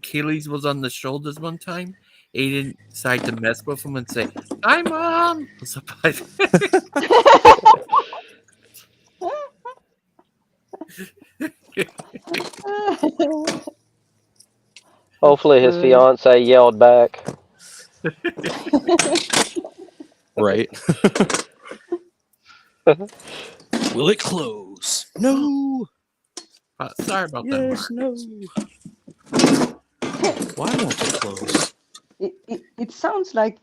Speaker 7: Kaylee was on the show this one time, Aiden decided to mess with him and say, "Hi, Mom." So,
Speaker 15: Hopefully, his fiance yelled back.
Speaker 18: Right. Will it close? No.
Speaker 7: Sorry about that,
Speaker 18: Yes,
Speaker 7: Mark.
Speaker 18: no. Why won't it close?
Speaker 12: It sounds like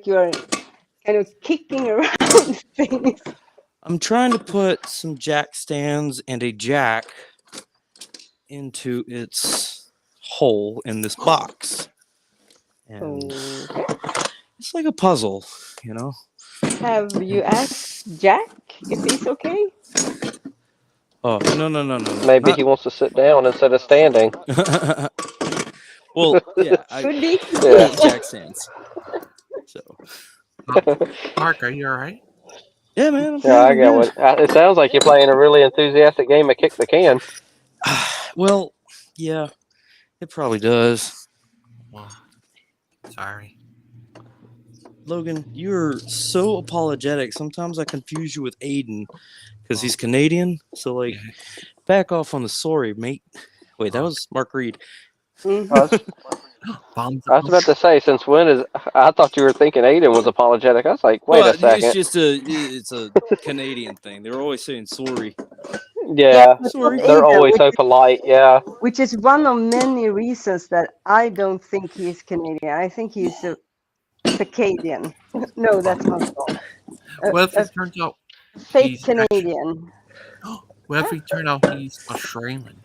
Speaker 12: you're kind of kicking around things.
Speaker 18: I'm trying to put some jack stands and a jack into its hole in this box. And it's like a puzzle, you know?
Speaker 12: Have you asked Jack if he's okay?
Speaker 18: Oh, no.
Speaker 15: Maybe
Speaker 18: Not...
Speaker 15: he wants to sit down instead of standing.
Speaker 18: Well, yeah, I
Speaker 12: Could be.
Speaker 15: Yeah.
Speaker 18: hate jack stands. So,
Speaker 7: Mark, are you all right?
Speaker 18: yeah, man.
Speaker 15: Yeah, I got one. It sounds like you're playing a really enthusiastic game of kick the can.
Speaker 18: Well, yeah, it probably does.
Speaker 7: Well, sorry.
Speaker 18: Logan, you're so apologetic. Sometimes I confuse you with Aiden because he's Canadian. So, like, back off on the sorry, mate. Wait, that was Mark Reed.
Speaker 15: I was about to say, since when is... I thought you were thinking Aiden was apologetic. I was like, wait a second.
Speaker 18: It's just it's a Canadian thing. They're always saying sorry.
Speaker 15: Yeah,
Speaker 18: Sorry.
Speaker 15: they're always so polite. Yeah.
Speaker 12: Which is one of many reasons that I don't think he's Canadian. I think he's a Acadian. No, that's not wrong.
Speaker 7: What if it turns out
Speaker 12: fake
Speaker 7: he's
Speaker 12: Canadian?
Speaker 7: What if he turned out he's Australian?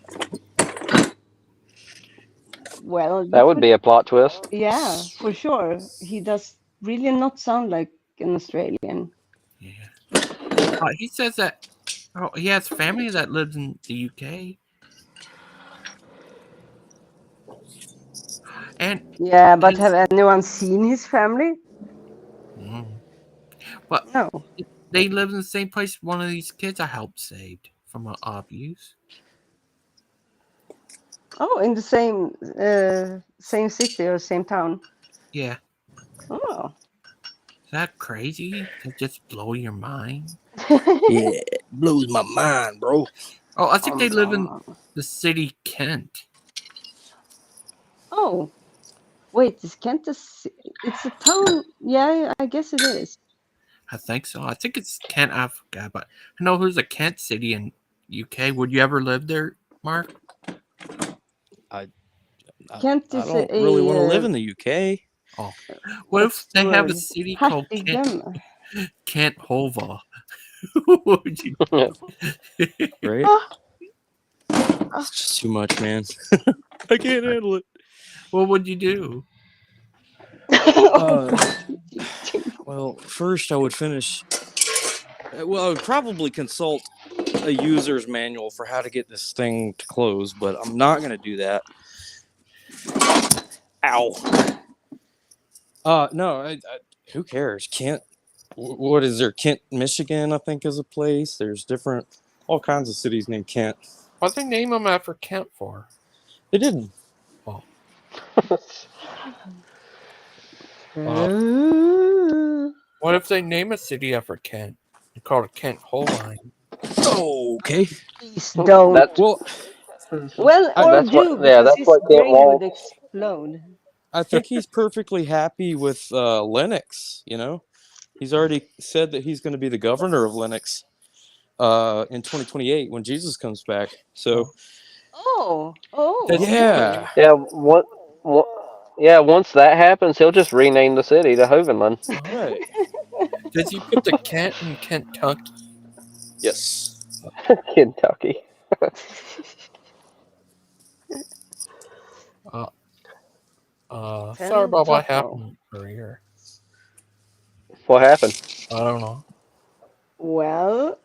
Speaker 12: Well,
Speaker 15: That would be a plot twist.
Speaker 12: Yeah, for sure. He does really not sound like an Australian.
Speaker 7: He says that he has family that lives in the UK. And
Speaker 12: yeah, but have anyone seen his family?
Speaker 7: But
Speaker 12: no,
Speaker 7: they live in the same place one of these kids I helped saved from abuse.
Speaker 12: Oh, in the same city or same town.
Speaker 7: Yeah.
Speaker 12: Oh.
Speaker 7: Is that crazy? That just blow your mind?
Speaker 18: Yeah, it blows my mind, bro.
Speaker 7: Oh, I think they live in the city Kent.
Speaker 12: Oh, wait, is Kent it's a town? Yeah, I guess it is.
Speaker 7: I think so. I think it's Kent, Africa, but I know there's a Kent city in UK. Would you ever live there, Mark?
Speaker 12: Kent
Speaker 18: I
Speaker 12: is
Speaker 18: don't really want to live in the UK.
Speaker 7: Oh, what if they have a city called Kent Hova?
Speaker 1: What would you do?
Speaker 18: Right? It's just too much, man. I can't handle it.
Speaker 1: What would you do?
Speaker 18: Well, first I would finish. Well, I would probably consult a user's manual for how to get this thing to close, but I'm not going to do that. Ow. No, who cares? Kent, what is there? Kent, Michigan, I think, is a place. There's all kinds of cities named Kent.
Speaker 1: Why'd they name him after Kent for?
Speaker 18: They didn't.
Speaker 1: Oh. What if they name a city after Kent? They call it Kent Holine.
Speaker 18: Okay.
Speaker 12: Please don't.
Speaker 18: Well,
Speaker 12: Or
Speaker 15: that's
Speaker 12: do,
Speaker 15: what, yeah,
Speaker 12: because
Speaker 15: that's
Speaker 12: his
Speaker 15: what Kent
Speaker 12: brain would
Speaker 15: wants.
Speaker 12: explode.
Speaker 18: I think he's perfectly happy with Linux, you know? He's already said that he's going to be the governor of Linux in 2028 when Jesus comes back. So, yeah.
Speaker 15: Yeah, once that happens, he'll just rename the city to Hovenland.
Speaker 18: Right.
Speaker 1: Does he put the Kent in Kentucky?
Speaker 18: Yes.
Speaker 15: Kentucky.
Speaker 1: Sorry about what happened earlier.
Speaker 15: What happened?
Speaker 1: I don't know.
Speaker 12: Well,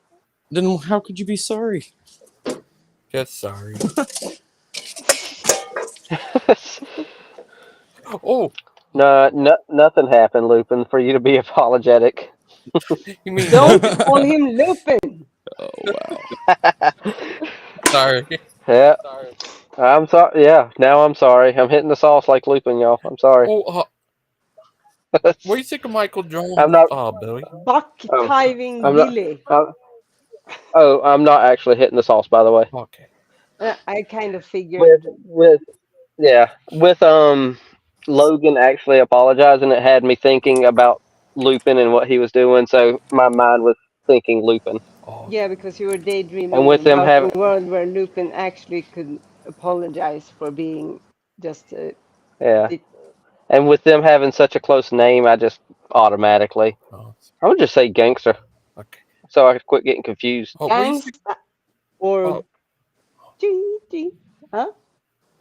Speaker 18: then how could you be sorry?
Speaker 1: Just sorry. Oh.
Speaker 15: No, nothing happened, Lupin, for you to be apologetic.
Speaker 1: You mean
Speaker 12: don't call him Lupin.
Speaker 18: Oh wow.
Speaker 1: Sorry.
Speaker 15: Yeah. I'm sorry. Yeah, now I'm sorry. I'm hitting the sauce like Lupin, y'all. I'm sorry.
Speaker 1: Oh, what do you think of Michael Jones,
Speaker 15: I'm not.
Speaker 1: Billy?
Speaker 12: Buck diving
Speaker 15: I'm not.
Speaker 12: Billy.
Speaker 15: I'm not actually hitting the sauce, by the way.
Speaker 1: Okay.
Speaker 12: I kind of figured.
Speaker 15: With Logan actually apologizing, it had me thinking about Lupin and what he was doing, so my mind was thinking Lupin.
Speaker 12: Yeah, because you were daydreaming
Speaker 15: And with them
Speaker 12: about
Speaker 15: having,
Speaker 12: a world where Lupin actually could apologize for being just a
Speaker 15: yeah, and with them having such a close name, I just automatically, I would just say Gangster.
Speaker 1: Okay.
Speaker 15: So I could quit getting confused.
Speaker 12: Gangsta or G. Huh?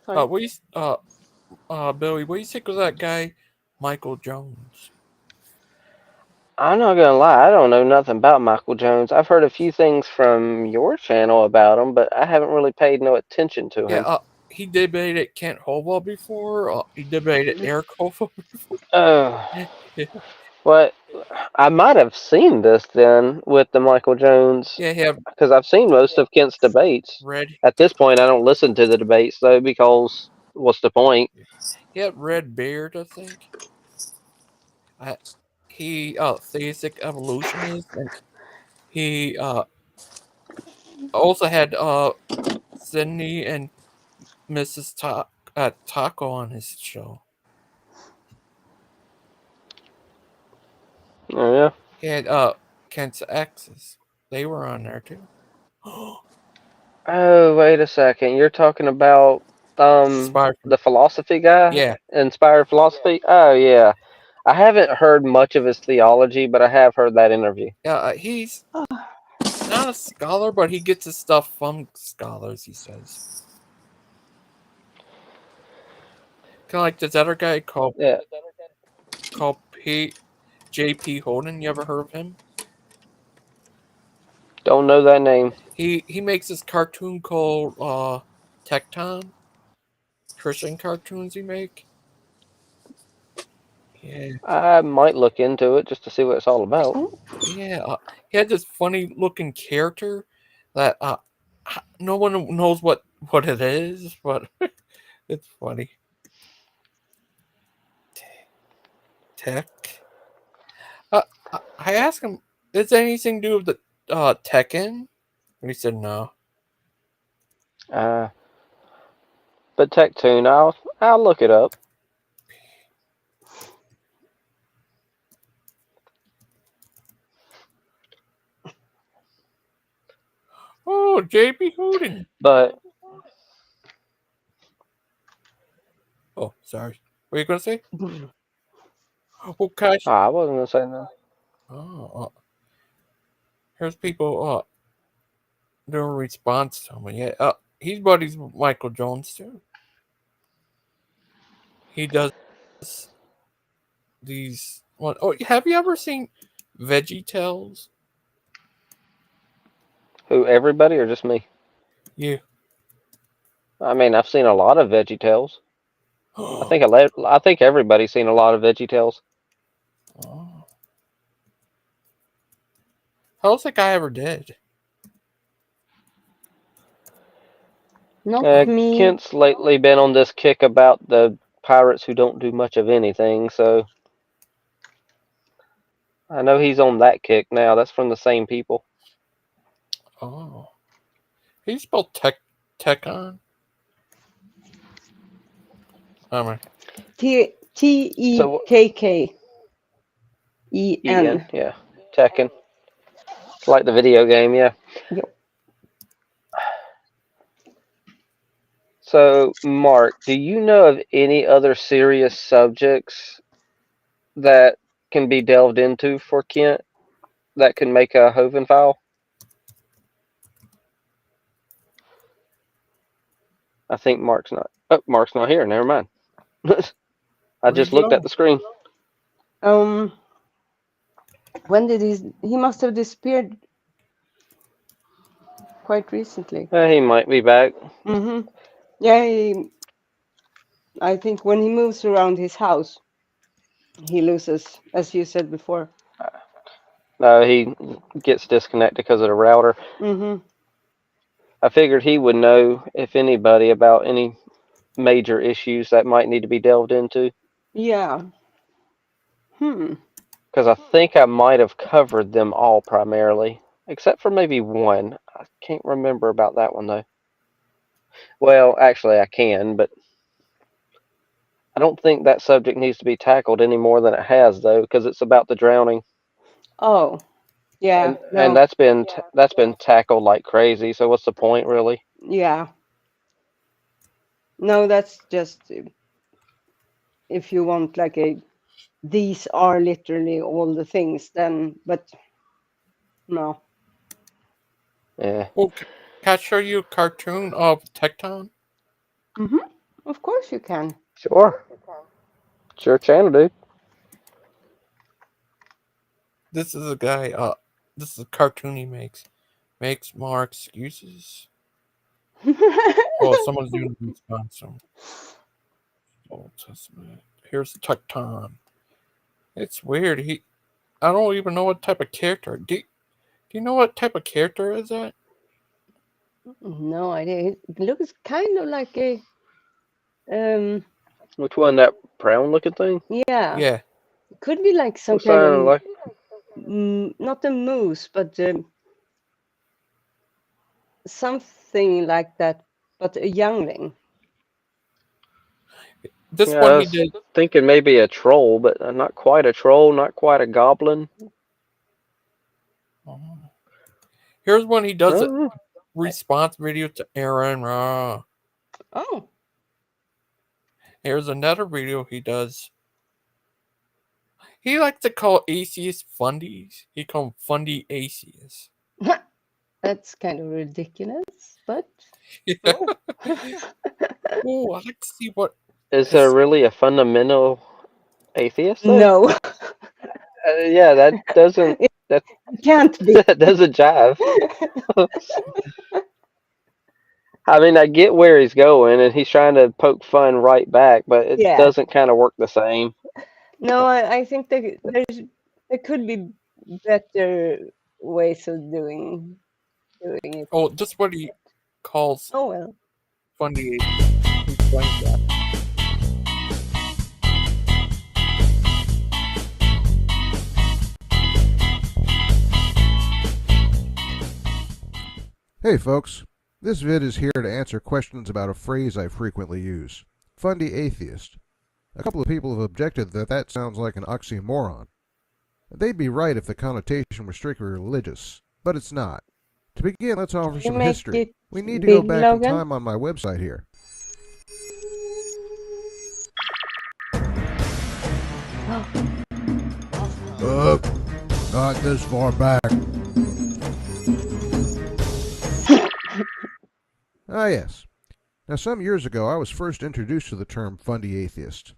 Speaker 12: Sorry.
Speaker 1: What do you, Billy, what do you think of that guy, Michael Jones?
Speaker 15: I'm not gonna lie, I don't know nothing about Michael Jones. I've heard a few things from your channel about him, but I haven't really paid no attention to him.
Speaker 1: Yeah, he debated Kent Hova before. He debated Eric Hova before.
Speaker 15: Well, I might have seen this then with the Michael Jones.
Speaker 1: Yeah,
Speaker 15: because I've seen most of Kent's debates. At this point, I don't listen to the debates though, because what's the point?
Speaker 1: He had red beard, I think. He theistic evolutionist, and he also had Sydney and Mrs. Taco on his show.
Speaker 15: Oh yeah.
Speaker 1: He had Kent's exes. They were on there too.
Speaker 15: Oh, wait a second. You're talking about the philosophy guy?
Speaker 1: Yeah.
Speaker 15: Inspired Philosophy? Oh yeah. I haven't heard much of his theology, but I have heard that interview.
Speaker 1: Yeah, he's not a scholar, but he gets his stuff from scholars, he says. Kind of like this other guy called J.P. Holden. You ever heard of him?
Speaker 15: Don't know that name.
Speaker 1: He makes this cartoon called Tecton. Christian cartoons he make. Yeah.
Speaker 15: I might look into it just to see what it's all about.
Speaker 1: Yeah, he had this funny looking character that no one knows what it is, but it's funny. Tech. I asked him, "Is there anything to do with the Tekken?" And he said no.
Speaker 15: But Tectoon, I'll look it up.
Speaker 1: Oh, JP Holden.
Speaker 15: But
Speaker 1: oh, sorry. What are you gonna say? Oh, gosh.
Speaker 15: I wasn't gonna say no.
Speaker 1: Oh, Here's people doing a response to him. Yeah, he's buddies with Michael Jones too. He does these. What? Oh, have you ever seen Veggie Tales?
Speaker 15: Who? Everybody or just me?
Speaker 1: Yeah.
Speaker 15: I mean, I've seen a lot of Veggie Tales. I think everybody's seen a lot of Veggie Tales.
Speaker 1: Oh. How's that guy ever dead?
Speaker 12: Not me.
Speaker 15: Kent's lately been on this kick about the pirates who don't do much of anything, so I know he's on that kick now. That's from the same people.
Speaker 1: Oh. He spelled Tekon?
Speaker 12: Tekkeen.
Speaker 15: Yeah. Tekken. Like the video game, yeah.
Speaker 12: Yep.
Speaker 15: So, Mark, do you know of any other serious subjects that can be delved into for Kent that can make a Hoven file? I think Mark's not. Oh, Mark's not here. Never mind. I just looked at the screen.
Speaker 12: When did he must have disappeared quite recently.
Speaker 15: He might be back.
Speaker 12: Mm-hmm. Yeah, I think when he moves around his house, he loses, as you said before.
Speaker 15: No, he gets disconnected because of the router.
Speaker 12: Mm-hmm.
Speaker 15: I figured he would know, if anybody, about any major issues that might need to be delved into.
Speaker 12: Yeah.
Speaker 15: Because I think I might have covered them all primarily, except for maybe one. I can't remember about that one, though. Well, actually, I can, but I don't think that subject needs to be tackled any more than it has, though, because it's about the drowning.
Speaker 12: Oh, yeah.
Speaker 15: And that's been tackled like crazy. So what's the point, really?
Speaker 12: Yeah. No, that's just if you want like these are literally all the things, then, but no.
Speaker 15: Yeah.
Speaker 1: Well, can I show you a cartoon of Tecton?
Speaker 12: Mm-hmm. Of course you can.
Speaker 15: Sure. Sure can, dude.
Speaker 1: This is a guy, this is a cartoon he makes. Makes more excuses. Oh, someone's doing a response to him. Old Testament. Here's Tecton. It's weird. I don't even know what type of character. Do you know what type of character is that?
Speaker 12: No idea. It looks kind of like a
Speaker 15: Which one? That brown looking thing?
Speaker 12: yeah.
Speaker 1: Yeah.
Speaker 12: It could be like some
Speaker 15: What
Speaker 12: kind
Speaker 15: sounded
Speaker 12: of
Speaker 15: like?
Speaker 12: not a moose, but something like that, but a youngling.
Speaker 1: This
Speaker 15: Yeah,
Speaker 1: one
Speaker 15: I
Speaker 1: he
Speaker 15: was
Speaker 1: did.
Speaker 15: thinking maybe a troll, but not quite a troll, not quite a goblin.
Speaker 1: Here's one he does a
Speaker 15: Oh.
Speaker 1: response video to Aaron Ra.
Speaker 12: Oh.
Speaker 1: Here's another video he does. He likes to call atheists fundies. He called them fundy atheists.
Speaker 12: That's kind of ridiculous, but
Speaker 1: Oh, I'd like to see what
Speaker 15: Is there really a fundamental atheist? Though?
Speaker 12: No.
Speaker 15: Yeah, that doesn't. That
Speaker 12: can't be.
Speaker 15: That doesn't jive. I mean, I get where he's going, and he's trying to poke fun right back, but it
Speaker 12: Yeah.
Speaker 15: doesn't kind of work the same.
Speaker 12: No, I think there could be better ways of doing it.
Speaker 1: Oh, just what he calls
Speaker 12: Oh well.
Speaker 1: fundy atheists. He explains that.
Speaker 20: Hey folks, this vid is here to answer questions about a phrase I frequently use, fundy atheist. A couple of people have objected that sounds like an oxymoron. They'd be right if the connotation were strictly religious, but it's not. To begin, let's offer some
Speaker 12: make
Speaker 20: history.
Speaker 12: it
Speaker 20: We need to go
Speaker 12: big,
Speaker 20: back
Speaker 12: Logan?
Speaker 20: in time on my website here. Not this far back. Ah, yes. Now, some years ago, I was first introduced to the term fundy atheist.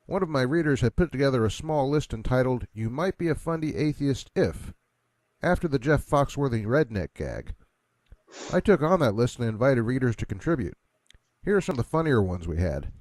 Speaker 20: One of my readers had put together a small list entitled, "You Might Be a Fundy Atheist If," after the Jeff Foxworthy redneck gag. I took on that list and invited readers to contribute. Here are some of the funnier ones we had.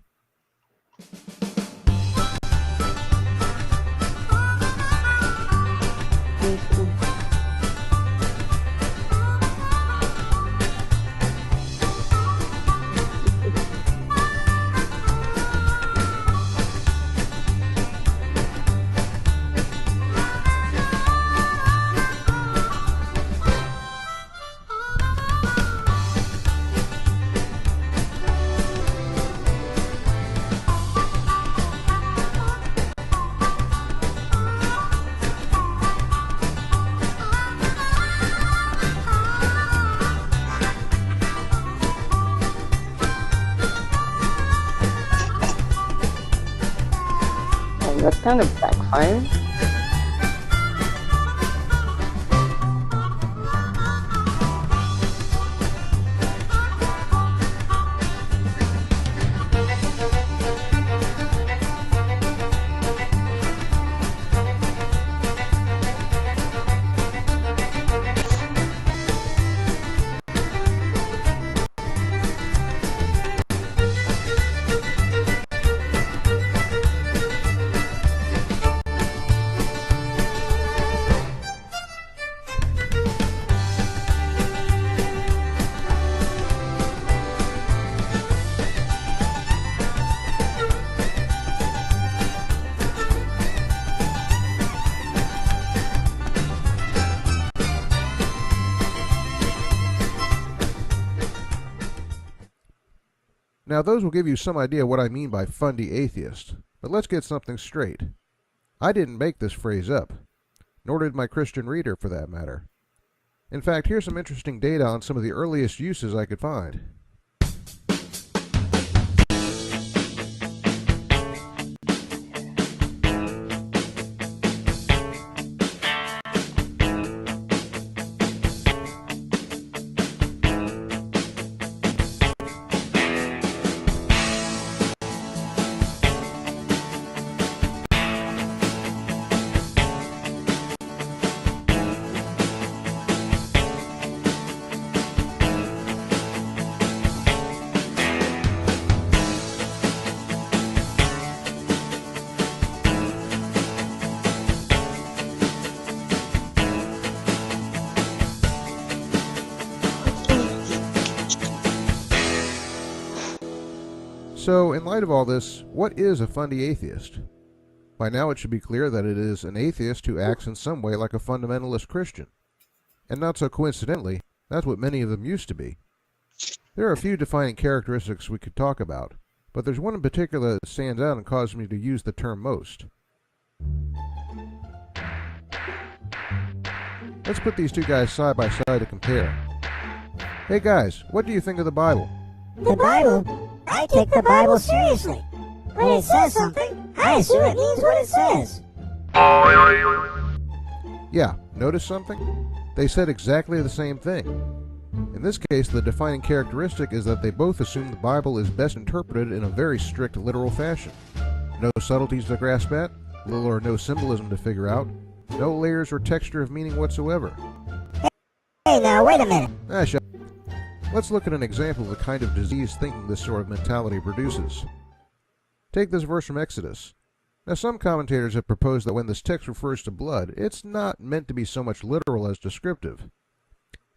Speaker 12: That kind of backfired. Now, those will give you some idea what I mean by fundy atheist, but let's get something straight. I didn't make this phrase up, nor did my Christian reader for that matter. In fact, here's some interesting data on some of the earliest uses I could find. So, in light of all this, what is a fundy atheist? By now it should be clear that it is an atheist who acts in some way like a fundamentalist Christian. And not so coincidentally, that's what many of them used to be. There are a few defining characteristics we could talk about, but there's one in particular that stands out and causes me to use the term most. Let's put these two guys side by side to compare. Hey guys, what do you think of the Bible?
Speaker 19: The Bible? I take the Bible seriously. When it says something, I assume it means what it says.
Speaker 20: Yeah, notice something? They said exactly the same thing. In this case, the defining characteristic is that they both assume the Bible is best interpreted in a very strict literal fashion. No subtleties to grasp at, little or no symbolism to figure out, no layers or texture of meaning whatsoever.
Speaker 19: Hey, now wait a minute.
Speaker 20: Let's look at an example of the kind of diseased thinking this sort of mentality produces. Take this verse from Exodus. Now, some commentators have proposed that when this text refers to blood, it's not meant to be so much literal as descriptive.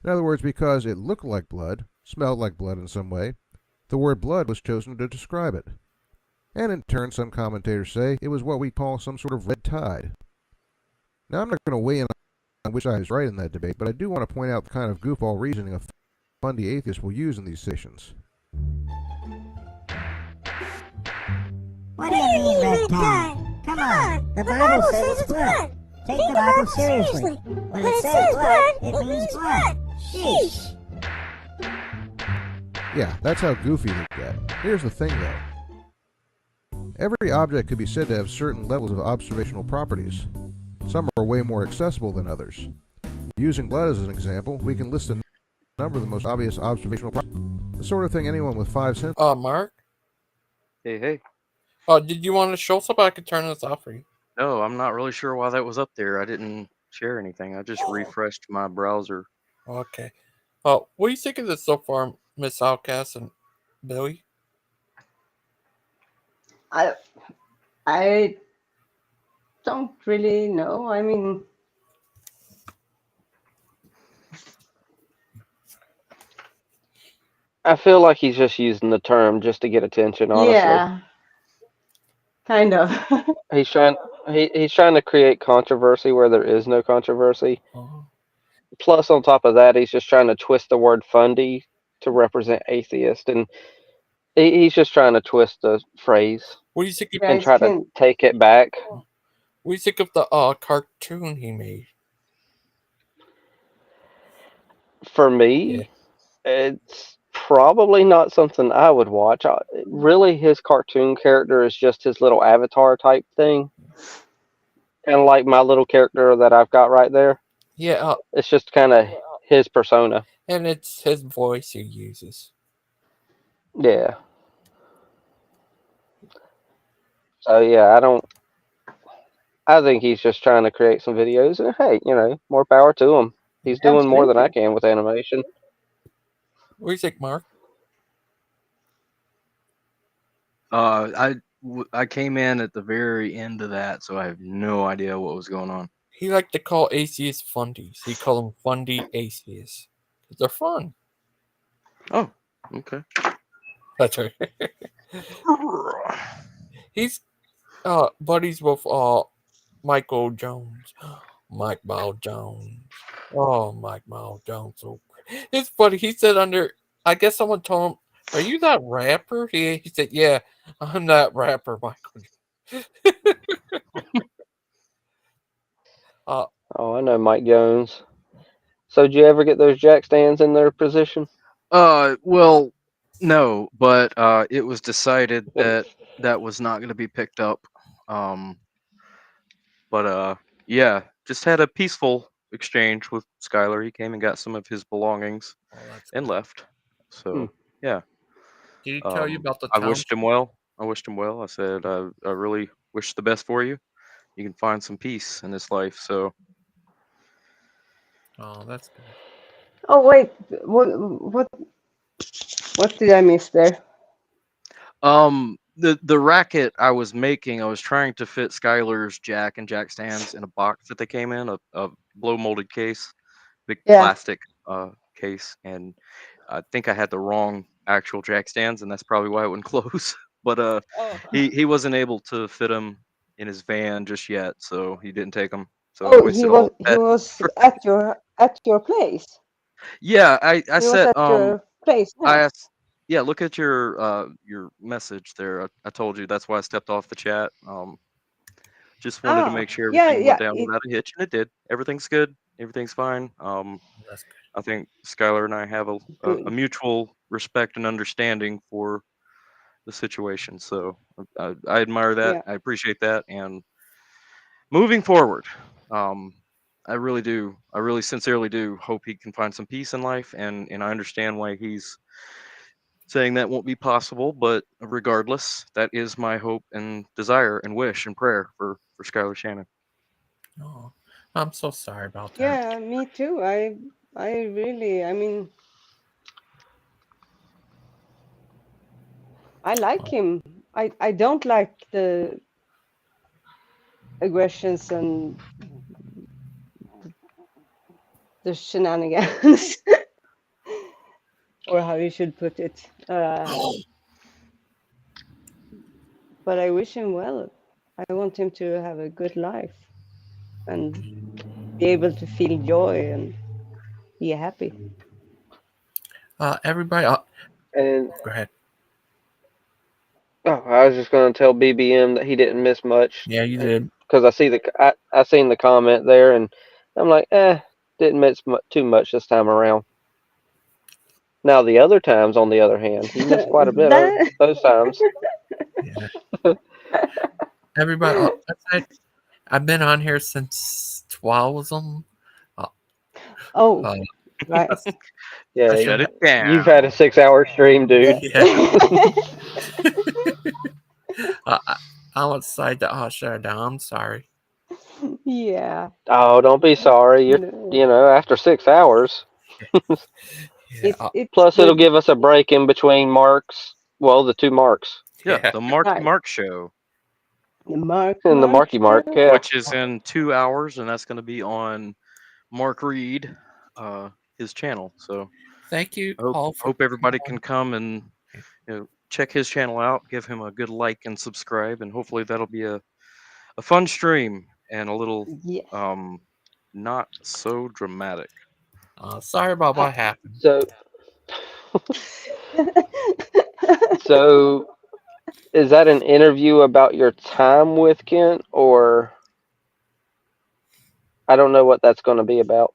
Speaker 20: In other words, because it looked like blood, smelled like blood in some way, the word blood was chosen to describe it. And in turn, some commentators say it was what we call some sort of red tide. Now, I'm not going to weigh in on which side is right in that debate, but I do want to point out the kind of goofball reasoning of fundy atheists will use in these sessions.
Speaker 19: What do you mean, red tide? Come on, the Bible says it's blood. Take the Bible seriously. When it says blood, it means blood. Sheesh.
Speaker 20: Yeah, that's how goofy they get. Here's the thing, though. Every object could be said to have certain levels of observational properties. Some are way more accessible than others. Using blood as an example, we can list a number of the most obvious observational properties. The sort of thing anyone with 5 cents.
Speaker 1: Mark?
Speaker 14: Hey.
Speaker 1: Did you want to show something? I could turn this off for you.
Speaker 14: No, I'm not really sure why that was up there. I didn't share anything. I just refreshed my browser.
Speaker 1: Okay. What do you think of this so far, Miss Outcast and Billy?
Speaker 12: I don't really know. I mean,
Speaker 15: I feel like he's just using the term just to get attention, honestly.
Speaker 12: yeah, kind of.
Speaker 15: He's trying to create controversy where there is no controversy. Plus, on top of that, he's just trying to twist the word fundy to represent atheist, and he's just trying to twist the phrase
Speaker 1: What do you think?
Speaker 15: And try to take it back.
Speaker 1: What do you think of the cartoon he made?
Speaker 15: For me, it's probably not something I would watch. Really, his cartoon character is just his little avatar type thing. Kind of like my little character that I've got right there.
Speaker 1: Yeah.
Speaker 15: It's just kind of his persona.
Speaker 1: And it's his voice he uses.
Speaker 15: Yeah. So, yeah, I think he's just trying to create some videos. And, hey, more power to him. He's doing more than I can with animation.
Speaker 1: What do you think, Mark?
Speaker 14: I came in at the very end of that, so I have no idea what was going on.
Speaker 1: He liked to call atheists fundies. He called them fundy atheists. They're fun.
Speaker 14: Oh, okay.
Speaker 1: That's right. He's buddies with Michael Jones. Mike Mal Jones. Oh, Mike Mal Jones. So it's funny. He said I guess someone told him, "Are you that rapper?" He said, "Yeah, I'm that rapper, Michael."
Speaker 15: I know Mike Jones. So, did you ever get those jack stands in their position?
Speaker 14: Well, no, but it was decided that was not going to be picked up. But yeah, just had a peaceful exchange with Skylar. He came and got some of his belongings and left. So yeah.
Speaker 1: Did he tell you about the
Speaker 14: I wished him well. I said, I really wish the best for you. You can find some peace in this life. So.
Speaker 1: Oh, that's good.
Speaker 12: Oh wait, what did I miss there?
Speaker 14: The racket I was making, I was trying to fit Skylar's jack and jack stands in a box that they came in, a blow molded case, big plastic case, and I think I had the wrong actual jack stands, and that's probably why it wouldn't close. But he wasn't able to fit them in his van just yet, so he didn't take them. So I wasted all
Speaker 12: he was at your place.
Speaker 14: Yeah, I said
Speaker 12: your place. Yeah.
Speaker 14: I asked. Yeah, look at your message there. I told you that's why I stepped off the chat. Just wanted to make sure everything went down without a hitch, and it did. Everything's good. Everything's fine.
Speaker 1: That's good.
Speaker 14: I think Skylar and I have a mutual respect and understanding for the situation. So I admire that.
Speaker 12: Yeah.
Speaker 14: I appreciate that. And moving forward, I really do. I really sincerely do hope he can find some peace in life, and I understand why he's saying that won't be possible, but regardless, that is my hope and desire and wish and prayer for Skylar Shannon.
Speaker 1: Oh, I'm so sorry about that.
Speaker 12: Yeah, me too. I really, I mean, I like him. I don't like the aggressions and the shenanigans, or how you should put it. But I wish him well. I want him to have a good life and be able to feel joy and be happy.
Speaker 1: Everybody,
Speaker 15: and
Speaker 1: go ahead.
Speaker 15: Oh, I was just going to tell BBM that he didn't miss much.
Speaker 1: Yeah, you did.
Speaker 15: Because I seen the comment there, and I'm like, didn't miss too much this time around. Now the other times, on the other hand, he missed quite a bit those times.
Speaker 1: Yeah. Everybody, I've been on here since 12 of them.
Speaker 12: Right.
Speaker 15: Yeah,
Speaker 14: Shut it down.
Speaker 15: you've had a 6-hour stream, dude.
Speaker 1: I'm outside the shut it down. I'm sorry.
Speaker 12: Yeah.
Speaker 15: Oh, don't be sorry.
Speaker 12: No.
Speaker 15: You know, after 6 hours.
Speaker 12: It's
Speaker 15: Plus, it'll
Speaker 12: good.
Speaker 15: give us a break in between Marks. Well, the two Marks.
Speaker 14: Yeah, the Marky
Speaker 12: Right.
Speaker 14: Mark show,
Speaker 12: The Mark
Speaker 15: And the Marky Mark, yeah.
Speaker 14: which is in 2 hours, and that's going to be on Mark Reed, his channel. So
Speaker 1: Thank you
Speaker 14: hope,
Speaker 1: all for
Speaker 14: hope everybody can come and check his channel out, give him a good like and subscribe, and hopefully that'll be a fun stream and a little not so dramatic.
Speaker 1: Sorry about what happened.
Speaker 15: So, is that an interview about your time with Kent, or I don't know what that's going to be about?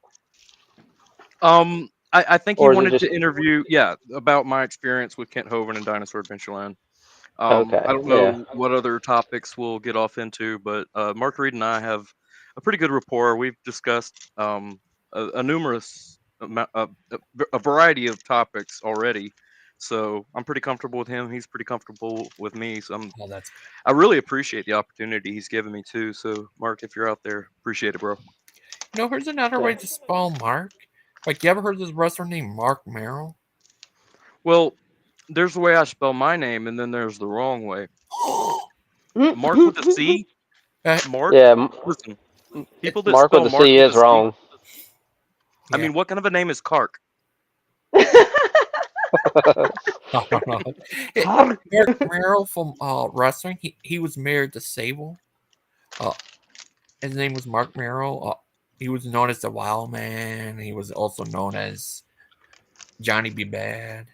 Speaker 14: I think he
Speaker 15: Or is it
Speaker 14: wanted
Speaker 15: just
Speaker 14: to interview, about my experience with Kent Hovind and Dinosaur Adventureland.
Speaker 15: Okay,
Speaker 14: I don't know what other topics we'll get off into, but Mark Reed and I have a pretty good rapport. We've discussed a variety of topics already, so I'm pretty comfortable with him. He's pretty comfortable with me. So I really appreciate the opportunity he's given me too. So Mark, if you're out there, appreciate it, bro.
Speaker 1: Here's another way to spell Mark. Like, you ever heard of this wrestler named Mark Merrill?
Speaker 14: Well, there's the way I spell my name, and then there's the wrong way. Mark with a C. Mark.
Speaker 15: Yeah.
Speaker 14: Listen, people that
Speaker 15: Mark
Speaker 14: spell
Speaker 15: with a
Speaker 14: Mark
Speaker 15: C
Speaker 14: with
Speaker 15: is
Speaker 14: a
Speaker 15: wrong.
Speaker 14: I mean, what kind of a name is Kark?
Speaker 1: Mark Merrill from wrestling. He was married to Sable. His name was Mark Merrill. He was known as the Wild Man. He was also known as Johnny B. Bad.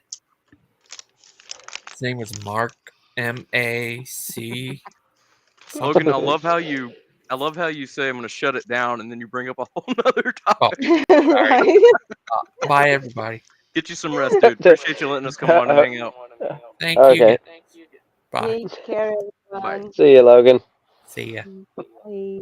Speaker 1: His name was Mark M.A.C.
Speaker 14: Logan, I love how you say I'm going to shut it down, and then you bring up a whole nother topic.
Speaker 1: Bye, everybody.
Speaker 14: Get you some rest, dude. Appreciate you letting us come on and hang out.
Speaker 1: Thank
Speaker 15: Okay.
Speaker 1: you. Bye.
Speaker 12: Take care, everyone.
Speaker 15: See you, Logan.
Speaker 1: See ya.
Speaker 12: Bye.